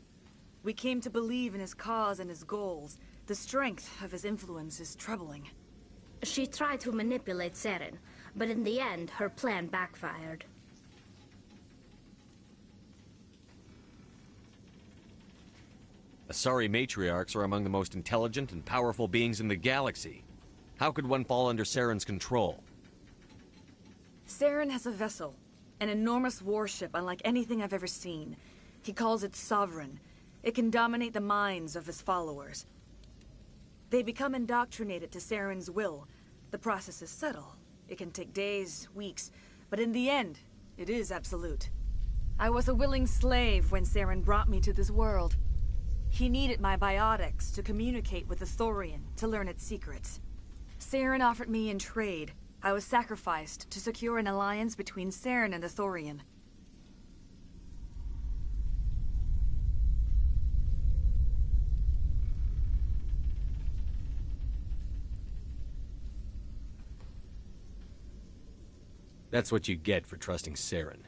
We came to believe in his cause and his goals. The strength of his influence is troubling. She tried to manipulate Saren, but in the end, her plan backfired. Asari matriarchs are among the most intelligent and powerful beings in the galaxy. How could one fall under Saren's control? Saren has a vessel, an enormous warship unlike anything I've ever seen. He calls it Sovereign. It can dominate the minds of his followers. They become indoctrinated to Saren's will. The process is subtle. It can take days, weeks, but in the end, it is absolute. I was a willing slave when Saren brought me to this world. He needed my biotics to communicate with the Thorian, to learn its secrets. Saren offered me in trade. I was sacrificed to secure an alliance between Saren and the Thorian. That's what you get for trusting Saren.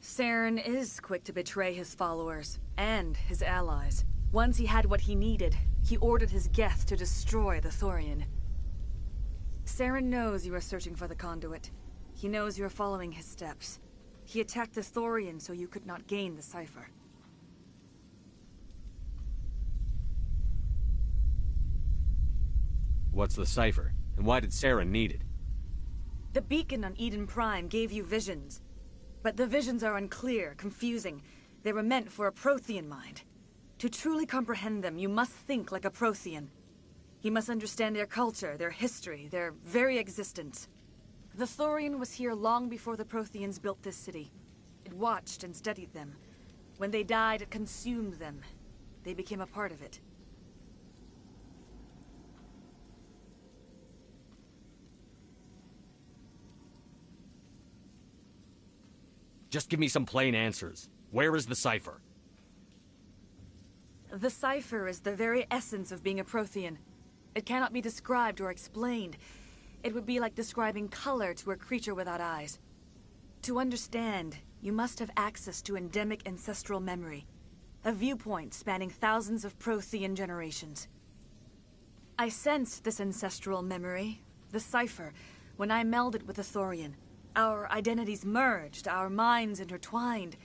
Saren is quick to betray his followers, and his allies. Once he had what he needed, he ordered his Geth to destroy the Thorian. Saren knows you are searching for the conduit. He knows you are following his steps. He attacked the Thorian so you could not gain the cipher. What's the cipher? And why did Saren need it? The beacon on Eden Prime gave you visions. But the visions are unclear, confusing. They were meant for a Prothean mind. To truly comprehend them, you must think like a Prothean. You must understand their culture, their history, their very existence. The Thorian was here long before the Protheans built this city. It watched and studied them. When they died, it consumed them. They became a part of it. Just give me some plain answers. Where is the cipher? The cipher is the very essence of being a Prothean. It cannot be described or explained. It would be like describing color to a creature without eyes. To understand, you must have access to endemic ancestral memory, a viewpoint spanning thousands of Prothean generations. I sensed this ancestral memory, the cipher, when I melded with the Thorian. Our identities merged, our minds intertwined.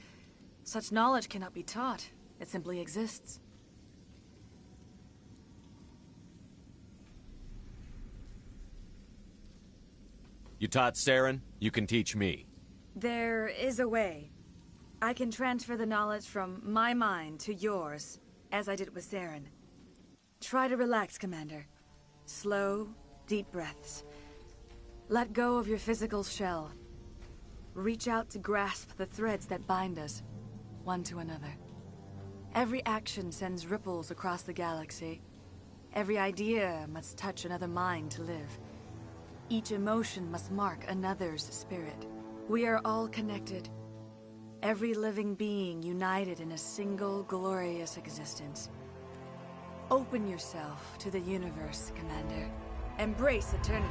Such knowledge cannot be taught. It simply exists. You taught Saren, you can teach me. There is a way. I can transfer the knowledge from my mind to yours, as I did with Saren. Try to relax, Commander. Slow, deep breaths. Let go of your physical shell. Reach out to grasp the threads that bind us, one to another. Every action sends ripples across the galaxy. Every idea must touch another mind to live. Each emotion must mark another's spirit. We are all connected. Every living being united in a single glorious existence. Open yourself to the universe, Commander. Embrace eternity.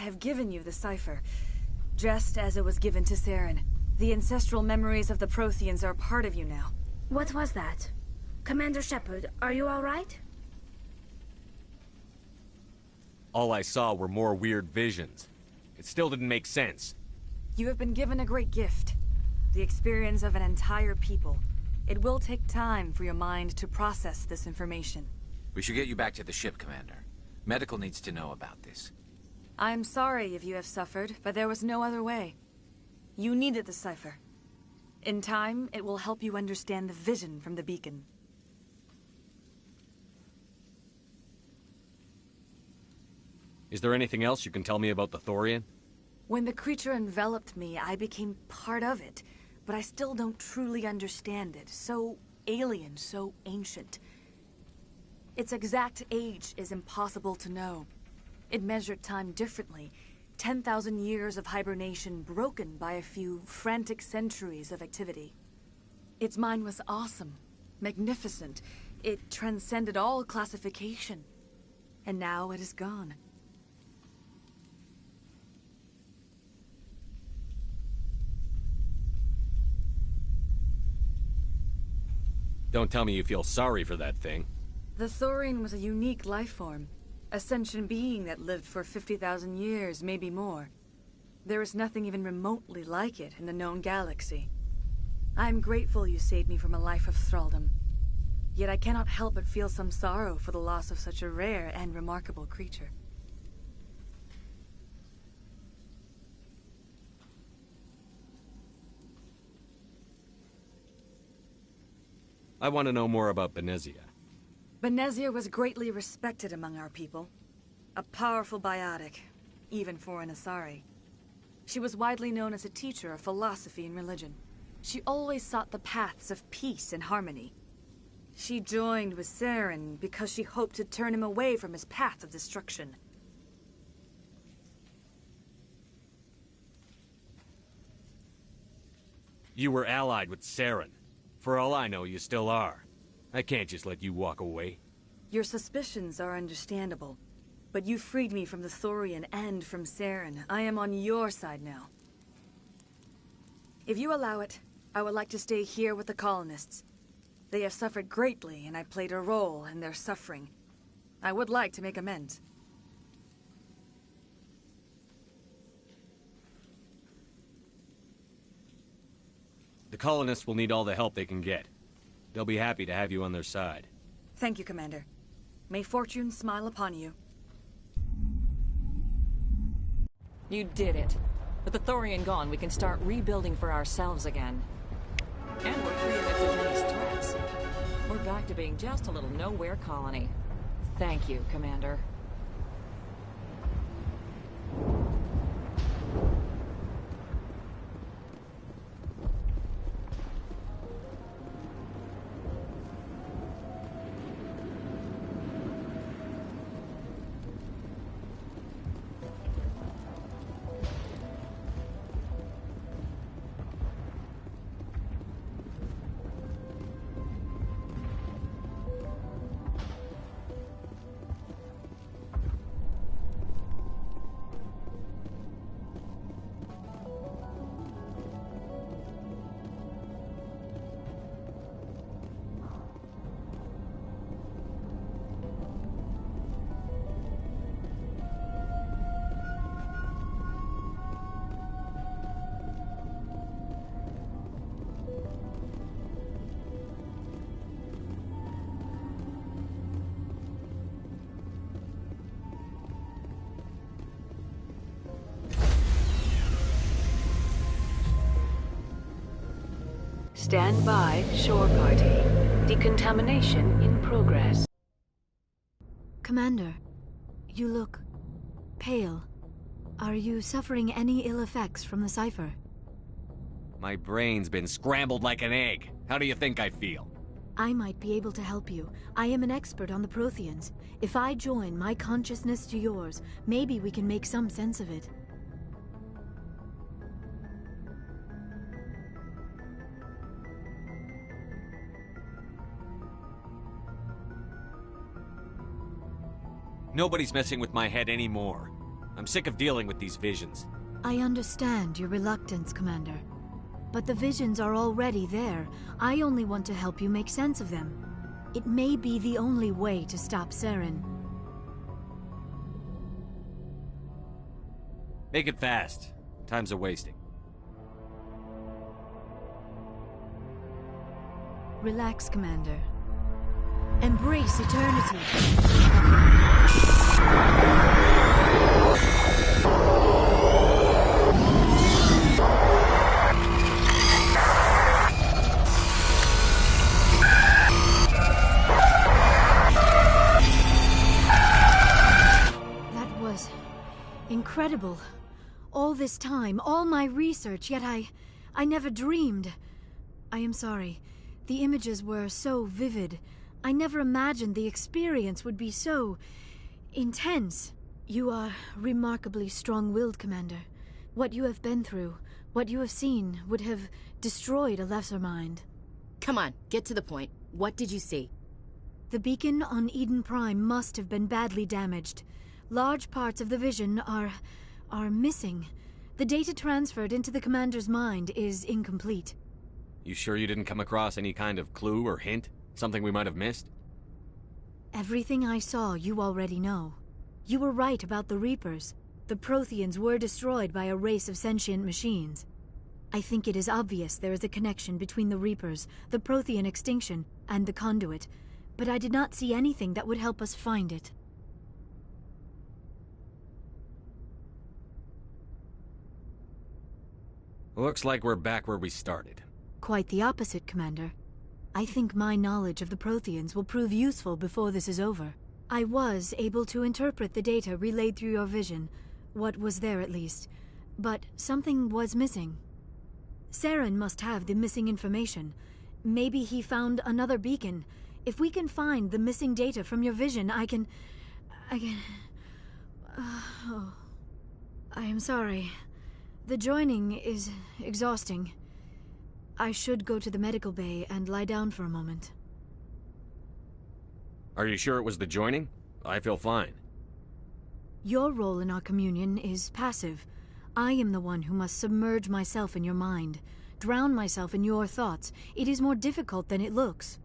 have given you the cipher, just as it was given to Saren. The ancestral memories of the Protheans are part of you now. What was that? Commander Shepard, are you all right? All I saw were more weird visions. It still didn't make sense. You have been given a great gift. The experience of an entire people. It will take time for your mind to process this information. We should get you back to the ship, Commander. Medical needs to know about this. I'm sorry if you have suffered, but there was no other way. You needed the cipher. In time, it will help you understand the vision from the beacon. Is there anything else you can tell me about the Thorian? When the creature enveloped me, I became part of it, but I still don't truly understand it. So alien, so ancient. Its exact age is impossible to know. It measured time differently. 10,000 years of hibernation broken by a few frantic centuries of activity. Its mind was awesome, magnificent. It transcended all classification. And now it is gone. Don't tell me you feel sorry for that thing. The Thorian was a unique life form. A sentient being that lived for 50,000 years, maybe more. There is nothing even remotely like it in the known galaxy. I'm grateful you saved me from a life of thraldom. Yet I cannot help but feel some sorrow for the loss of such a rare and remarkable creature. I want to know more about Benezia. Benezia was greatly respected among our people. A powerful biotic, even for an Asari. She was widely known as a teacher of philosophy and religion. She always sought the paths of peace and harmony. She joined with Saren because she hoped to turn him away from his path of destruction. You were allied with Saren. For all I know, you still are. I can't just let you walk away. Your suspicions are understandable. But you freed me from the Thorian and from Saren. I am on your side now. If you allow it, I would like to stay here with the colonists. They have suffered greatly, and I played a role in their suffering. I would like to make amends. The colonists will need all the help they can get. They'll be happy to have you on their side. Thank you, Commander. May fortune smile upon you. You did it. With the Thorian gone, we can start rebuilding for ourselves again. And we're free of Exogeni's threats. We're back to being just a little nowhere colony. Thank you, Commander. Stand by, shore party. Decontamination in progress. Commander, you look pale. Are you suffering any ill effects from the cipher? My brain's been scrambled like an egg. How do you think I feel? I might be able to help you. I am an expert on the Protheans. If I join my consciousness to yours, maybe we can make some sense of it. Nobody's messing with my head anymore. I'm sick of dealing with these visions. I understand your reluctance, Commander. But the visions are already there. I only want to help you make sense of them. It may be the only way to stop Saren. Make it fast. Time's a-wasting. Relax, Commander. Embrace eternity. That was incredible. All this time, all my research, yet I never dreamed. I am sorry. The images were so vivid. I never imagined the experience would be so intense. You are remarkably strong-willed, Commander. What you have been through, what you have seen, would have destroyed a lesser mind. Come on, get to the point. What did you see? The beacon on Eden Prime must have been badly damaged. Large parts of the vision are missing. The data transferred into the Commander's mind is incomplete. You sure you didn't come across any kind of clue or hint? Something we might have missed? Everything I saw, you already know. You were right about the Reapers. The Protheans were destroyed by a race of sentient machines. I think it is obvious there is a connection between the Reapers, the Prothean extinction, and the Conduit, but I did not see anything that would help us find it. Looks like we're back where we started. Quite the opposite, Commander. I think my knowledge of the Protheans will prove useful before this is over. I was able to interpret the data relayed through your vision, what was there at least, but something was missing. Saren must have the missing information. Maybe he found another beacon. If we can find the missing data from your vision, I can... Oh. I am sorry. The joining is exhausting. I should go to the medical bay and lie down for a moment. Are you sure it was the joining? I feel fine. Your role in our communion is passive. I am the one who must submerge myself in your mind, drown myself in your thoughts. It is more difficult than it looks.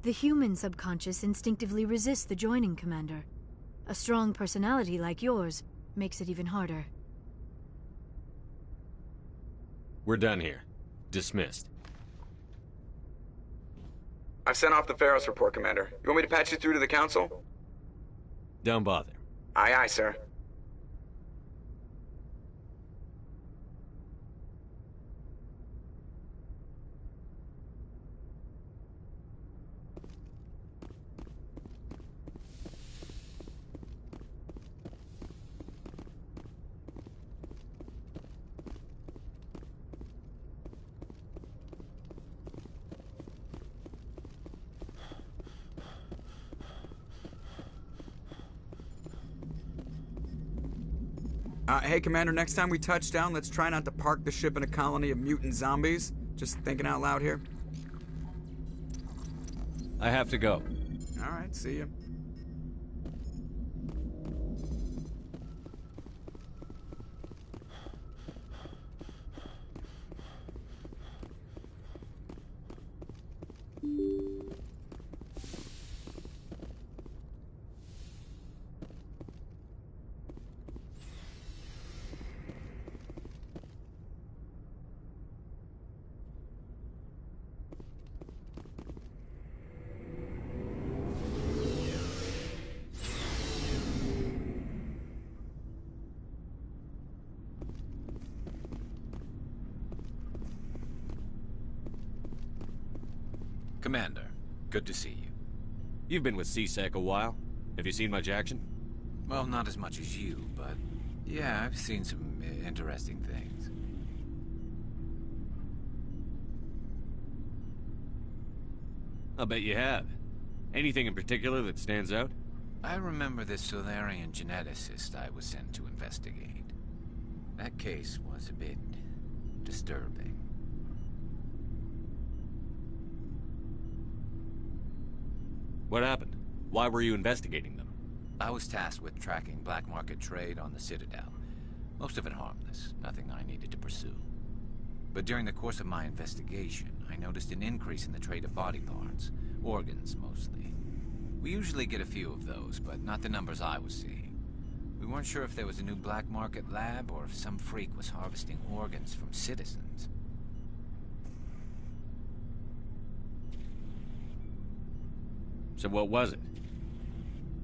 The human subconscious instinctively resists the joining, Commander. A strong personality like yours makes it even harder. We're done here. Dismissed. I've sent off the Pharos report, Commander. You want me to patch you through to the Council? Don't bother. Aye, aye, sir. Hey, Commander, next time we touch down, let's try not to park the ship in a colony of mutant zombies. Just thinking out loud here. I have to go. All right, see you. Commander, good to see you. You've been with C-Sec a while. Have you seen much action? Well, not as much as you, but yeah, I've seen some interesting things. I'll bet you have. Anything in particular that stands out? I remember this Solarian geneticist I was sent to investigate. That case was a bit disturbing. What happened? Why were you investigating them? I was tasked with tracking black market trade on the Citadel. Most of it harmless, nothing I needed to pursue. But during the course of my investigation, I noticed an increase in the trade of body parts, organs mostly. We usually get a few of those, but not the numbers I was seeing. We weren't sure if there was a new black market lab or if some freak was harvesting organs from citizens. So what was it?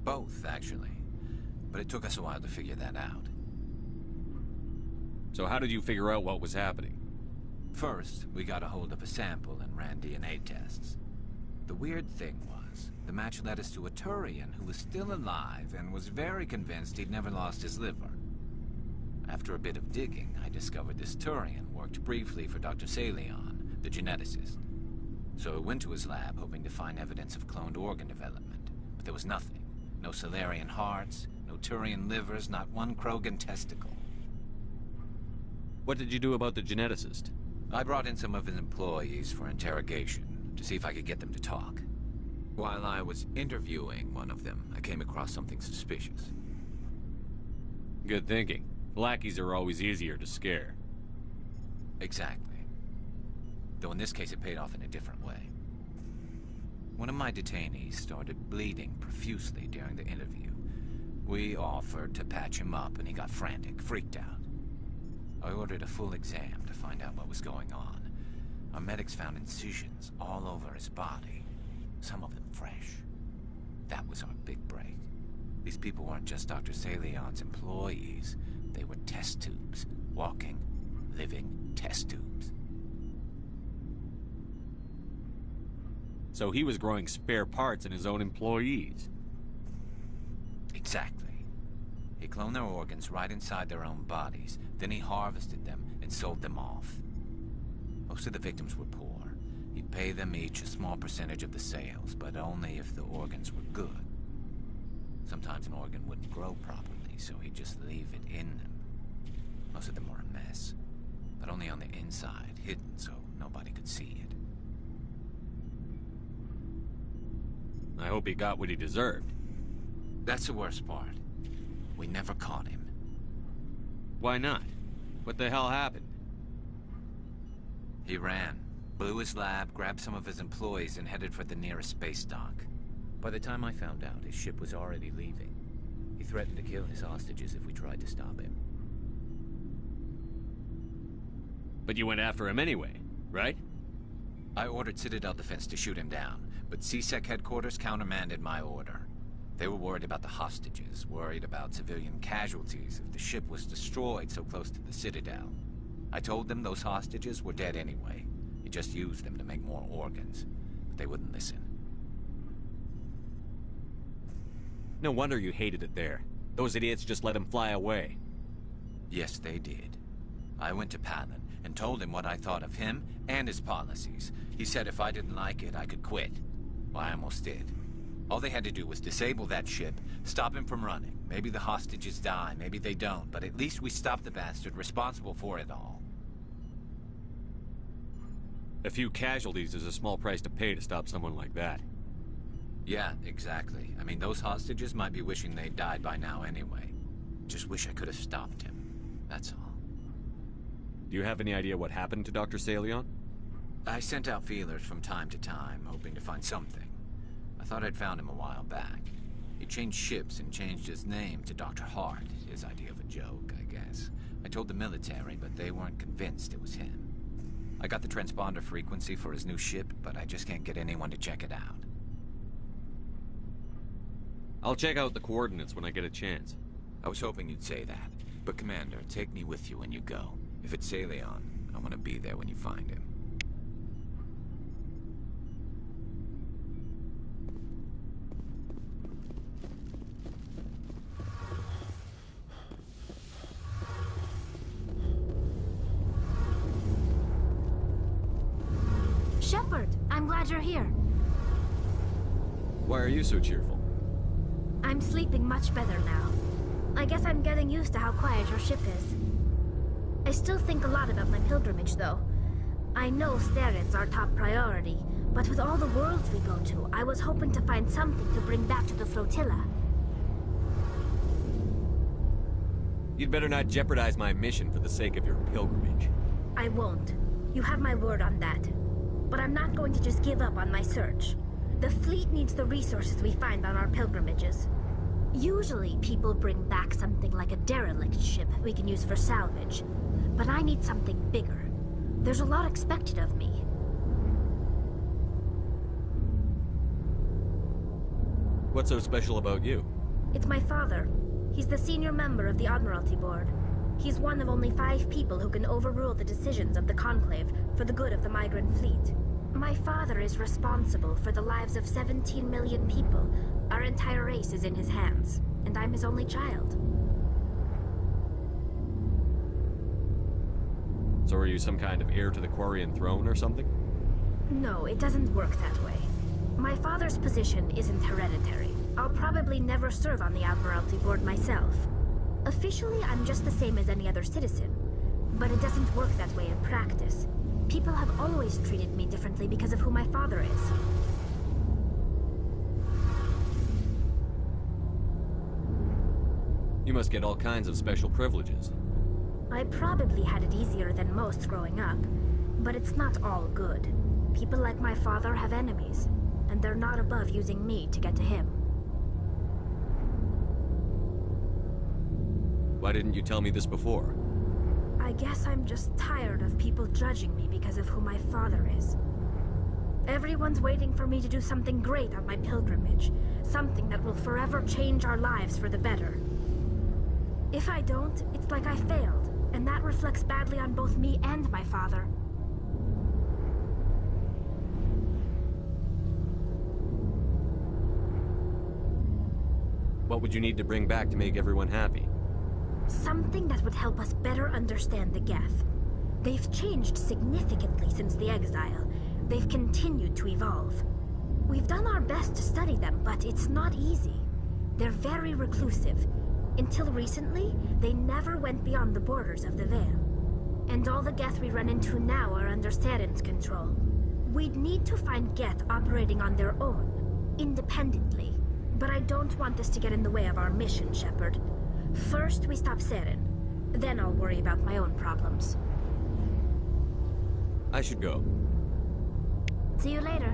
Both, actually. But it took us a while to figure that out. So how did you figure out what was happening? First, we got a hold of a sample and ran DNA tests. The weird thing was, the match led us to a Turian who was still alive and was very convinced he'd never lost his liver. After a bit of digging, I discovered this Turian worked briefly for Dr. Salion, the geneticist. So I went to his lab hoping to find evidence of cloned organ development, but there was nothing. No Salarian hearts, no Turian livers, not one Krogan testicle. What did you do about the geneticist? I brought in some of his employees for interrogation, to see if I could get them to talk. While I was interviewing one of them, I came across something suspicious. Good thinking. Lackeys are always easier to scare. Exactly. Though in this case it paid off in a different way. One of my detainees started bleeding profusely during the interview. We offered to patch him up and he got frantic, freaked out. I ordered a full exam to find out what was going on. Our medics found incisions all over his body, some of them fresh. That was our big break. These people weren't just Dr. Salion's employees. They were test tubes. Walking, living test tubes. So he was growing spare parts in his own employees. Exactly. He cloned their organs right inside their own bodies. Then he harvested them and sold them off. Most of the victims were poor. He'd pay them each a small percentage of the sales, but only if the organs were good. Sometimes an organ wouldn't grow properly, so he'd just leave it in them. Most of them were a mess, but only on the inside, hidden so nobody could see it. I hope he got what he deserved. That's the worst part. We never caught him. Why not? What the hell happened? He ran, blew his lab, grabbed some of his employees, and headed for the nearest space dock. By the time I found out, his ship was already leaving. He threatened to kill his hostages if we tried to stop him. But you went after him anyway, right? I ordered Citadel Defense to shoot him down, but CSEC headquarters countermanded my order. They were worried about the hostages, worried about civilian casualties if the ship was destroyed so close to the Citadel. I told them those hostages were dead anyway. He just used them to make more organs, but they wouldn't listen. No wonder you hated it there. Those idiots just let him fly away. Yes, they did. I went to Palin and told him what I thought of him and his policies. He said if I didn't like it, I could quit. Well, I almost did. All they had to do was disable that ship, stop him from running. Maybe the hostages die, maybe they don't, but at least we stopped the bastard responsible for it all. A few casualties is a small price to pay to stop someone like that. Yeah, exactly. I mean, those hostages might be wishing they'd died by now anyway. Just wish I could have stopped him. That's all. Do you have any idea what happened to Dr. Salion? I sent out feelers from time to time, hoping to find something. I thought I'd found him a while back. He changed ships and changed his name to Dr. Hart, his idea of a joke, I guess. I told the military, but they weren't convinced it was him. I got the transponder frequency for his new ship, but I just can't get anyone to check it out. I'll check out the coordinates when I get a chance. I was hoping you'd say that. But Commander, take me with you when you go. If it's Salion, I want to be there when you find him. Shepard, I'm glad you're here. Why are you so cheerful? I'm sleeping much better now. I guess I'm getting used to how quiet your ship is. I still think a lot about my pilgrimage, though. I know Sterid's our top priority, but with all the worlds we go to, I was hoping to find something to bring back to the flotilla. You'd better not jeopardize my mission for the sake of your pilgrimage. I won't. You have my word on that. But I'm not going to just give up on my search. The fleet needs the resources we find on our pilgrimages. Usually, people bring back something like a derelict ship we can use for salvage. But I need something bigger. There's a lot expected of me. What's so special about you? It's my father. He's the senior member of the Admiralty Board. He's one of only 5 people who can overrule the decisions of the Conclave for the good of the migrant fleet. My father is responsible for the lives of 17 million people. Our entire race is in his hands, and I'm his only child. So are you some kind of heir to the Quarian throne or something? No, it doesn't work that way. My father's position isn't hereditary. I'll probably never serve on the Admiralty Board myself. Officially, I'm just the same as any other citizen. But it doesn't work that way in practice. People have always treated me differently because of who my father is. You must get all kinds of special privileges. I probably had it easier than most growing up, but it's not all good. People like my father have enemies, and they're not above using me to get to him. Why didn't you tell me this before? I guess I'm just tired of people judging me because of who my father is. Everyone's waiting for me to do something great on my pilgrimage, something that will forever change our lives for the better. If I don't, it's like I failed, and that reflects badly on both me and my father. What would you need to bring back to make everyone happy? Something that would help us better understand the Geth. They've changed significantly since the exile. They've continued to evolve. We've done our best to study them, but it's not easy. They're very reclusive. Until recently, they never went beyond the borders of the Veil. And all the Geth we run into now are under Saren's control. We'd need to find Geth operating on their own, independently. But I don't want this to get in the way of our mission, Shepard. First, we stop Saren. Then I'll worry about my own problems. I should go. See you later.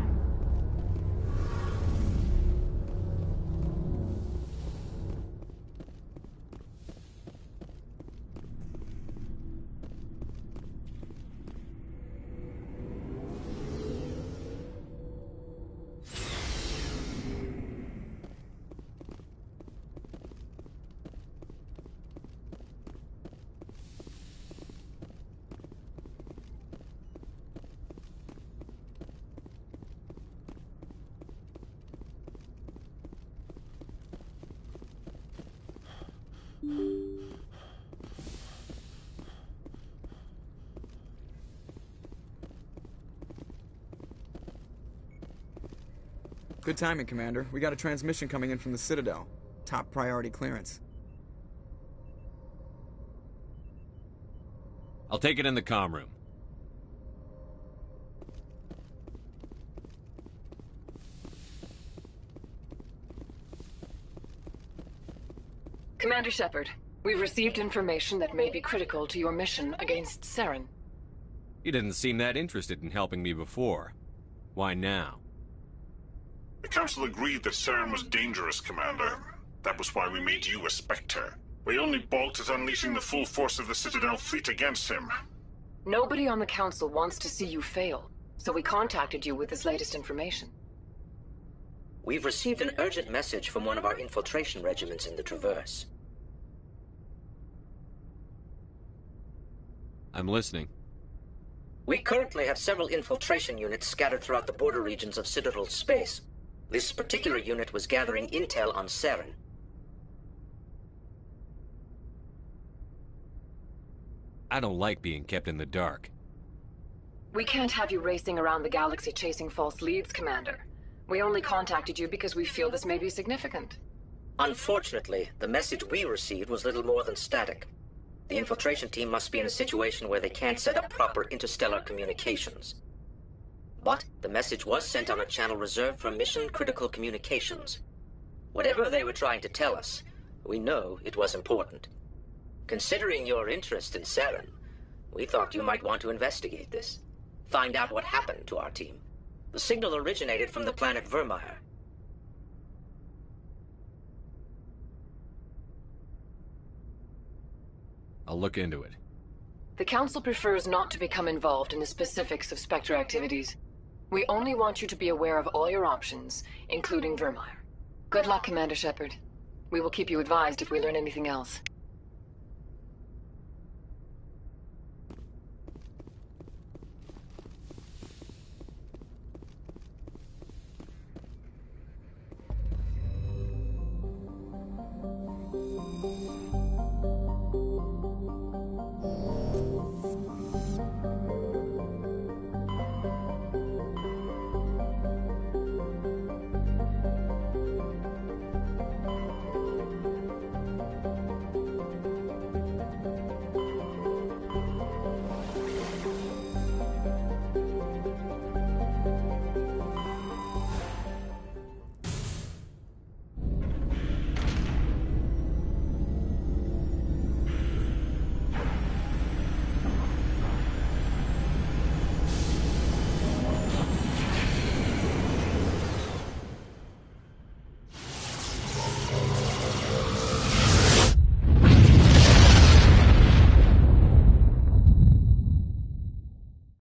Good timing, Commander. We got a transmission coming in from the Citadel. Top priority clearance. I'll take it in the comm room. Commander Shepard, we've received information that may be critical to your mission against Saren. You didn't seem that interested in helping me before. Why now? The Council agreed that Saren was dangerous, Commander. That was why we made you a Spectre. We only balked at unleashing the full force of the Citadel fleet against him. Nobody on the Council wants to see you fail, so we contacted you with this latest information. We've received an urgent message from one of our infiltration regiments in the Traverse. I'm listening. We currently have several infiltration units scattered throughout the border regions of Citadel space. This particular unit was gathering intel on Saren. I don't like being kept in the dark. We can't have you racing around the galaxy chasing false leads, Commander. We only contacted you because we feel this may be significant. Unfortunately, the message we received was little more than static. The infiltration team must be in a situation where they can't set up proper interstellar communications. But the message was sent on a channel reserved for mission-critical communications. Whatever they were trying to tell us, we know it was important. Considering your interest in Saren, we thought you might want to investigate this. Find out what happened to our team. The signal originated from the planet Vermeer. I'll look into it. The Council prefers not to become involved in the specifics of Spectre activities. We only want you to be aware of all your options, including Vermeer. Good luck, Commander Shepard. We will keep you advised if we learn anything else.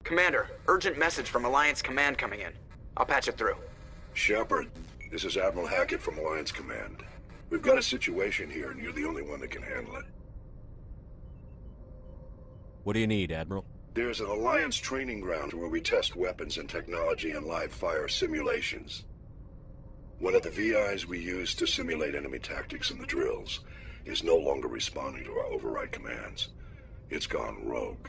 Commander, urgent message from Alliance Command coming in. I'll patch it through. Shepard, this is Admiral Hackett from Alliance Command. We've got a situation here, and you're the only one that can handle it. What do you need, Admiral? There's an Alliance training ground where we test weapons and technology in live fire simulations. One of the VIs we use to simulate enemy tactics in the drills is no longer responding to our override commands. It's gone rogue.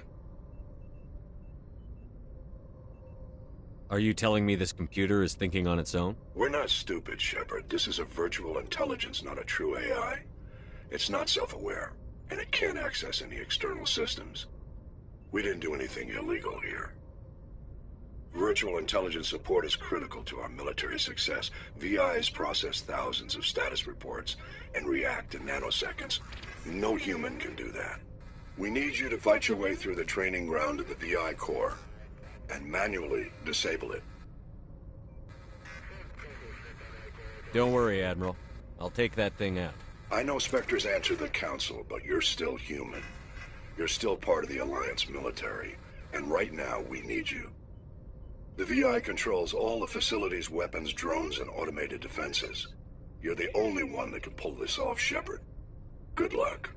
Are you telling me this computer is thinking on its own? We're not stupid, Shepard. This is a virtual intelligence, not a true AI. It's not self-aware, and it can't access any external systems. We didn't do anything illegal here. Virtual intelligence support is critical to our military success. VIs process thousands of status reports and react in nanoseconds. No human can do that. We need you to fight your way through the training ground to the VI core and manually disable it. Don't worry, Admiral. I'll take that thing out. I know Spectres answer the Council, but you're still human. You're still part of the Alliance military, and right now we need you. The VI controls all the facility's weapons, drones, and automated defenses. You're the only one that can pull this off, Shepard. Good luck.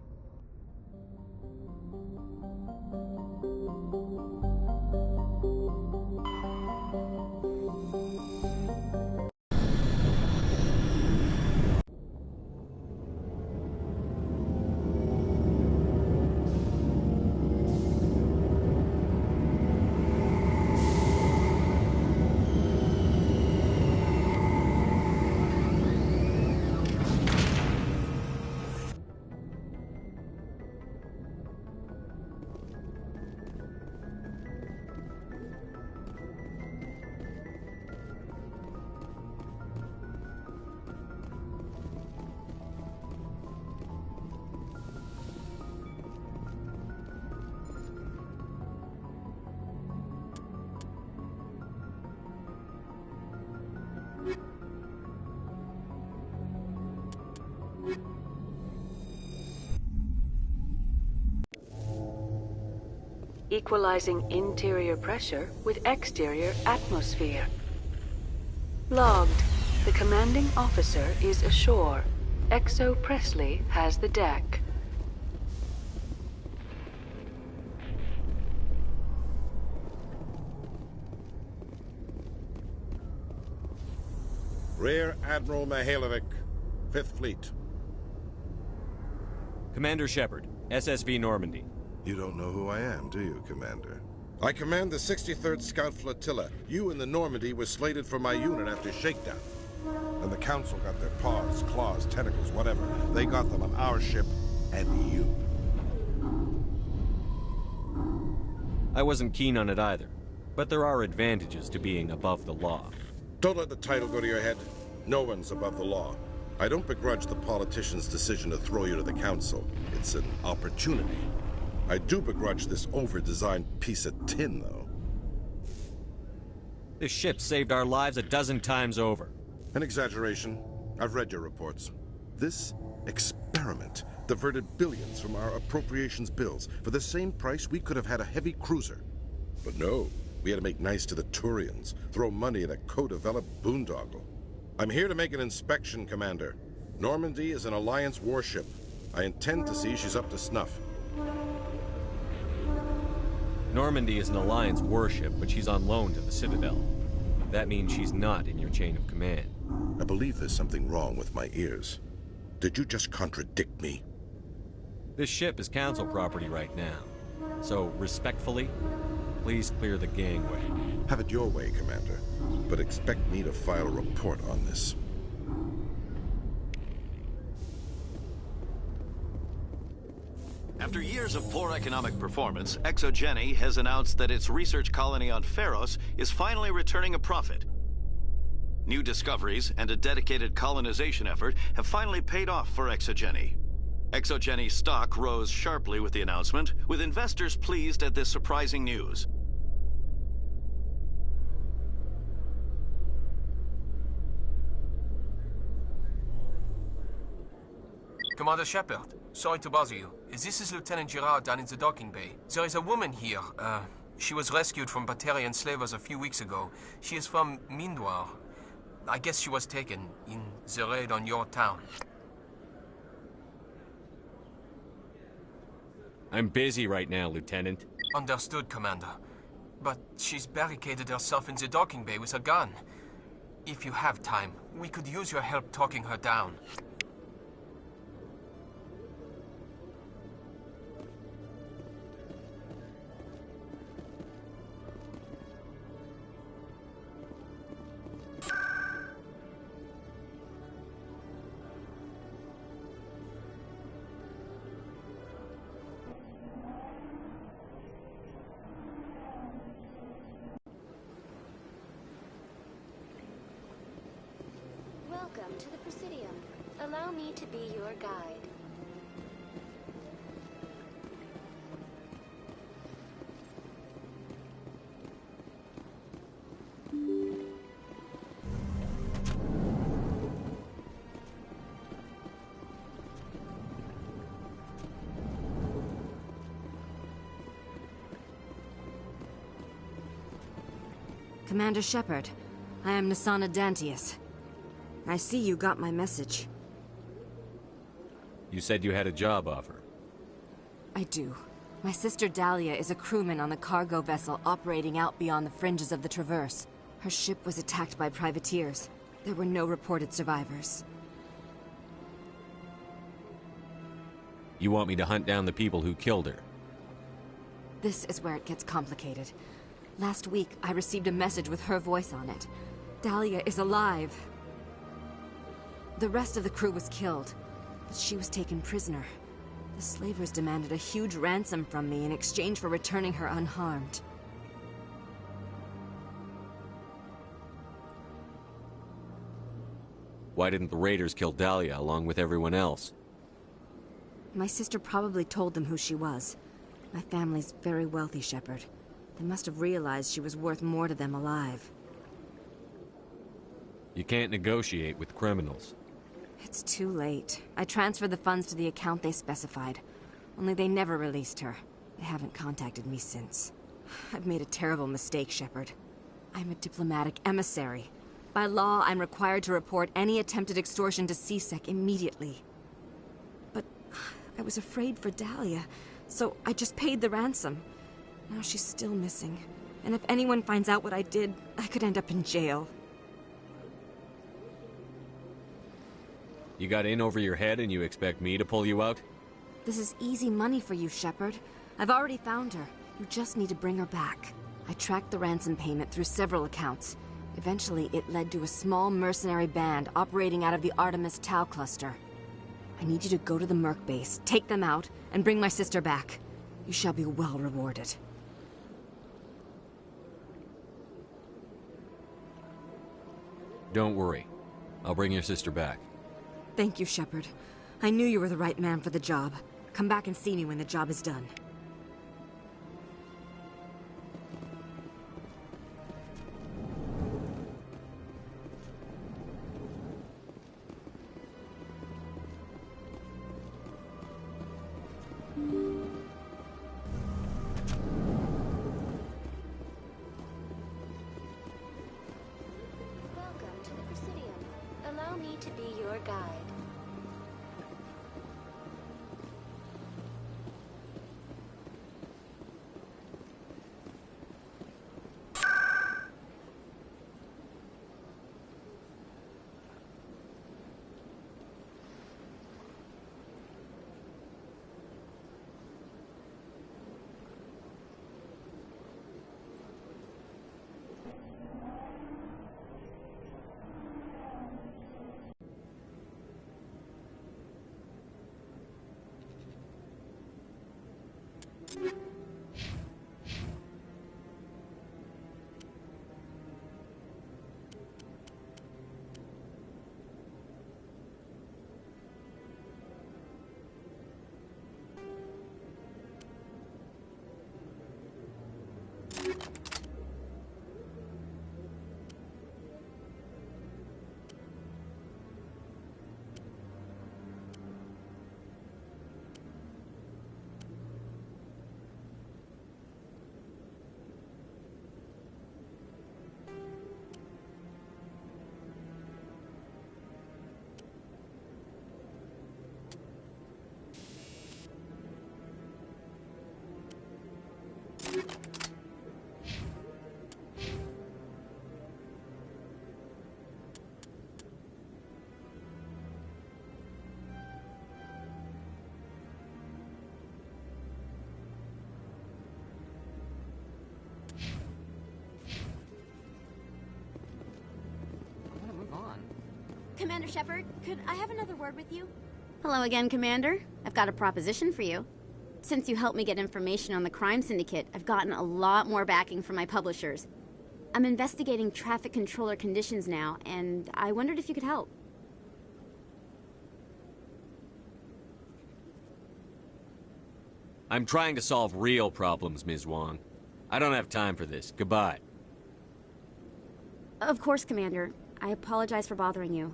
Equalizing interior pressure with exterior atmosphere. Logged. The commanding officer is ashore. XO Presley has the deck. Rear Admiral Mihailovic, 5th Fleet. Commander Shepard, SSV Normandy. You don't know who I am, do you, Commander? I command the 63rd Scout Flotilla. You and the Normandy were slated for my unit after shakedown. And the Council got their paws, claws, tentacles, whatever. They got them on our ship and you. I wasn't keen on it either, but there are advantages to being above the law. Don't let the title go to your head. No one's above the law. I don't begrudge the politician's decision to throw you to the council. It's an opportunity. I do begrudge this over-designed piece of tin, though. This ship saved our lives a dozen times over. An exaggeration. I've read your reports. This experiment diverted billions from our appropriations bills. For the same price, we could have had a heavy cruiser. But no, we had to make nice to the Turians, throw money at a co-developed boondoggle. I'm here to make an inspection, Commander. Normandy is an Alliance warship. I intend to see she's up to snuff. Normandy is an Alliance warship, but she's on loan to the Citadel. That means she's not in your chain of command. I believe there's something wrong with my ears. Did you just contradict me? This ship is Council property right now. So, respectfully, please clear the gangway. Have it your way, Commander. But expect me to file a report on this. After years of poor economic performance, ExoGeni has announced that its research colony on Pharos is finally returning a profit. New discoveries and a dedicated colonization effort have finally paid off for ExoGeni. ExoGeni's stock rose sharply with the announcement, with investors pleased at this surprising news. Commander Shepard, sorry to bother you. This is Lieutenant Girard down in the docking bay. There is a woman here. She was rescued from Batarian slavers a few weeks ago. She is from Mindoir. I guess she was taken in the raid on your town. I'm busy right now, Lieutenant. Understood, Commander. But she's barricaded herself in the docking bay with a gun. If you have time, we could use your help talking her down. Welcome to the Presidium. Allow me to be your guide. Commander Shepard, I am Nasana Dantius. I see you got my message. You said you had a job offer. I do. My sister Dahlia is a crewman on the cargo vessel operating out beyond the fringes of the Traverse. Her ship was attacked by privateers. There were no reported survivors. You want me to hunt down the people who killed her? This is where it gets complicated. Last week, I received a message with her voice on it. Dahlia is alive. The rest of the crew was killed, but she was taken prisoner. The slavers demanded a huge ransom from me in exchange for returning her unharmed. Why didn't the raiders kill Dahlia along with everyone else? My sister probably told them who she was. My family's very wealthy, Shepard. They must have realized she was worth more to them alive. You can't negotiate with criminals. It's too late. I transferred the funds to the account they specified. Only they never released her. They haven't contacted me since. I've made a terrible mistake, Shepard. I'm a diplomatic emissary. By law, I'm required to report any attempted extortion to CSEC immediately. But I was afraid for Dahlia, so I just paid the ransom. Now she's still missing. And if anyone finds out what I did, I could end up in jail. You got in over your head and you expect me to pull you out? This is easy money for you, Shepard. I've already found her. You just need to bring her back. I tracked the ransom payment through several accounts. Eventually, it led to a small mercenary band operating out of the Artemis Tau cluster. I need you to go to the Merc base, take them out, and bring my sister back. You shall be well rewarded. Don't worry. I'll bring your sister back. Thank you, Shepard. I knew you were the right man for the job. Come back and see me when the job is done. Welcome to the Presidium. Allow me to be your guide. Commander Shepard, could I have another word with you? Hello again, Commander. I've got a proposition for you. Since you helped me get information on the crime syndicate, I've gotten a lot more backing from my publishers. I'm investigating traffic controller conditions now, and I wondered if you could help. I'm trying to solve real problems, Ms. Wong. I don't have time for this. Goodbye. Of course, Commander. I apologize for bothering you.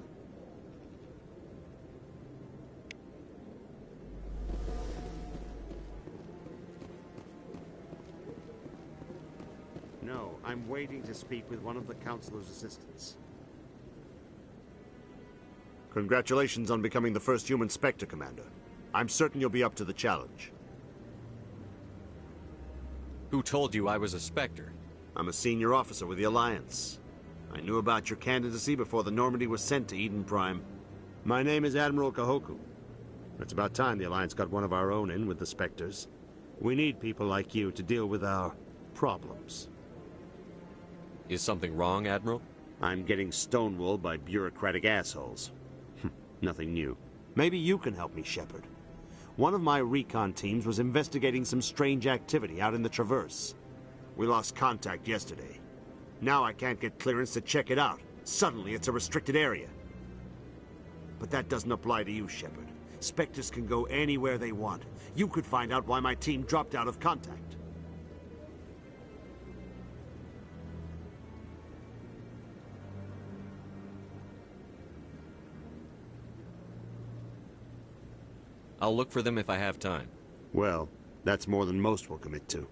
No, I'm waiting to speak with one of the Councilor's assistants. Congratulations on becoming the first human Spectre, Commander. I'm certain you'll be up to the challenge. Who told you I was a Spectre? I'm a senior officer with the Alliance. I knew about your candidacy before the Normandy was sent to Eden Prime. My name is Admiral Kahoku. It's about time the Alliance got one of our own in with the Spectres. We need people like you to deal with our problems. Is something wrong, Admiral? I'm getting stonewalled by bureaucratic assholes. Nothing new. Maybe you can help me, Shepard. One of my recon teams was investigating some strange activity out in the Traverse. We lost contact yesterday. Now I can't get clearance to check it out. Suddenly it's a restricted area. But that doesn't apply to you, Shepard. Spectres can go anywhere they want. You could find out why my team dropped out of contact. I'll look for them if I have time. Well, that's more than most will commit to.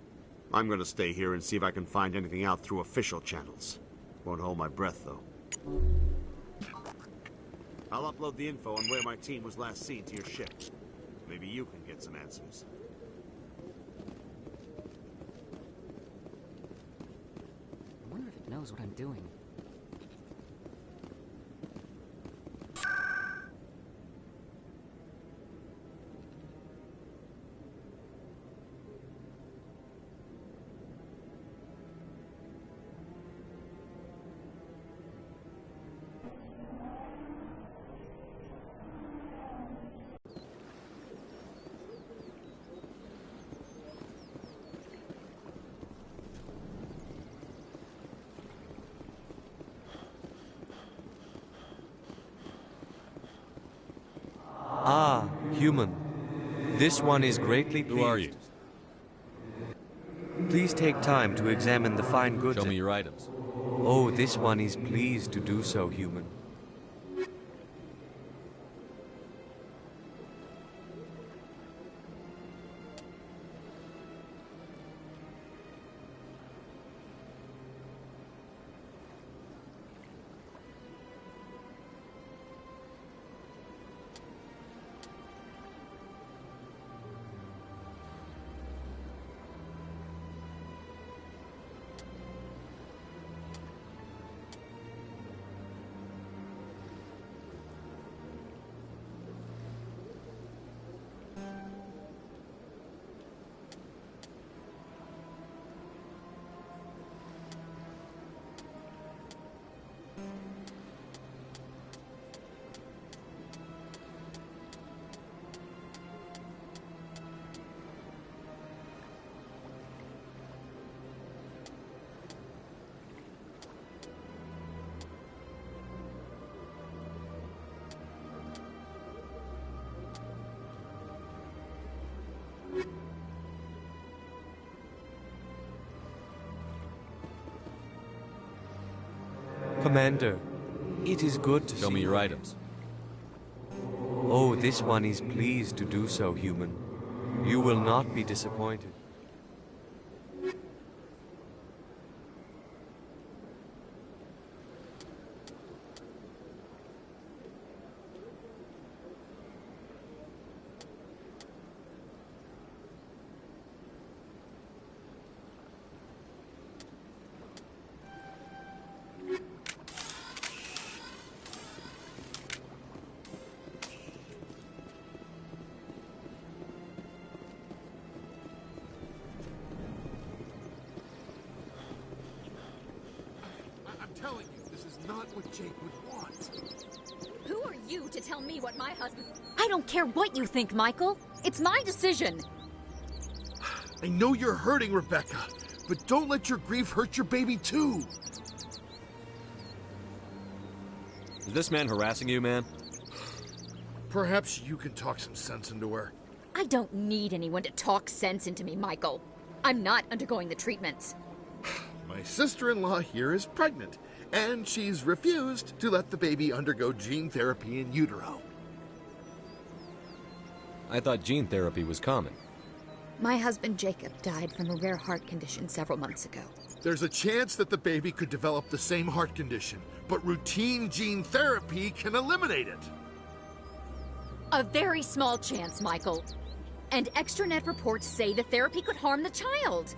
I'm gonna stay here and see if I can find anything out through official channels. Won't hold my breath, though. I'll upload the info on where my team was last seen to your ship. Maybe you can get some answers. I wonder if it knows what I'm doing. human. This one is greatly pleased. Who are you? Please take time to examine the fine goods. Show me your items. Oh, this one is pleased to do so, human. Commander, it is good to Show me your items. Oh, this one is pleased to do so, human. You will not be disappointed. Telling you, this is not what Jake would want. Who are you to tell me what my husband... I don't care what you think, Michael. It's my decision. I know you're hurting, Rebecca, but don't let your grief hurt your baby, too. Is this man harassing you, man? Perhaps you can talk some sense into her. I don't need anyone to talk sense into me, Michael. I'm not undergoing the treatments. My sister-in-law here is pregnant, and she's refused to let the baby undergo gene therapy in utero. I thought gene therapy was common. My husband Jacob died from a rare heart condition several months ago. There's a chance that the baby could develop the same heart condition, but routine gene therapy can eliminate it. A very small chance, Michael. And extranet reports say the therapy could harm the child.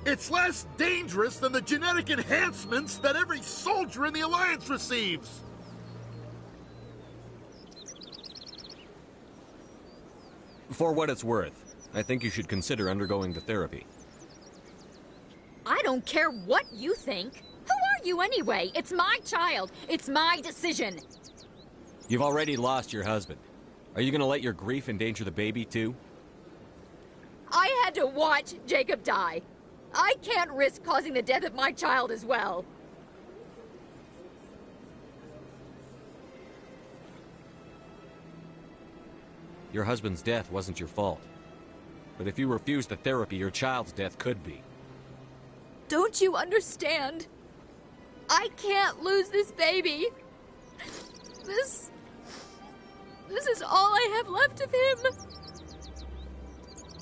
It's less dangerous than the genetic enhancements that every soldier in the Alliance receives. For what it's worth, I think you should consider undergoing the therapy. I don't care what you think. Who are you anyway? It's my child. It's my decision. You've already lost your husband. Are you gonna let your grief endanger the baby, too? I had to watch Jacob die. I can't risk causing the death of my child as well. Your husband's death wasn't your fault. But if you refuse the therapy, your child's death could be. Don't you understand? I can't lose this baby. This is all I have left of him.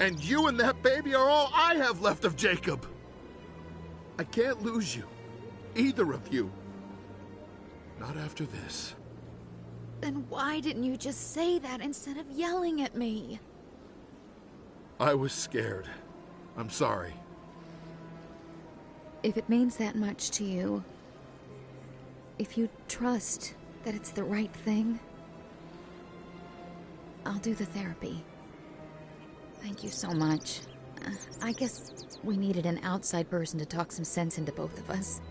And you and that baby are all I have left of Jacob. I can't lose you. Either of you. Not after this. Then why didn't you just say that instead of yelling at me? I was scared. I'm sorry. If it means that much to you, if you trust that it's the right thing, I'll do the therapy. Thank you so much. I guess we needed an outside person to talk some sense into both of us.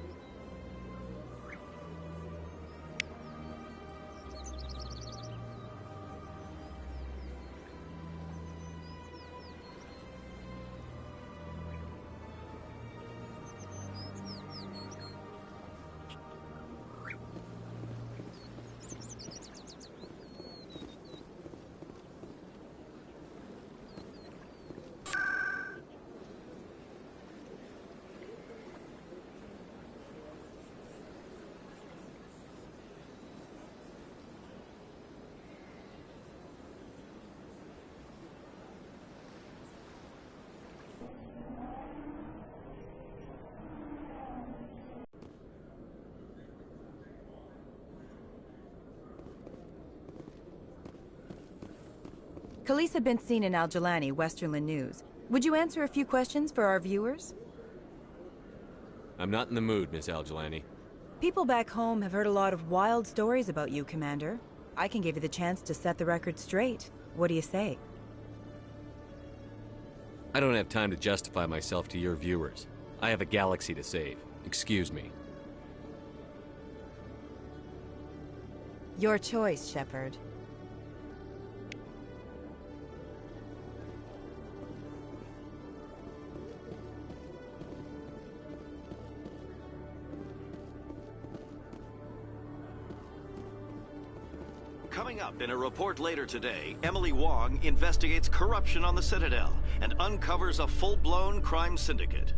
Khalees had been seen in Al-Jalani, Westerland News. Would you answer a few questions for our viewers? I'm not in the mood, Miss Al-Jalani. People back home have heard a lot of wild stories about you, Commander. I can give you the chance to set the record straight. What do you say? I don't have time to justify myself to your viewers. I have a galaxy to save. Excuse me. Your choice, Shepard. Coming up in a report later today, Emily Wong investigates corruption on the Citadel and uncovers a full-blown crime syndicate.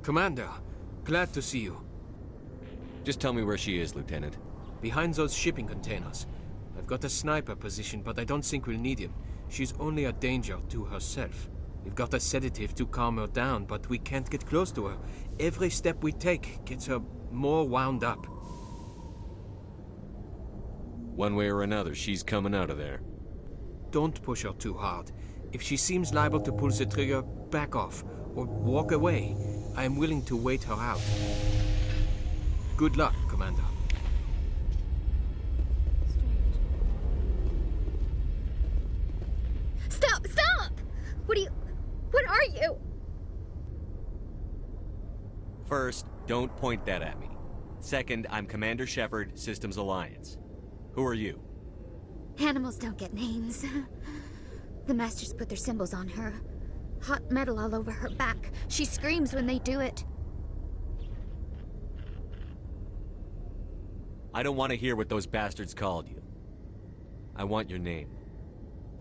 Commander, glad to see you. Just tell me where she is, Lieutenant. Behind those shipping containers. I've got a sniper position, but I don't think we'll need him. She's only a danger to herself. We've got a sedative to calm her down, but we can't get close to her. Every step we take gets her more wound up. One way or another, she's coming out of there. Don't push her too hard. If she seems liable to pull the trigger, back off, or walk away. I am willing to wait her out. Good luck, Commander. Stop! Stop! What are you? First, don't point that at me. Second, I'm Commander Shepard, Systems Alliance. Who are you? Animals don't get names. The Masters put their symbols on her. Hot metal all over her back. She screams when they do it. I don't want to hear what those bastards called you. I want your name.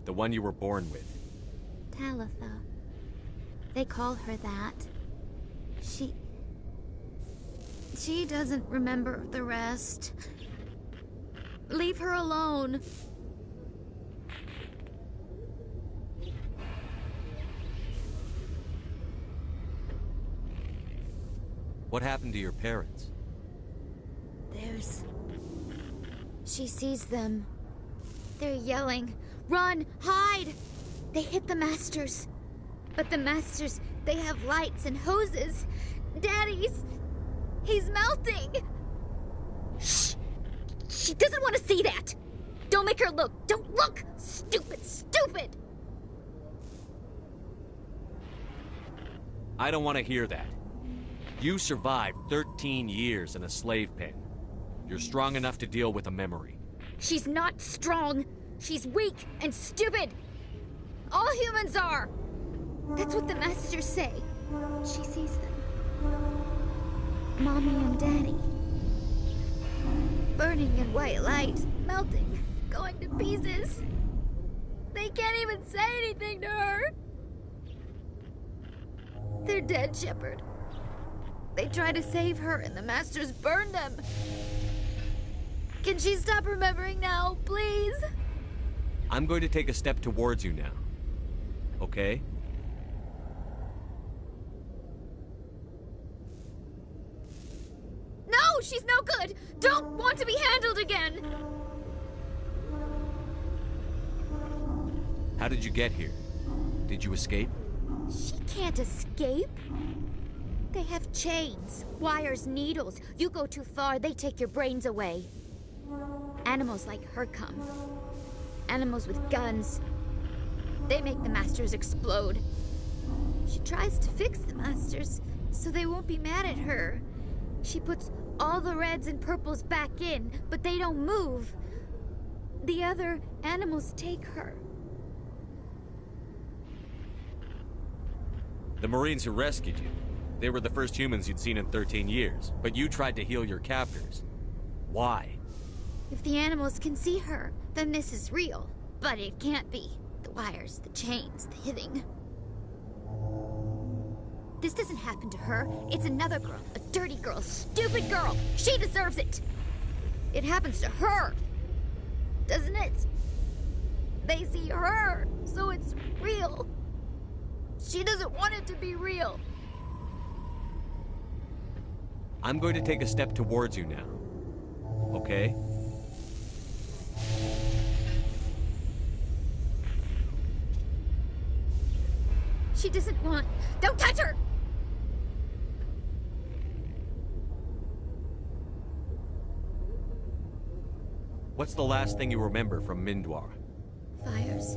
The one you were born with. Talitha. They call her that. She doesn't remember the rest. Leave her alone. What happened to your parents? She sees them. They're yelling, "Run! Hide!" They hit the Masters. But the Masters, they have lights and hoses. He's melting! Shh! She doesn't want to see that! Don't make her look! Don't look! Stupid! Stupid! I don't want to hear that. You survived 13 years in a slave pen. You're strong enough to deal with a memory. She's not strong. She's weak and stupid. All humans are. That's what the Masters say. She sees them. Mommy and Daddy. Burning in white light. Melting. Going to pieces. They can't even say anything to her. They're dead, Shepard. They tried to save her and the Masters burned them. Can she stop remembering now, please? I'm going to take a step towards you now. Okay? No, she's no good. Don't want to be handled again. How did you get here? Did you escape? She can't escape. They have chains, wires, needles. You go too far, they take your brains away. Animals like her come. Animals with guns. They make the Masters explode. She tries to fix the Masters so they won't be mad at her. She puts all the reds and purples back in, but they don't move. The other animals take her. The Marines who rescued you. They were the first humans you'd seen in 13 years, but you tried to heal your captors. Why? If the animals can see her, then this is real. But it can't be. The wires, the chains, the hitting. This doesn't happen to her. It's another girl. A dirty girl. Stupid girl. She deserves it. It happens to her. Doesn't it? They see her, so it's real. She doesn't want it to be real. I'm going to take a step towards you now. Okay? She doesn't want... Don't touch her! What's the last thing you remember from Mindwar? Fires.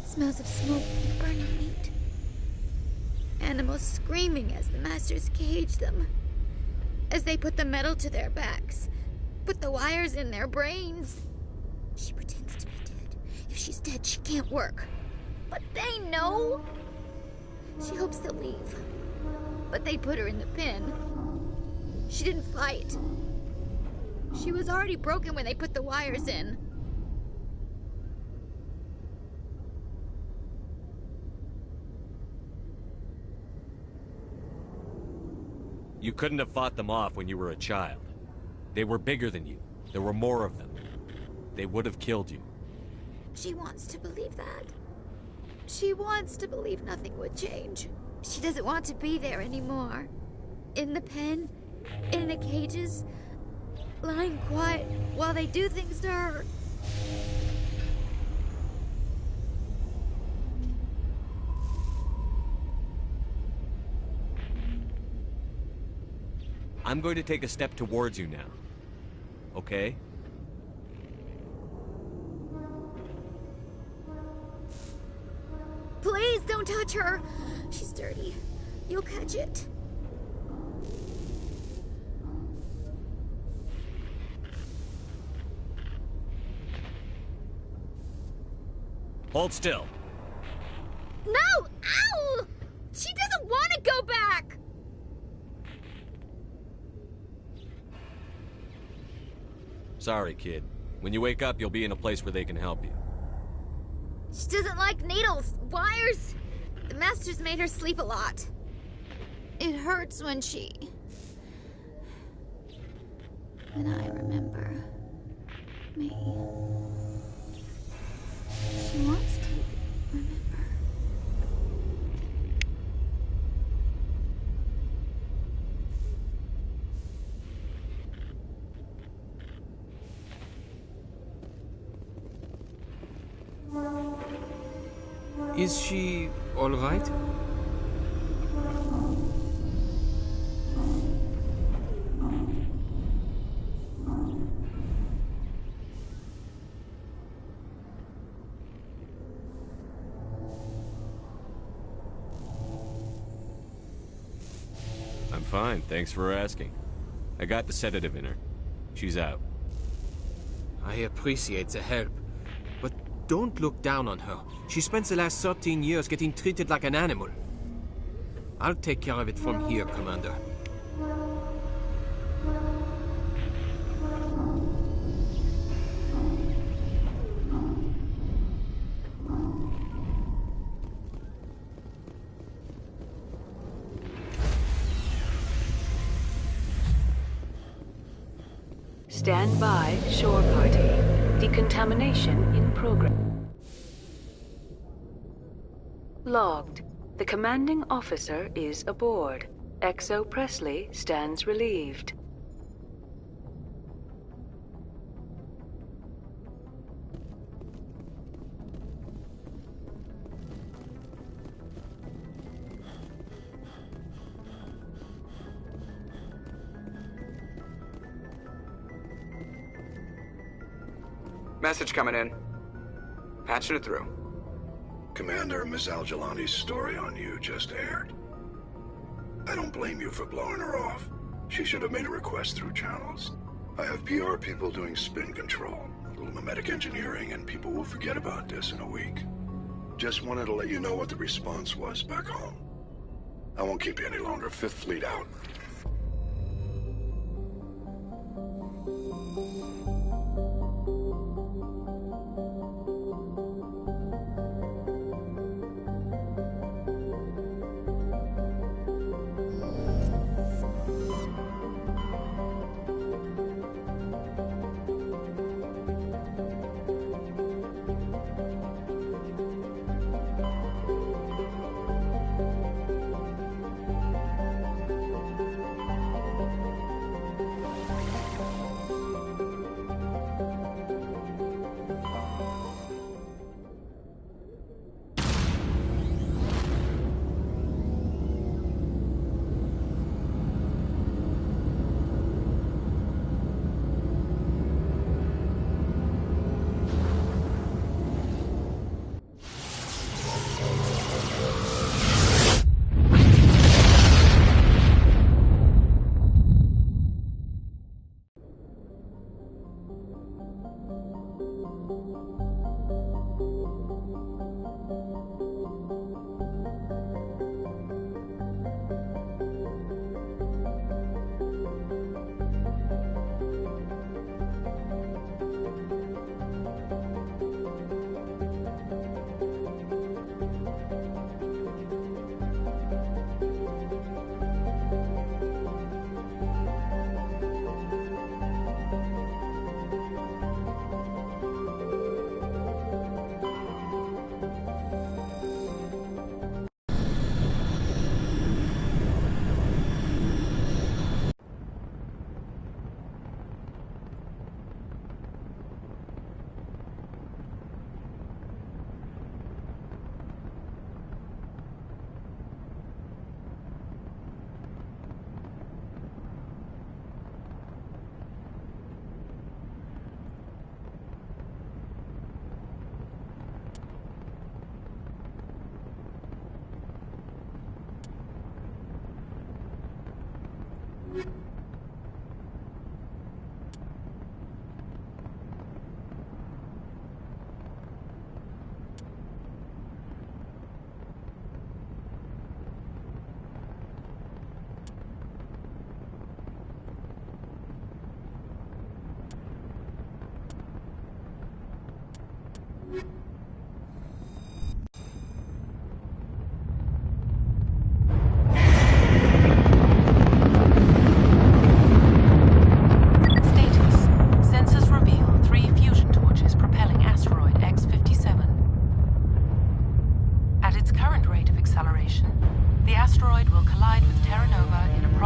Smells of smoke and burning meat. Animals screaming as the masters cage them. As they put the metal to their backs. Put the wires in their brains. She pretends to be dead. If she's dead, she can't work. But they know. She hopes they'll leave. But they put her in the pen. She didn't fight. She was already broken when they put the wires in. You couldn't have fought them off when you were a child. They were bigger than you. There were more of them. They would have killed you. She wants to believe that. She wants to believe nothing would change. She doesn't want to be there anymore. In the pen, in the cages, lying quiet while they do things to her. I'm going to take a step towards you now. Okay? Please don't touch her. She's dirty. You'll catch it. Hold still. No! Ow! She doesn't want to go back! Sorry, kid. When you wake up, you'll be in a place where they can help you. She doesn't like needles, wires. The masters made her sleep a lot. It hurts when she... When I remember... me. She wants to remember. Is she all right? I'm fine, thanks for asking. I got the sedative in her. She's out. I appreciate the help, but don't look down on her. She spent the last 13 years getting treated like an animal. I'll take care of it from here, Commander. Stand by, shore party. Decontamination in progress. Logged. The commanding officer is aboard. XO Presley stands relieved. Message coming in. Patching it through. Commander, Miss Al-Jalani's story on you just aired. I don't blame you for blowing her off. She should have made a request through channels. I have PR people doing spin control, a little mimetic engineering, and people will forget about this in a week. Just wanted to let you know what the response was back home. I won't keep you any longer. Fifth Fleet out.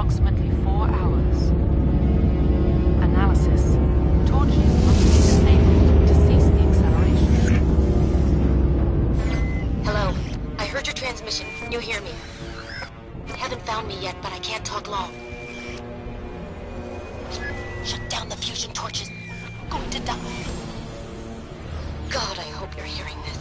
approximately 4 hours. Analysis. Torches must be disabled to cease the acceleration. Hello. I heard your transmission. You hear me? Haven't found me yet, but I can't talk long. Shut down the fusion torches. I'm going to die. God, I hope you're hearing this.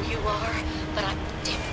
who you are, but I'm damn it.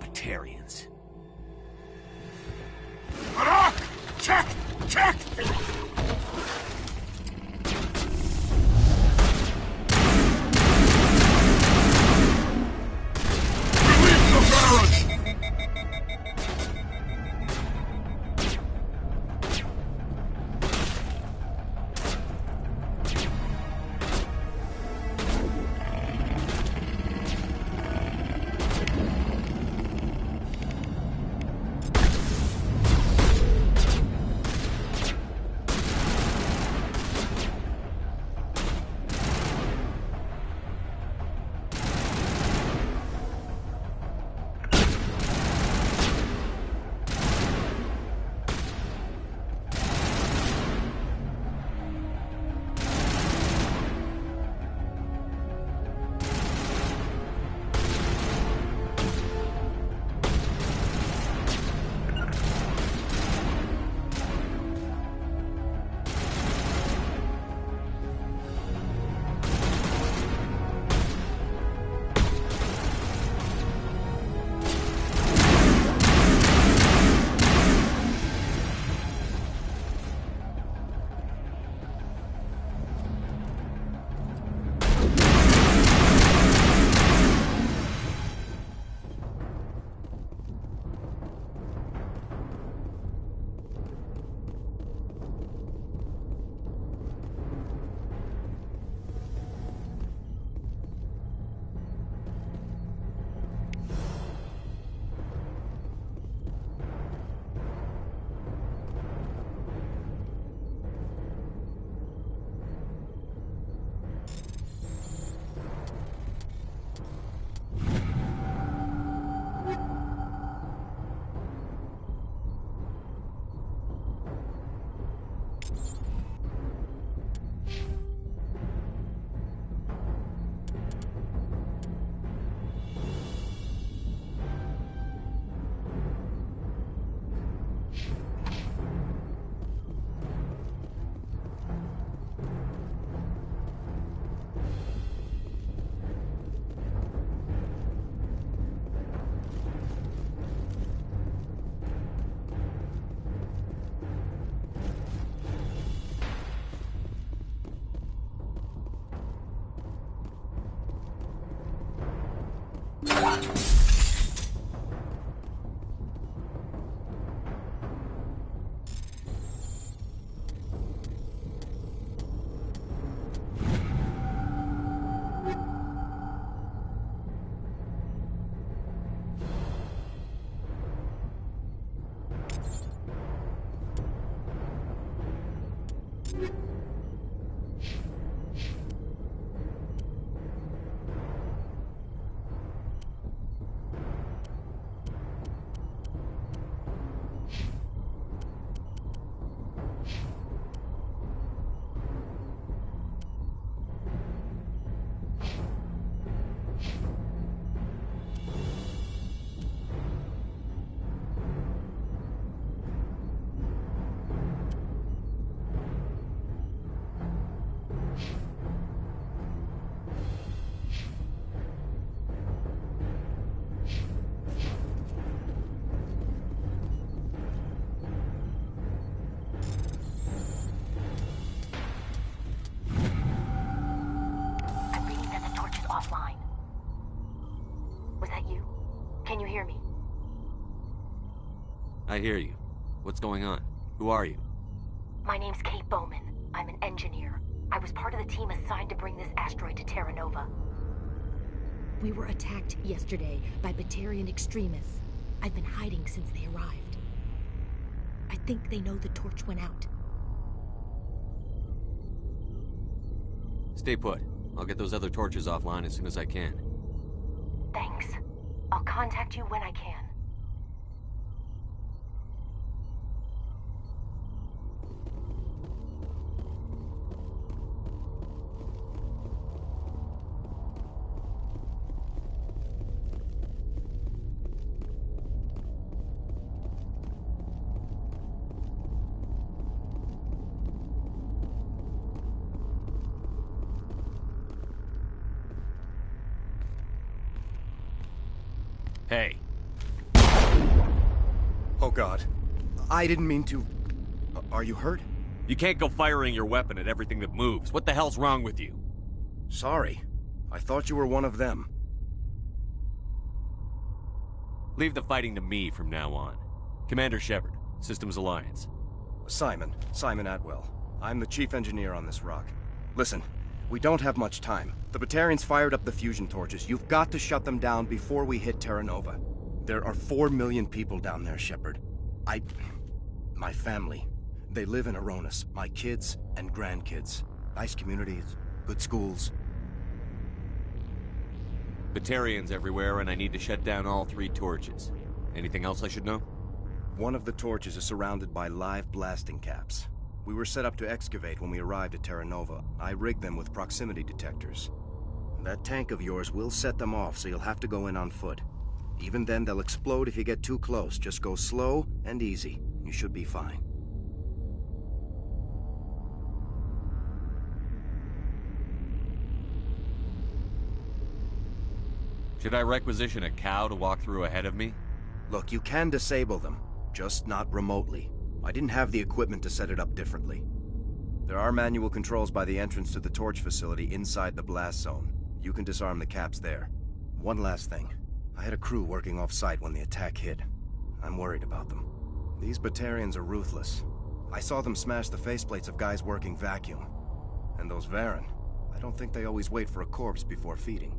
Batarians. Check! Check! Release the barrage! Can you hear me? I hear you. What's going on? Who are you? My name's Kate Bowman. I'm an engineer. I was part of the team assigned to bring this asteroid to Terra Nova. We were attacked yesterday by Batarian extremists. I've been hiding since they arrived. I think they know the torch went out. Stay put. I'll get those other torches offline as soon as I can. Thanks. I'll contact you when I can. Hey. Oh God. I didn't mean to... Are you hurt? You can't go firing your weapon at everything that moves. What the hell's wrong with you? Sorry. I thought you were one of them. Leave the fighting to me from now on. Commander Shepard, Systems Alliance. Simon Atwell. I'm the chief engineer on this rock. Listen, we don't have much time. The Batarians fired up the fusion torches. You've got to shut them down before we hit Terra Nova. There are 4 million people down there, Shepard. My family. They live in Aronis. My kids and grandkids. Nice communities, good schools. Batarians everywhere, and I need to shut down all 3 torches. Anything else I should know? One of the torches is surrounded by live blasting caps. We were set up to excavate when we arrived at Terra Nova. I rigged them with proximity detectors. That tank of yours will set them off, so you'll have to go in on foot. Even then, they'll explode if you get too close. Just go slow and easy. You should be fine. Should I requisition a cow to walk through ahead of me? Look, you can disable them, just not remotely. I didn't have the equipment to set it up differently. There are manual controls by the entrance to the torch facility inside the blast zone. You can disarm the caps there. One last thing. I had a crew working off-site when the attack hit. I'm worried about them. These Batarians are ruthless. I saw them smash the faceplates of guys working vacuum. And those Varen, I don't think they always wait for a corpse before feeding.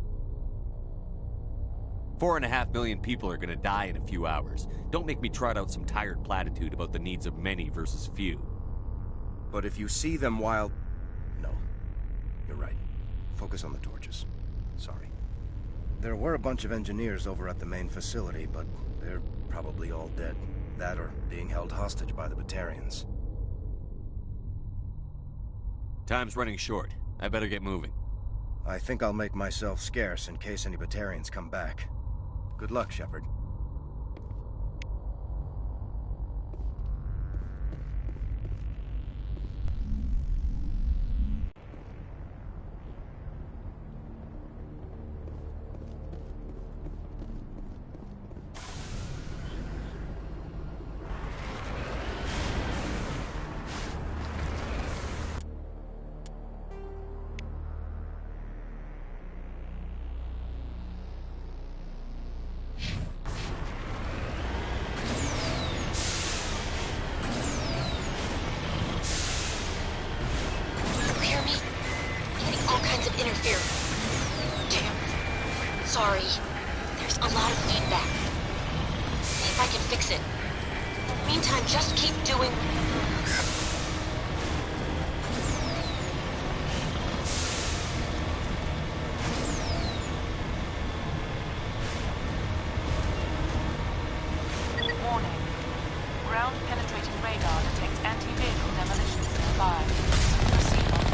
4.5 million people are gonna die in a few hours. Don't make me trot out some tired platitude about the needs of many versus few. But if you see them while... No. You're right. Focus on the torches. Sorry. There were a bunch of engineers over at the main facility, but they're probably all dead. That or being held hostage by the Batarians. Time's running short. I better get moving. I think I'll make myself scarce in case any Batarians come back. Good luck, Shepard. Sorry. There's a lot of feedback. See if I can fix it. Meantime, just keep doing... Warning. Ground-penetrating radar detects anti-vehicle demolitions nearby. Proceed on.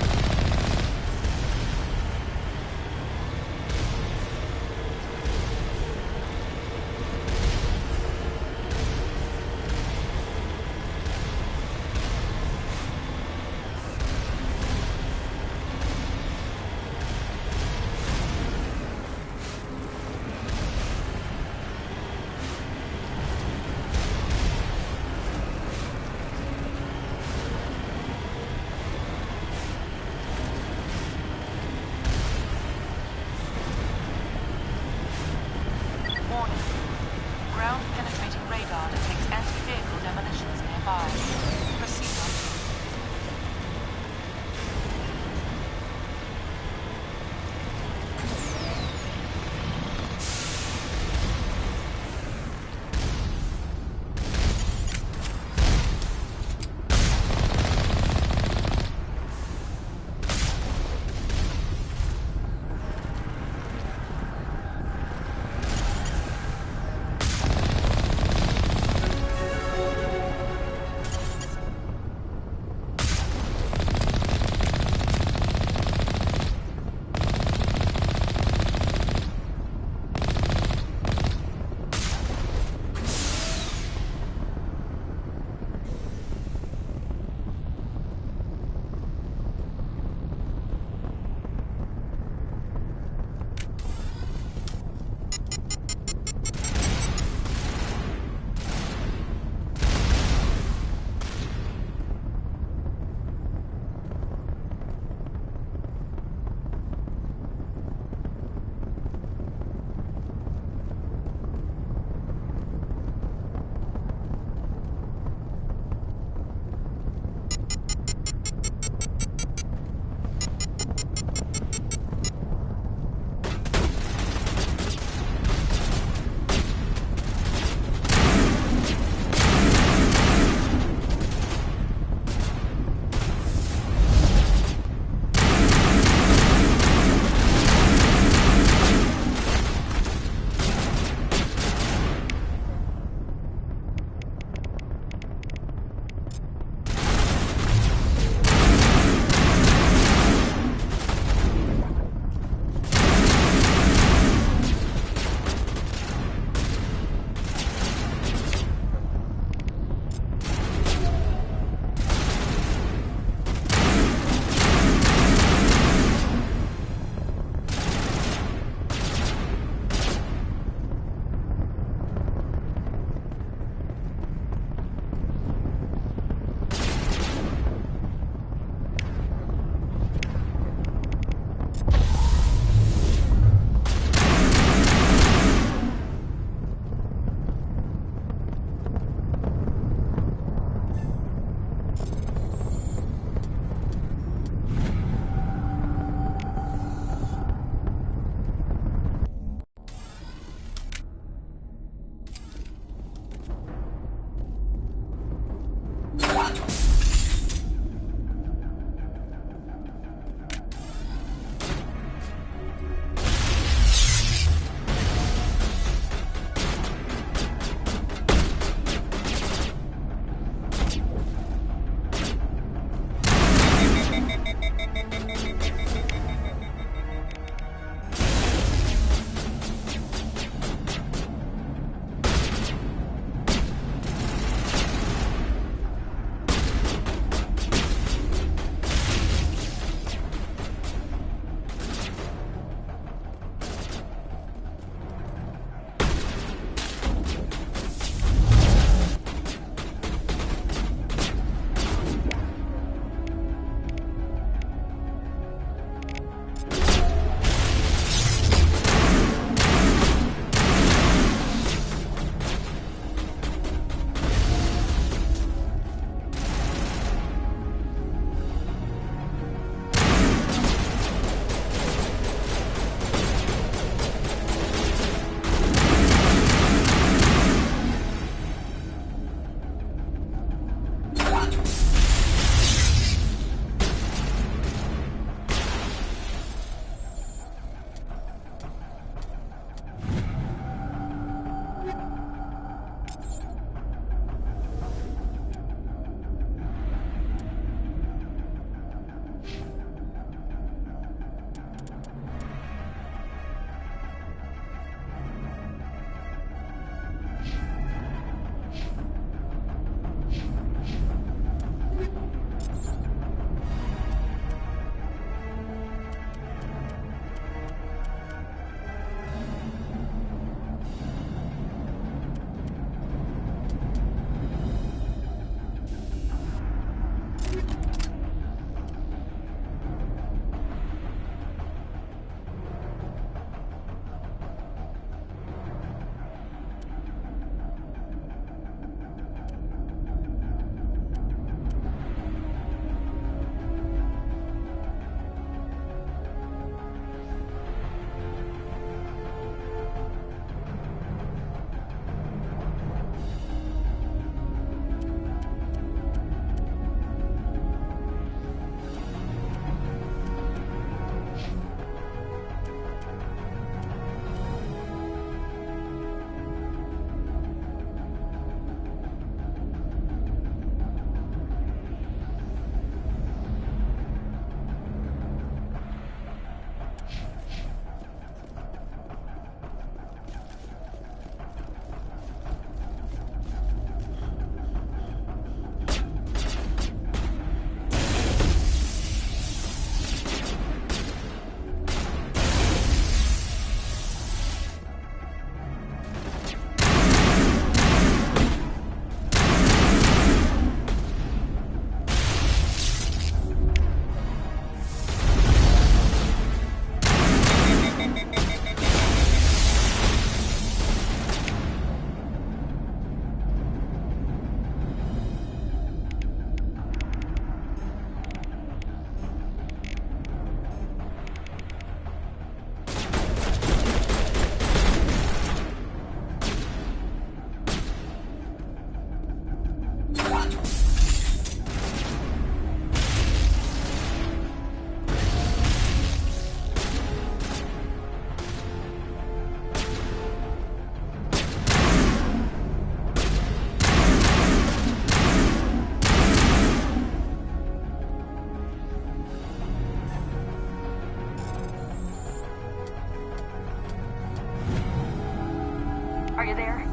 Are you there?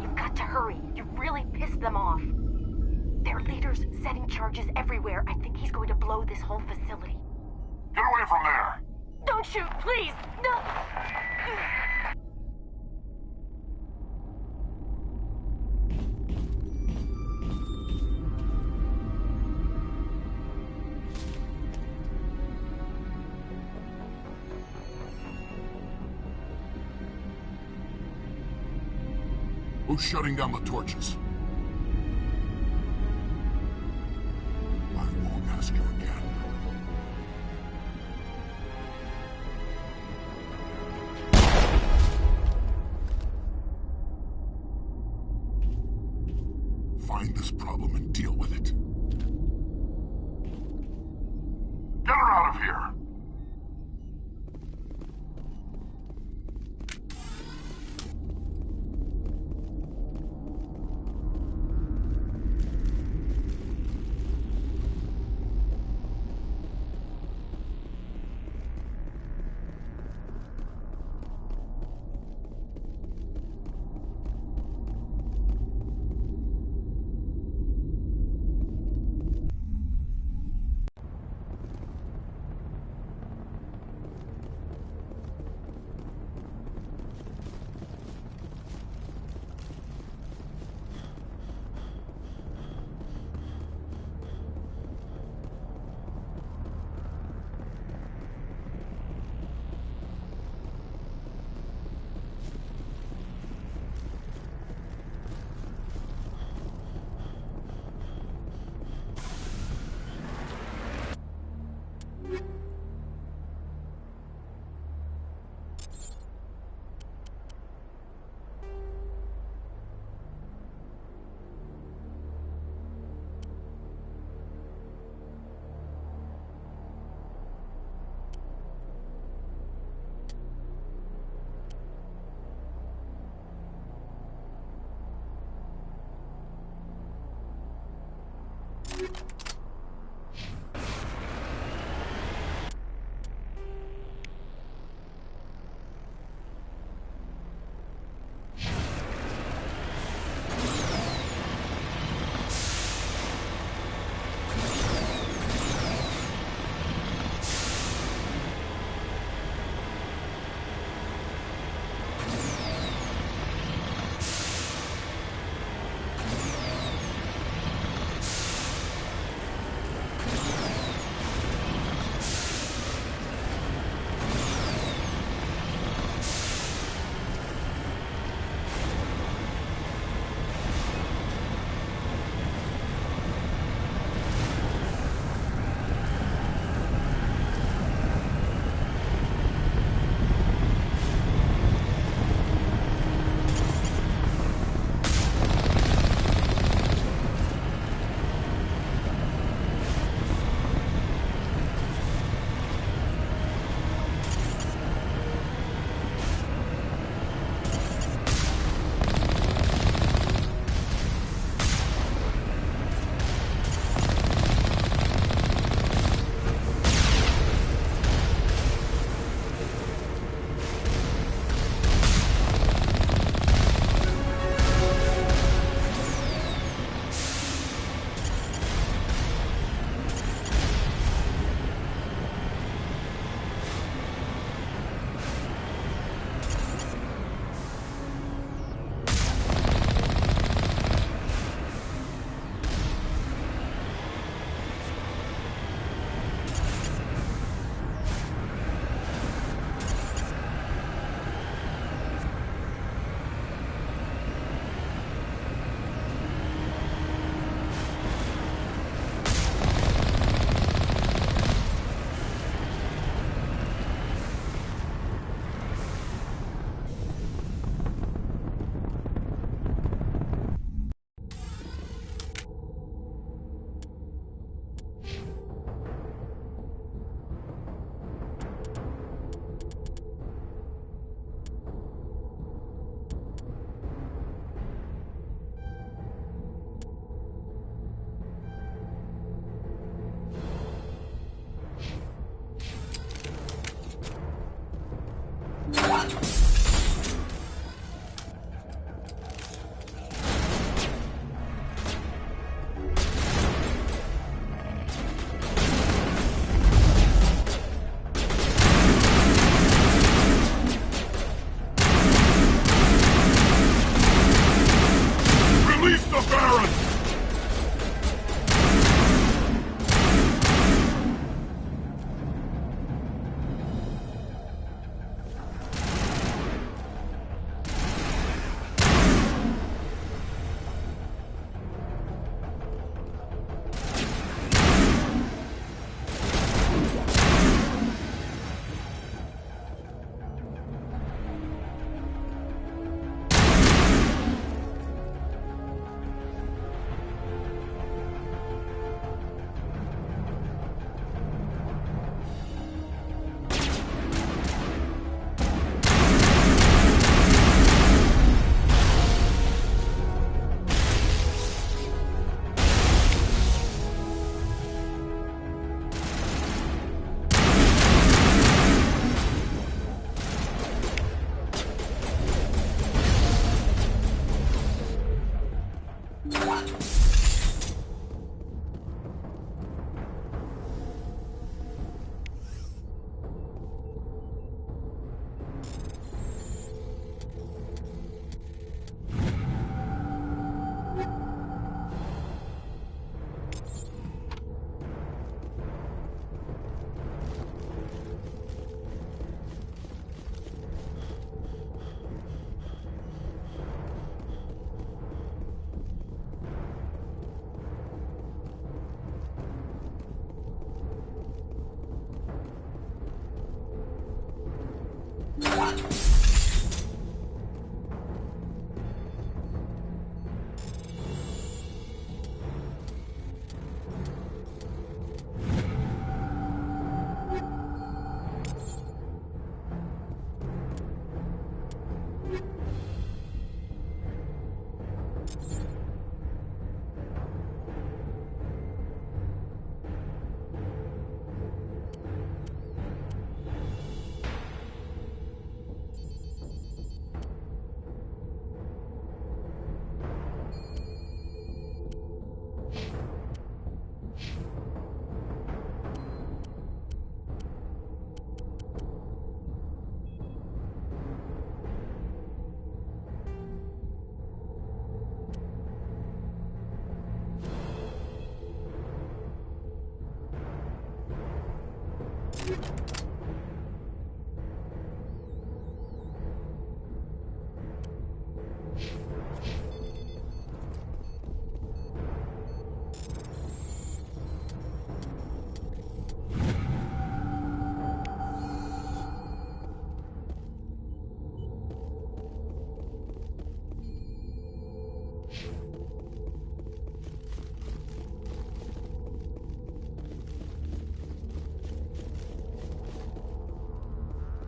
You've got to hurry. You've really pissed them off. Their leader's setting charges everywhere. I think he's going to blow this whole facility. Get away from there! Don't shoot, please! No! Who's shutting down the torches? I won't ask you again. Find this problem and deal with it. Get her out of here!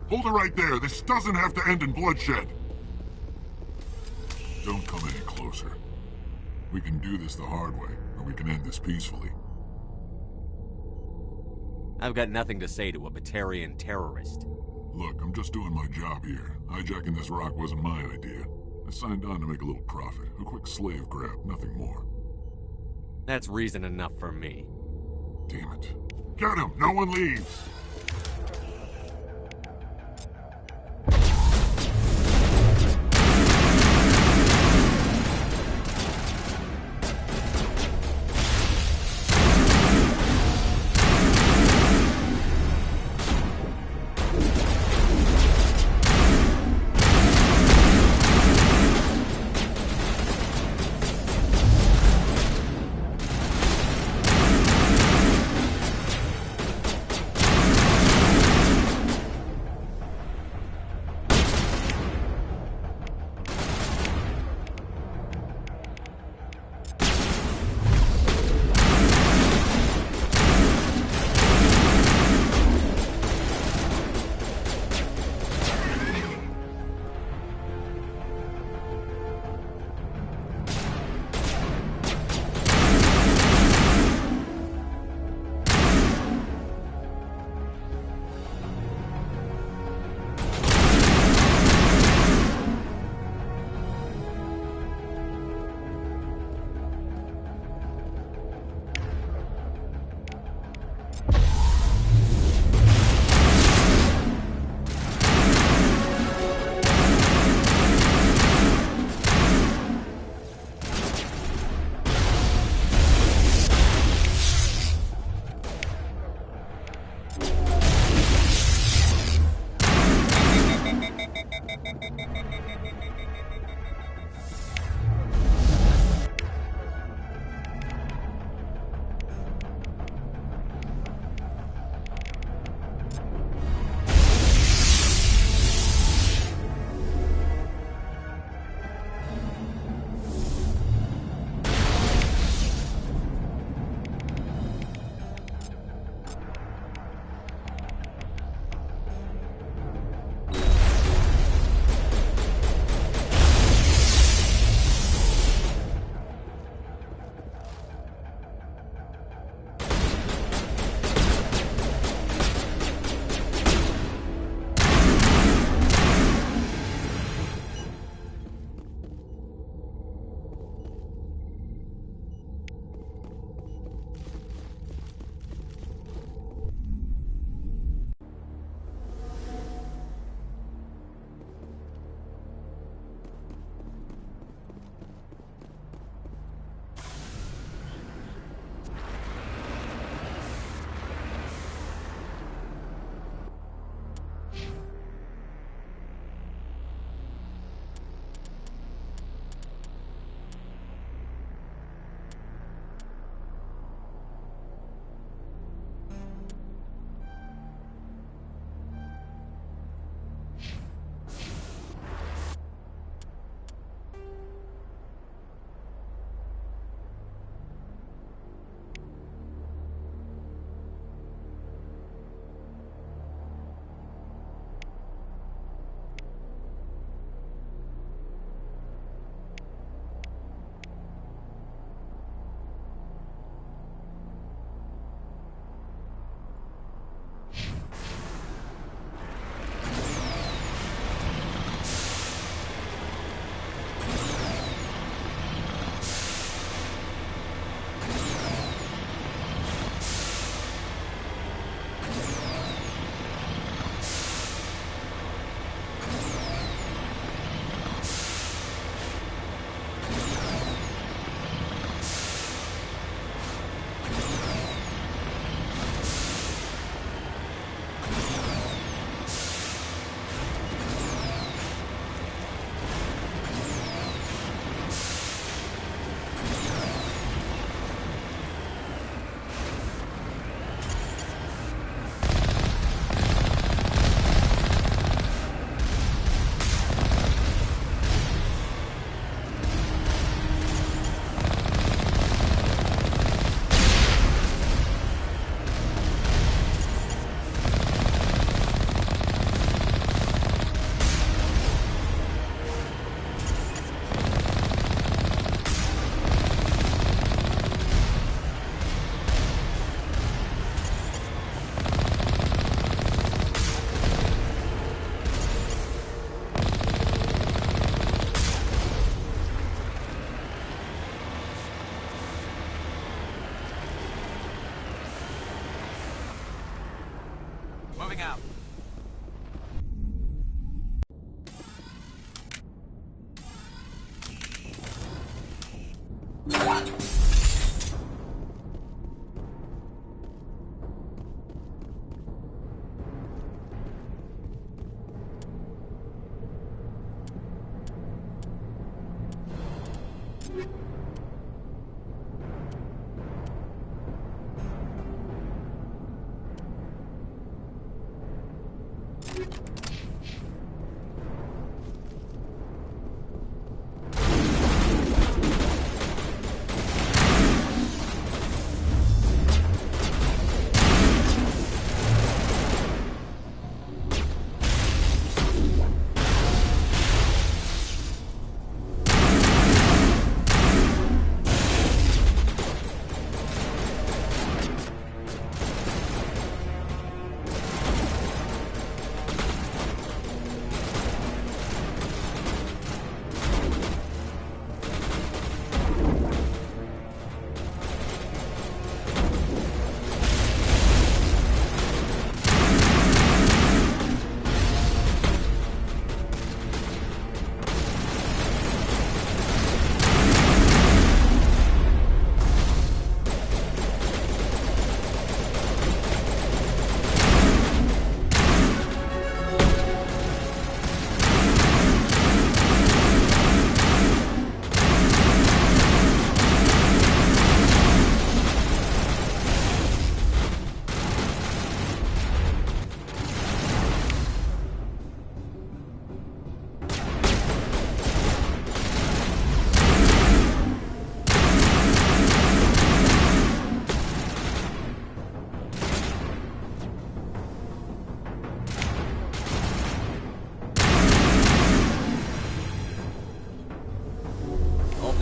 Hold it right there. This doesn't have to end in bloodshed. Don't come any closer. We can do this the hard way, or we can end this peacefully. I've got nothing to say to a Batarian terrorist. Look, I'm just doing my job here. Hijacking this rock wasn't my idea. I signed on to make a little profit. A quick slave grab, nothing more. That's reason enough for me. Damn it. Get him! No one leaves!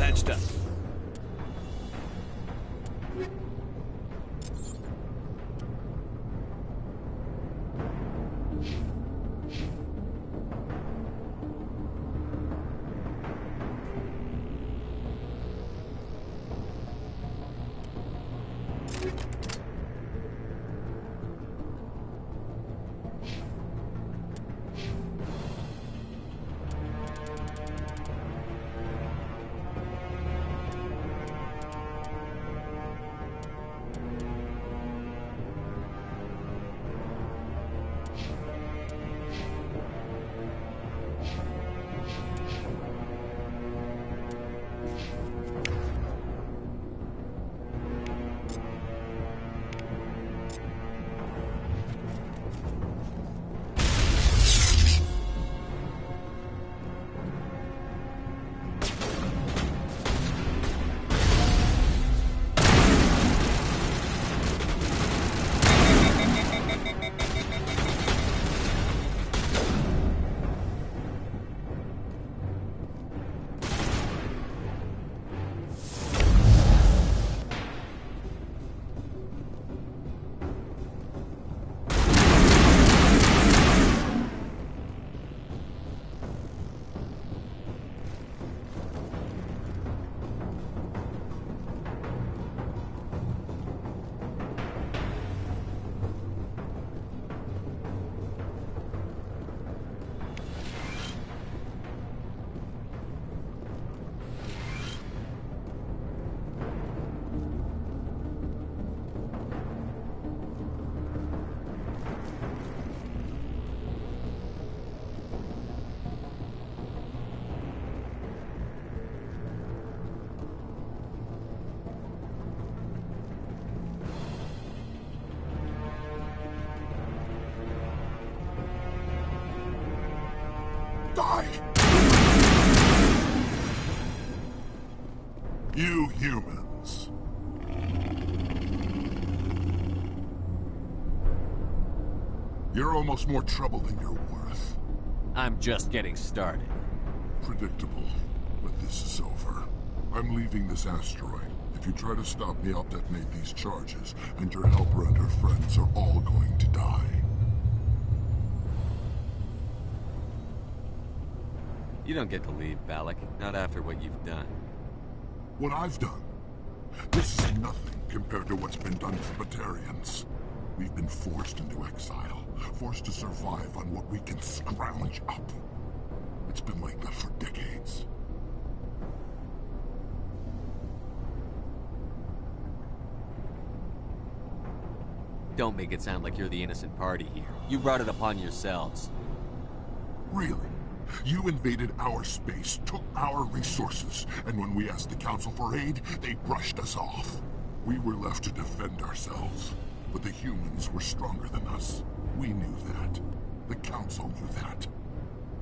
Patched up. Die! You humans. You're almost more trouble than you're worth. I'm just getting started. Predictable, but this is over. I'm leaving this asteroid. If you try to stop me, I'll detonate these charges, and your helper and her friends are all going to die. You don't get to leave, Balak. Not after what you've done. What I've done? This is nothing compared to what's been done to Batarians. We've been forced into exile, forced to survive on what we can scrounge up. It's been like that for decades. Don't make it sound like you're the innocent party here. You brought it upon yourselves. Really? You invaded our space, took our resources, and when we asked the Council for aid, they brushed us off. We were left to defend ourselves, but the humans were stronger than us. We knew that. The Council knew that.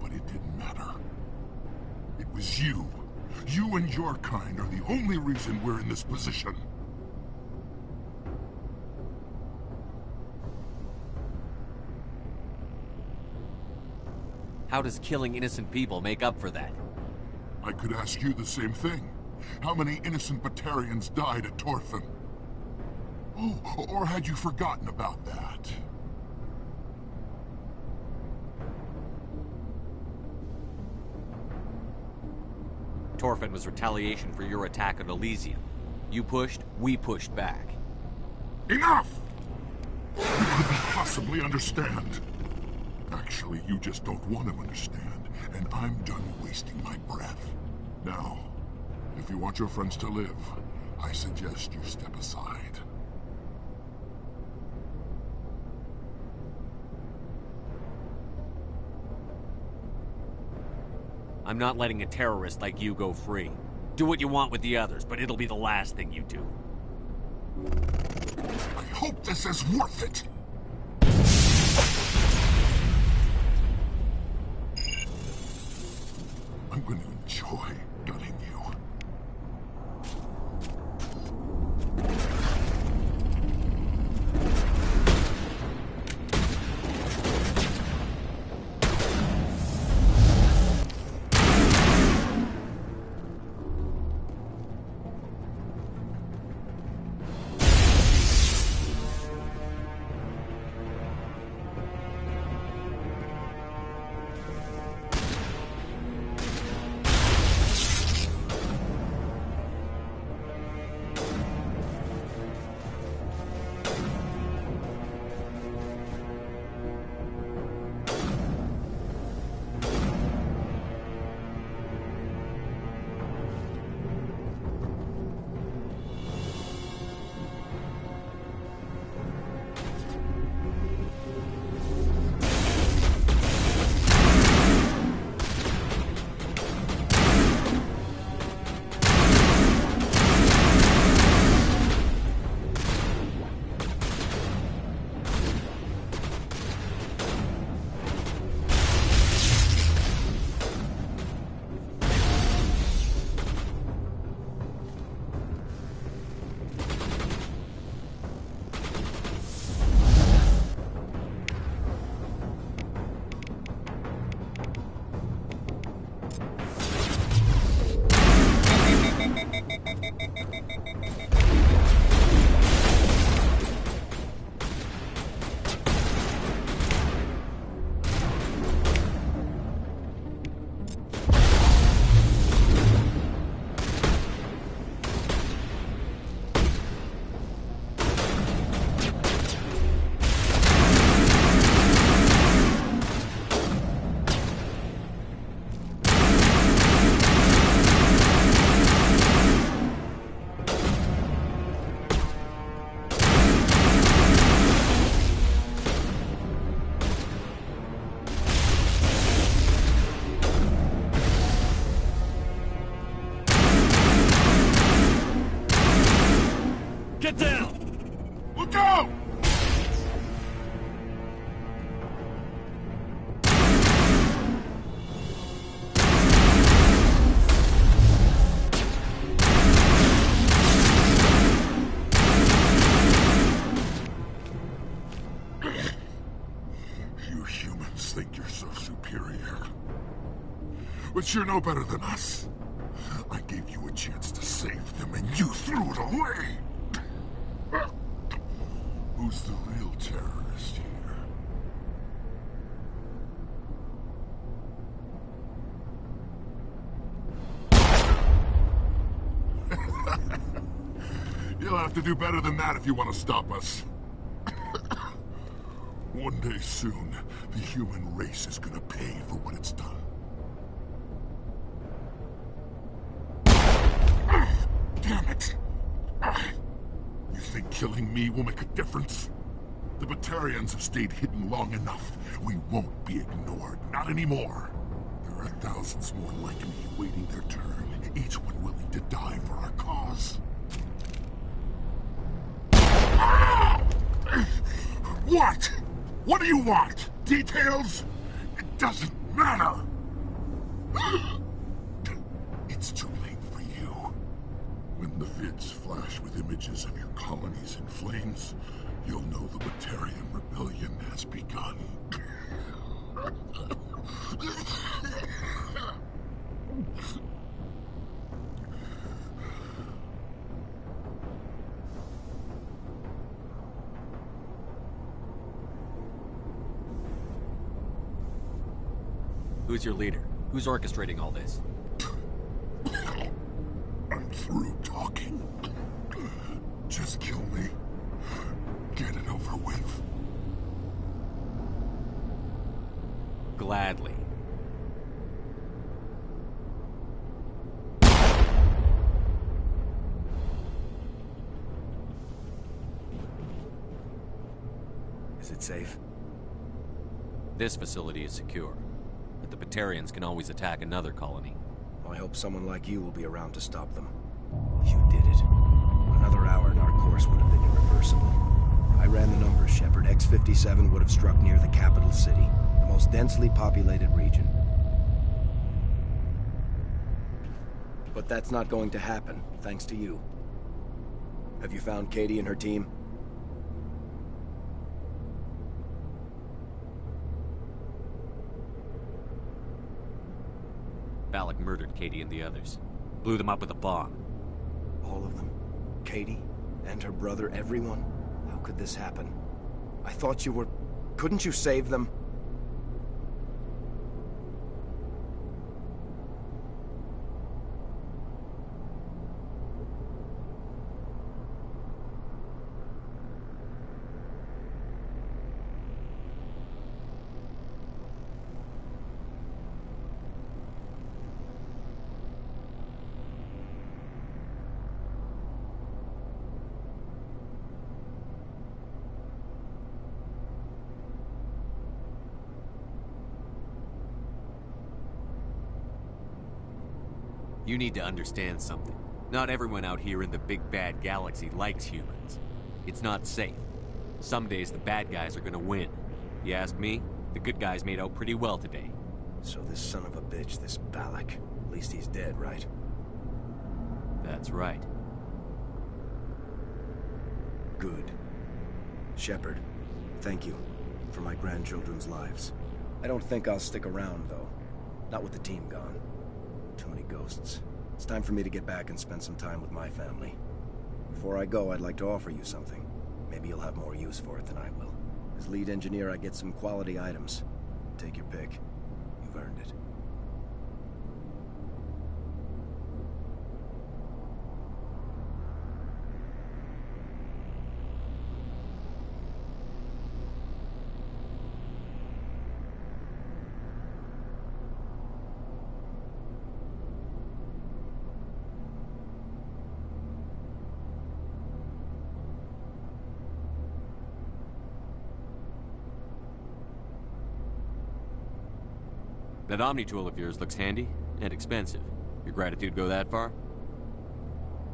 But it didn't matter. It was you. You and your kind are the only reason we're in this position. How does killing innocent people make up for that? I could ask you the same thing. How many innocent Batarians died at Torfin? Oh, or had you forgotten about that? Torfin was retaliation for your attack on Elysium. You pushed, we pushed back. Enough! You couldn't possibly understand. Actually, you just don't want to understand, and I'm done wasting my breath. Now, if you want your friends to live, I suggest you step aside. I'm not letting a terrorist like you go free. Do what you want with the others, but it'll be the last thing you do. I hope this is worth it! I'm going to enjoy gutting you. Get down! Look out! You humans think you're so superior. But you're no better than us. I gave you a chance to save them, and you threw it away! Who's the real terrorist here? You'll have to do better than that if you want to stop us. One day soon, the human race is gonna pay for what it's done. Damn it! You think killing me will make a difference? The Batarians have stayed hidden long enough. We won't be ignored. Not anymore. There are thousands more like me waiting their turn, each one willing to die for our cause. What? What do you want? Details? It doesn't matter. It's too late for you. When the vids flash with images of your colonies in flames, you'll know the Batarian rebellion has begun. Who's your leader? Who's orchestrating all this? I'm through talking. Just kill me. Get it over with. Gladly. Is it safe? This facility is secure, but the Batarians can always attack another colony. I hope someone like you will be around to stop them. You did it. Another hour and our course would have been irreversible. I ran the numbers, Shepard. X-57 would have struck near the capital city, the most densely populated region. But that's not going to happen, thanks to you. Have you found Katie and her team? Balak murdered Katie and the others. Blew them up with a bomb. All of them? Katie? And her brother? Everyone? How could this happen? I thought you were... Couldn't you save them? You need to understand something. Not everyone out here in the big bad galaxy likes humans. It's not safe. Some days the bad guys are gonna win. You ask me, the good guys made out pretty well today. So this son of a bitch, this Balak, at least he's dead, right? That's right. Good. Shepard, thank you for my grandchildren's lives. I don't think I'll stick around, though. Not with the team gone. Too many ghosts. It's time for me to get back and spend some time with my family. Before I go, I'd like to offer you something. Maybe you'll have more use for it than I will. As lead engineer, I get some quality items. Take your pick. You've earned it. That Omni tool of yours looks handy and expensive. Your gratitude go that far?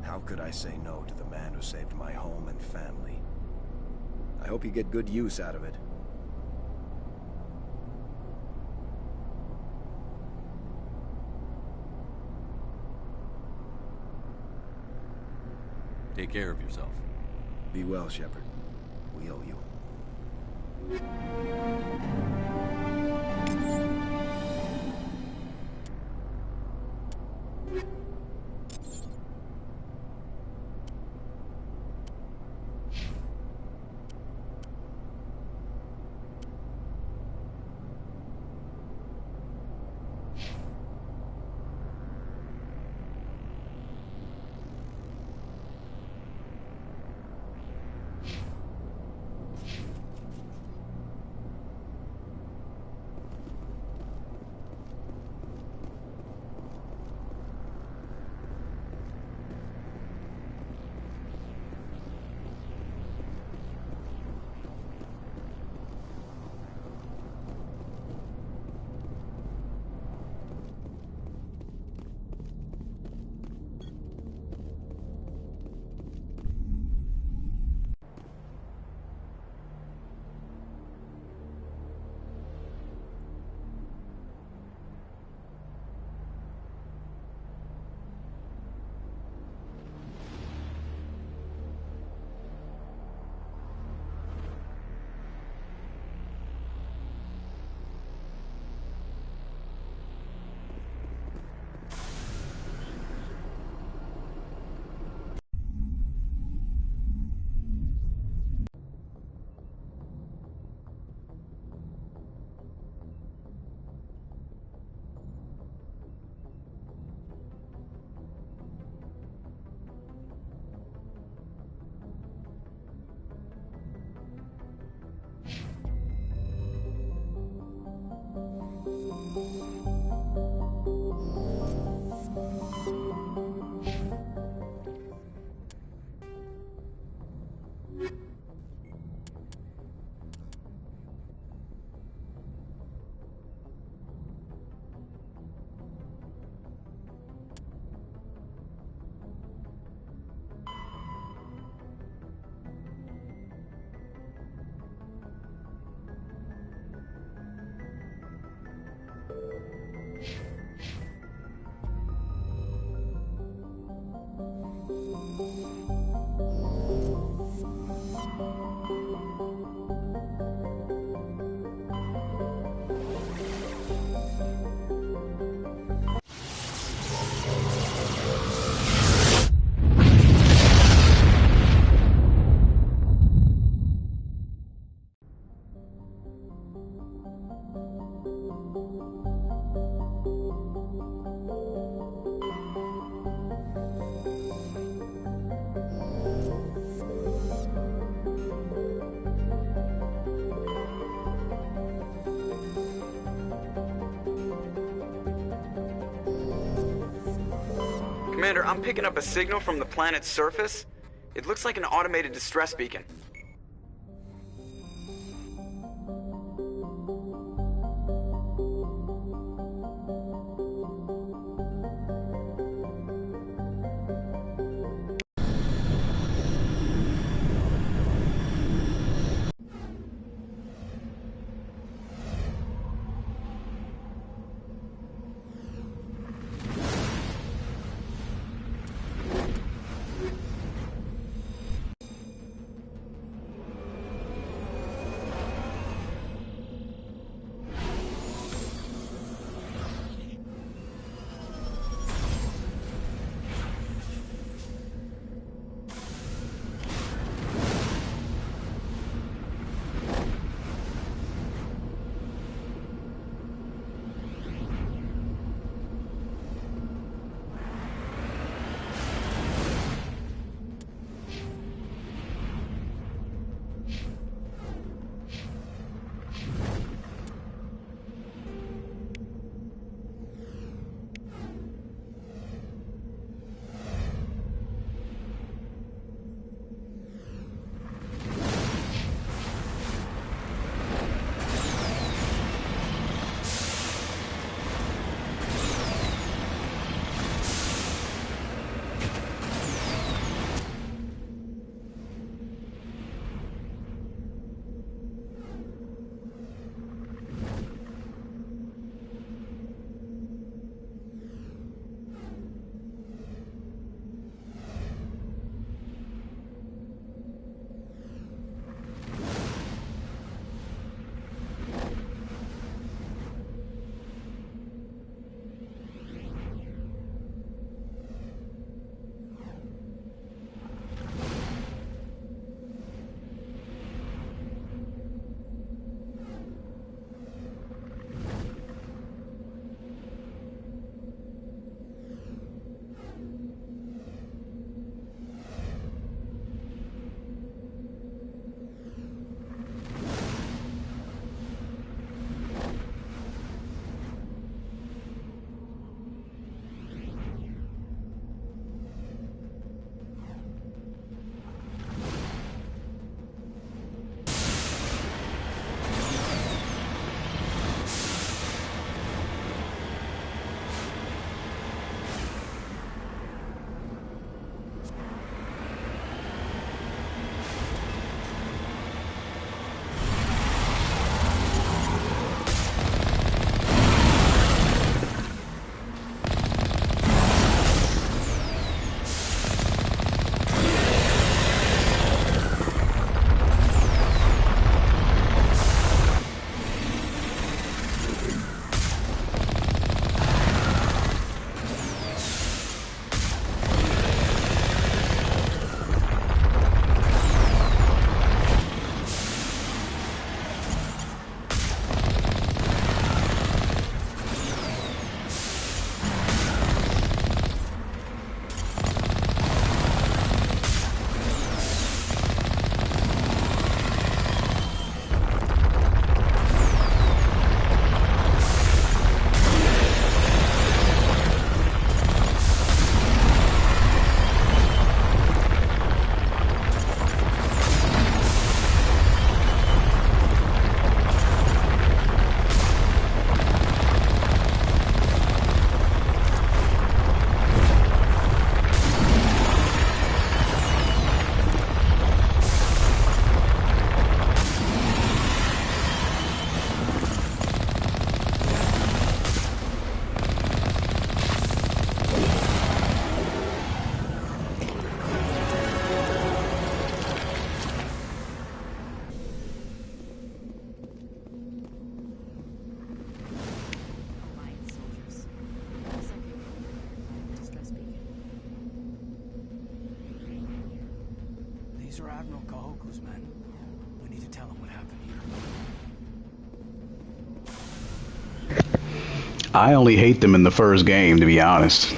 How could I say no to the man who saved my home and family? I hope you get good use out of it. Take care of yourself. Be well, Shepard. We owe you. Commander, I'm picking up a signal from the planet's surface. It looks like an automated distress beacon. These are Admiral Kahoku's men. We need to tell him what happened here. I only hate them in the first game, to be honest.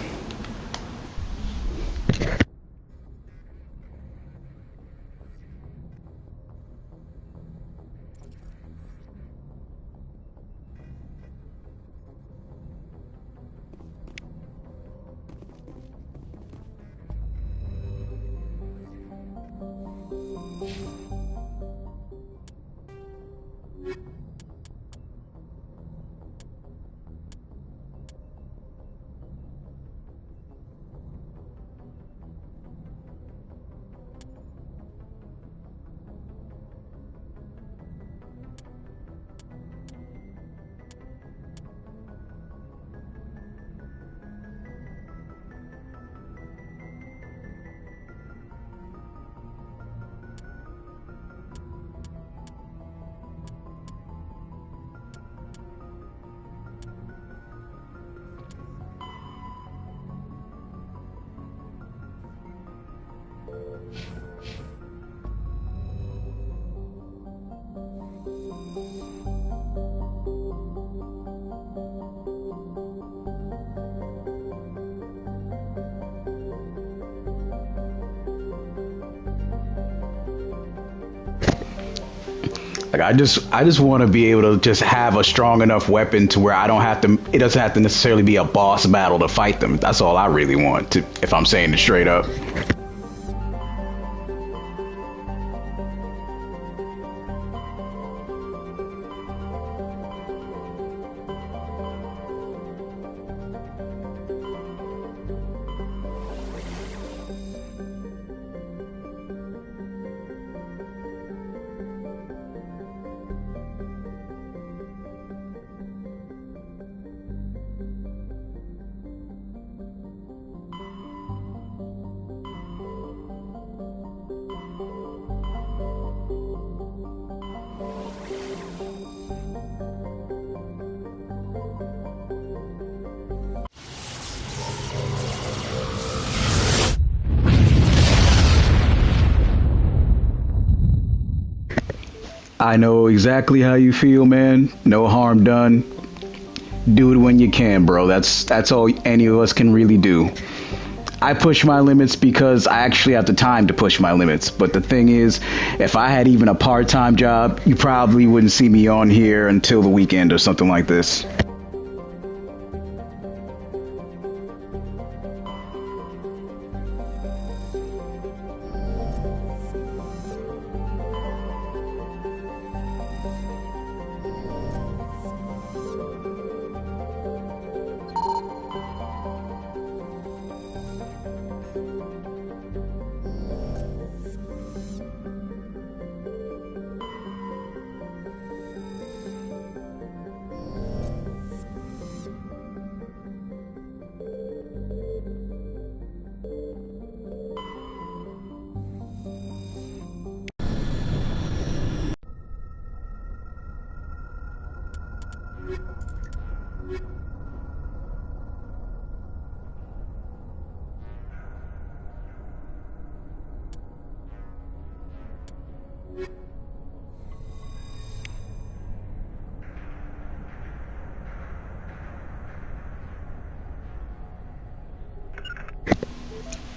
Like I just want to be able to just have a strong enough weapon to where I don't have to. It doesn't have to necessarily be a boss battle to fight them. That's all I really want. To, if I'm saying it straight up. I know exactly how you feel, man. No harm done. Do it when you can, bro. That's all any of us can really do. I push my limits because I actually have the time to push my limits. But the thing is, if I had even a part-time job, you probably wouldn't see me on here until the weekend or something like this.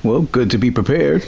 Well, good to be prepared.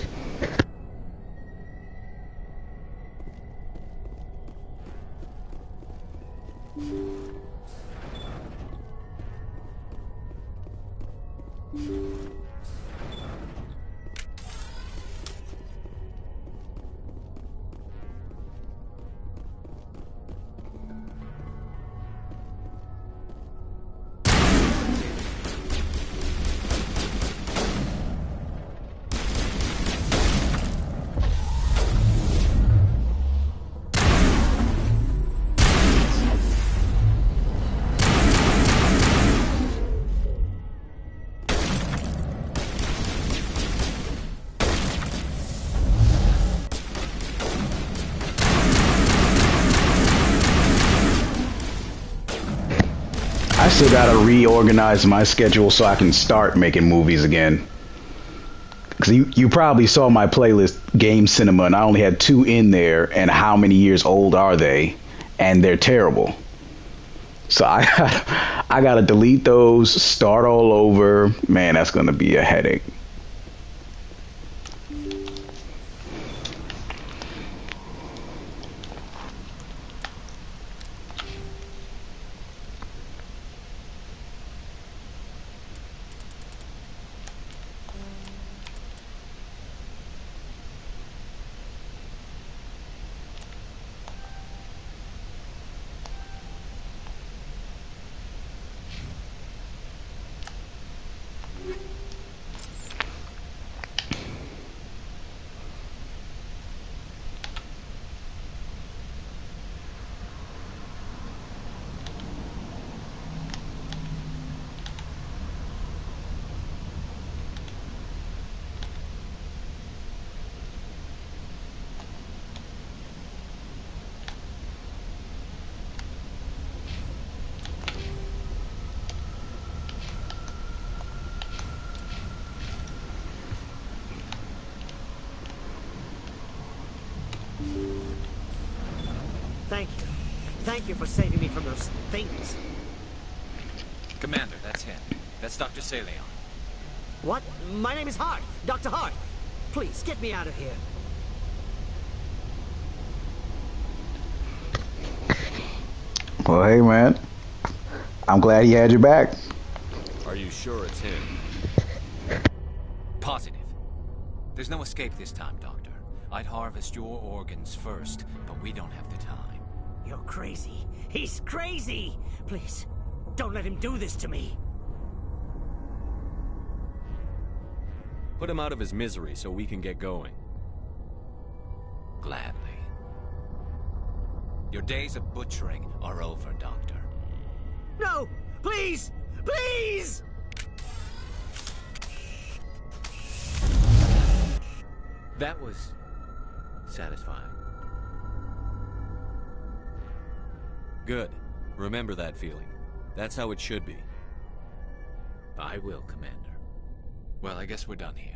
I still gotta reorganize my schedule so I can start making movies again. Because you probably saw my playlist, Game Cinema, and I only had 2 in there, and how many years old are they? And they're terrible. So I gotta delete those, start all over. Man, that's gonna be a headache. Thank you. Thank you for saving me from those things. Commander, that's him. That's Dr. Saleon. What? My name is Hart. Dr. Hart. Please, get me out of here. Well, hey, man. I'm glad he had your back. Are you sure it's him? Positive. There's no escape this time, Doctor. I'd harvest your organs first, but we don't have the time. You're crazy. He's crazy! Please, don't let him do this to me. Put him out of his misery so we can get going. Gladly. Your days of butchering are over, Doctor. No! Please! Please! That was satisfying. Good. Remember that feeling. That's how it should be. I will, Commander. Well, I guess we're done here.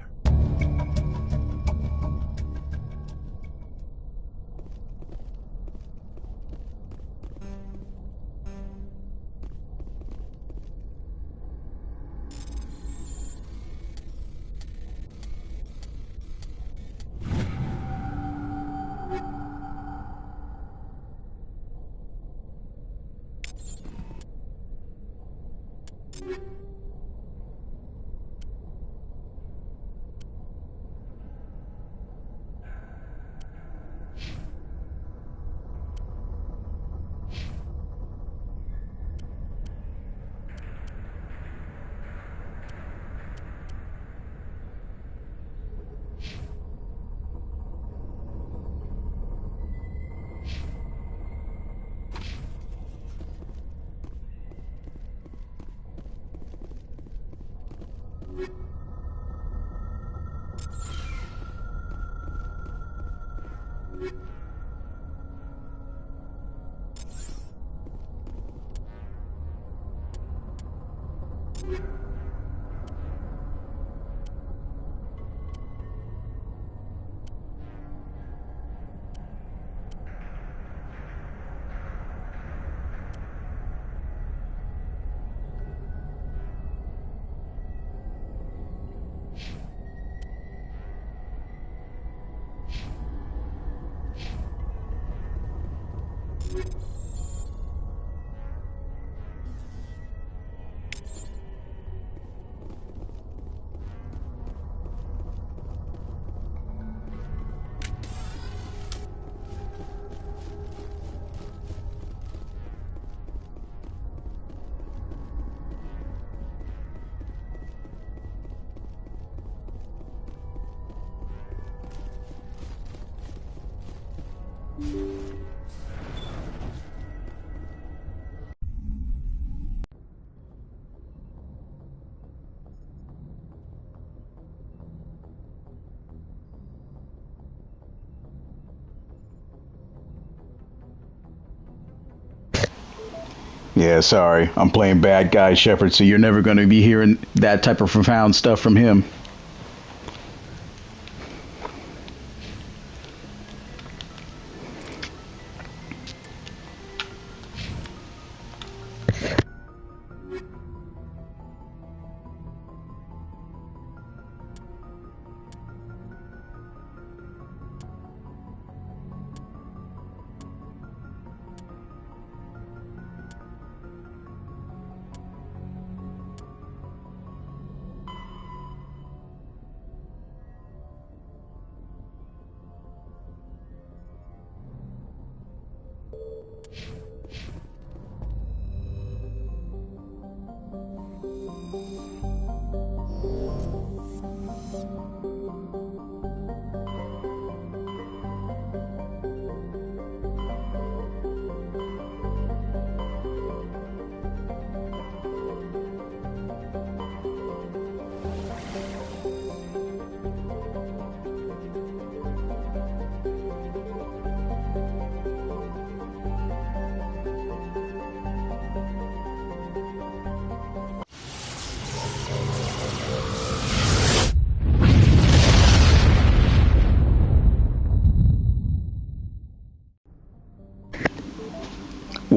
Yeah, sorry. I'm playing bad guy Shepard, so you're never going to be hearing that type of profound stuff from him.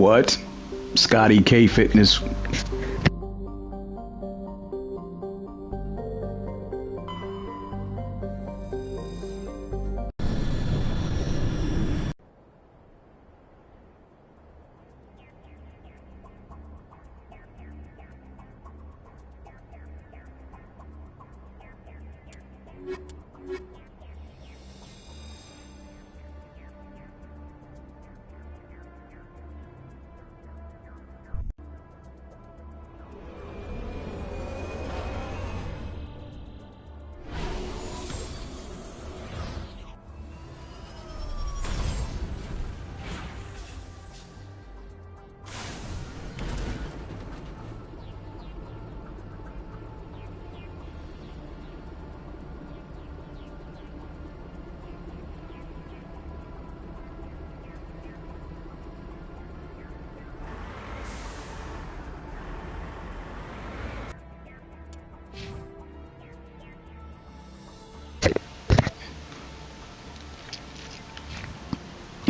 What? Scotty K Fitness.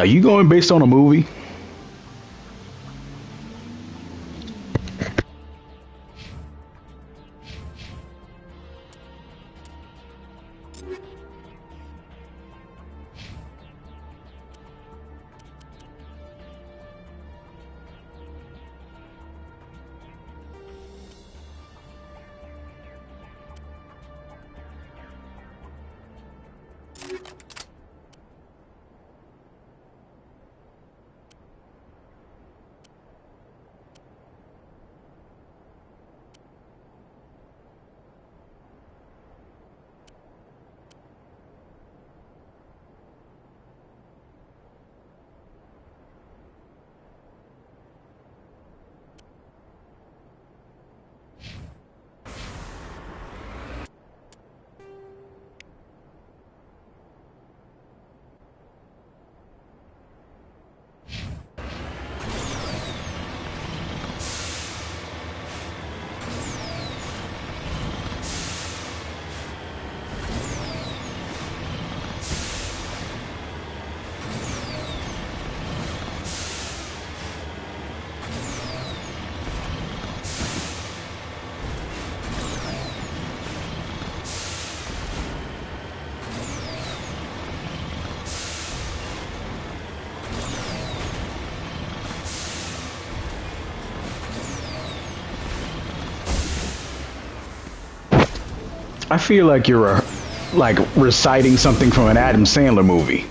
Are you going based on a movie? I feel like you're like reciting something from an Adam Sandler movie.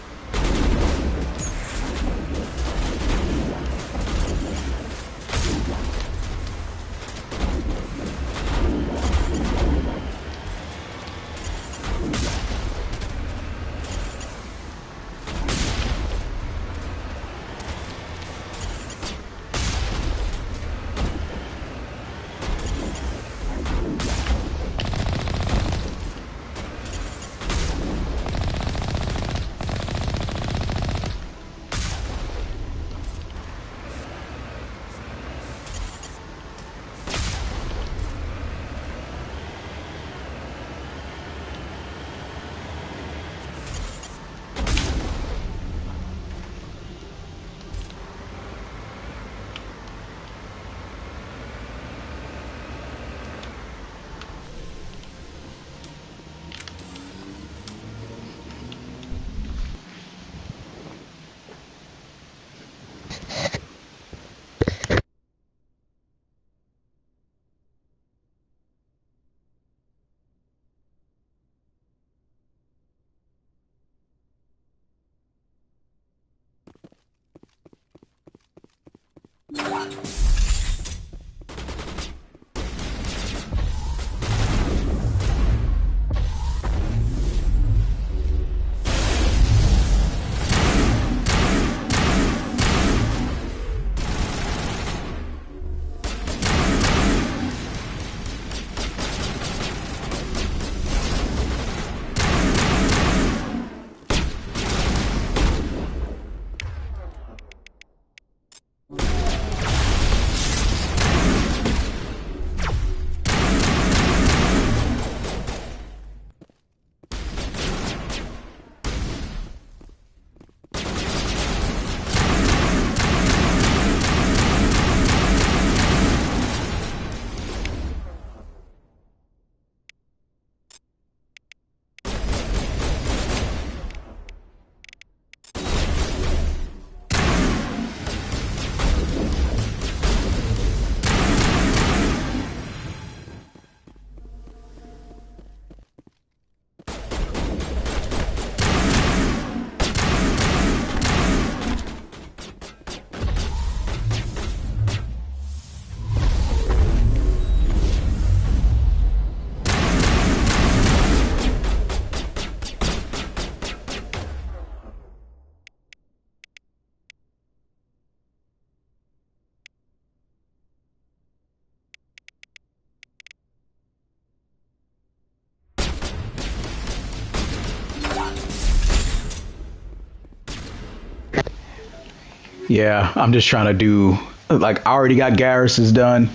Yeah, I'm just trying to do, like, I already got Garrus's done.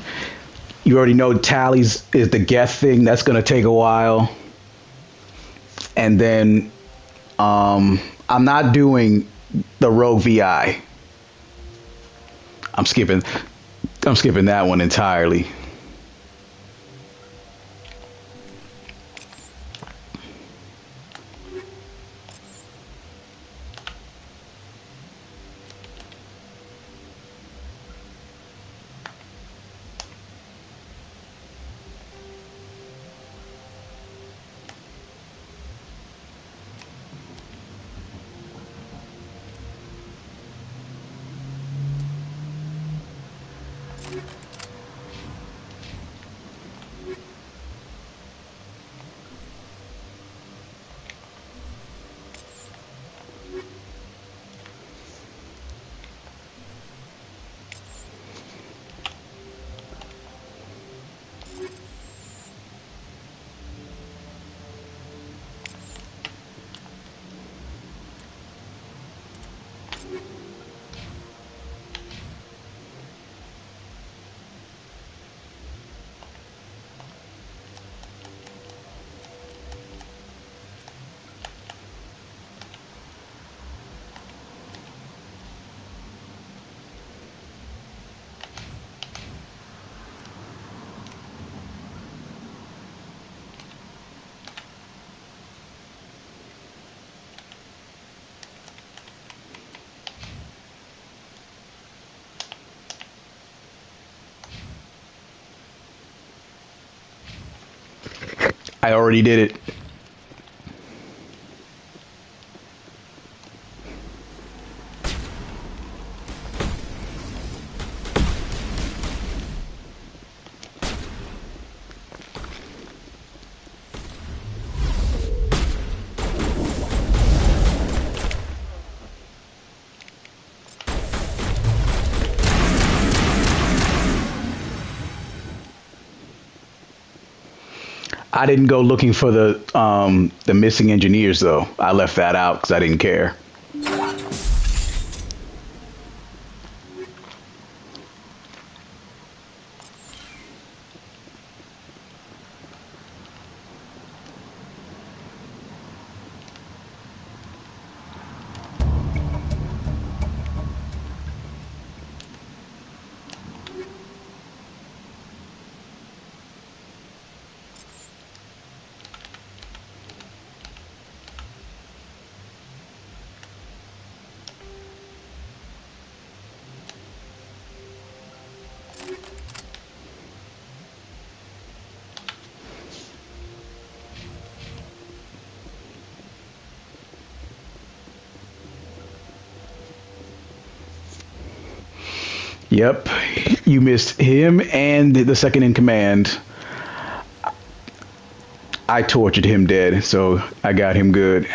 You already know Tally's is the Geth thing. That's going to take a while. And then I'm not doing the Rogue VI. I'm skipping that one entirely. I already did it. I didn't go looking for the missing engineers though. I left that out because I didn't care. Yep, you missed him and the second in command. I tortured him dead, so I got him good.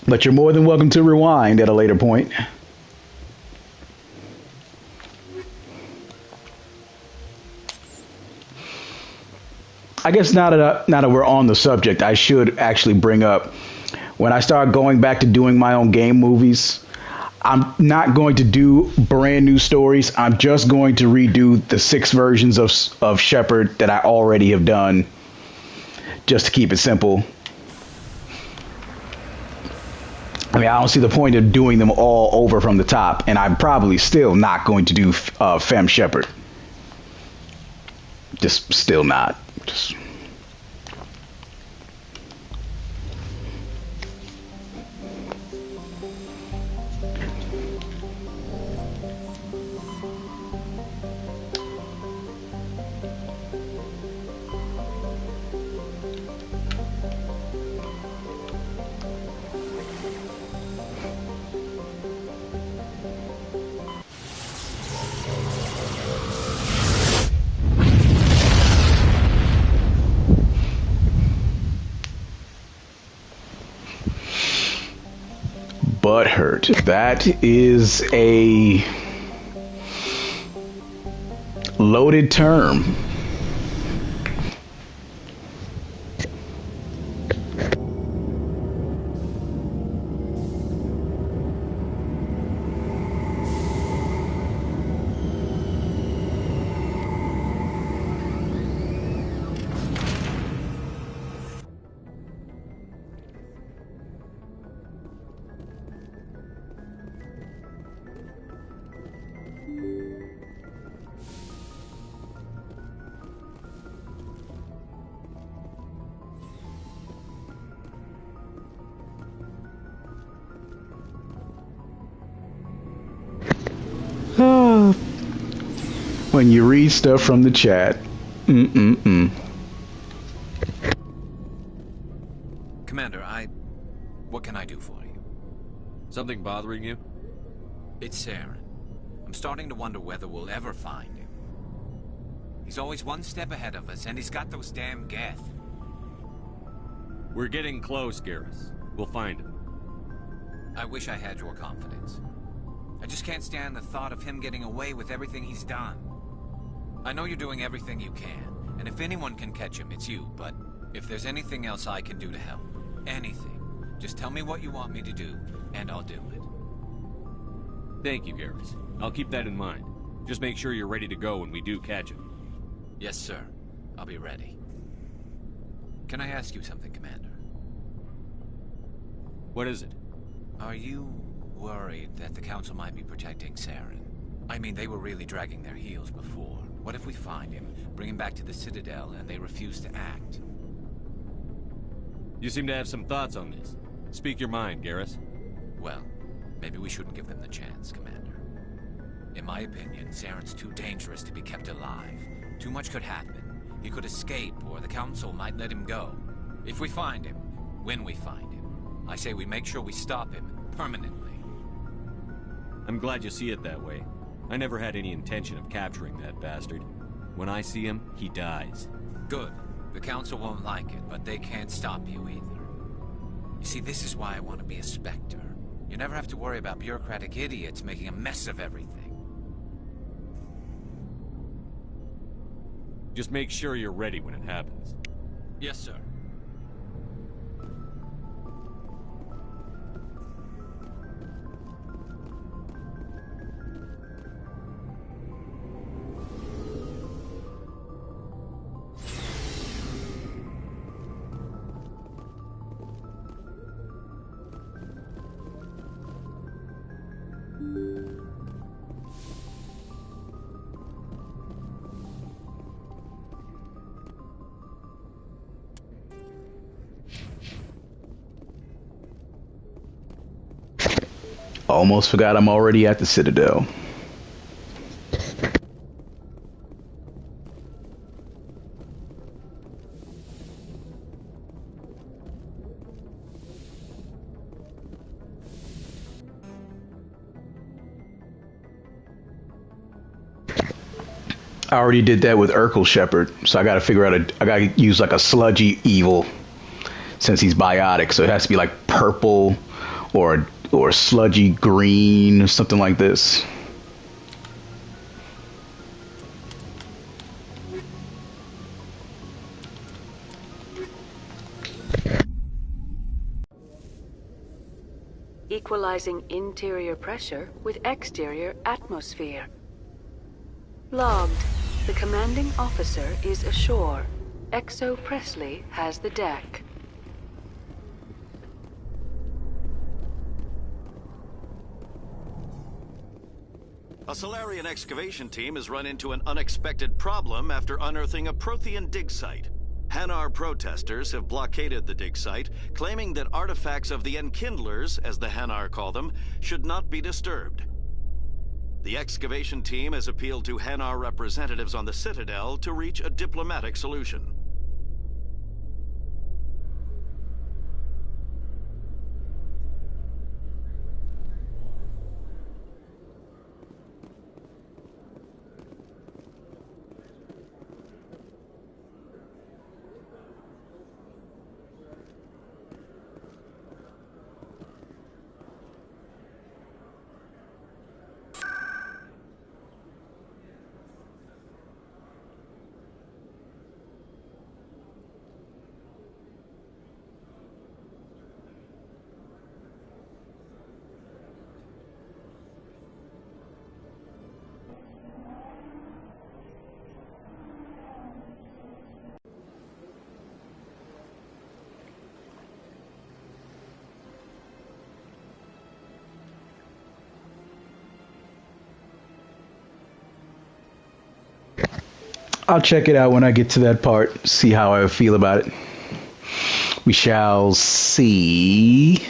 But you're more than welcome to rewind at a later point. I guess now that we're on the subject, I should actually bring up, when I start going back to doing my own game movies, I'm not going to do brand new stories. I'm just going to redo the 6 versions of Shepard that I already have done, just to keep it simple. I mean, I don't see the point of doing them all over from the top, and I'm probably still not going to do Fem Shepard. Just still not. Just... Butthurt. That is a loaded term. When you read stuff from the chat. Commander, what can I do for you? Something bothering you? It's Saren. I'm starting to wonder whether we'll ever find him. He's always one step ahead of us, and he's got those damn Geth. We're getting close, Garrus. We'll find him. I wish I had your confidence. I just can't stand the thought of him getting away with everything he's done. I know you're doing everything you can, and if anyone can catch him, it's you, but if there's anything else I can do to help, anything, just tell me what you want me to do, and I'll do it. Thank you, Garrus. I'll keep that in mind. Just make sure you're ready to go when we do catch him. Yes, sir. I'll be ready. Can I ask you something, Commander? What is it? Are you worried that the Council might be protecting Saren? I mean, they were really dragging their heels before. What if we find him, bring him back to the Citadel, and they refuse to act? You seem to have some thoughts on this. Speak your mind, Garrus. Well, maybe we shouldn't give them the chance, Commander. In my opinion, Saren's too dangerous to be kept alive. Too much could happen. He could escape, or the Council might let him go. If we find him, when we find him, I say we make sure we stop him permanently. I'm glad you see it that way. I never had any intention of capturing that bastard. When I see him, he dies. Good. The Council won't like it, but they can't stop you either. You see, this is why I want to be a Spectre. You never have to worry about bureaucratic idiots making a mess of everything. Just make sure you're ready when it happens. Yes, sir. Almost forgot I'm already at the Citadel. I already did that with Urkel Shepherd, so I gotta figure out I gotta use like a sludgy evil since he's biotic, so it has to be like purple or sludgy green or something like this. Equalizing interior pressure with exterior atmosphere. Logged. The commanding officer is ashore. Exo Presley has the deck. A Solarian excavation team has run into an unexpected problem after unearthing a Prothean dig site. Hanar protesters have blockaded the dig site, claiming that artifacts of the Enkindlers, as the Hanar call them, should not be disturbed. The excavation team has appealed to Hanar representatives on the Citadel to reach a diplomatic solution. I'll check it out when I get to that part, see how I feel about it. We shall see.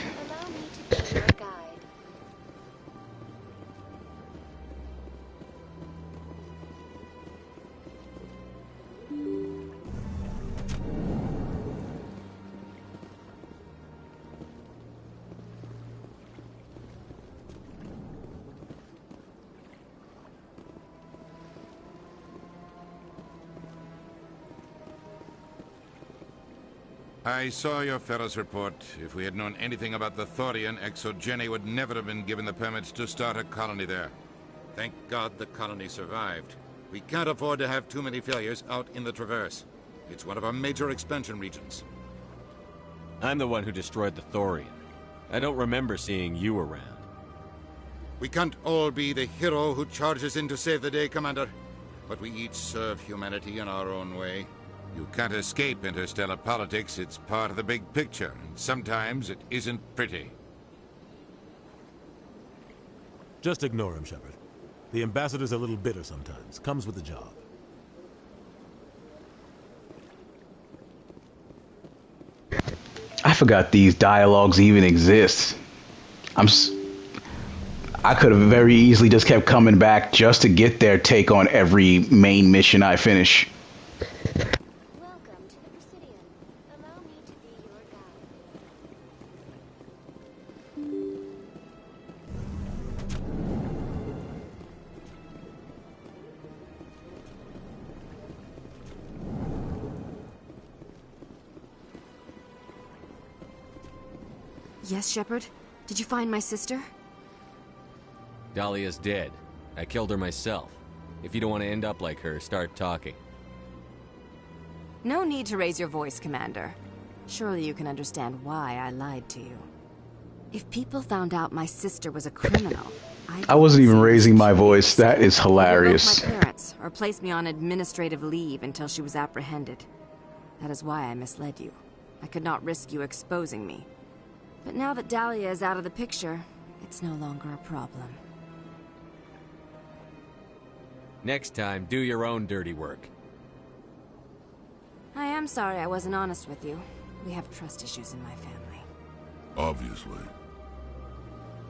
I saw your Ferris report. If we had known anything about the Thorian, ExoGeni would never have been given the permits to start a colony there. Thank God the colony survived. We can't afford to have too many failures out in the Traverse. It's one of our major expansion regions. I'm the one who destroyed the Thorian. I don't remember seeing you around. We can't all be the hero who charges in to save the day, Commander. But we each serve humanity in our own way. You can't escape interstellar politics. It's part of the big picture, and sometimes it isn't pretty. Just ignore him, Shepard. The ambassador's a little bitter sometimes. Comes with the job. I forgot these dialogues even exist. I could have very easily just kept coming back just to get their take on every main mission I finish. Yes, Shepard? Did you find my sister? Dahlia's dead. I killed her myself. If you don't want to end up like her, start talking. No need to raise your voice, Commander. Surely you can understand why I lied to you. If people found out my sister was a criminal, I wasn't even raising my voice. That is hilarious. My parents, or placed me on administrative leave until she was apprehended. That is why I misled you. I could not risk you exposing me. But now that Dahlia is out of the picture, it's no longer a problem. Next time, do your own dirty work. I am sorry I wasn't honest with you. We have trust issues in my family. Obviously.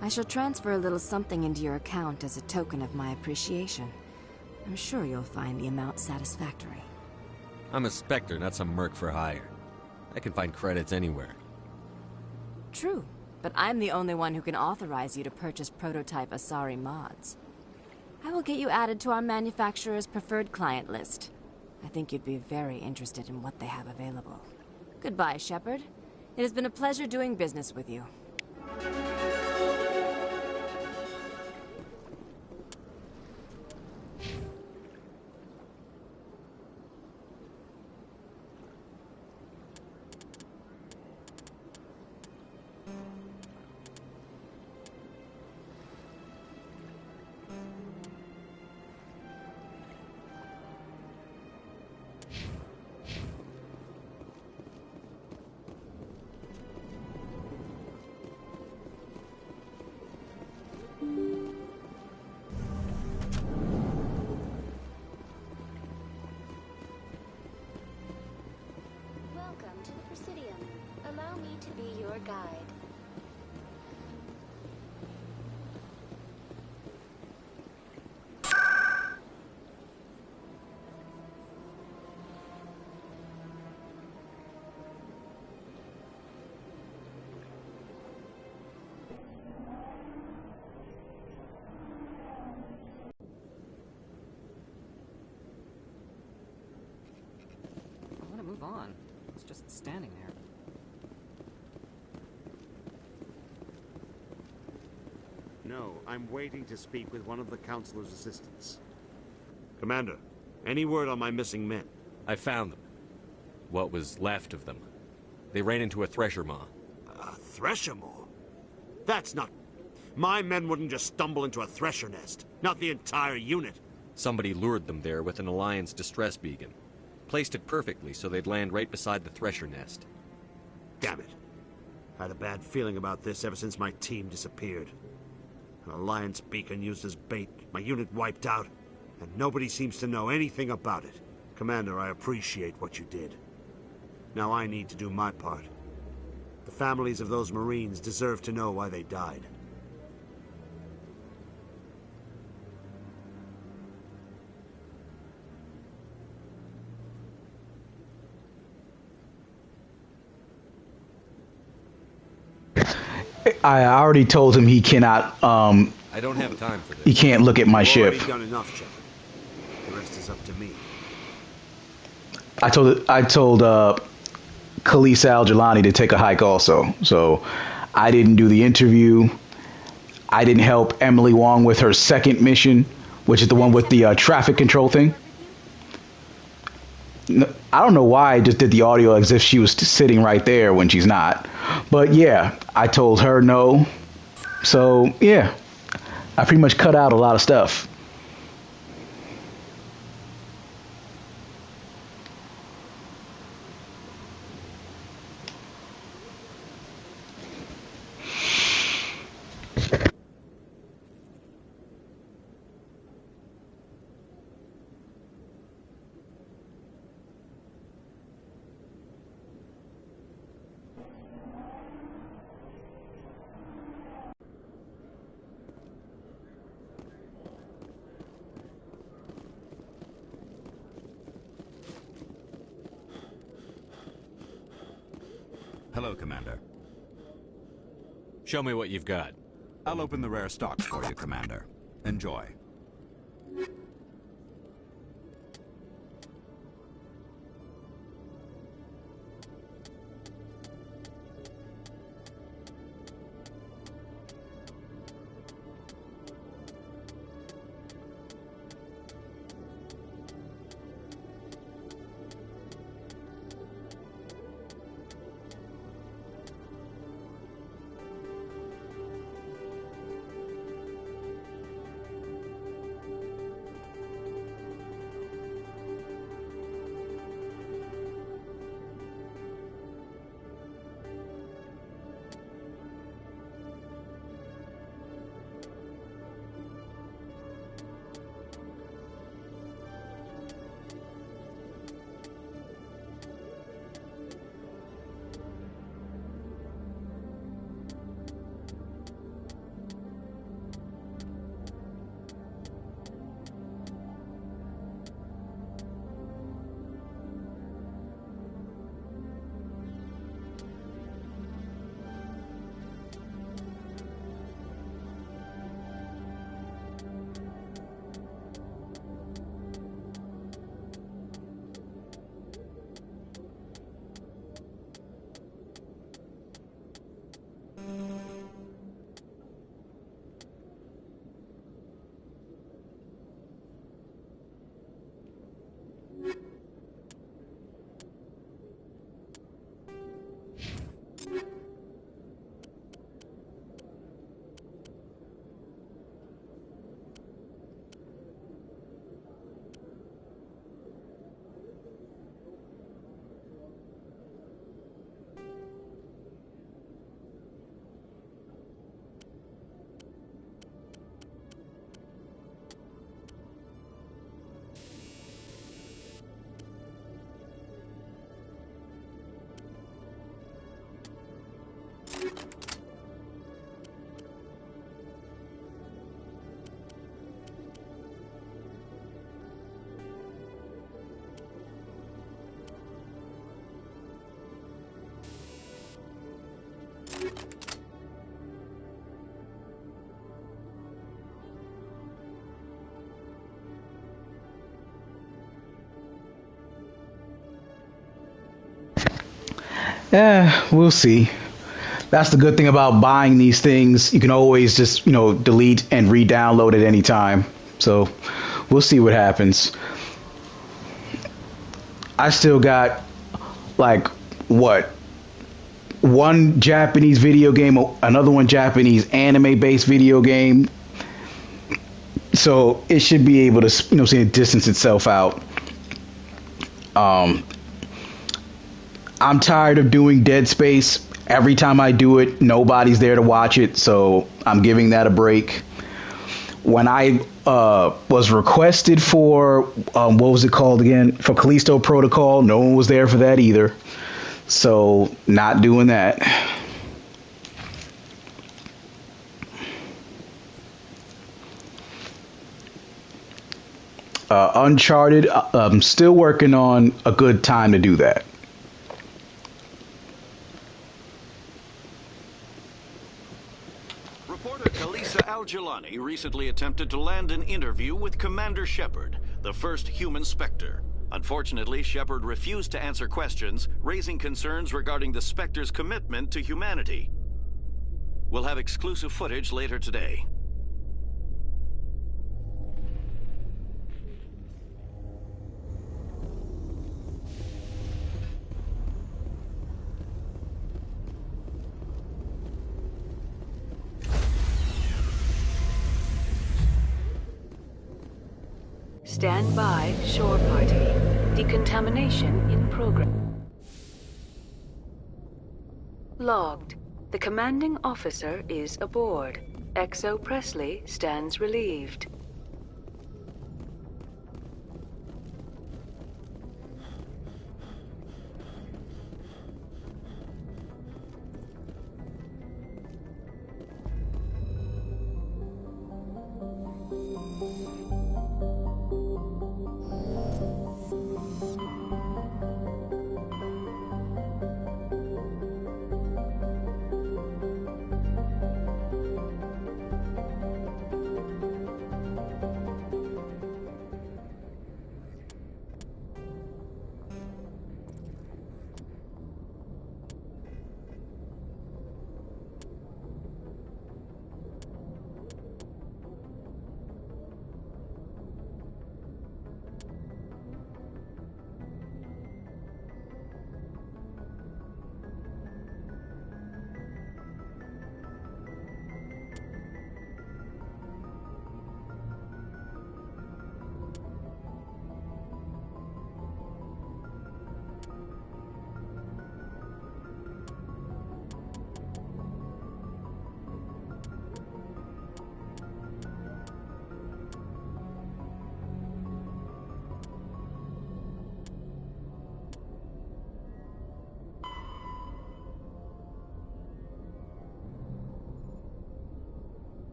I shall transfer a little something into your account as a token of my appreciation. I'm sure you'll find the amount satisfactory. I'm a Spectre, not some merc for hire. I can find credits anywhere. True, but I'm the only one who can authorize you to purchase prototype Asari mods. I will get you added to our manufacturer's preferred client list. I think you'd be very interested in what they have available. Goodbye, Shepard. It has been a pleasure doing business with you. Move on. It's just standing there. No, I'm waiting to speak with one of the Councilor's assistants. Commander, any word on my missing men? I found them. What was left of them. They ran into a thresher maw. A thresher maw? That's not... My men wouldn't just stumble into a thresher nest. Not the entire unit. Somebody lured them there with an Alliance distress beacon. Placed it perfectly so they'd land right beside the thresher nest. Damn it. I had a bad feeling about this ever since my team disappeared. An Alliance beacon used as bait, my unit wiped out, and nobody seems to know anything about it. Commander, I appreciate what you did. Now I need to do my part. The families of those Marines deserve to know why they died. I already told him he cannot. I don't have time for this. He can't look at my ship. You've already done enough, Shepard. The rest is up to me. I told Khaleesi Al-Jilani to take a hike also. So I didn't do the interview. I didn't help Emily Wong with her second mission, which is the one with the traffic control thing. I don't know why I just did the audio as if she was sitting right there when she's not. But yeah, I told her no. So yeah, I pretty much cut out a lot of stuff. Hello, Commander. Show me what you've got. I'll open the rare stocks for you, Commander. Enjoy. Yeah, we'll see. That's the good thing about buying these things. You can always just, delete and re-download at any time. So we'll see what happens. I still got, one Japanese video game, another one Japanese anime-based video game. So it should be able to, distance itself out. I'm tired of doing Dead Space. Every time I do it, nobody's there to watch it, so I'm giving that a break. When I was requested for, what was it called again? For Callisto Protocol, no one was there for that either. So, not doing that. Uncharted, I'm still working on a good time to do that. Reporter Khaleesi Al-Jilani recently attempted to land an interview with Commander Shepard, the first human Spectre. Unfortunately, Shepard refused to answer questions, raising concerns regarding the Spectre's commitment to humanity. We'll have exclusive footage later today. Stand by, shore party. Decontamination in progress. Logged. The commanding officer is aboard. XO Presley stands relieved.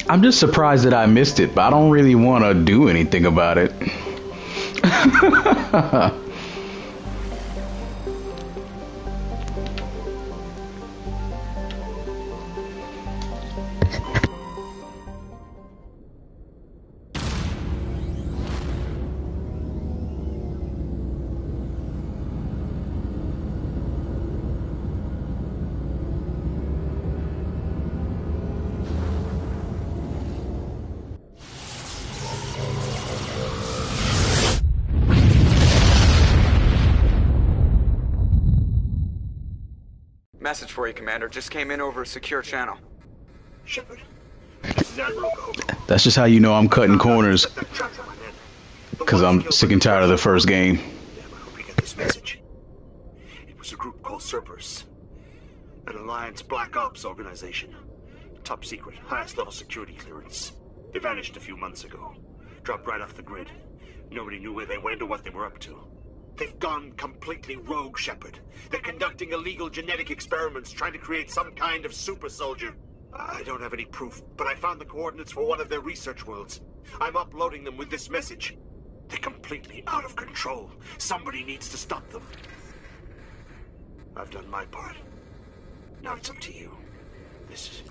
I'm just surprised that I missed it, but I don't really want to do anything about it. Message for you, Commander. Just came in over a secure channel. Shepard, this is Admiral Cole. That's just how you know I'm cutting corners. Because I'm sick and tired of the first game. Damn, I hope you get this message. It was a group called Cerberus. An Alliance Black Ops organization. Top secret, highest level security clearance. They vanished a few months ago. Dropped right off the grid. Nobody knew where they went or what they were up to. They've gone completely rogue, Shepard. They're conducting illegal genetic experiments, trying to create some kind of super soldier. I don't have any proof, but I found the coordinates for one of their research worlds. I'm uploading them with this message. They're completely out of control. Somebody needs to stop them. I've done my part. Now it's up to you. This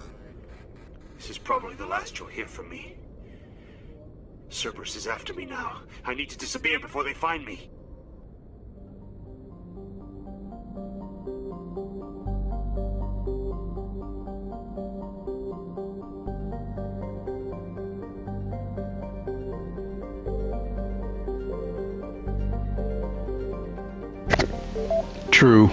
is probably the last you'll hear from me. Cerberus is after me now. I need to disappear before they find me. True.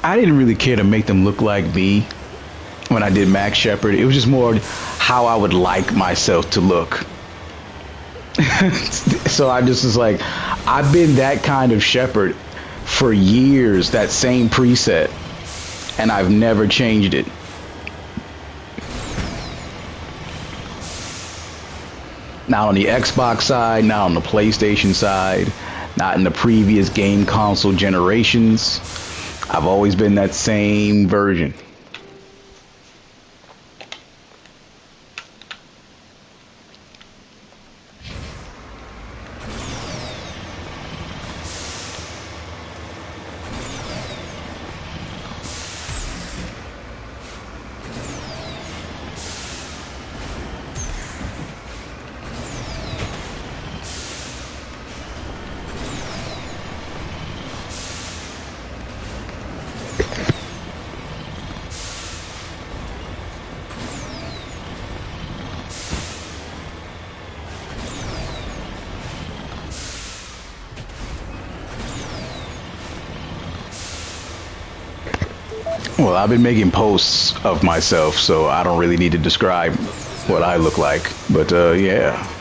I didn't really care to make them look like me when I did Max Shepard. It was just more how I would like myself to look. So I just was like, I've been that kind of Shepard for years, that same preset, and I've never changed it. Not on the Xbox side, not on the PlayStation side, not in the previous game console generations. I've always been that same version. Well, I've been making posts of myself, so I don't really need to describe what I look like. But, yeah.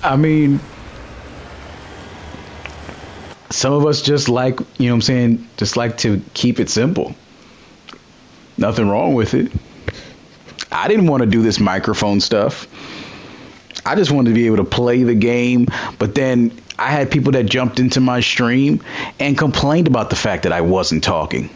I mean, Some of us just like, you know what I'm saying, just like to keep it simple. Nothing wrong with it. I didn't want to do this microphone stuff. I just wanted to be able to play the game, but then I had people that jumped into my stream and complained about the fact that I wasn't talking.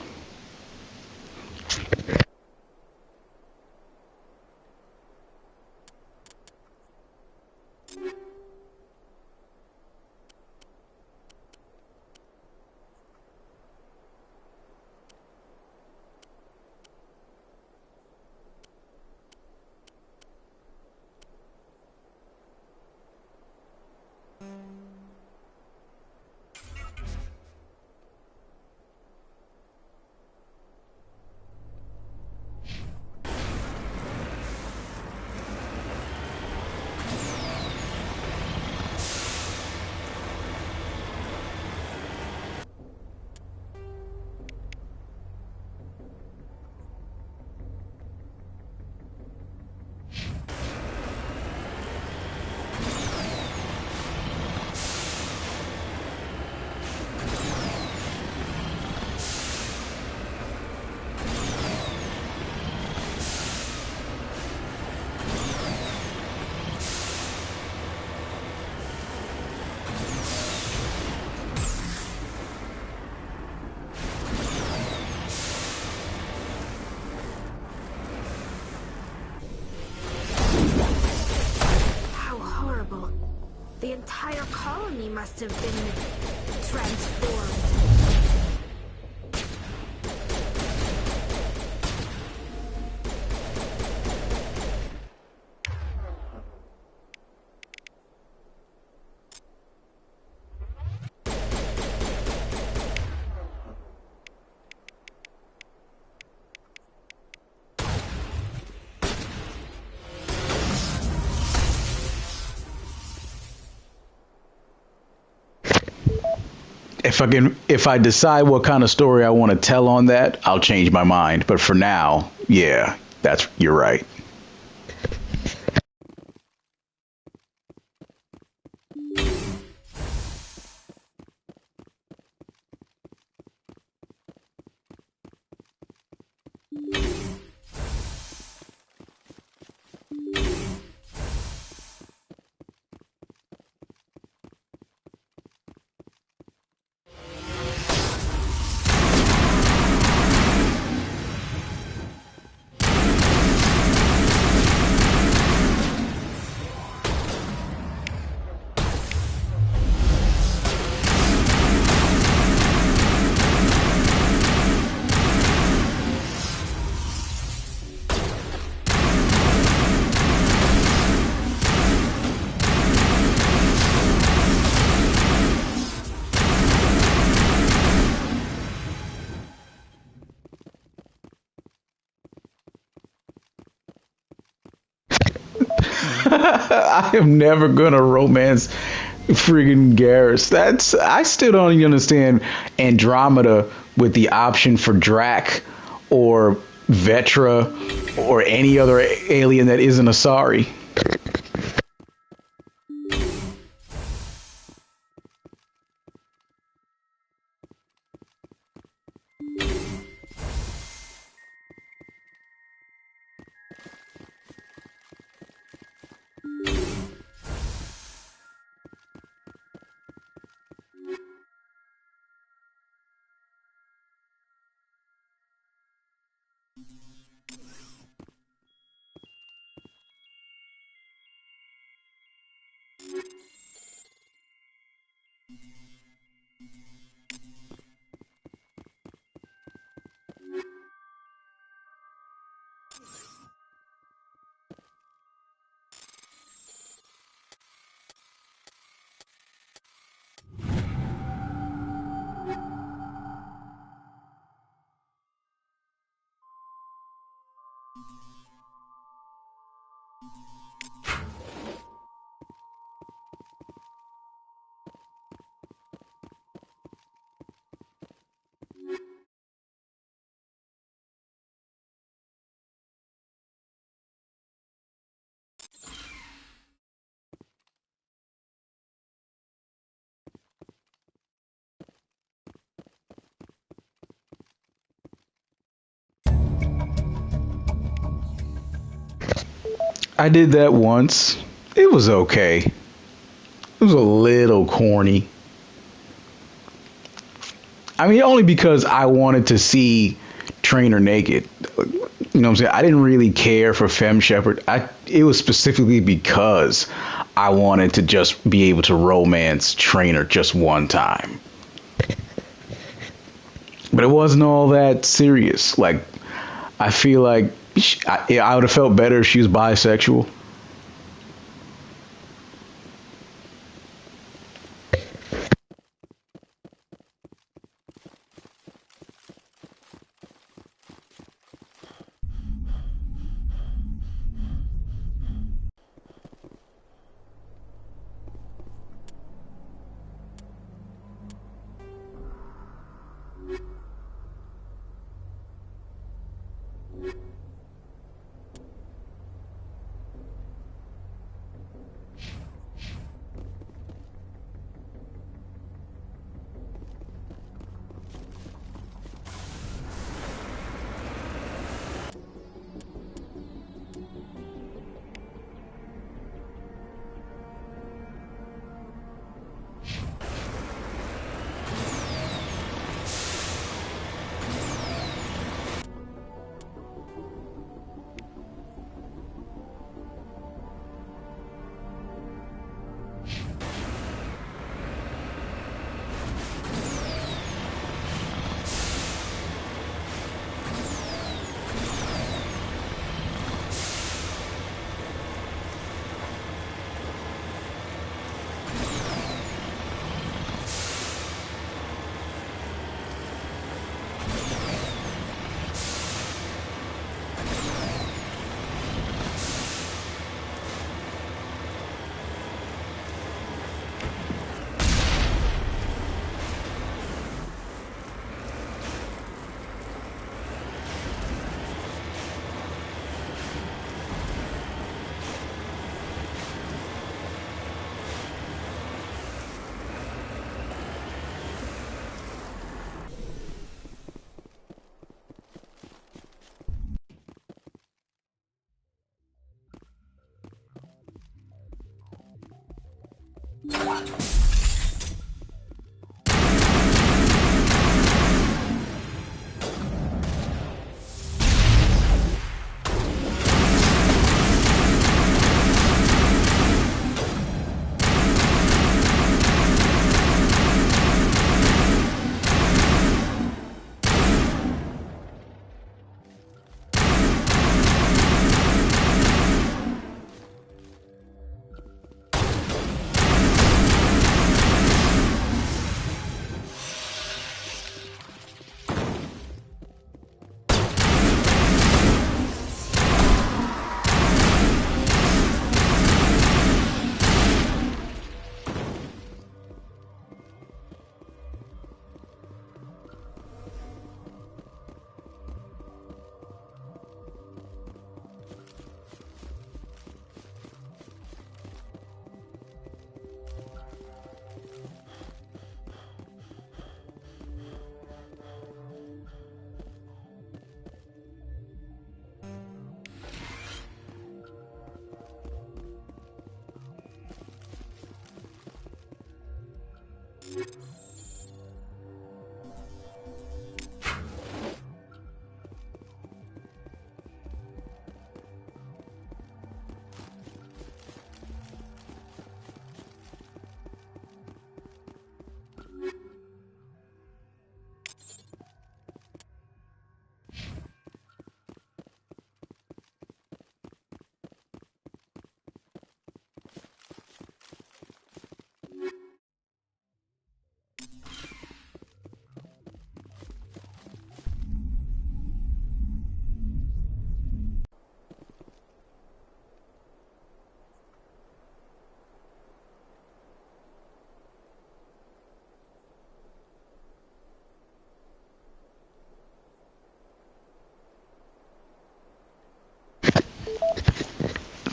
The entire colony must have been transformed. If I decide what kind of story I want to tell on that, I'll change my mind. But for now, yeah, you're right. I am never gonna romance friggin' Garrus. I still don't even understand Andromeda with the option for Drac or Vetra or any other alien that isn't Asari. I did that once. It was okay. It was a little corny. I mean, only because I wanted to see Trainer naked. You know what I'm saying? I didn't really care for Femme Shepherd. It was specifically because I wanted to just be able to romance Trainer just one time. But it wasn't all that serious. Like, I feel like I would have felt better if she was bisexual.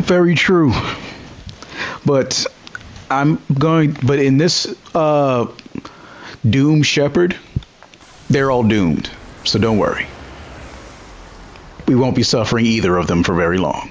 Very true. But but in this Doom Shepherd, they're all doomed. So don't worry. We won't be suffering either of them for very long.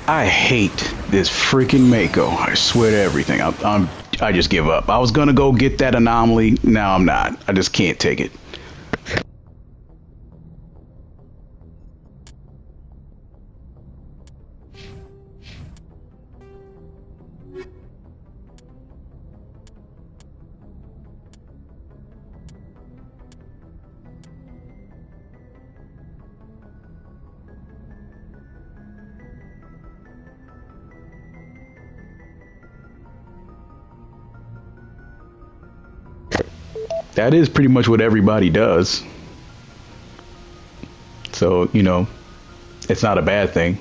I hate this freaking Mako. I swear to everything. I just give up. I was gonna go get that anomaly. Now I'm not. I just can't take it. That is pretty much what everybody does. So, you know, it's not a bad thing.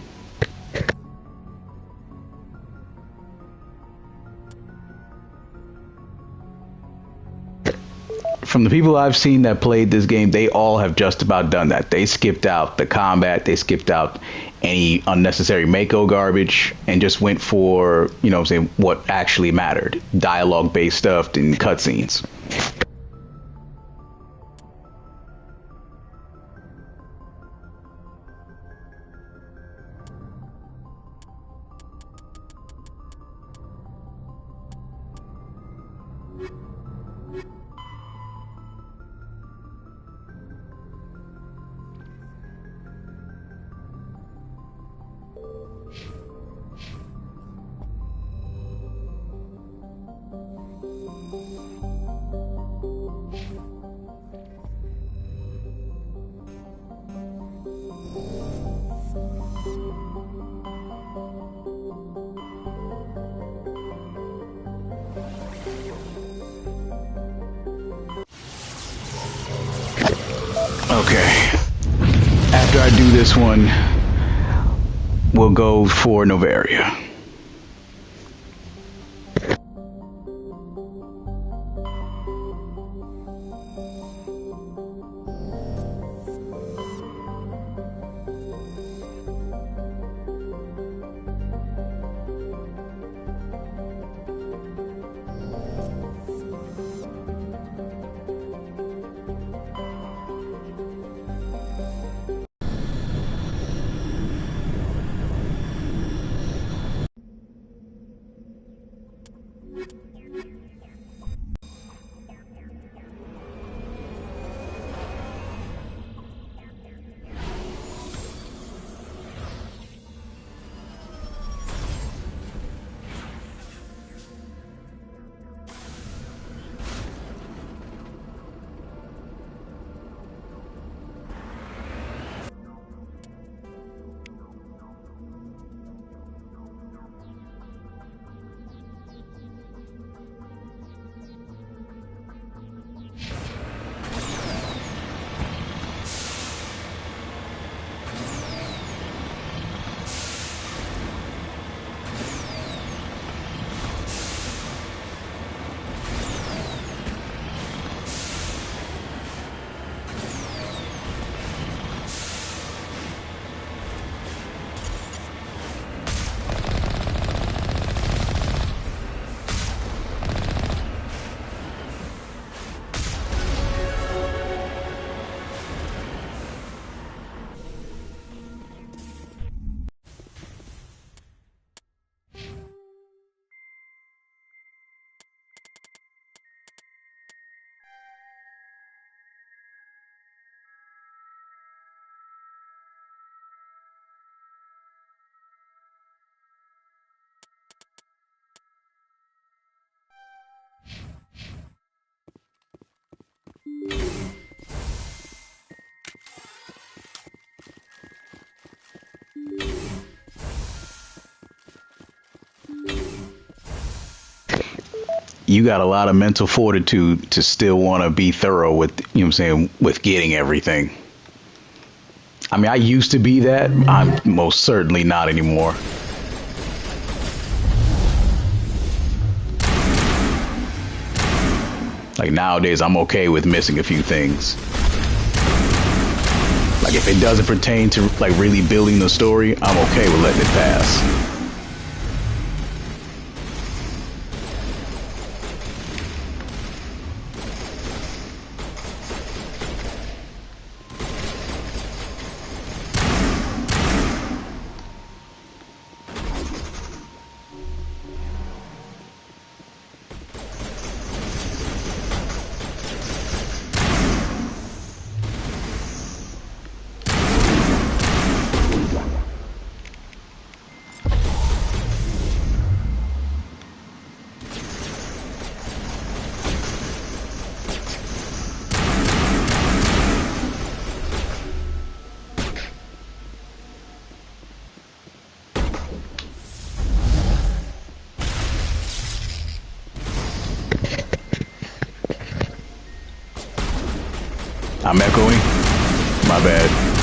From the people I've seen that played this game, they all have just about done that. They skipped out the combat, they skipped out any unnecessary Mako garbage, and just went for, you know what I'm saying, what actually mattered. Dialogue-based stuff and cutscenes. Okay. After I do this one, we'll go for Novaria. You got a lot of mental fortitude to still want to be thorough with, you know what I'm saying, with getting everything. I mean, I used to be that. I'm most certainly not anymore. Like nowadays, I'm okay with missing a few things. Like if it doesn't pertain to like really building the story, I'm okay with letting it pass. I'm echoing. My bad.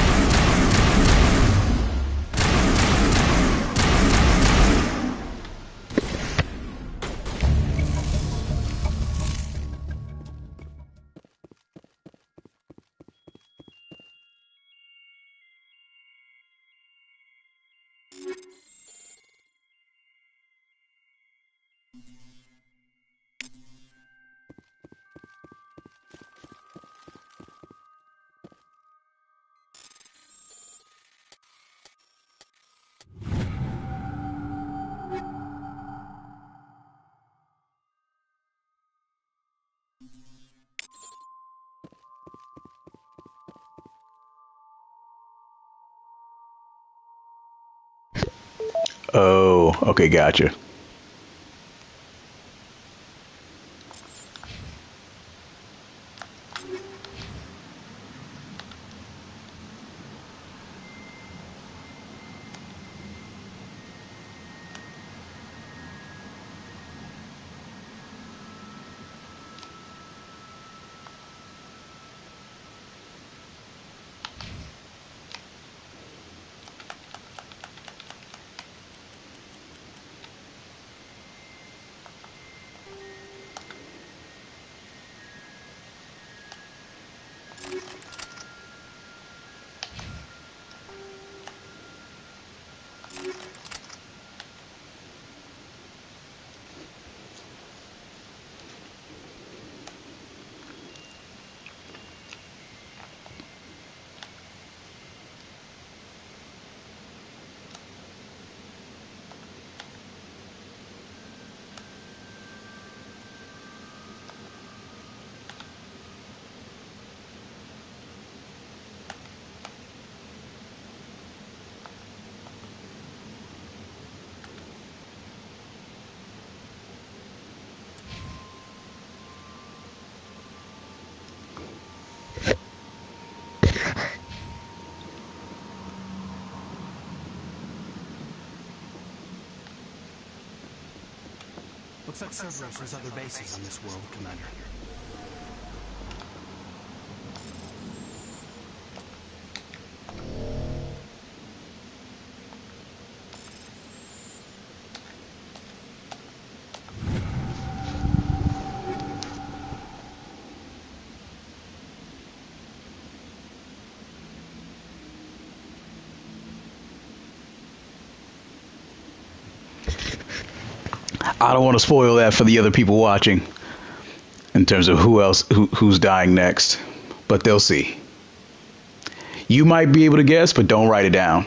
Oh, okay, gotcha. Looks like Cerberus has other bases on this world, Commander. I don't want to spoil that for the other people watching in terms of who's dying next, but they'll see. You might be able to guess, but don't write it down.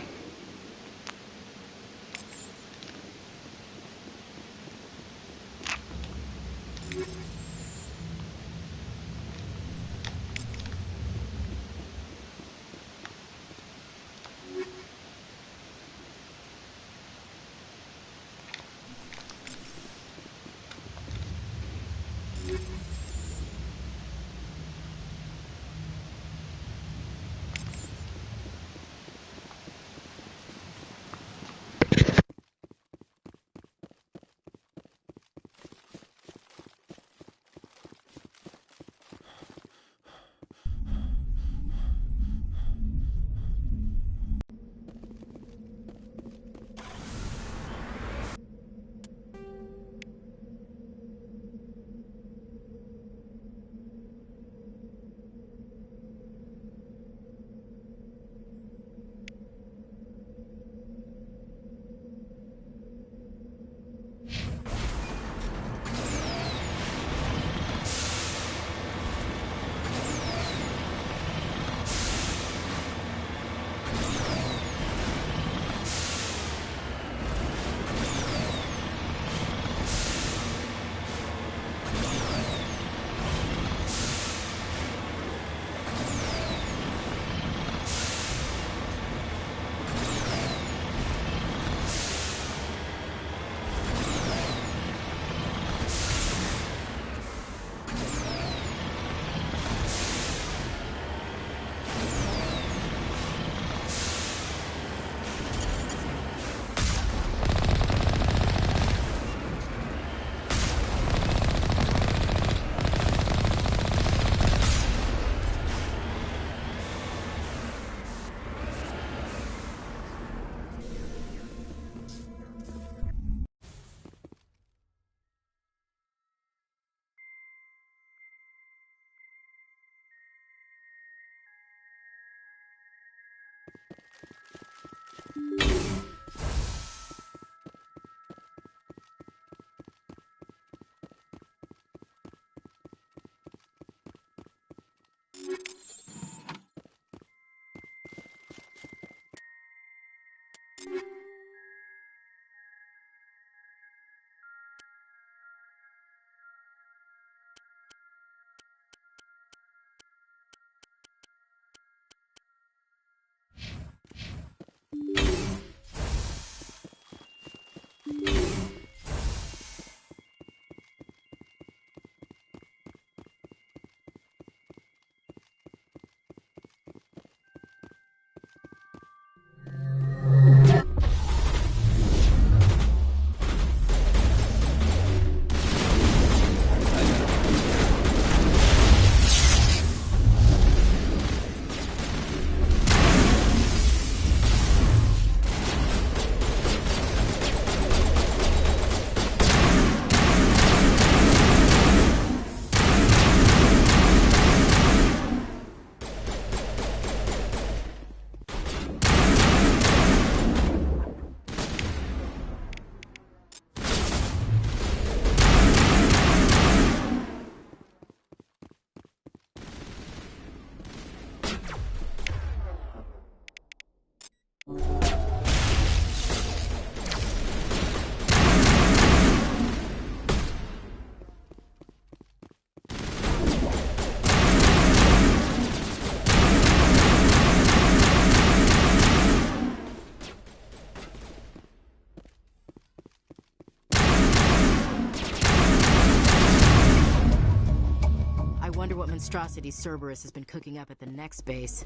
Wonder what monstrosity Cerberus has been cooking up at the next base.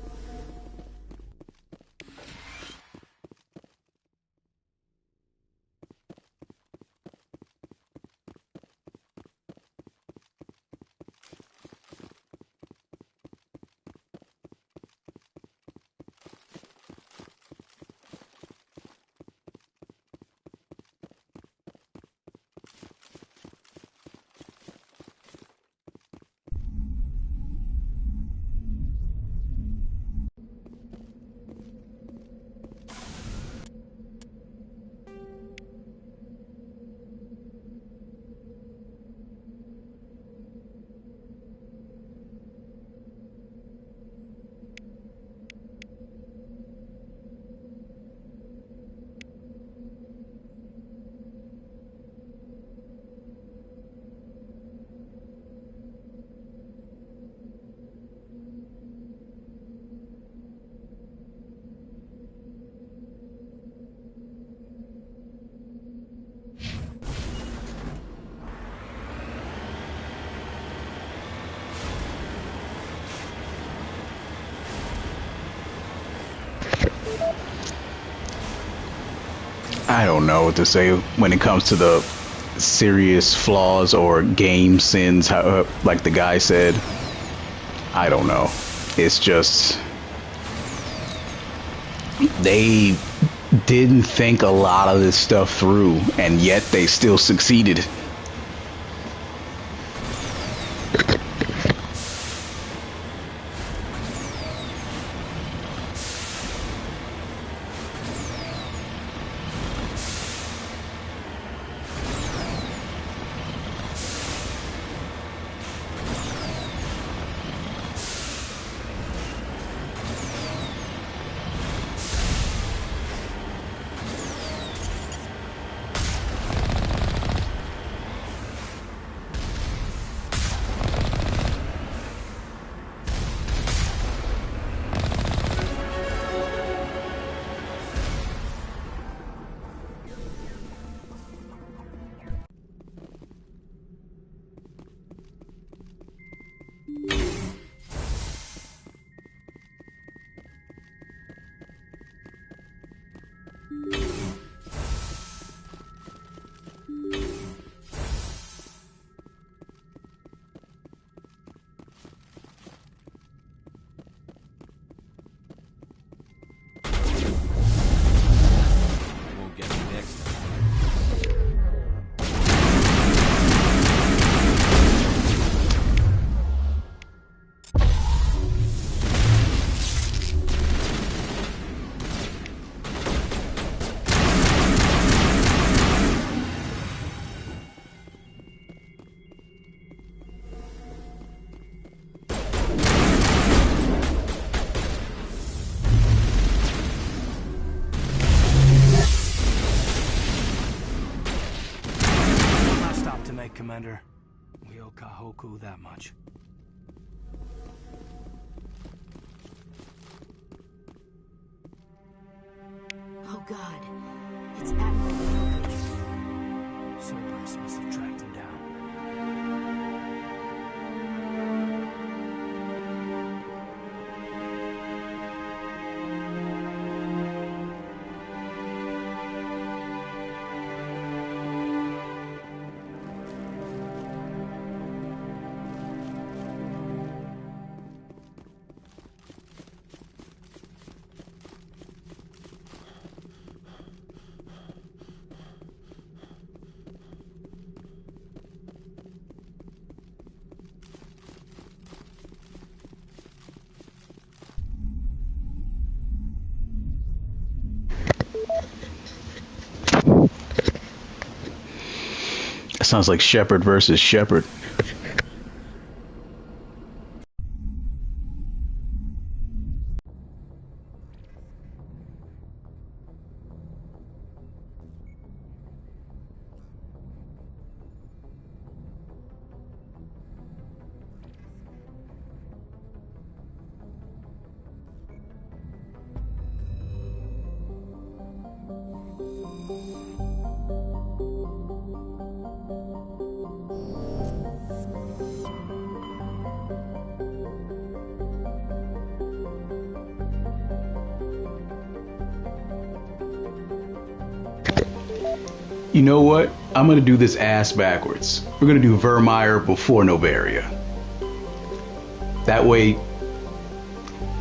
I don't know what to say when it comes to the serious flaws or game sins, like the guy said. I don't know. It's just they didn't think a lot of this stuff through, and yet they still succeeded. Commander. We owe Kahoku that much. Oh God, it's Admiral Hill. Cerberus must have tracked him down. Sounds like Shepard versus Shepard. You know what? I'm gonna do this ass backwards. We're gonna do Vermeer before Novaria. That way,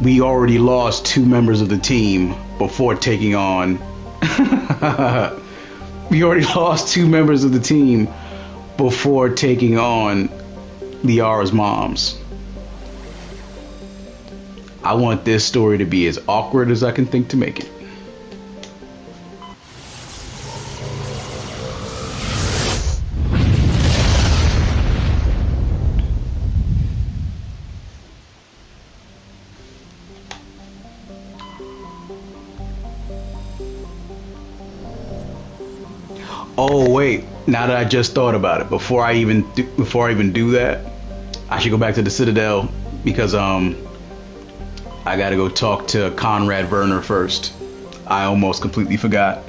we already lost 2 members of the team before taking on. We already lost 2 members of the team before taking on Liara's moms. I want this story to be as awkward as I can think to make it. Oh wait, now that I just thought about it, before I even do that, I should go back to the Citadel because I gotta go talk to Conrad Werner first. I almost completely forgot.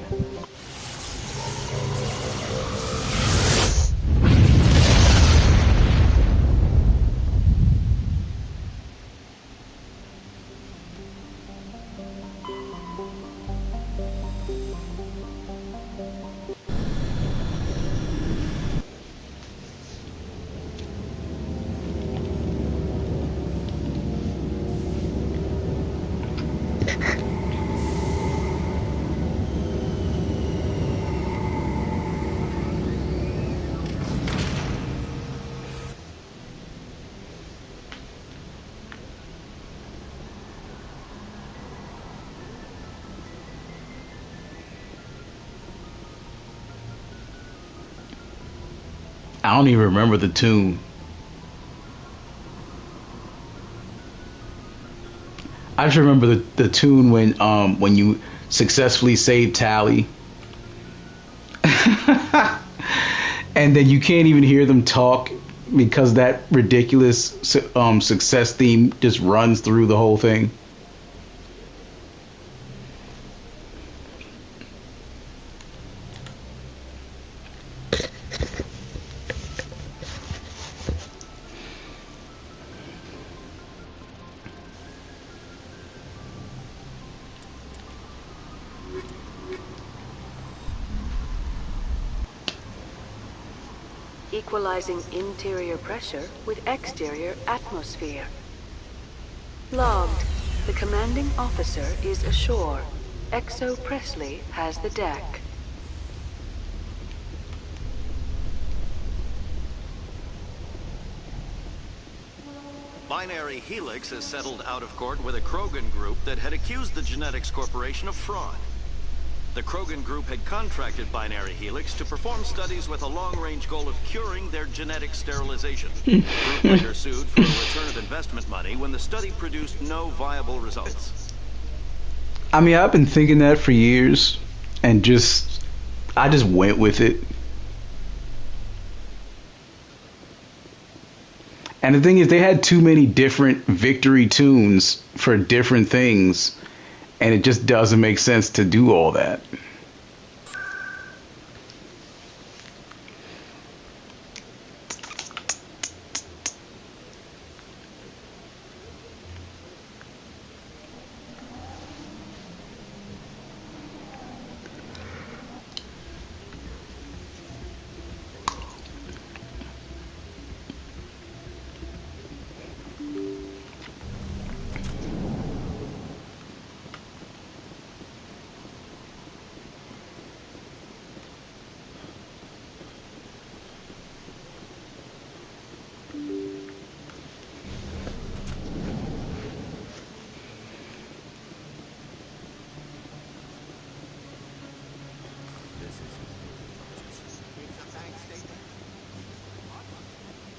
I don't even remember the tune. I just remember the tune when you successfully save Tally. And then you can't even hear them talk because that ridiculous success theme just runs through the whole thing. Equalizing interior pressure with exterior atmosphere. Logged. The commanding officer is ashore. Exo Presley has the deck. Binary Helix has settled out of court with a Krogan group that had accused the Genetics Corporation of fraud. The Krogan group had contracted Binary Helix to perform studies with a long-range goal of curing their genetic sterilization. The group later sued for a return of investment money when the study produced no viable results. I mean, I've been thinking that for years, and I just went with it. And the thing is, they had too many different victory tunes for different things, and it just doesn't make sense to do all that.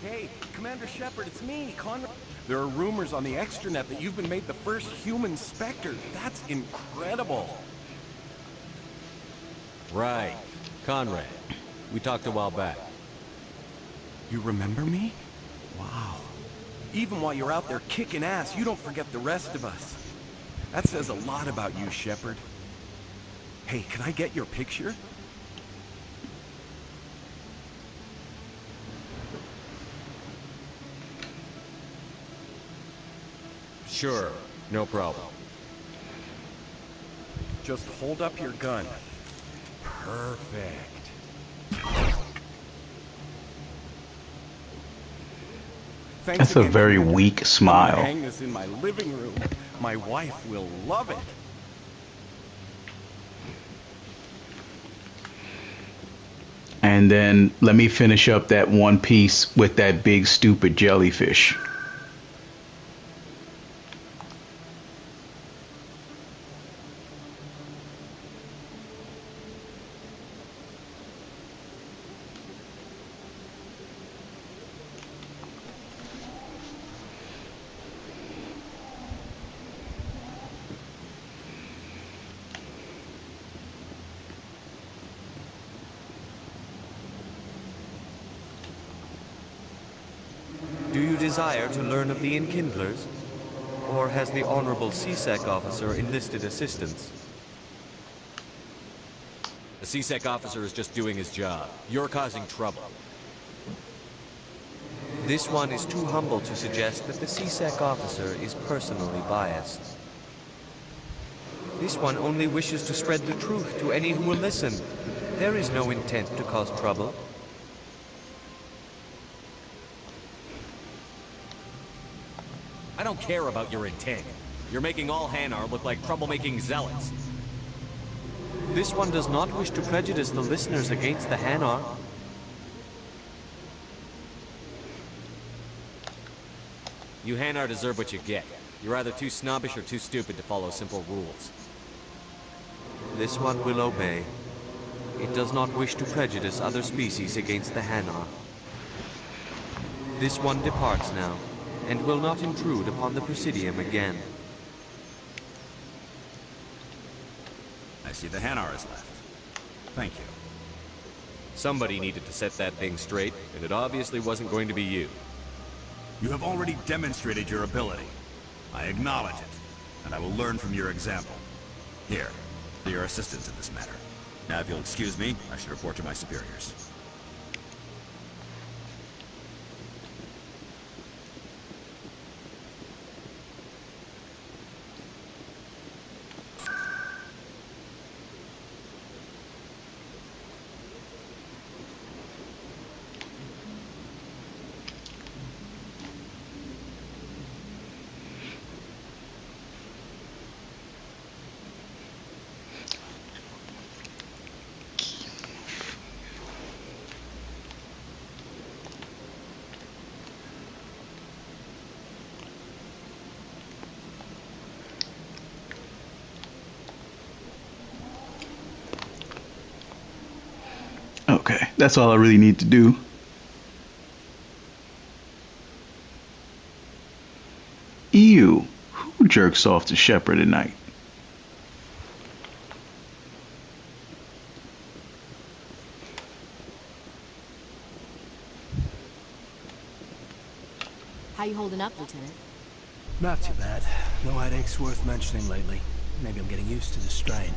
Hey, Commander Shepard, it's me, Conrad. There are rumors on the extranet that you've been made the first human Spectre. That's incredible. Right. Conrad. We talked a while back. You remember me? Wow. Even while you're out there kicking ass, you don't forget the rest of us. That says a lot about you, Shepard. Hey, can I get your picture? Sure, no problem. Just hold up your gun. Perfect. Thanks That's a again, very Commander. weak I'm smile. gonna hang this in my living room. My wife will love it. And then let me finish up that one piece with that big stupid jellyfish. Do you desire to learn of the Enkindlers? Or has the Honorable CSEC officer enlisted assistance? The CSEC officer is just doing his job. You're causing trouble. This one is too humble to suggest that the CSEC officer is personally biased. This one only wishes to spread the truth to any who will listen. There is no intent to cause trouble. I don't care about your intent. You're making all Hanar look like troublemaking zealots. This one does not wish to prejudice the listeners against the Hanar. You Hanar deserve what you get. You're either too snobbish or too stupid to follow simple rules. This one will obey. It does not wish to prejudice other species against the Hanar. This one departs now, and will not intrude upon the Presidium again. I see the Hanar is left. Thank you. Somebody needed to set that thing straight, and it obviously wasn't going to be you. You have already demonstrated your ability. I acknowledge it, and I will learn from your example. Here, for your assistance in this matter. Now, if you'll excuse me, I should report to my superiors. Okay, that's all I really need to do. Ew, who jerks off to Shepard at night? you holding up, Lieutenant? Not too bad. No headaches worth mentioning lately. Maybe I'm getting used to the strain.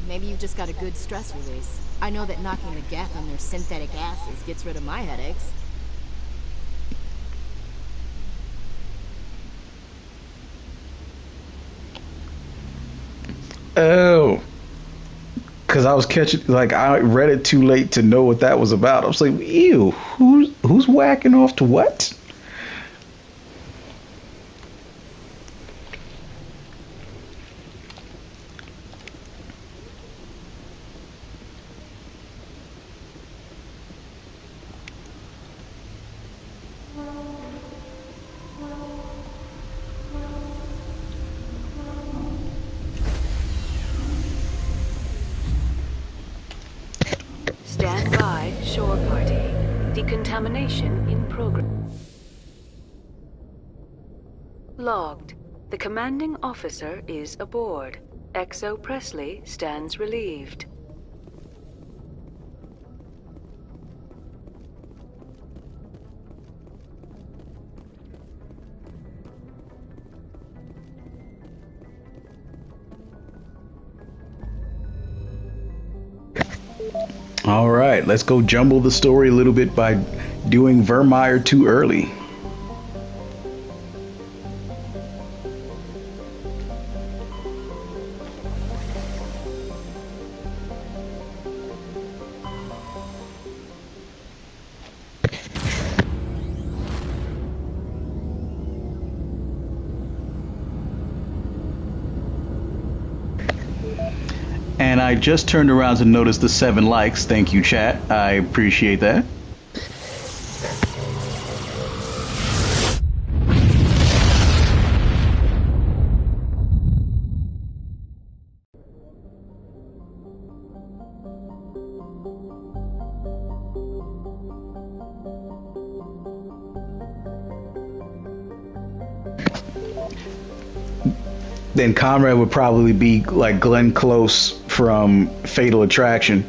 Maybe you've just got a good stress release. I know that knocking the geth on their synthetic asses gets rid of my headaches. Oh. Because I was catching, like, I read it too late to know what that was about. I was like, ew, who's whacking off to what? Stand by, shore party. Decontamination in progress. Logged. The commanding officer is aboard. XO Presley stands relieved. All right, let's go jumble the story a little bit by doing Vermeer too early. And I just turned around to notice the 7 likes. Thank you, chat. I appreciate that. Then Conrad would probably be like Glenn Close from Fatal Attraction.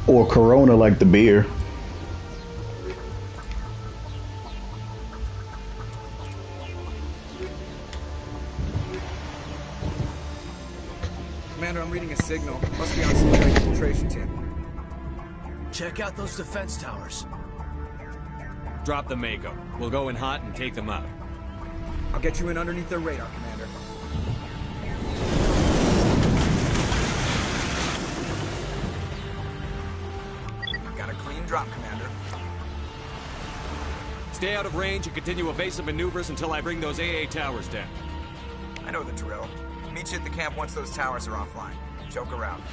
Or Corona like the beer. Commander, I'm reading a signal. Must be on some kind of infiltration team. Check out those defense towers. Drop the Mako. We'll go in hot and take them out. I'll get you in underneath their radar, Commander. Got a clean drop, Commander. Stay out of range and continue evasive maneuvers until I bring those AA towers down. I know the drill. Meet you at the camp once those towers are offline. Joke around.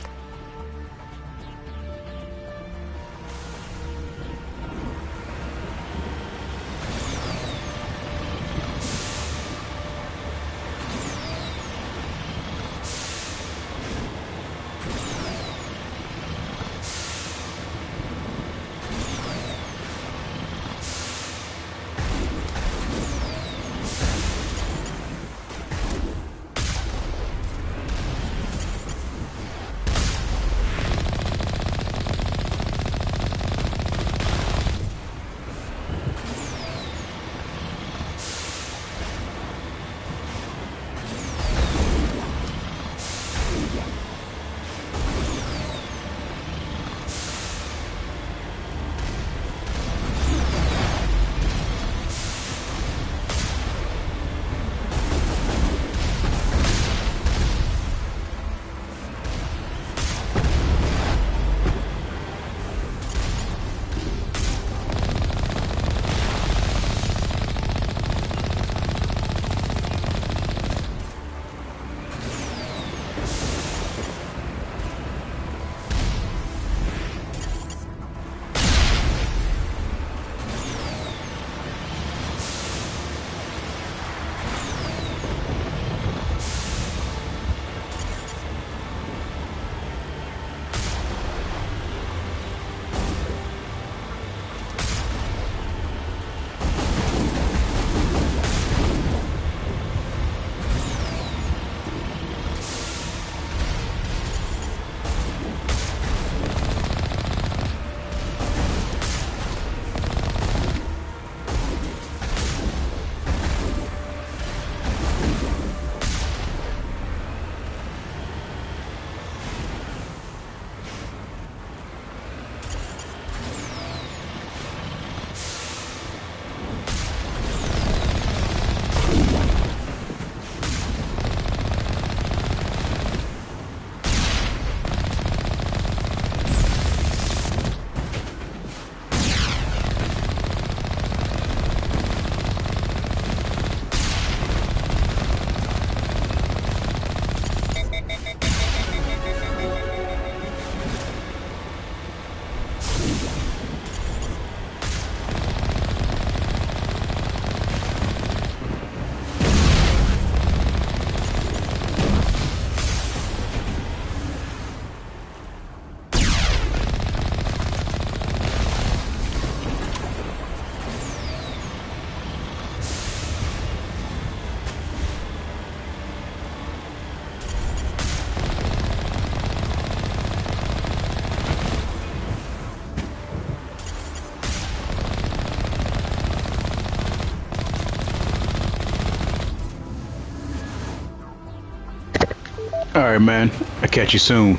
Alright, man. I'll catch you soon.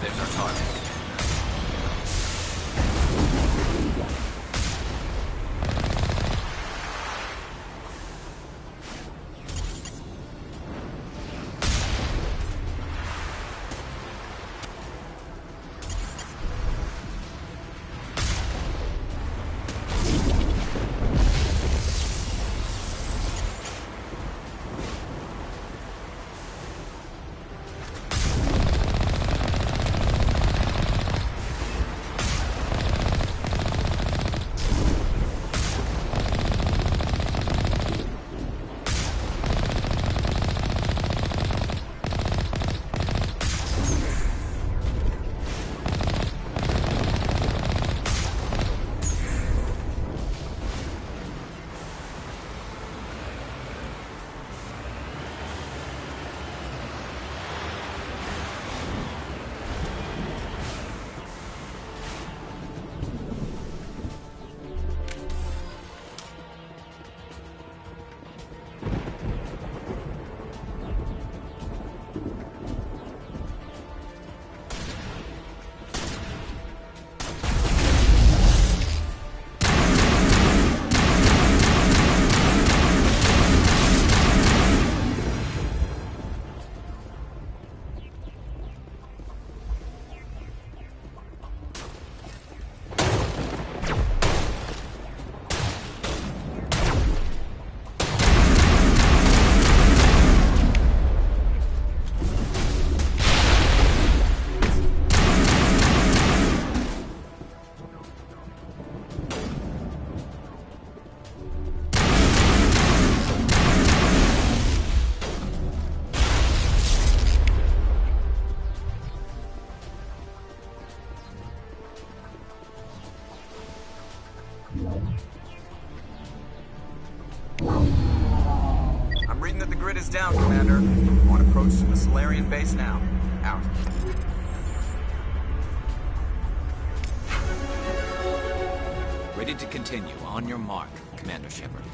There's our target. I'm reading that the grid is down, Commander. On approach to the Solarian base now. Out. Ready to continue. On your mark, Commander Shepard.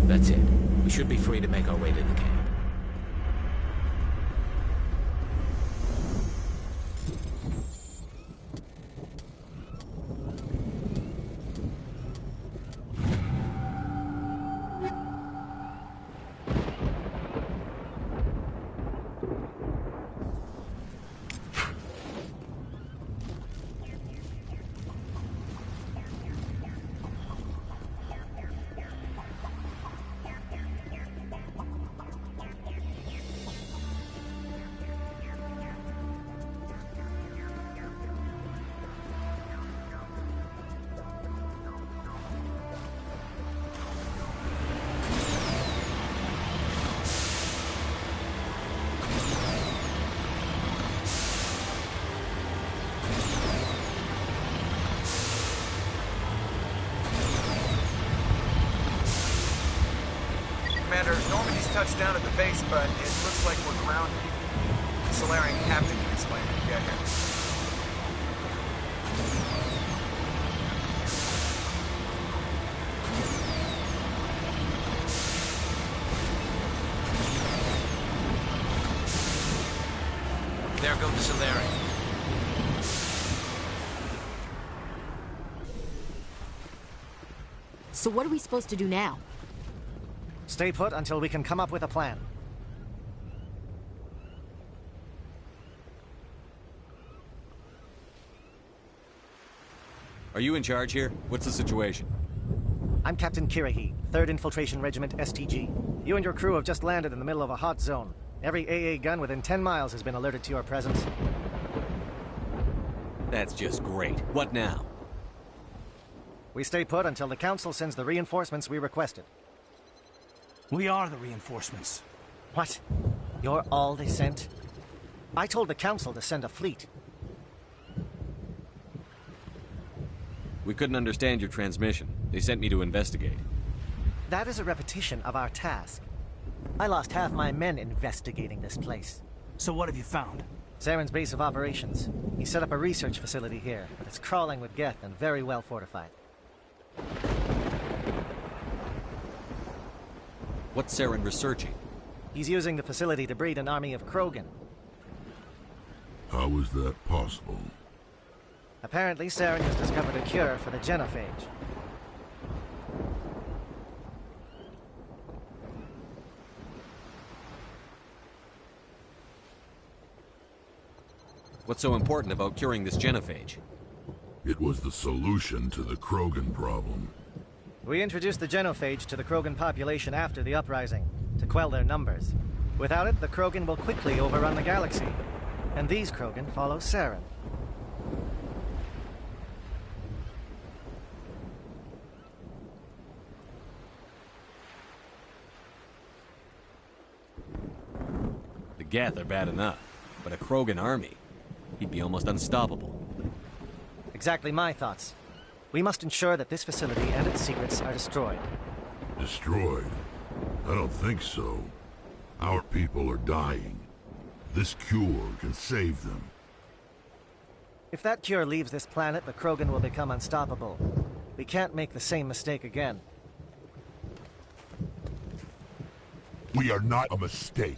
That's it. We should be free to make our way to the camp. just touched down at the base, but it looks like we're grounded. The Solarian captain can explain when we get here. There go the Solarian. So what are we supposed to do now? Stay put until we can come up with a plan. Are you in charge here? What's the situation? I'm Captain Kirahi, 3rd Infiltration Regiment STG. You and your crew have just landed in the middle of a hot zone. Every AA gun within 10 miles has been alerted to your presence. That's just great. What now? We stay put until the Council sends the reinforcements we requested. We are the reinforcements. What? You're all they sent? I told the Council to send a fleet. We couldn't understand your transmission. They sent me to investigate. That is a repetition of our task. I lost half my men investigating this place. So what have you found? Saren's base of operations. He set up a research facility here, but it's crawling with Geth and very well fortified. What's Saren researching? He's using the facility to breed an army of Krogan. How is that possible? Apparently, Saren has discovered a cure for the genophage. What's so important about curing this genophage? It was the solution to the Krogan problem. We introduced the genophage to the Krogan population after the uprising, to quell their numbers. Without it, the Krogan will quickly overrun the galaxy. And these Krogan follow Saren. The Geth are bad enough, but a Krogan army? He'd be almost unstoppable. Exactly my thoughts. We must ensure that this facility and its secrets are destroyed. Destroyed? I don't think so. Our people are dying. This cure can save them. If that cure leaves this planet, the Krogan will become unstoppable. We can't make the same mistake again. We are not a mistake.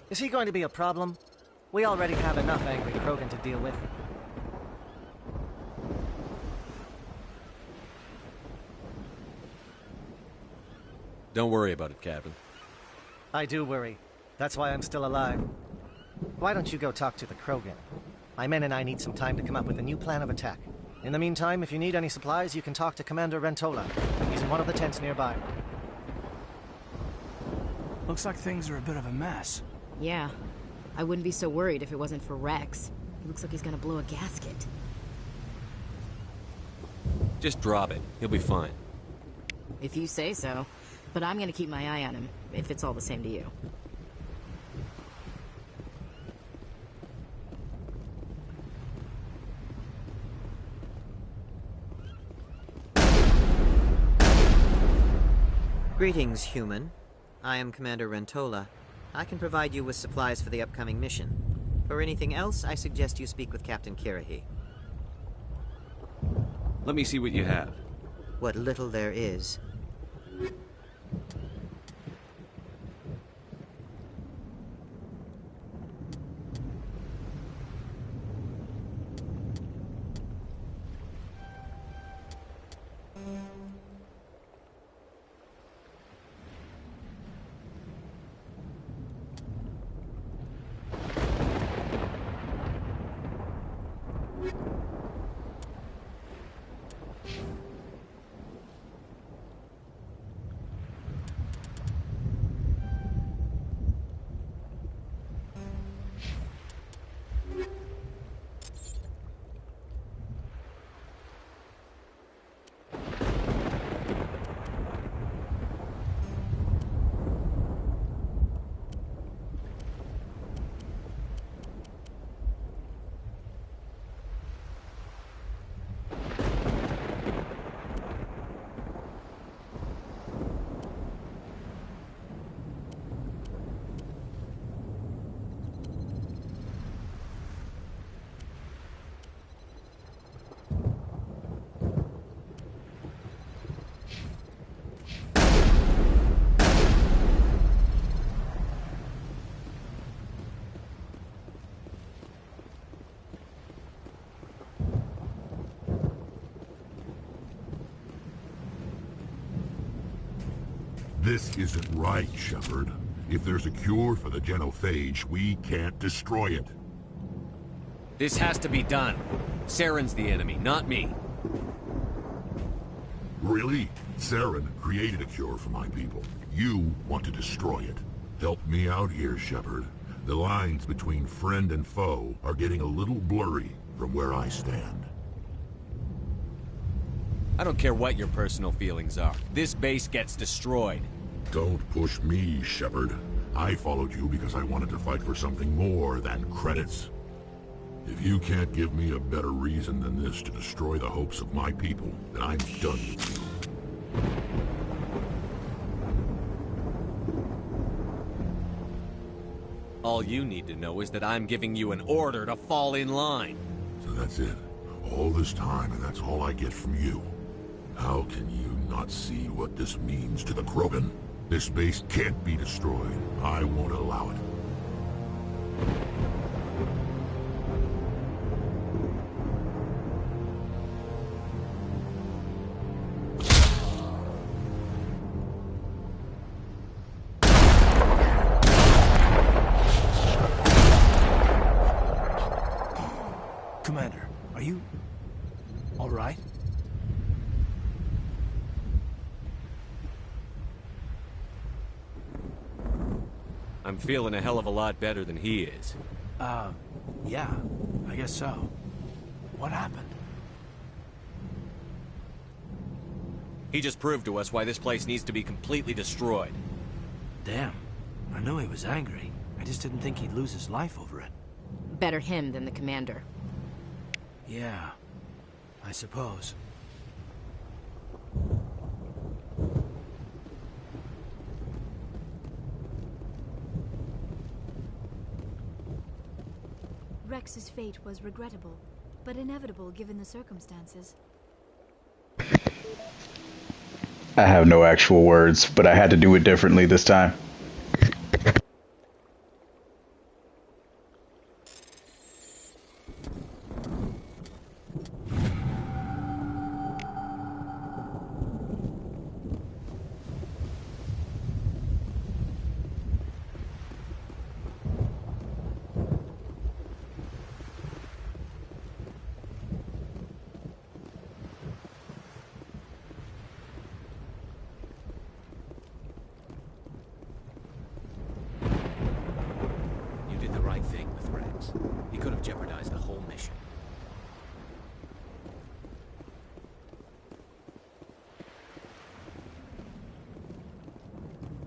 Is he going to be a problem? We already have enough angry Krogan to deal with. Don't worry about it, Captain. I do worry. That's why I'm still alive. Why don't you go talk to the Krogan? My men and I need some time to come up with a new plan of attack. In the meantime, if you need any supplies, you can talk to Commander Rentola. He's in one of the tents nearby. Looks like things are a bit of a mess. Yeah. I wouldn't be so worried if it wasn't for Rex. He looks like he's gonna blow a gasket. Just drop it. He'll be fine. If you say so. But I'm gonna keep my eye on him, if it's all the same to you. Greetings, human. I am Commander Rentola. I can provide you with supplies for the upcoming mission. For anything else, I suggest you speak with Captain Kirahi. Let me see what you have. What little there is. This isn't right, Shepard. If there's a cure for the genophage, we can't destroy it. This has to be done. Saren's the enemy, not me. Really? Saren created a cure for my people. You want to destroy it. Help me out here, Shepard. The lines between friend and foe are getting a little blurry from where I stand. I don't care what your personal feelings are. This base gets destroyed. Don't push me, Shepard. I followed you because I wanted to fight for something more than credits. If you can't give me a better reason than this to destroy the hopes of my people, then I'm done with you. All you need to know is that I'm giving you an order to fall in line. So that's it. All this time, and that's all I get from you. How can you not see what this means to the Krogan? This base can't be destroyed. I won't allow it. Commander, are you... all right? I'm feeling a hell of a lot better than he is. Yeah, I guess so. What happened? He just proved to us why this place needs to be completely destroyed. Damn. I knew he was angry. I just didn't think he'd lose his life over it. Better him than the commander. Yeah, I suppose. Rex's fate was regrettable, but inevitable given the circumstances. I have no actual words, but I had to do it differently this time. He could have jeopardized the whole mission.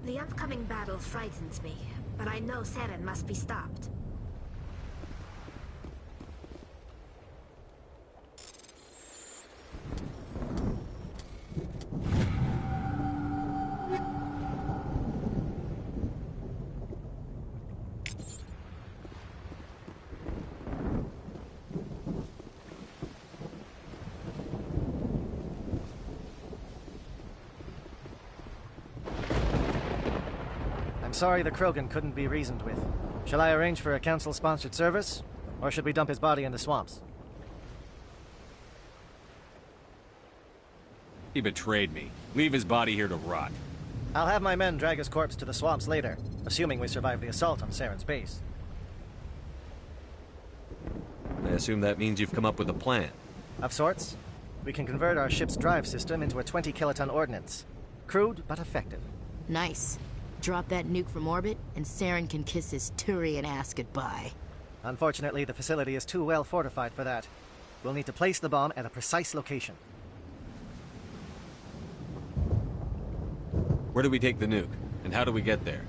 The upcoming battle frightens me, but I know Saren must be stopped. I'm sorry the Krogan couldn't be reasoned with. Shall I arrange for a council-sponsored service? Or should we dump his body in the swamps? He betrayed me. Leave his body here to rot. I'll have my men drag his corpse to the swamps later, assuming we survive the assault on Saren's base. I assume that means you've come up with a plan. Of sorts. We can convert our ship's drive system into a 20-kiloton ordnance. Crude, but effective. Nice. Drop that nuke from orbit, and Saren can kiss his Turian ass goodbye. Unfortunately, the facility is too well fortified for that. We'll need to place the bomb at a precise location. Where do we take the nuke? And how do we get there?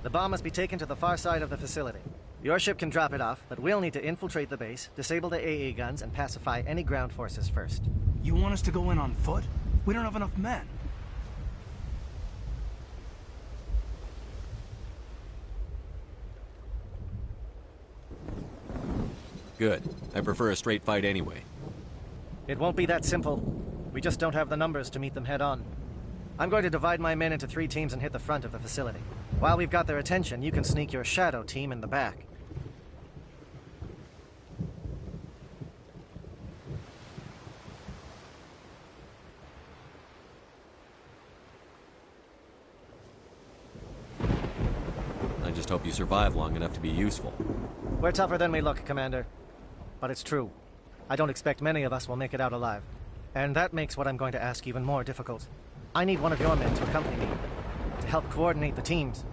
The bomb must be taken to the far side of the facility. Your ship can drop it off, but we'll need to infiltrate the base, disable the AA guns, and pacify any ground forces first. You want us to go in on foot? We don't have enough men. Good. I prefer a straight fight anyway. It won't be that simple. We just don't have the numbers to meet them head-on. I'm going to divide my men into 3 teams and hit the front of the facility. While we've got their attention, you can sneak your shadow team in the back. just hope you survive long enough to be useful. We're tougher than we look, Commander. But it's true. I don't expect many of us will make it out alive. And that makes what I'm going to ask even more difficult. I need one of your men to accompany me, to help coordinate the teams.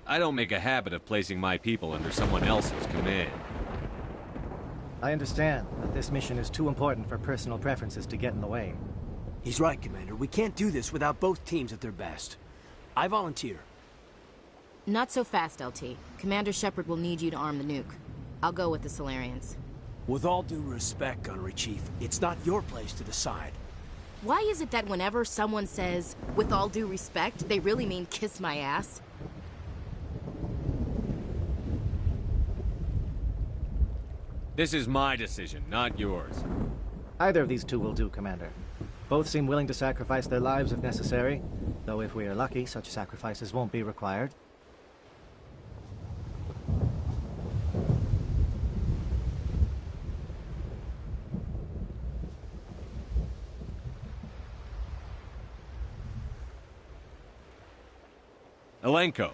I don't make a habit of placing my people under someone else's command. I understand that this mission is too important for personal preferences to get in the way. He's right, Commander. We can't do this without both teams at their best. I volunteer. Not so fast, LT. Commander Shepard will need you to arm the nuke. I'll go with the Solarians. With all due respect, Gunnery Chief, it's not your place to decide. Why is it that whenever someone says, with all due respect, they really mean kiss my ass? This is my decision, not yours. Either of these two will do, Commander. Both seem willing to sacrifice their lives if necessary, though if we are lucky, such sacrifices won't be required. Alenko,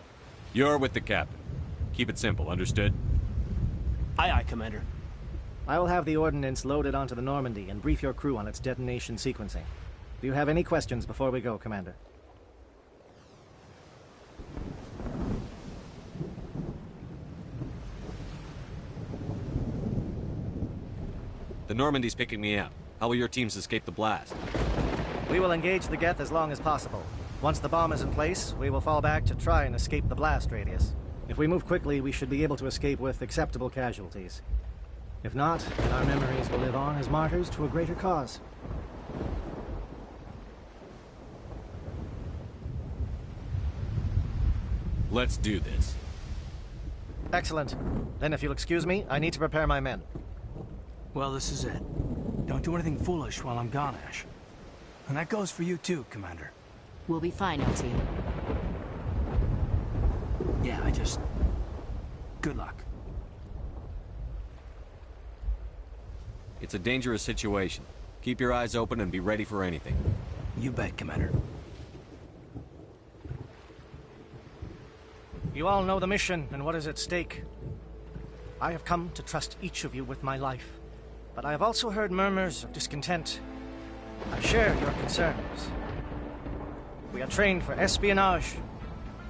you're with the captain. Keep it simple, understood? Aye, aye, Commander. I will have the ordnance loaded onto the Normandy and brief your crew on its detonation sequencing. Do you have any questions before we go, Commander? The Normandy's picking me up. How will your teams escape the blast? We will engage the Geth as long as possible. Once the bomb is in place, we will fall back to try and escape the blast radius. If we move quickly, we should be able to escape with acceptable casualties. If not, then our memories will live on as martyrs to a greater cause. Let's do this. Excellent. Then if you'll excuse me, I need to prepare my men. Well, this is it. Don't do anything foolish while I'm gone, Ash. And that goes for you too, Commander. We'll be fine, LT. Yeah, good luck. It's a dangerous situation. Keep your eyes open and be ready for anything. You bet, Commander. You all know the mission and what is at stake. I have come to trust each of you with my life, but I have also heard murmurs of discontent. I share your concerns. We are trained for espionage.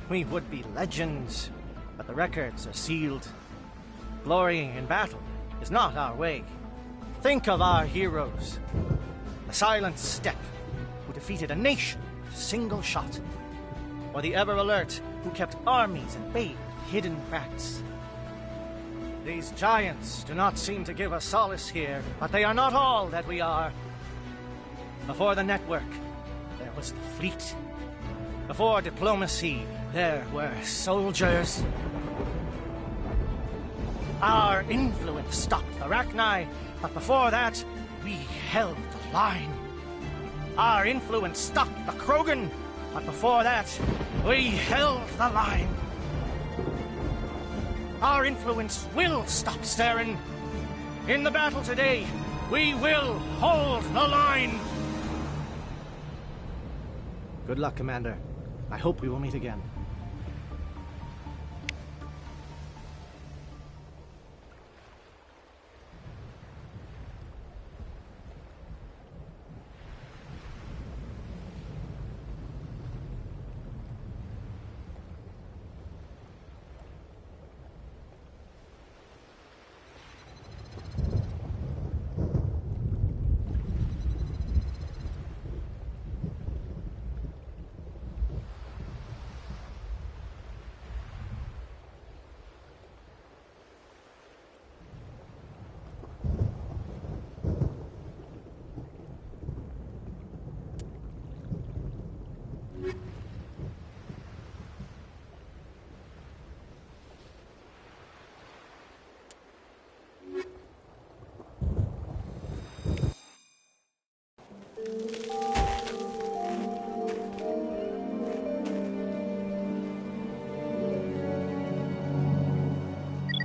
We would be legends, but the records are sealed. Glorying in battle is not our way. Think of our heroes. The silent step who defeated a nation with a single shot. Or the ever-alert who kept armies at bay with hidden facts. These giants do not seem to give us solace here, but they are not all that we are. Before the network, there was the fleet. Before diplomacy, there were soldiers. Our influence stopped the Rachni, but before that, we held the line. Our influence stopped the Krogan, but before that, we held the line. Our influence will stop Saren. In the battle today, we will hold the line. Good luck, Commander. I hope we will meet again.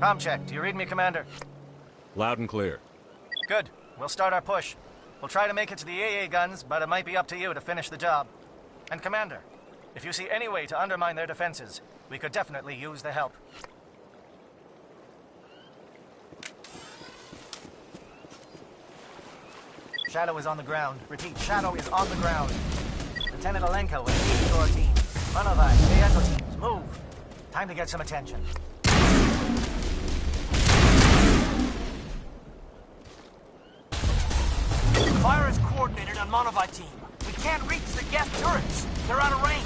Comm check. Do you read me, Commander? Loud and clear. Good. We'll start our push. We'll try to make it to the AA guns, but it might be up to you to finish the job. And Commander, if you see any way to undermine their defenses, we could definitely use the help. Shadow is on the ground. Repeat, Shadow is on the ground. Lieutenant Alenko and your team. Manovai, ASO teams, move. Time to get some attention. Fire is coordinated on Monovite team. We can't reach the gas turrets. They're out of range.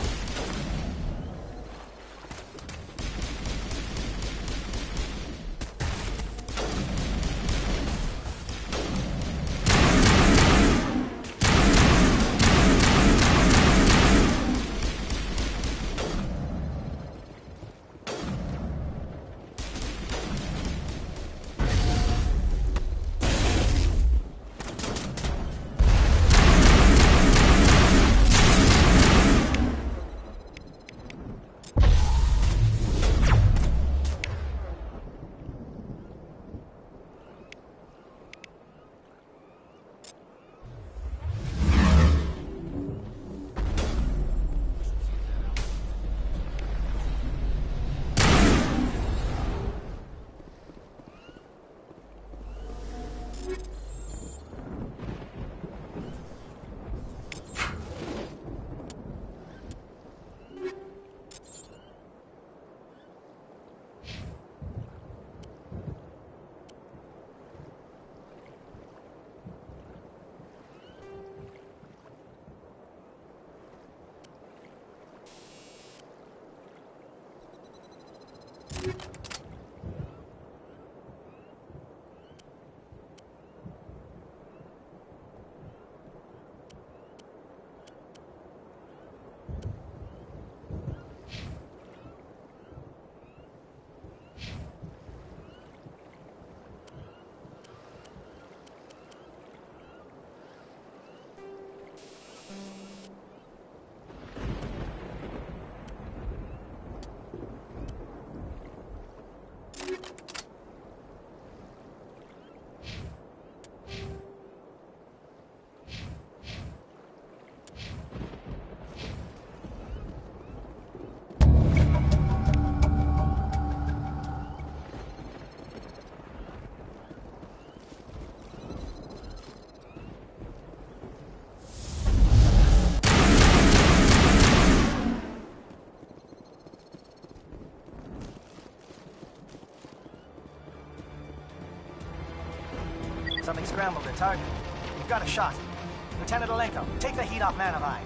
Something scrambled the target. We've got a shot. Lieutenant Alenko, take the heat off Manovai.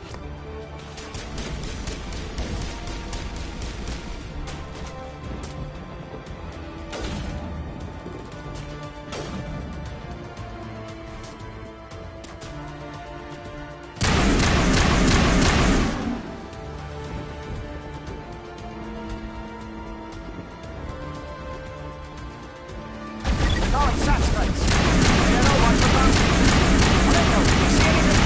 Calling sat strikes. Watch the ground. Alenko, do you see anything?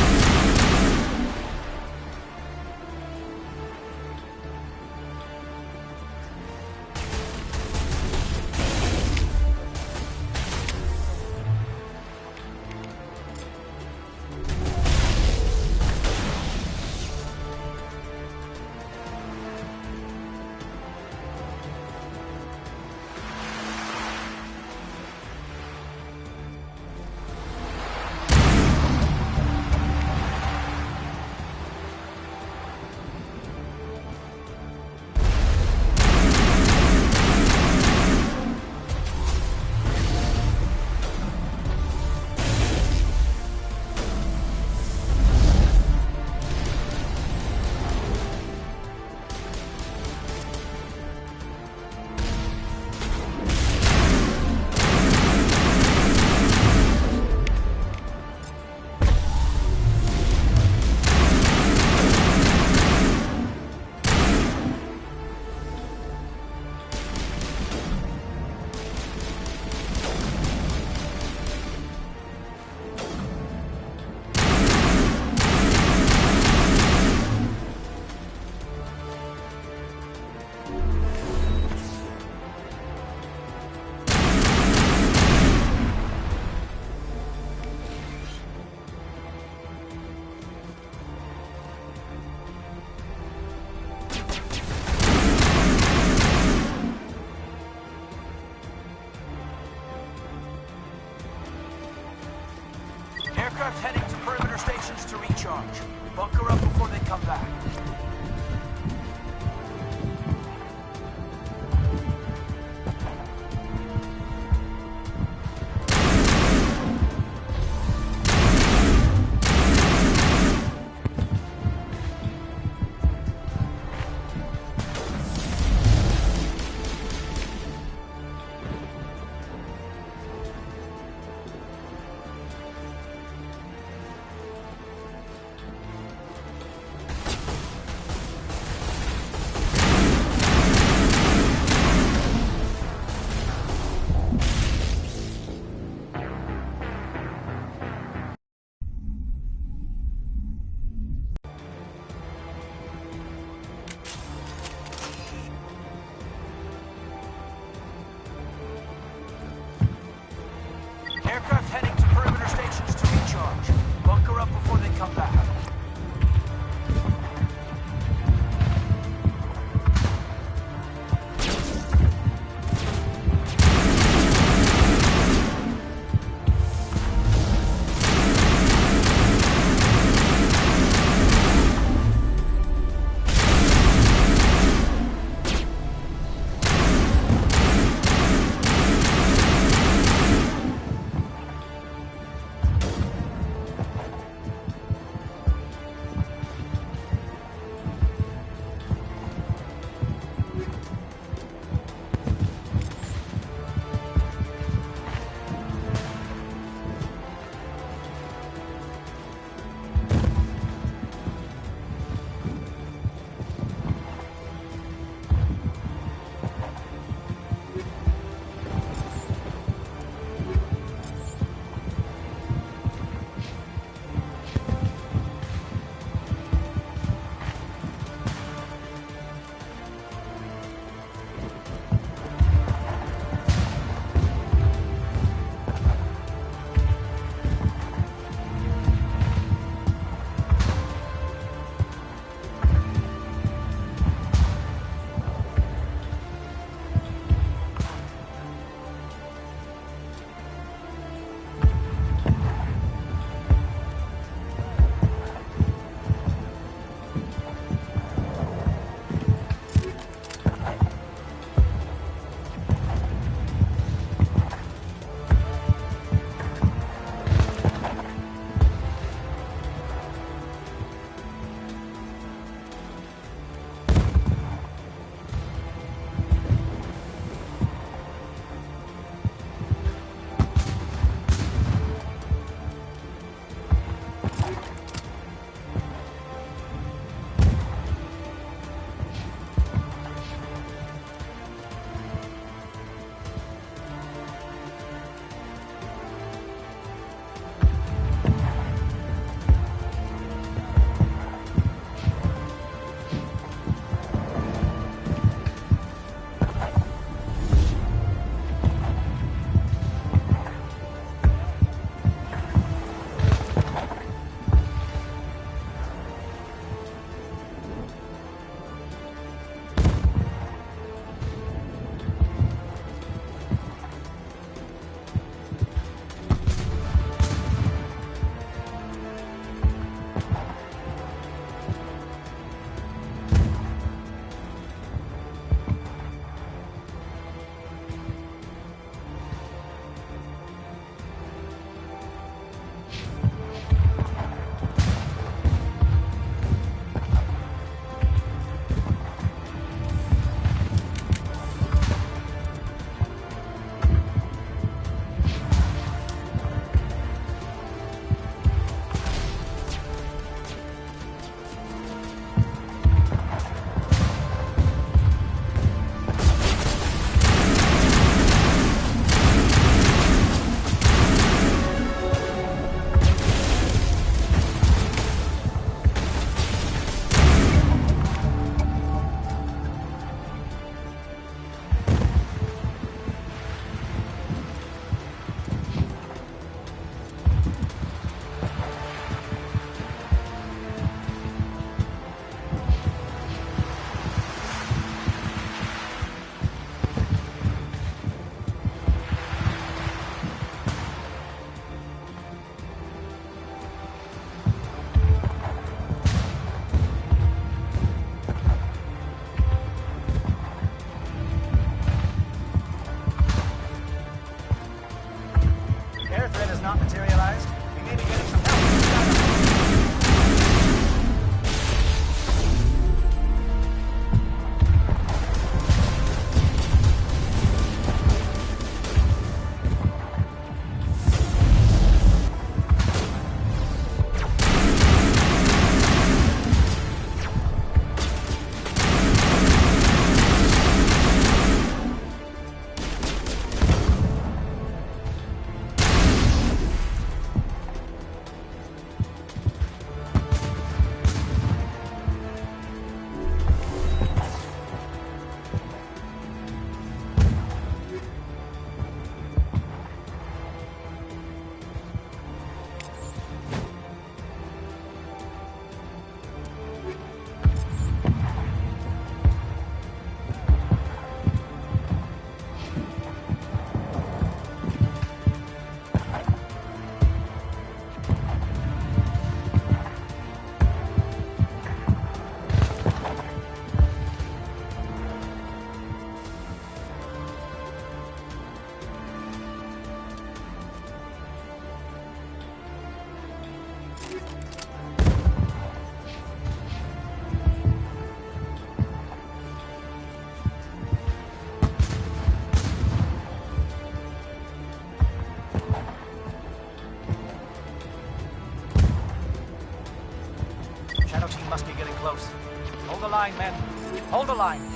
Hold the line.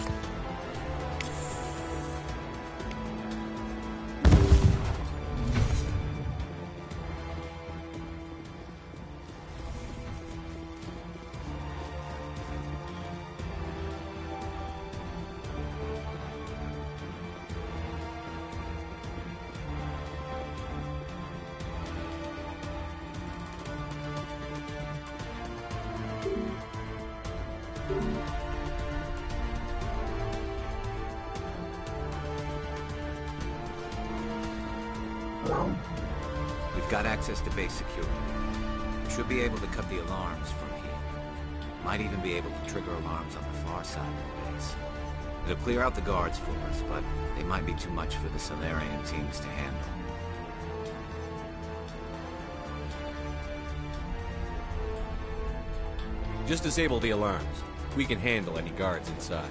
We've got access to base security. We should be able to cut the alarms from here. Might even be able to trigger alarms on the far side of the base. It'll clear out the guards for us, but they might be too much for the Solarian teams to handle. Just disable the alarms. We can handle any guards inside.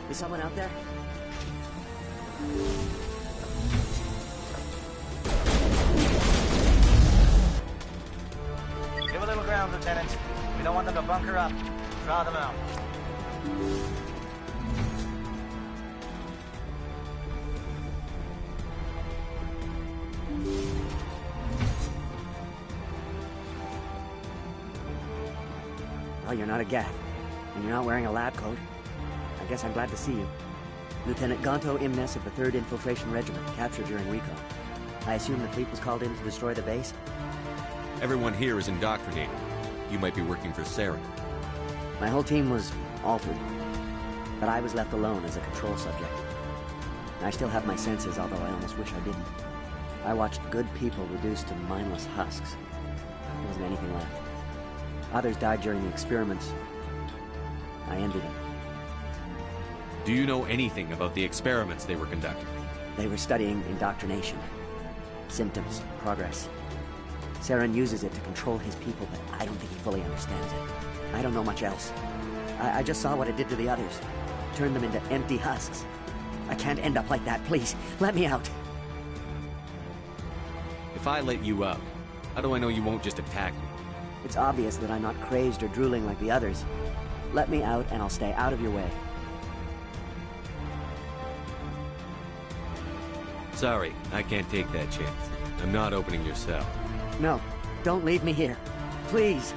Is someone out there? Give a little ground, Lieutenant. We don't want them to bunker up. Draw them out. Well, you're not a Gath, and you're not wearing a lab coat. I guess I'm glad to see you. Lieutenant Gonto Imnes of the 3rd Infiltration Regiment, captured during recon. I assume the fleet was called in to destroy the base? Everyone here is indoctrinated. You might be working for Saren. My whole team was altered, but I was left alone as a control subject. I still have my senses, although I almost wish I didn't. I watched good people reduced to mindless husks. There wasn't anything left. Others died during the experiments. I envied them. Do you know anything about the experiments they were conducting? They were studying indoctrination. Symptoms, progress. Saren uses it to control his people, but I don't think he fully understands it. I don't know much else. I just saw what it did to the others. Turned them into empty husks. I can't end up like that, please. Let me out. If I let you out, how do I know you won't just attack me? It's obvious that I'm not crazed or drooling like the others. Let me out and I'll stay out of your way. Sorry, I can't take that chance. I'm not opening your cell. No, don't leave me here. Please.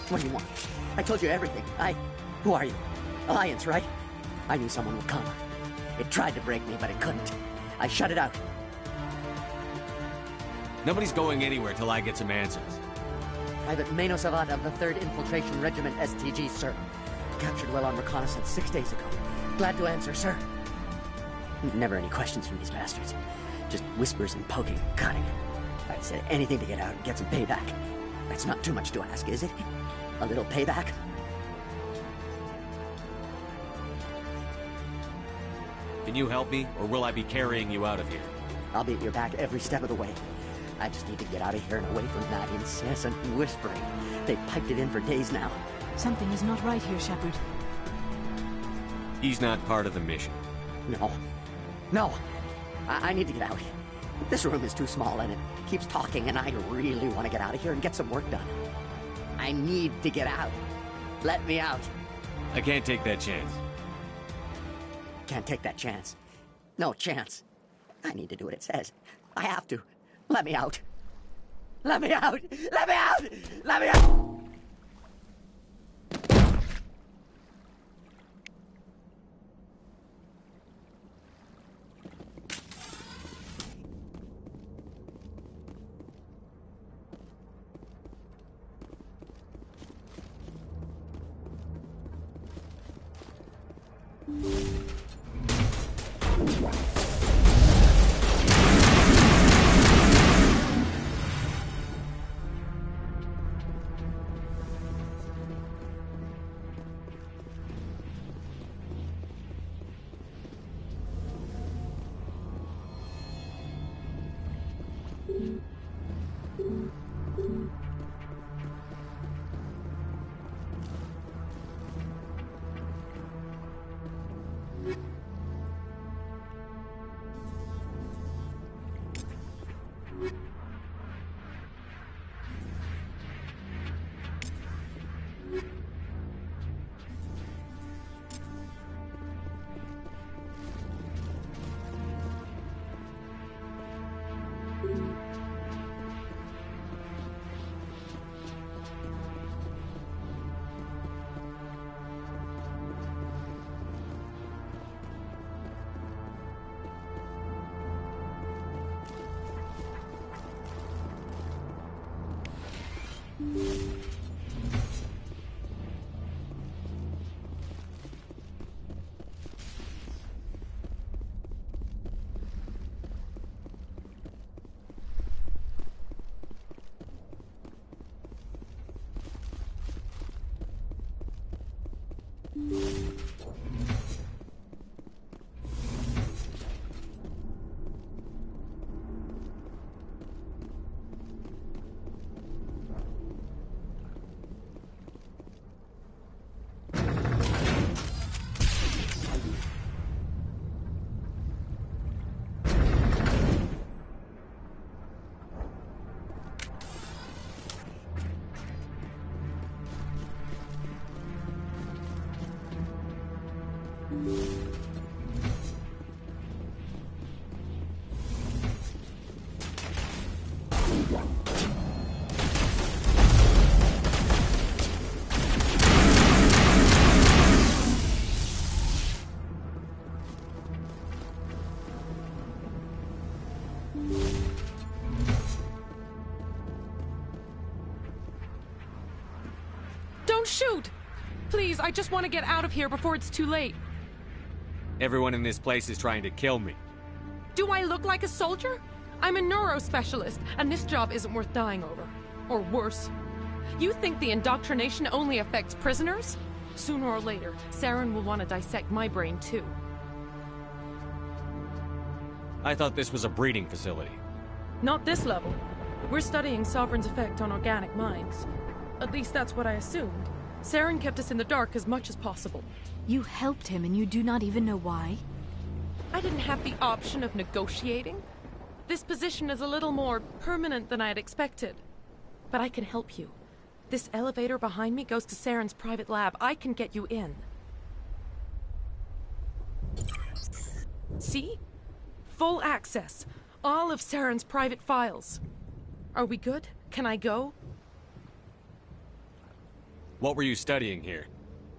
What do you want? I told you everything. Who are you? Alliance, right? I knew someone would come. It tried to break me, but it couldn't. I shut it out. Nobody's going anywhere till I get some answers. Private Mano Savat of the 3rd Infiltration Regiment STG, sir. Captured while on reconnaissance 6 days ago. Glad to answer, sir. Never any questions from these bastards. Just whispers and poking and cutting. I said anything to get out and get some payback. That's not too much to ask, is it? A little payback? Can you help me, or will I be carrying you out of here? I'll be at your back every step of the way. I just need to get out of here and away from that incessant whispering. They've piped it in for days now. Something is not right here, Shepard. He's not part of the mission. No. I need to get out. This room is too small and it keeps talking, and I really want to get out of here and get some work done. I need to get out. Let me out. I can't take that chance. Can't take that chance. No chance. I need to do what it says. I have to. Let me out. Let me out! Let me out! Let me out! Don't shoot! Please, I just want to get out of here before it's too late. Everyone in this place is trying to kill me. Do I look like a soldier? I'm a neurospecialist, and this job isn't worth dying over. Or worse. You think the indoctrination only affects prisoners? Sooner or later, Saren will want to dissect my brain too. I thought this was a breeding facility. Not this level. We're studying Sovereign's effect on organic minds. At least that's what I assumed. Saren kept us in the dark as much as possible. You helped him and you do not even know why? I didn't have the option of negotiating. This position is a little more permanent than I had expected. But I can help you. This elevator behind me goes to Saren's private lab. I can get you in. See? Full access. All of Saren's private files. Are we good? Can I go? What were you studying here?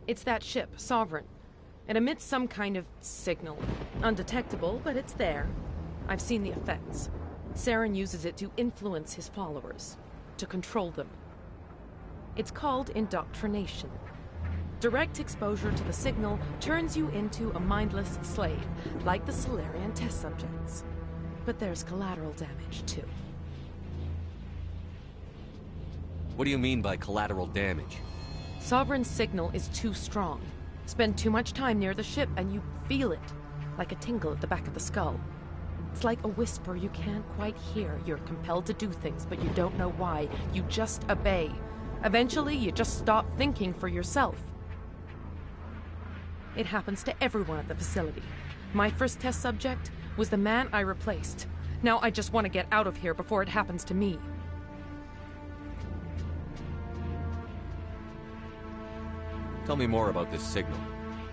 It's that ship, Sovereign. It emits some kind of signal. Undetectable, but it's there. I've seen the effects. Saren uses it to influence his followers, to control them. It's called indoctrination. Direct exposure to the signal turns you into a mindless slave, like the Solarian test subjects. But there's collateral damage, too. What do you mean by collateral damage? Sovereign's signal is too strong. Spend too much time near the ship and you feel it, like a tingle at the back of the skull. It's like a whisper you can't quite hear. You're compelled to do things, but you don't know why. You just obey. Eventually, you just stop thinking for yourself. It happens to everyone at the facility. My first test subject was the man I replaced. Now I just want to get out of here before it happens to me. Tell me more about this signal.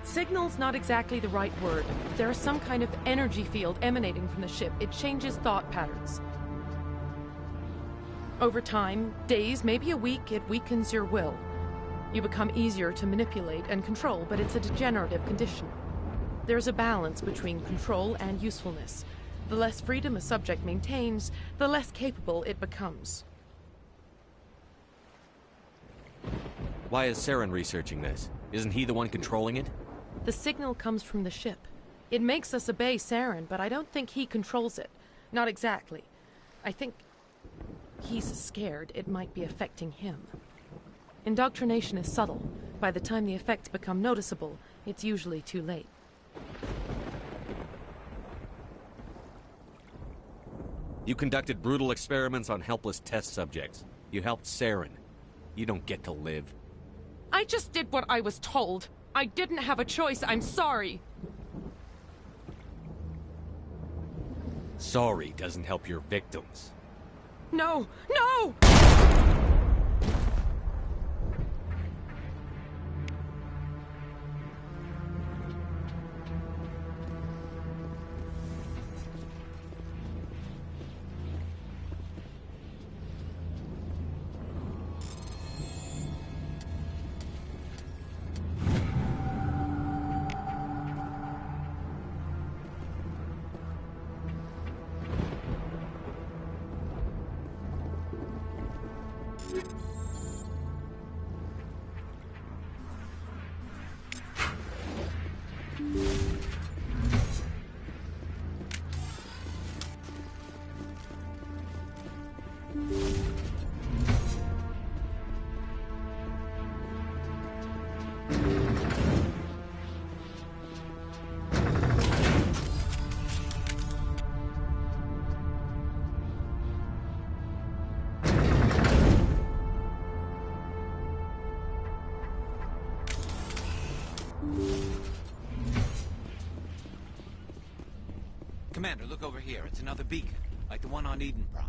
Signal's not exactly the right word. There is some kind of energy field emanating from the ship. It changes thought patterns. Over time, days, maybe a week, it weakens your will. You become easier to manipulate and control, but it's a degenerative condition. There's a balance between control and usefulness. The less freedom a subject maintains, the less capable it becomes. Why is Saren researching this? Isn't he the one controlling it? The signal comes from the ship. It makes us obey Saren, but I don't think he controls it. Not exactly. I think he's scared it might be affecting him. Indoctrination is subtle. By the time the effects become noticeable, it's usually too late. You conducted brutal experiments on helpless test subjects. You helped Saren. You don't get to live. I just did what I was told. I didn't have a choice. I'm sorry. Sorry doesn't help your victims. No! No! Commander, look over here. It's another beacon, like the one on Eden Prime.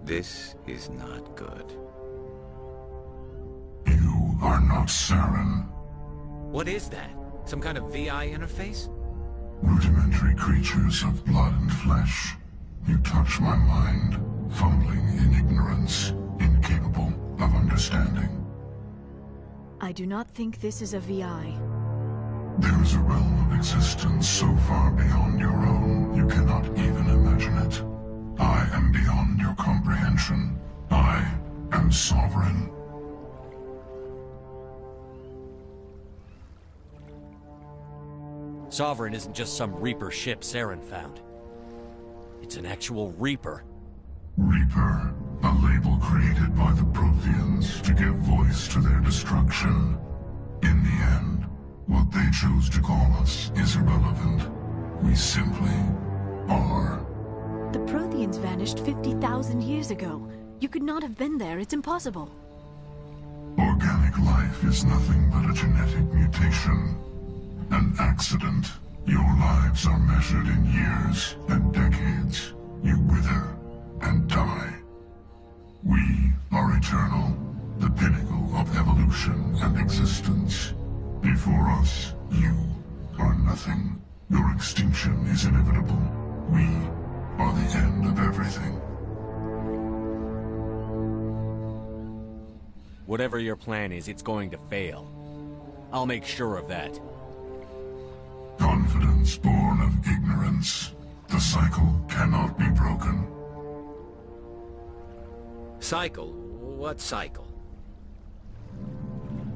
This is not good. You are not Saren. What is that? Some kind of VI interface? Rudimentary creatures of blood and flesh. You touch my mind, fumbling in ignorance, incapable of understanding. I do not think this is a VI. There is a realm of existence so far beyond your own, you cannot even imagine it. I am beyond your comprehension. I am sovereign. Sovereign isn't just some Reaper ship Saren found. It's an actual Reaper. Reaper, a label created by the Protheans to give voice to their destruction. In the end, what they chose to call us is irrelevant. We simply are. The Protheans vanished 50,000 years ago. You could not have been there. It's impossible. Organic life is nothing but a genetic mutation. An accident. Your lives are measured in years and decades. You wither and die. We are eternal, the pinnacle of evolution and existence. Before us, you are nothing. Your extinction is inevitable. We are the end of everything. Whatever your plan is, it's going to fail. I'll make sure of that. Confidence born of ignorance. The cycle cannot be broken. Cycle? What cycle?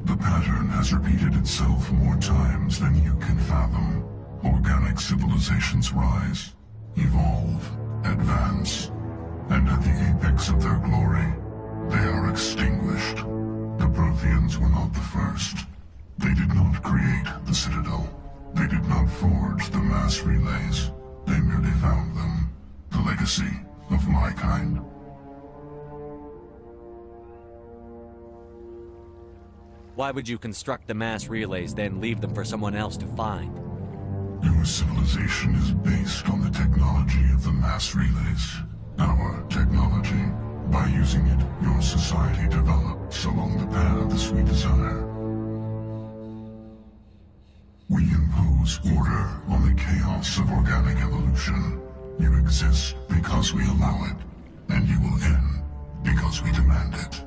The pattern has repeated itself more times than you can fathom. Organic civilizations rise, evolve, advance, and at the apex of their glory, they are extinguished. The Protheans were not the first. They did not create the Citadel. They did not forge the mass relays. They merely found them, the legacy of my kind. Why would you construct the mass relays, then leave them for someone else to find? Your civilization is based on the technology of the mass relays. Our technology. By using it, your society develops along the paths we desire. We impose order on the chaos of organic evolution. You exist because we allow it, and you will end because we demand it.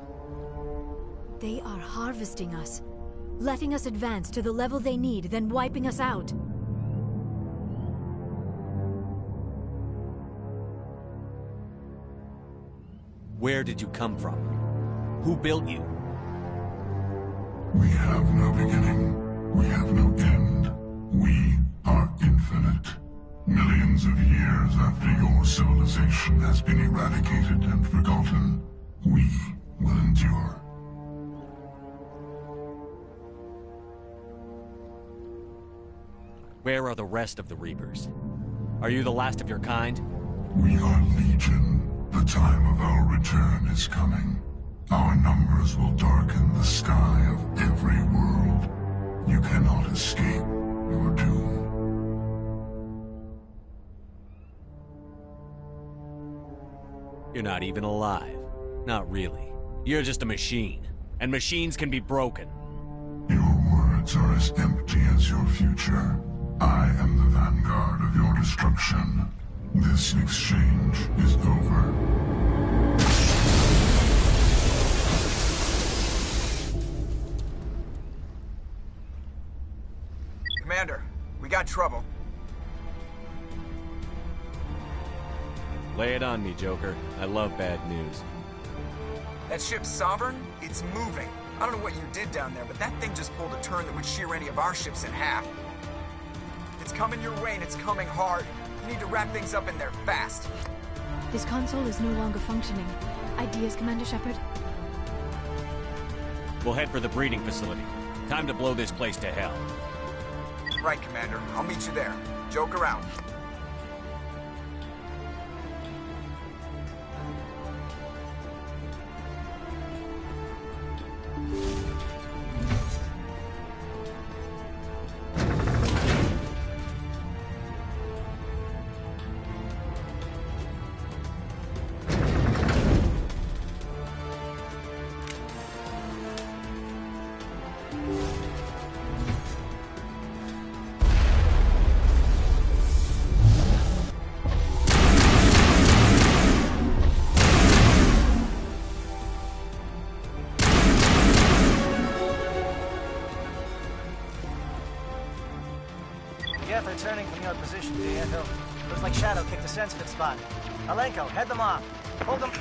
They are harvesting us, letting us advance to the level they need, then wiping us out. Where did you come from? Who built you? We have no beginning. We have no end. We are infinite. Millions of years after your civilization has been eradicated and forgotten, we will endure. Where are the rest of the Reapers? Are you the last of your kind? We are Legion. The time of our return is coming. Our numbers will darken the sky of every world. You cannot escape your doom. You're not even alive. Not really. You're just a machine. And machines can be broken. Your words are as empty as your future. I am the vanguard of your destruction. This exchange is over. Commander, we got trouble. Lay it on me, Joker. I love bad news. That ship's Sovereign? It's moving. I don't know what you did down there, but that thing just pulled a turn that would shear any of our ships in half. It's coming your way, and it's coming hard. You need to wrap things up in there fast. This console is no longer functioning. Ideas, Commander Shepard? We'll head for the breeding facility. Time to blow this place to hell. Right, Commander. I'll meet you there. Joker out. Yeah, they're turning from your position, do you? Looks like Shadow kicked a sensitive spot. Alenko, head them off. Hold them.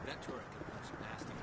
That turret could punch nasty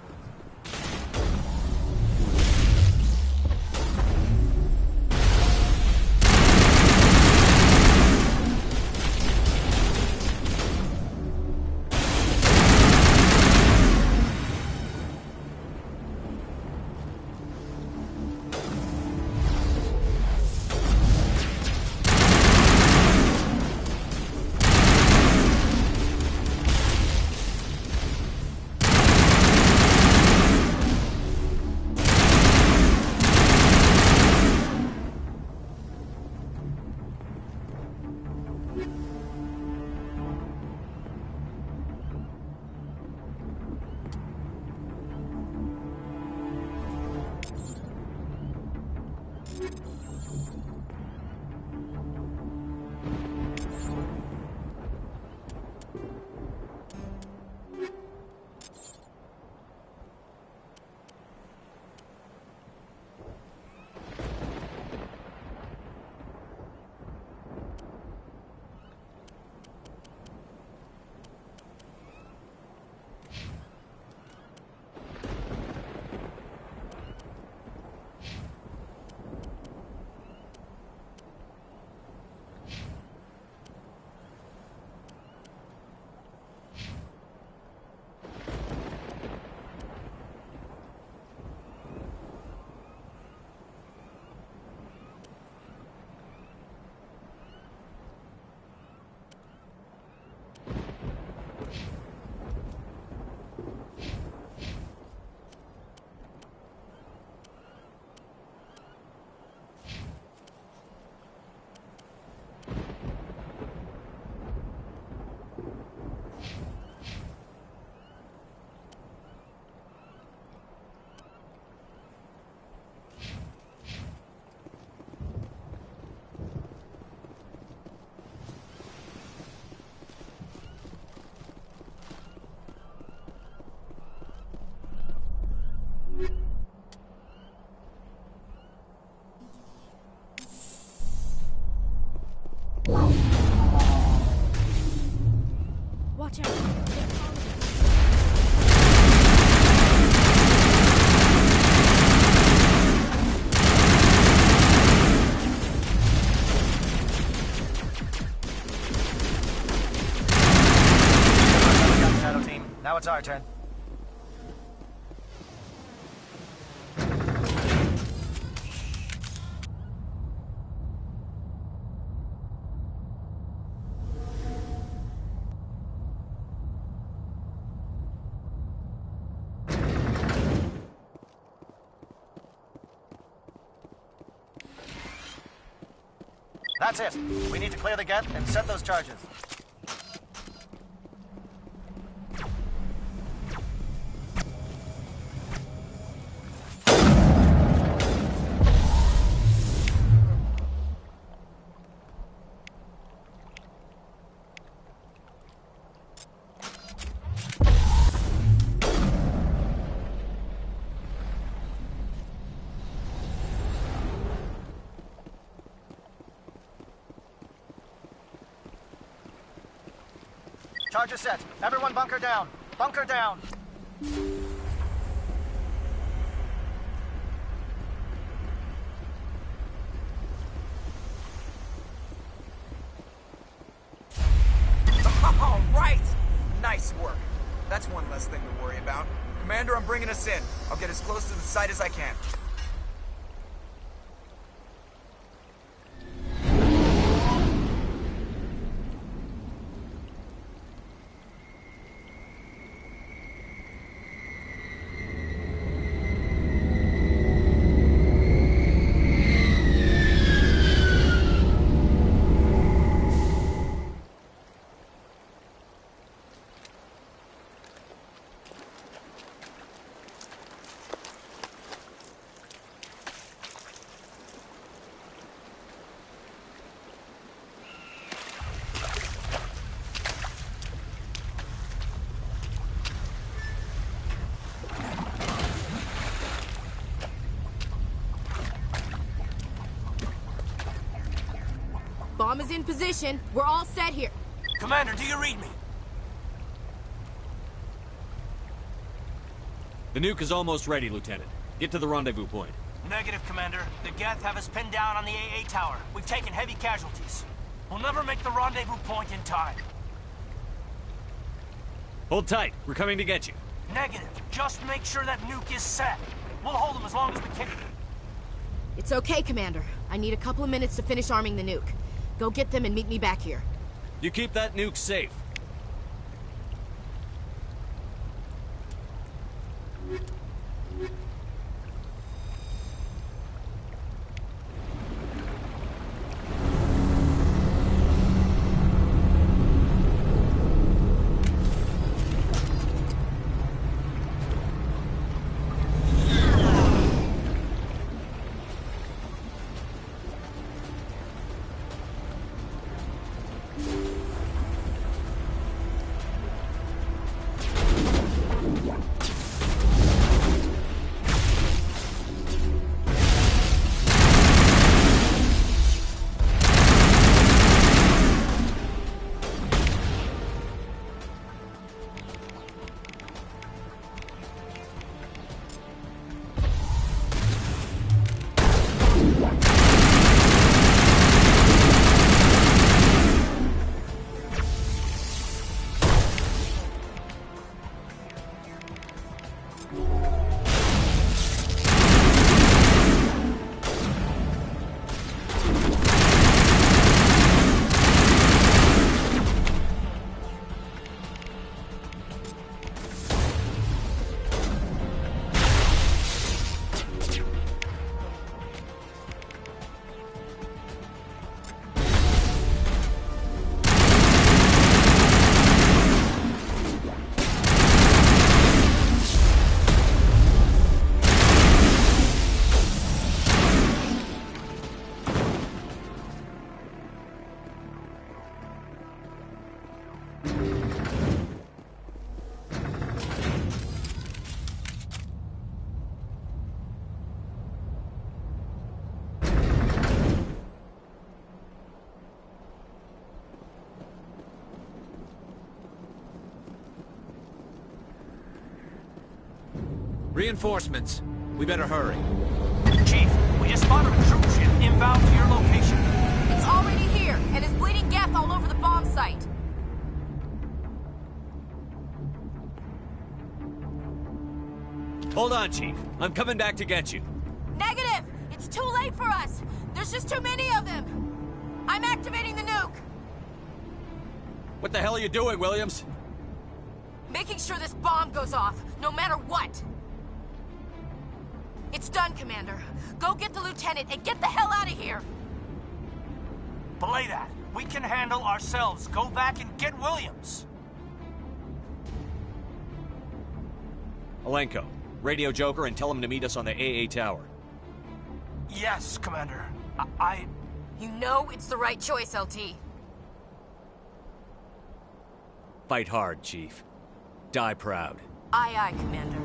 Watch out. Shadow Team. Now it's our turn. That's it. We need to clear the gate and set those charges. Charge is set. Everyone bunker down. Bunker down. All right! Nice work. That's one less thing to worry about. Commander, I'm bringing us in. I'll get as close to the site as I can. Bomb is in position. We're all set here. Commander, do you read me? The nuke is almost ready, Lieutenant. Get to the rendezvous point. Negative, Commander. The Geth have us pinned down on the AA tower. We've taken heavy casualties. We'll never make the rendezvous point in time. Hold tight. We're coming to get you. Negative. Just make sure that nuke is set. We'll hold them as long as we can. It's okay, Commander. I need a couple of minutes to finish arming the nuke. Go get them and meet me back here. You keep that nuke safe. Reinforcements. We better hurry. Chief, we just spotted a troop ship inbound to your location. It's already here, and is bleeding Geth all over the bomb site. Hold on, Chief. I'm coming back to get you. Negative! It's too late for us! There's just too many of them! I'm activating the nuke! What the hell are you doing, Williams? Making sure this bomb goes off, no matter what! It's done, Commander. Go get the lieutenant and get the hell out of here! Belay that. We can handle ourselves. Go back and get Williams. Alenko, radio Joker and tell him to meet us on the AA tower. Yes, Commander. You know it's the right choice, LT. Fight hard, Chief. Die proud. Aye, aye, Commander.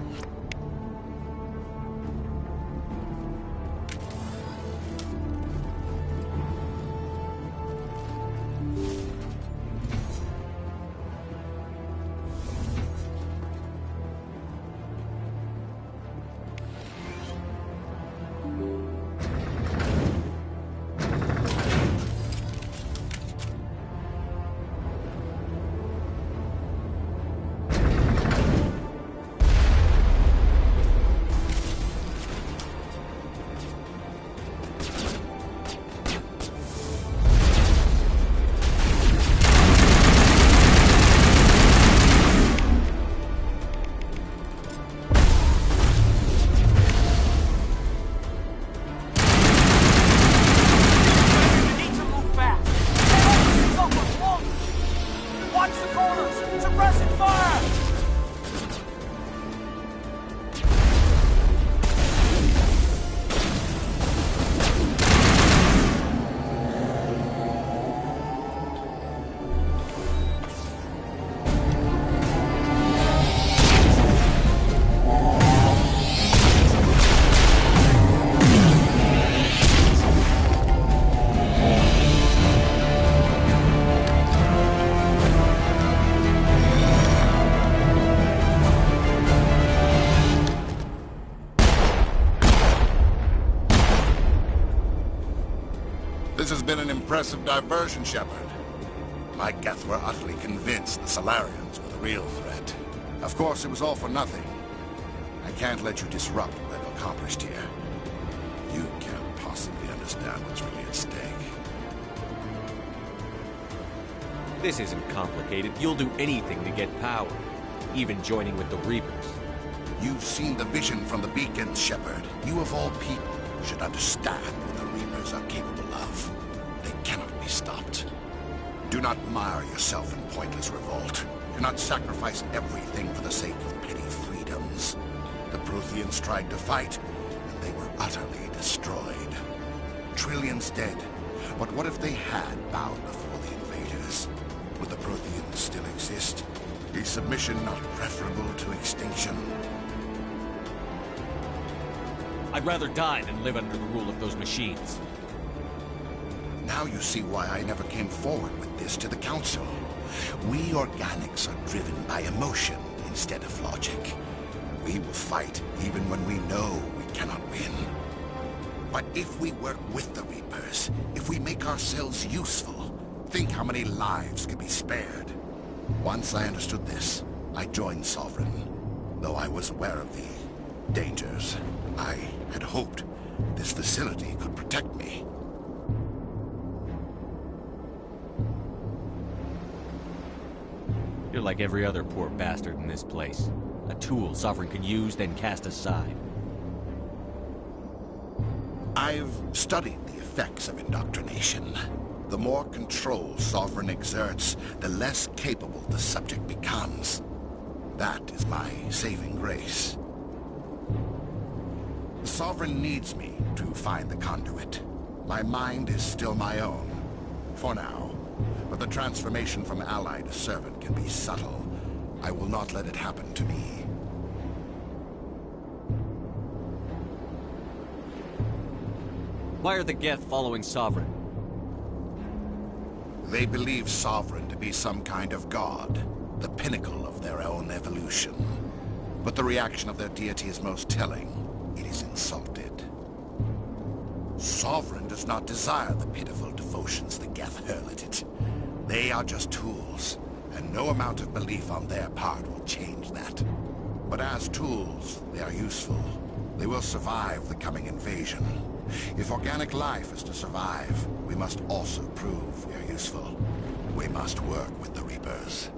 This has been an impressive diversion, Shepard. My Geth were utterly convinced the Solarians were the real threat. Of course, it was all for nothing. I can't let you disrupt what I've accomplished here. You can't possibly understand what's really at stake. This isn't complicated. You'll do anything to get power, even joining with the Reapers. You've seen the vision from the beacons, Shepard. You of all people should understand what the Reapers are capable of. They cannot be stopped. Do not mire yourself in pointless revolt. Do not sacrifice everything for the sake of petty freedoms. The Protheans tried to fight, and they were utterly destroyed. Trillions dead. But what if they had bowed before the invaders? Would the Protheans still exist? Is submission not preferable to extinction? I'd rather die than live under the rule of those machines. Now you see why I never came forward with this to the Council. We organics are driven by emotion instead of logic. We will fight even when we know we cannot win. But if we work with the Reapers, if we make ourselves useful, think how many lives could be spared. Once I understood this, I joined Sovereign. Though I was aware of the dangers, I had hoped this facility could protect me. You're like every other poor bastard in this place. A tool Sovereign can use, then cast aside. I've studied the effects of indoctrination. The more control Sovereign exerts, the less capable the subject becomes. That is my saving grace. Sovereign needs me to find the conduit. My mind is still my own, for now. But the transformation from ally to servant can be subtle. I will not let it happen to me. Why are the Geth following Sovereign? They believe Sovereign to be some kind of god, the pinnacle of their own evolution. But the reaction of their deity is most telling. It is insulted. Sovereign does not desire the pitiful devotions the Geth hurl at it. They are just tools, and no amount of belief on their part will change that. But as tools, they are useful. They will survive the coming invasion. If organic life is to survive, we must also prove we are useful. We must work with the Reapers.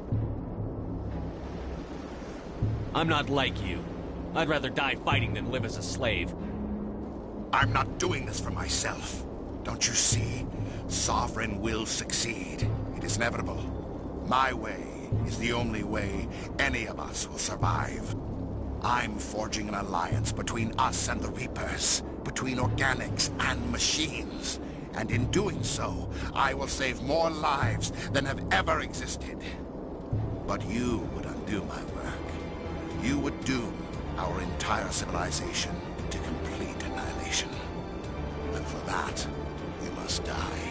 I'm not like you. I'd rather die fighting than live as a slave. I'm not doing this for myself. Don't you see? Sovereign will succeed. It is inevitable. My way is the only way any of us will survive. I'm forging an alliance between us and the Reapers, between organics and machines. And in doing so, I will save more lives than have ever existed. But you would undo my work. You would doom our entire civilization to complete annihilation. And for that, you must die.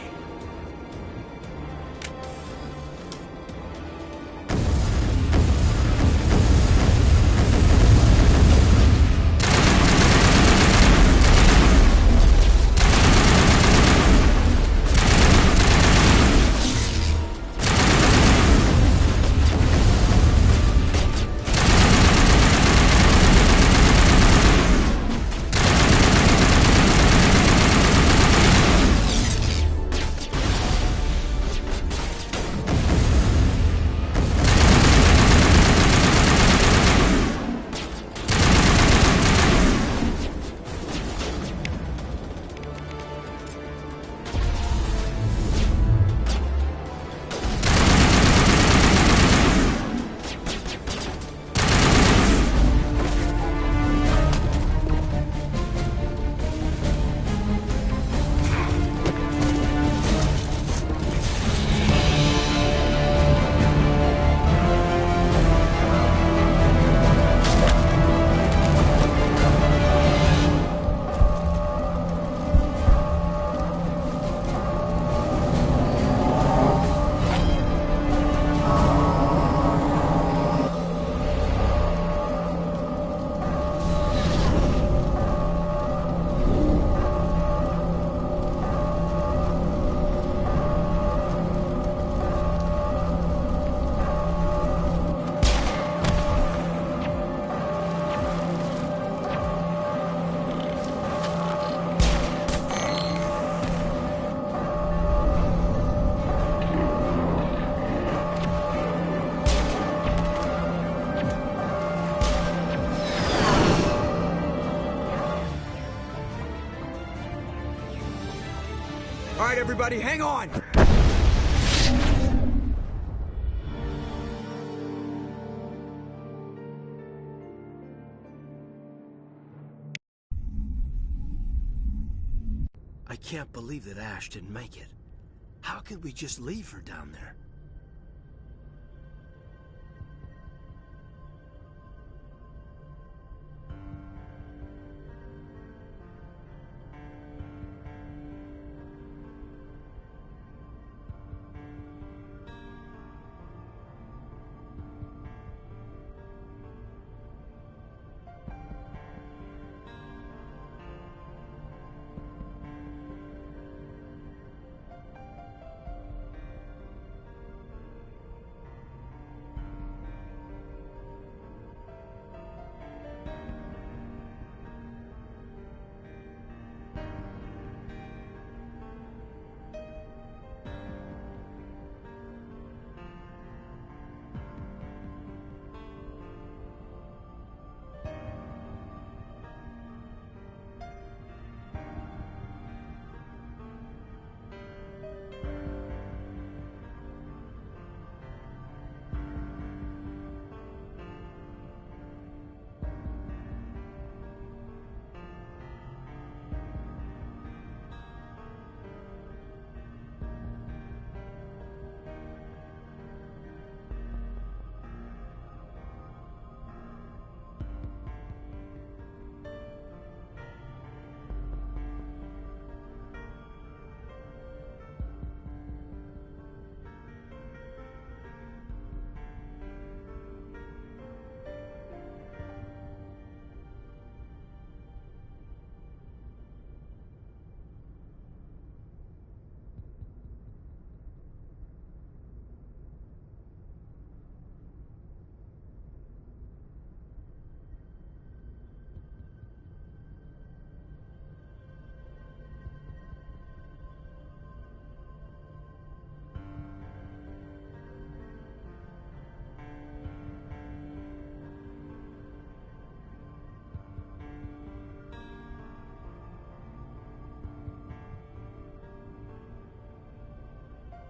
right, everybody, hang on! I can't believe that Ash didn't make it. How could we just leave her down there?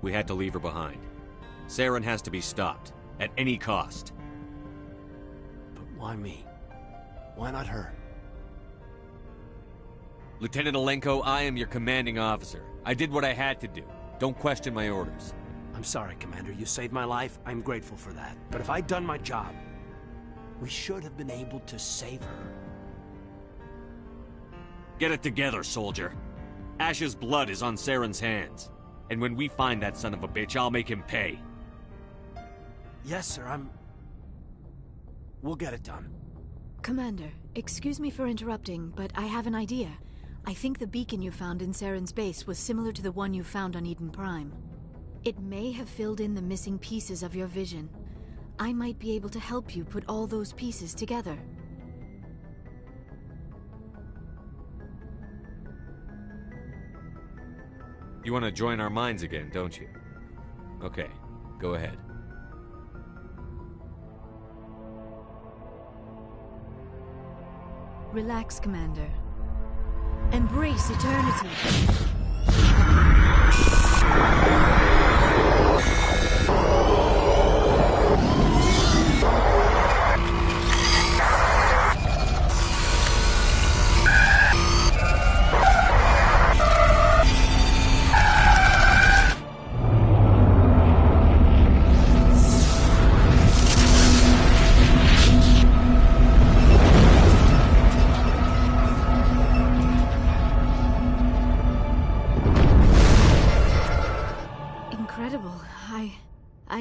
We had to leave her behind. Saren has to be stopped, at any cost. But why me? Why not her? Lieutenant Alenko, I am your commanding officer. I did what I had to do. Don't question my orders. I'm sorry, Commander. You saved my life. I'm grateful for that. But if I'd done my job, we should have been able to save her. Get it together, soldier. Ash's blood is on Saren's hands. And when we find that son of a bitch, I'll make him pay. Yes, sir, We'll get it done. Commander, excuse me for interrupting, but I have an idea. I think the beacon you found in Saren's base was similar to the one you found on Eden Prime. It may have filled in the missing pieces of your vision. I might be able to help you put all those pieces together. You want to join our minds again, don't you? Okay, go ahead. Relax, Commander. Embrace eternity.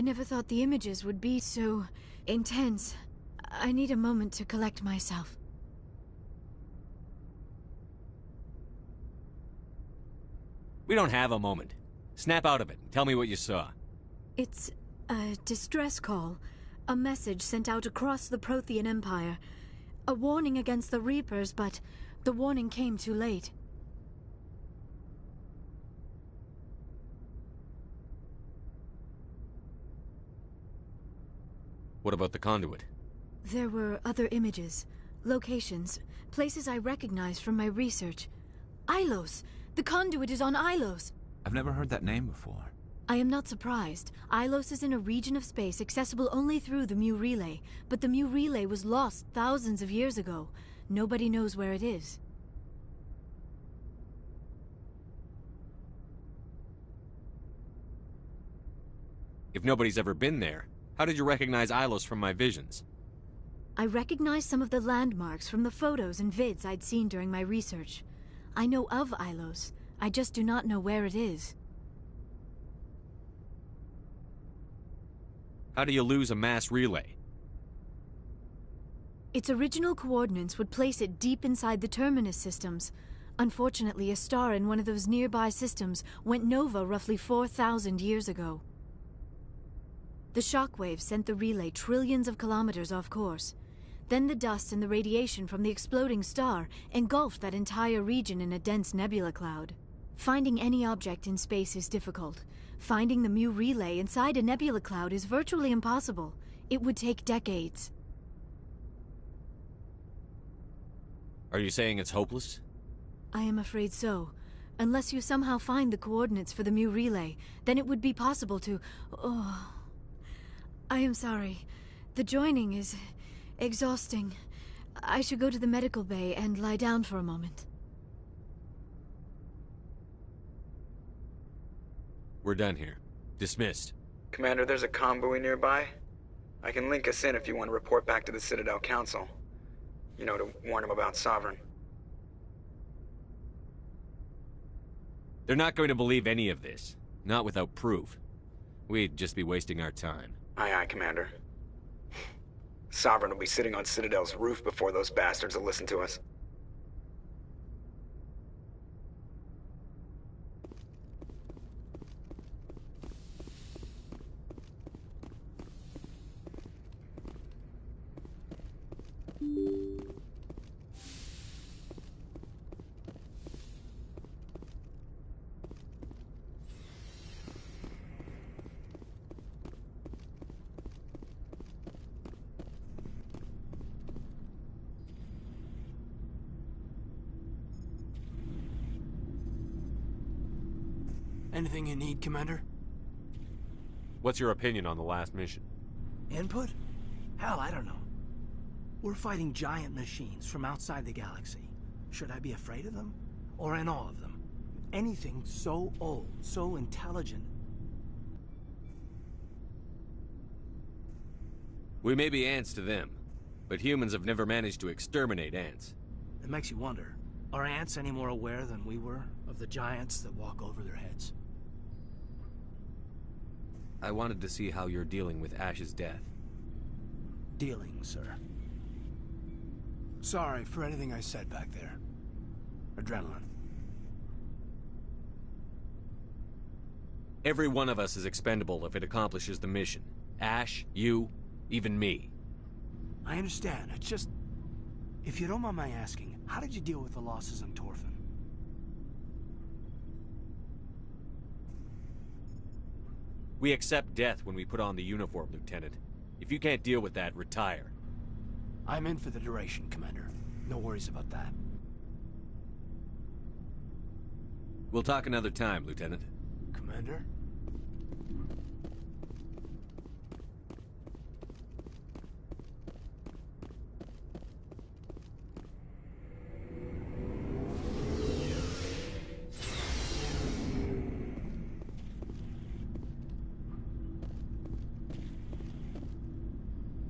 I never thought the images would be so intense. I need a moment to collect myself. We don't have a moment. Snap out of it and tell me what you saw. It's a distress call. A message sent out across the Prothean Empire. A warning against the Reapers, but the warning came too late. What about the conduit? There were other images, locations, places I recognized from my research. Ilos! The conduit is on Ilos! I've never heard that name before. I am not surprised. Ilos is in a region of space accessible only through the Mu Relay, but the Mu Relay was lost thousands of years ago. Nobody knows where it is. If nobody's ever been there, how did you recognize Ilos from my visions? I recognized some of the landmarks from the photos and vids I'd seen during my research. I know of Ilos. I just do not know where it is. How do you lose a mass relay? Its original coordinates would place it deep inside the Terminus systems. Unfortunately, a star in one of those nearby systems went nova roughly 4,000 years ago. The shockwave sent the relay trillions of kilometers off course. Then the dust and the radiation from the exploding star engulfed that entire region in a dense nebula cloud. Finding any object in space is difficult. Finding the Mu relay inside a nebula cloud is virtually impossible. It would take decades. Are you saying it's hopeless? I am afraid so. Unless you somehow find the coordinates for the Mu relay, then it would be possible to... Oh... I am sorry. The joining is exhausting. I should go to the medical bay and lie down for a moment. We're done here. Dismissed. Commander, there's a convoy nearby. I can link us in if you want to report back to the Citadel Council. You know, to warn them about Sovereign. They're not going to believe any of this. Not without proof. We'd just be wasting our time. Aye, aye, Commander. Sovereign will be sitting on Citadel's roof before those bastards will listen to us. Anything you need, Commander? What's your opinion on the last mission? Input? Hell, I don't know. We're fighting giant machines from outside the galaxy. Should I be afraid of them? Or in awe of them? Anything so old, so intelligent. We may be ants to them, but humans have never managed to exterminate ants. It makes you wonder, are ants any more aware than we were of the giants that walk over their heads? I wanted to see how you're dealing with Ash's death. Dealing, sir. Sorry for anything I said back there. Adrenaline. Every one of us is expendable if it accomplishes the mission. Ash, you, even me. I understand. It's just... If you don't mind my asking, how did you deal with the losses on Torfin? We accept death when we put on the uniform, Lieutenant. If you can't deal with that, retire. I'm in for the duration, Commander. No worries about that. We'll talk another time, Lieutenant. Commander?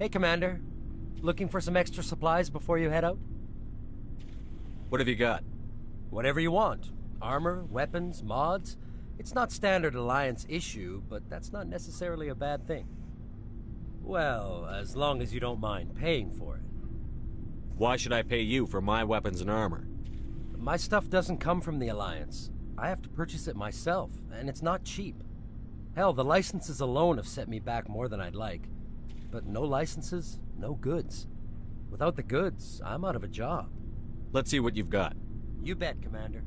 Hey, Commander. Looking for some extra supplies before you head out? What have you got? Whatever you want. Armor, weapons, mods. It's not standard Alliance issue, but that's not necessarily a bad thing. Well, as long as you don't mind paying for it. Why should I pay you for my weapons and armor? My stuff doesn't come from the Alliance. I have to purchase it myself, and it's not cheap. Hell, the licenses alone have set me back more than I'd like. But no licenses, no goods. Without the goods, I'm out of a job. Let's see what you've got. You bet, Commander.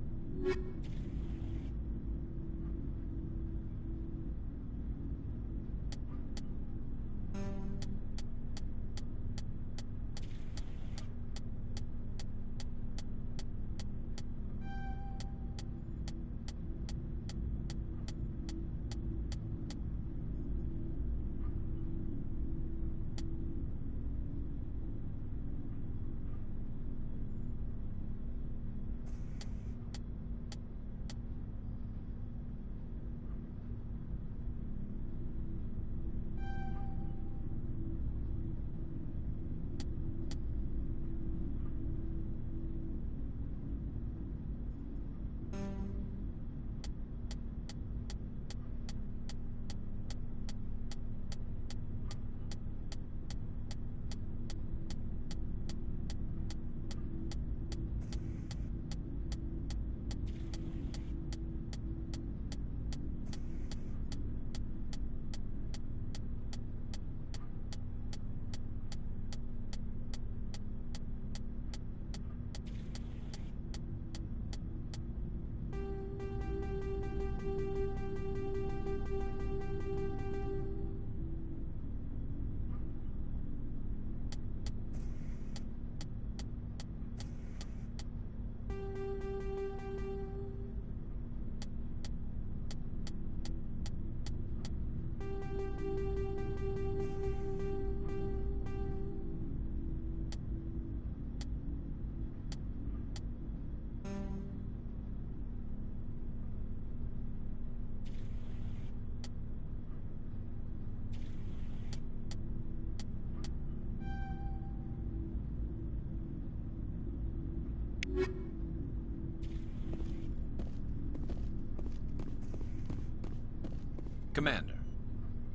Commander,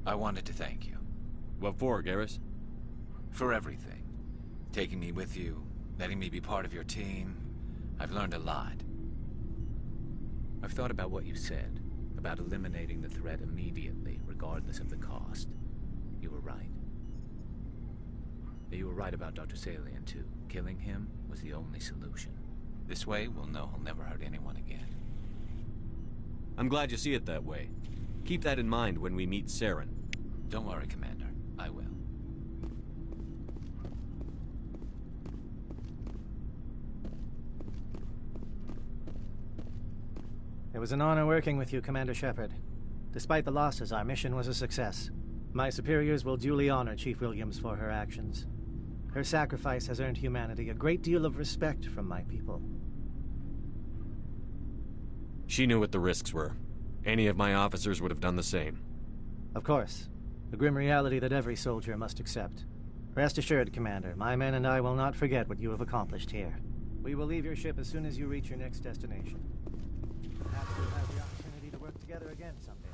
I wanted to thank you. What for, Garrus? For everything. Taking me with you, letting me be part of your team. I've learned a lot. I've thought about what you said, about eliminating the threat immediately, regardless of the cost. You were right. You were right about Dr. Salian, too. Killing him was the only solution. This way, we'll know he'll never hurt anyone again. I'm glad you see it that way. Keep that in mind when we meet Saren. Don't worry, Commander. I will. It was an honor working with you, Commander Shepard. Despite the losses, our mission was a success. My superiors will duly honor Chief Williams for her actions. Her sacrifice has earned humanity a great deal of respect from my people. She knew what the risks were. Any of my officers would have done the same. Of course. A grim reality that every soldier must accept. Rest assured, Commander, my men and I will not forget what you have accomplished here. We will leave your ship as soon as you reach your next destination. Perhaps we'll have the opportunity to work together again someday.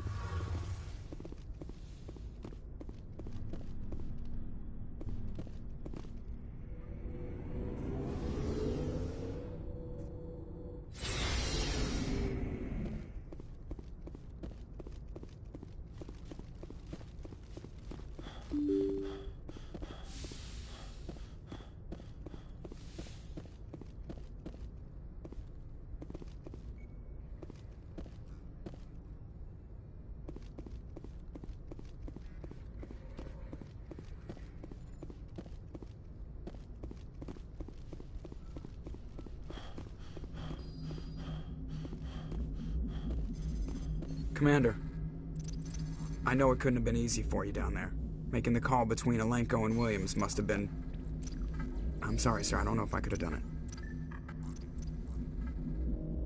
Commander, I know it couldn't have been easy for you down there. Making the call between Alenko and Williams must have been... I'm sorry, sir. I don't know if I could have done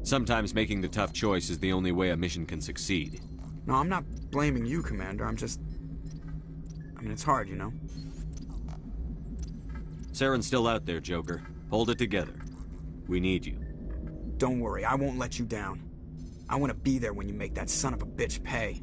it. Sometimes making the tough choice is the only way a mission can succeed. No, I'm not blaming you, Commander. I'm just... I mean, it's hard, you know? Saren's still out there, Joker. Hold it together. We need you. Don't worry, I won't let you down. I want to be there when you make that son of a bitch pay.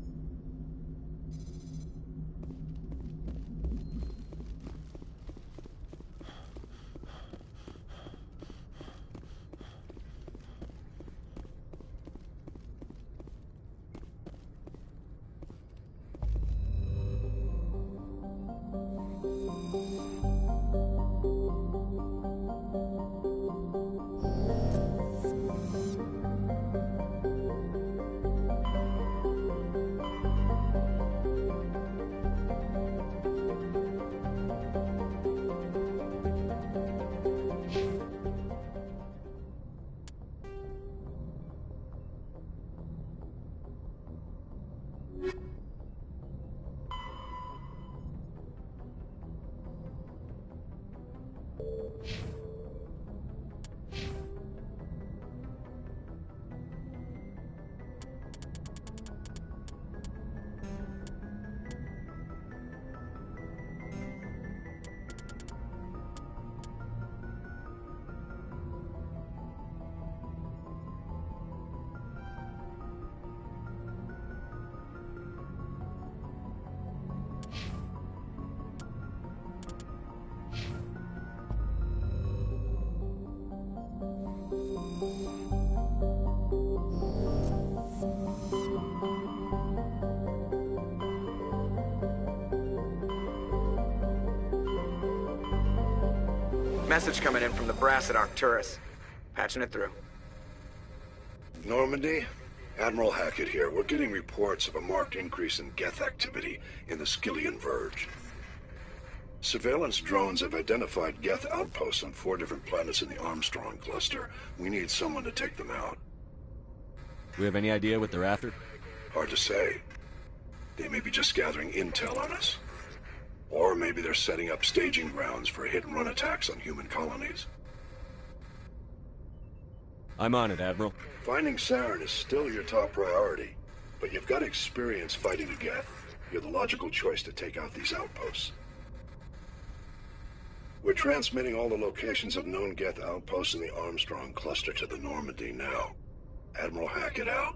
Message coming in from the brass at Arcturus. Patching it through. Normandy? Admiral Hackett here. We're getting reports of a marked increase in Geth activity in the Skyllian Verge. Surveillance drones have identified Geth outposts on 4 different planets in the Armstrong cluster. We need someone to take them out. We have any idea what they're after? Hard to say. They may be just gathering intel on us. Or maybe they're setting up staging grounds for hit-and-run attacks on human colonies. I'm on it, Admiral. Finding Saren is still your top priority, but you've got experience fighting the Geth. You're the logical choice to take out these outposts. We're transmitting all the locations of known Geth outposts in the Armstrong cluster to the Normandy now. Admiral Hackett out.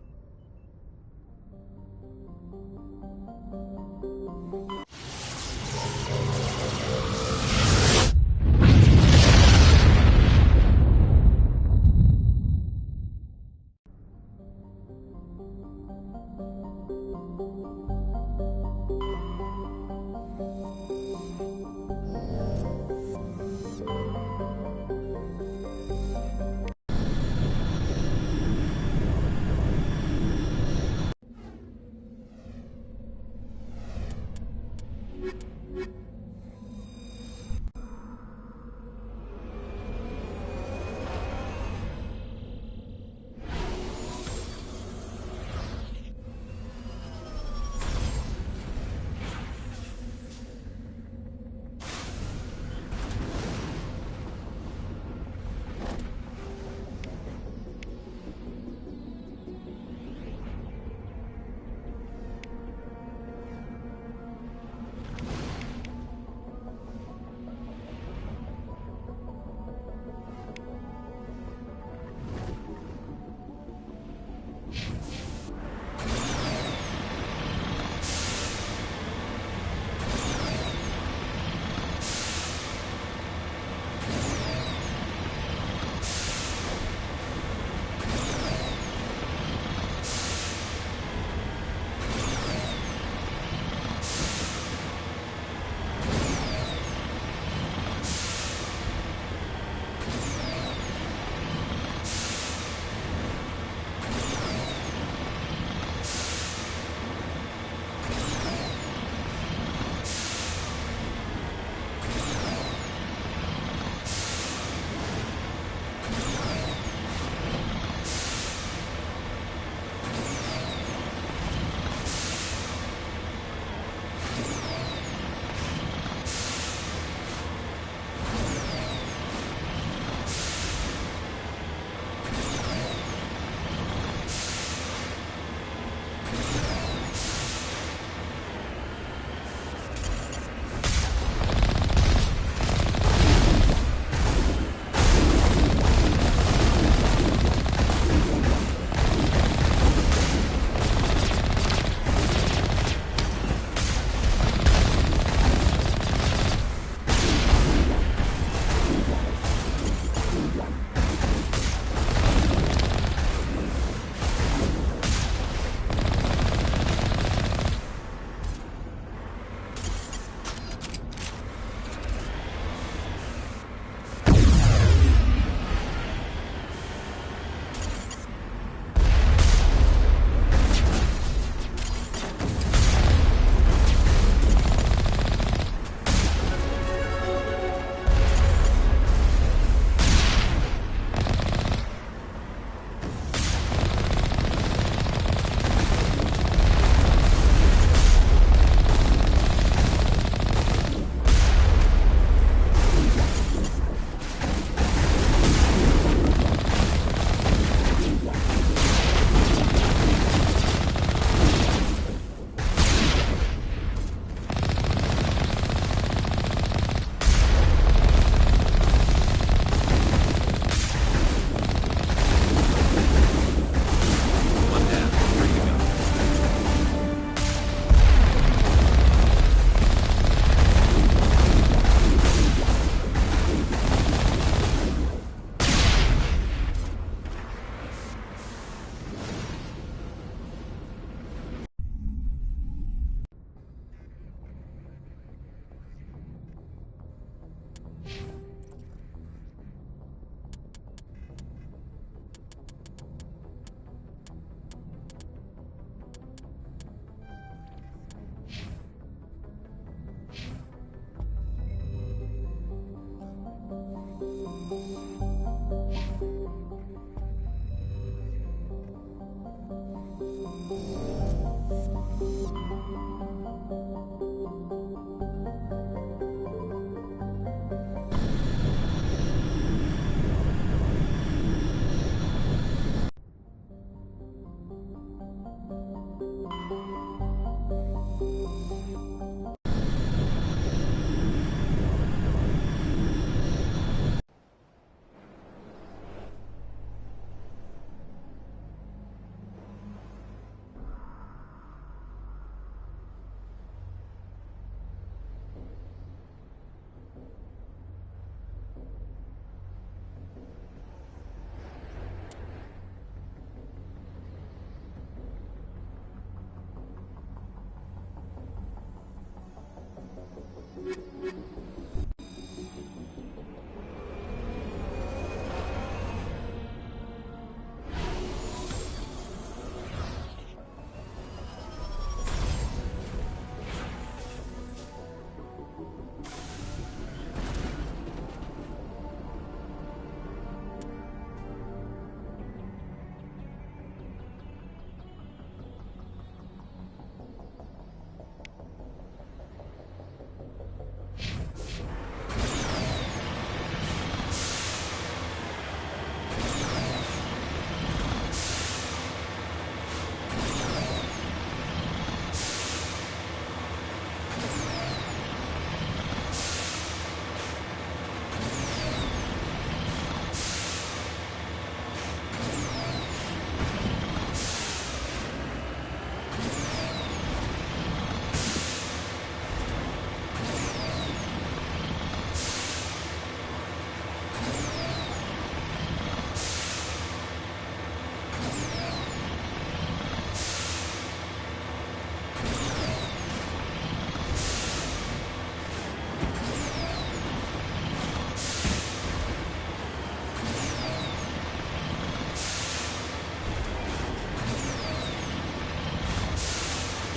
You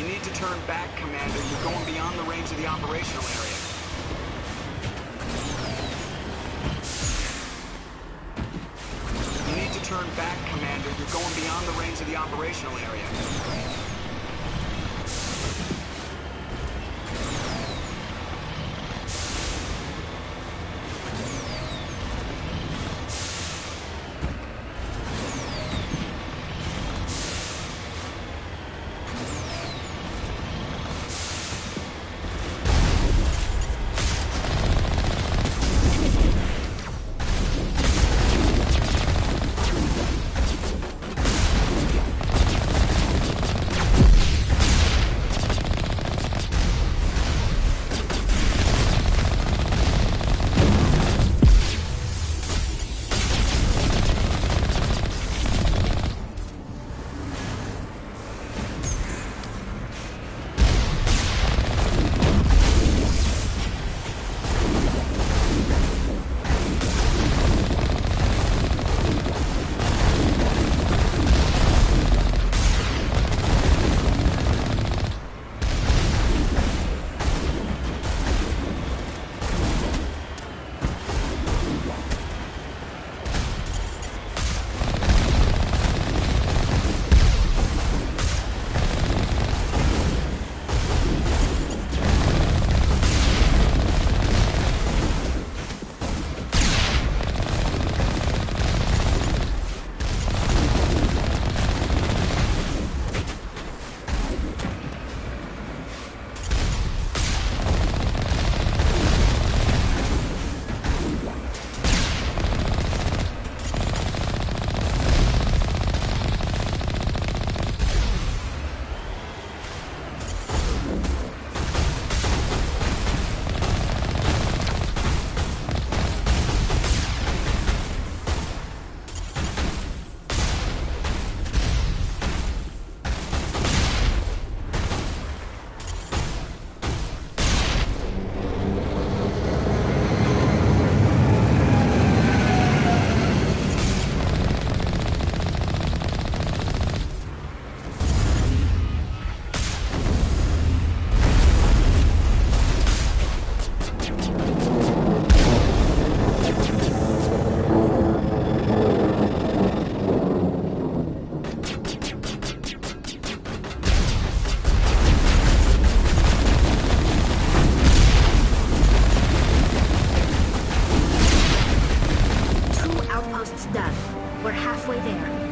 need to turn back, Commander. You're going beyond the range of the operational area. You need to turn back, Commander. You're going beyond the range of the operational area. halfway there.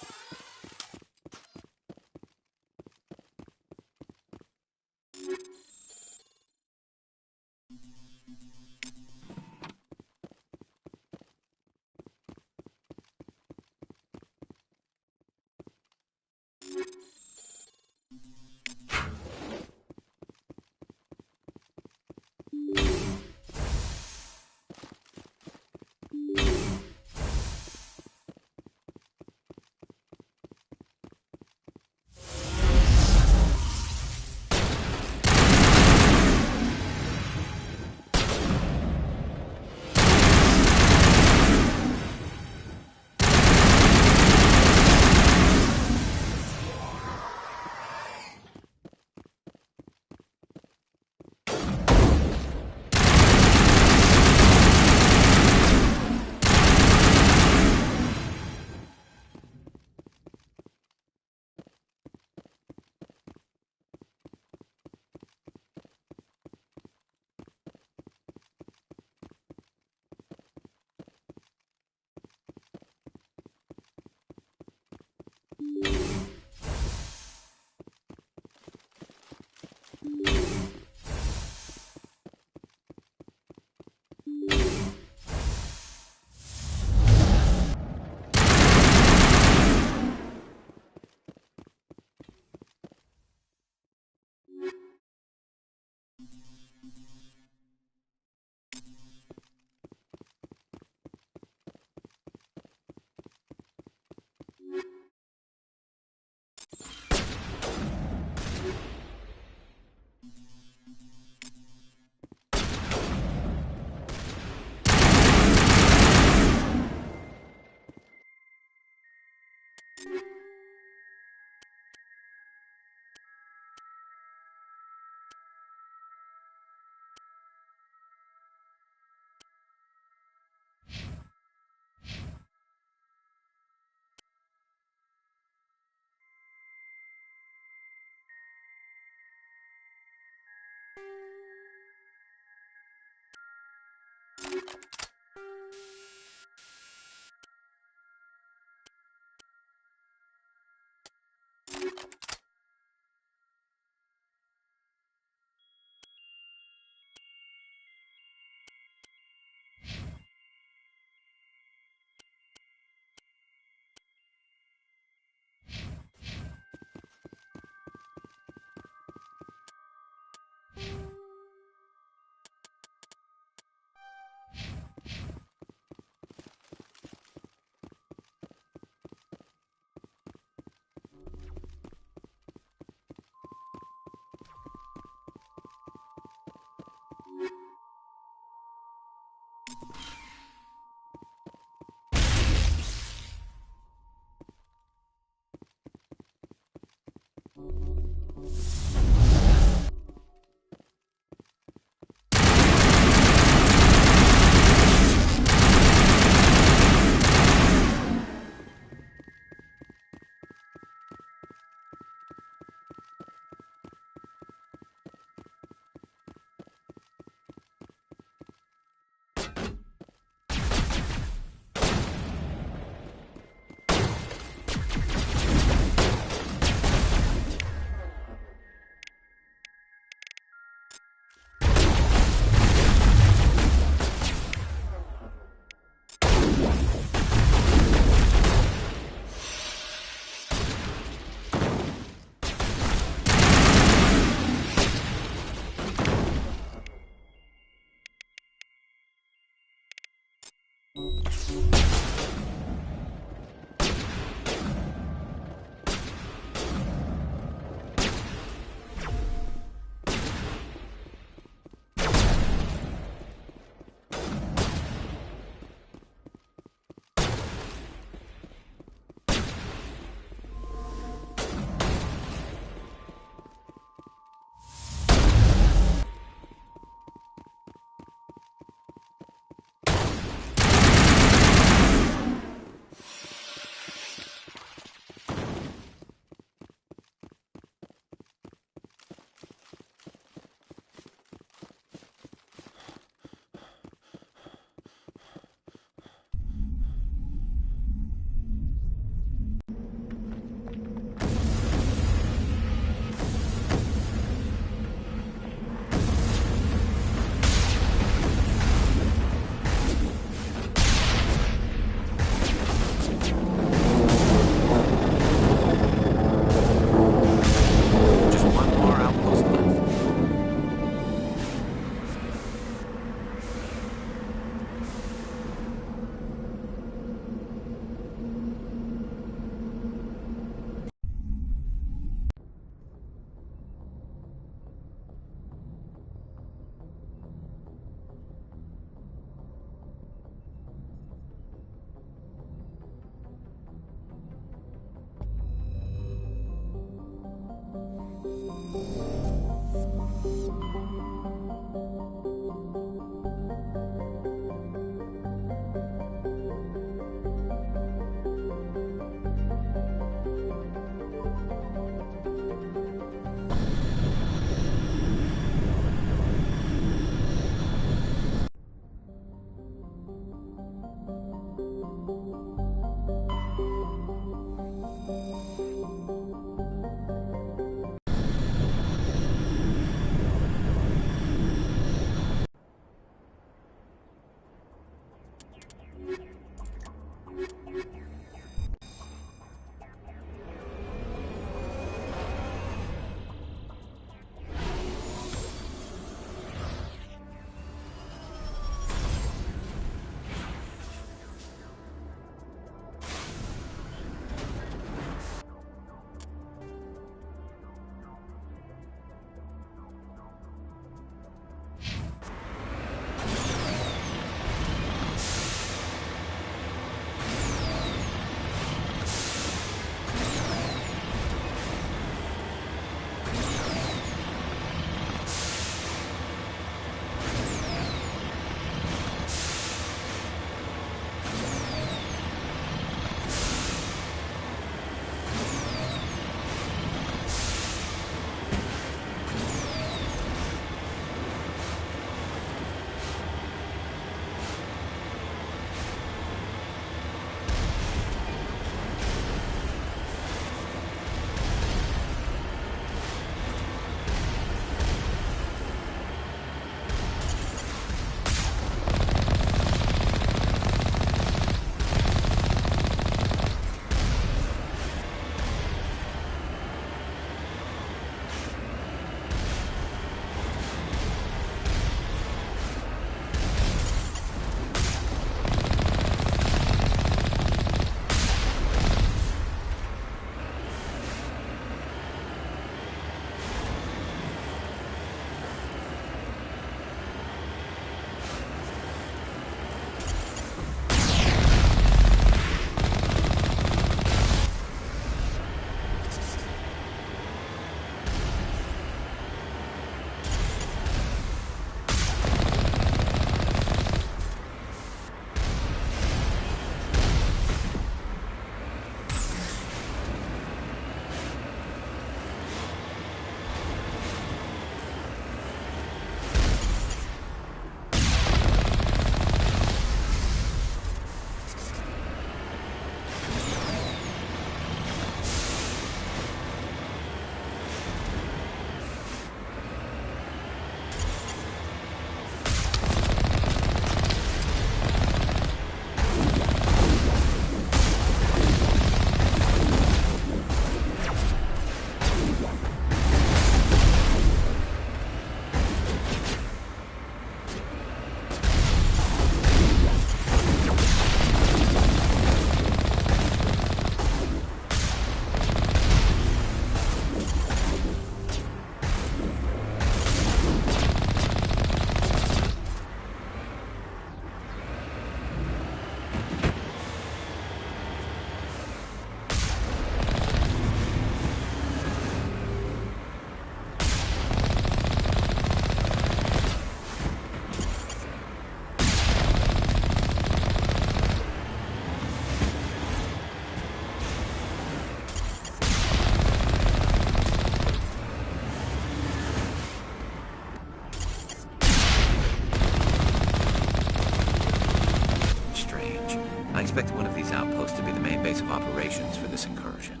operations for this incursion.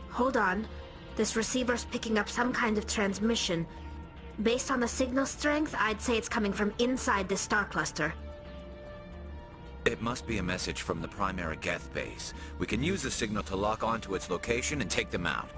Hold on. This receiver's picking up some kind of transmission. Based on the signal strength, I'd say it's coming from inside this star cluster. It must be a message from the primary Geth base. We can use the signal to lock onto its location and take them out.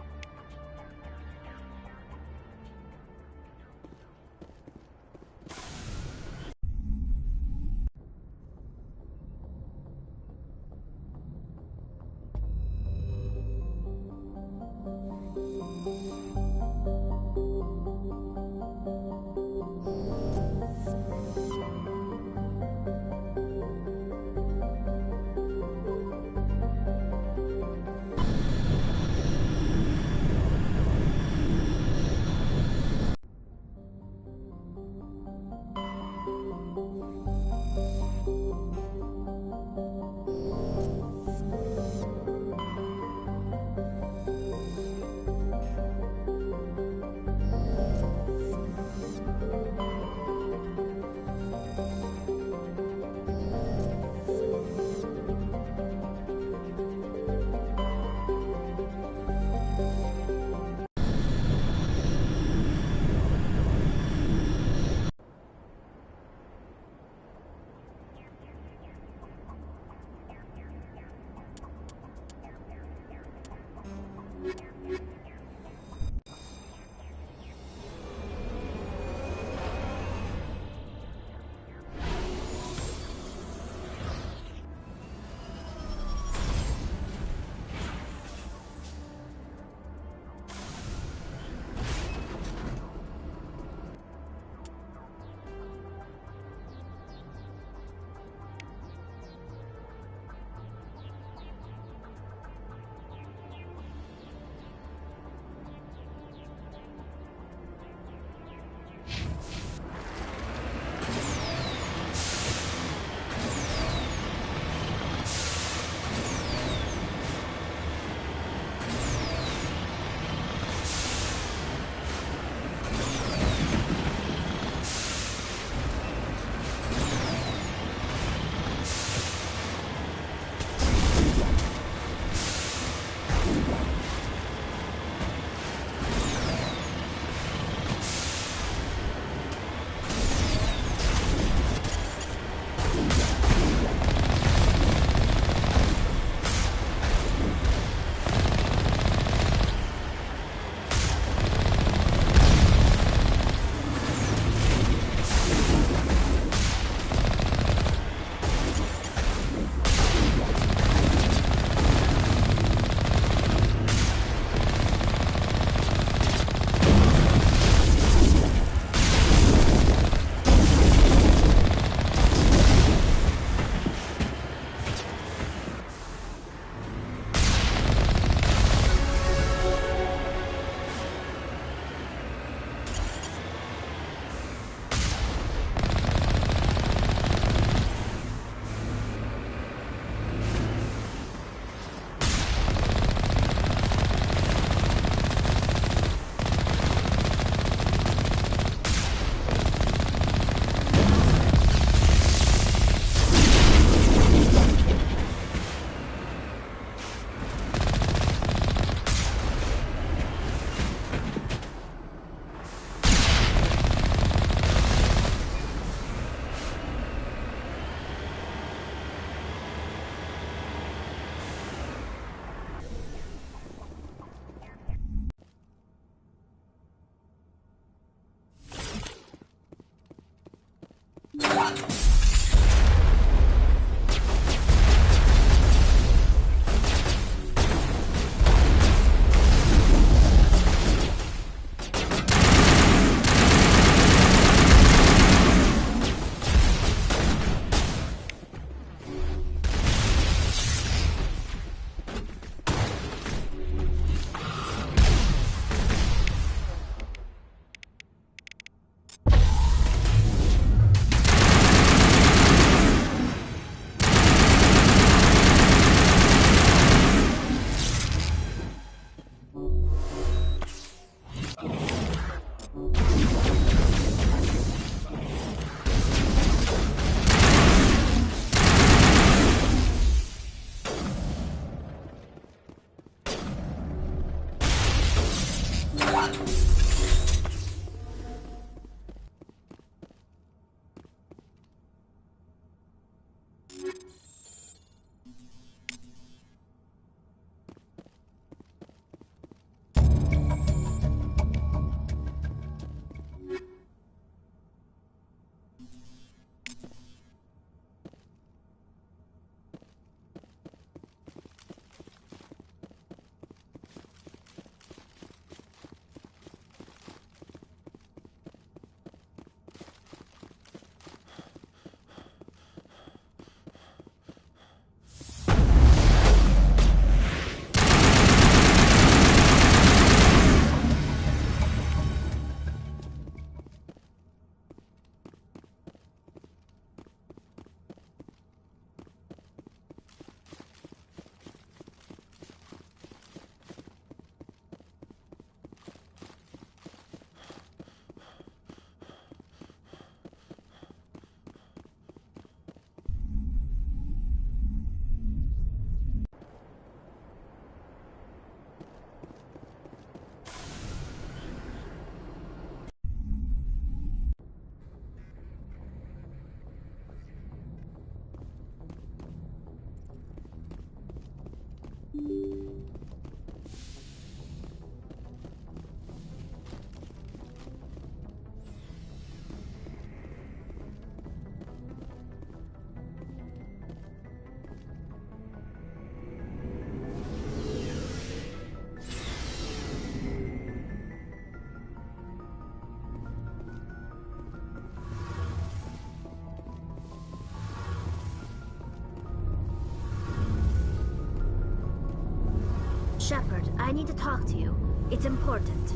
Shepard, I need to talk to you. It's important.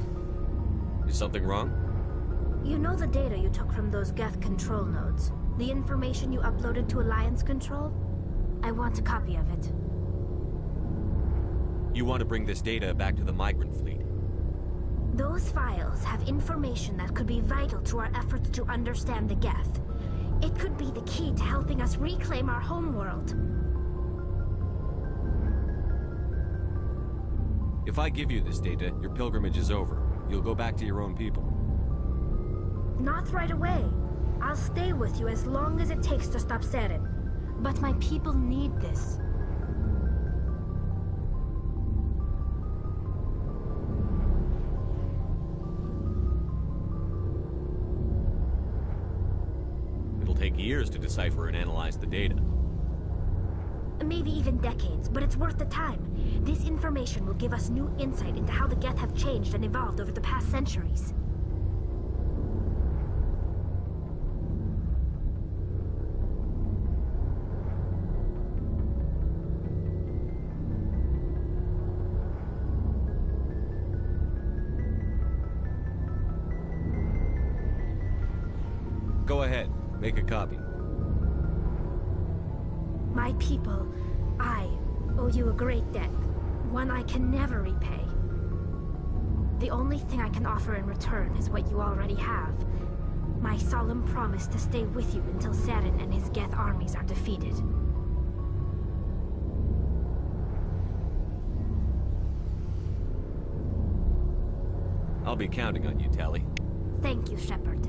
Is something wrong? You know the data you took from those Geth control nodes? The information you uploaded to Alliance Control? I want a copy of it. You want to bring this data back to the migrant fleet? Those files have information that could be vital to our efforts to understand the Geth. It could be the key to helping us reclaim our homeworld. If I give you this data, your pilgrimage is over. You'll go back to your own people. Not right away. I'll stay with you as long as it takes to stop Saren. But my people need this. It'll take years to decipher and analyze the data. Maybe even decades, but it's worth the time. This information will give us new insight into how the Geth have changed and evolved over the past centuries. Go ahead, make a copy. My people, I owe you a great debt, one I can never repay. The only thing I can offer in return is what you already have. My solemn promise to stay with you until Saren and his Geth armies are defeated. I'll be counting on you, Tali. Thank you, Shepard.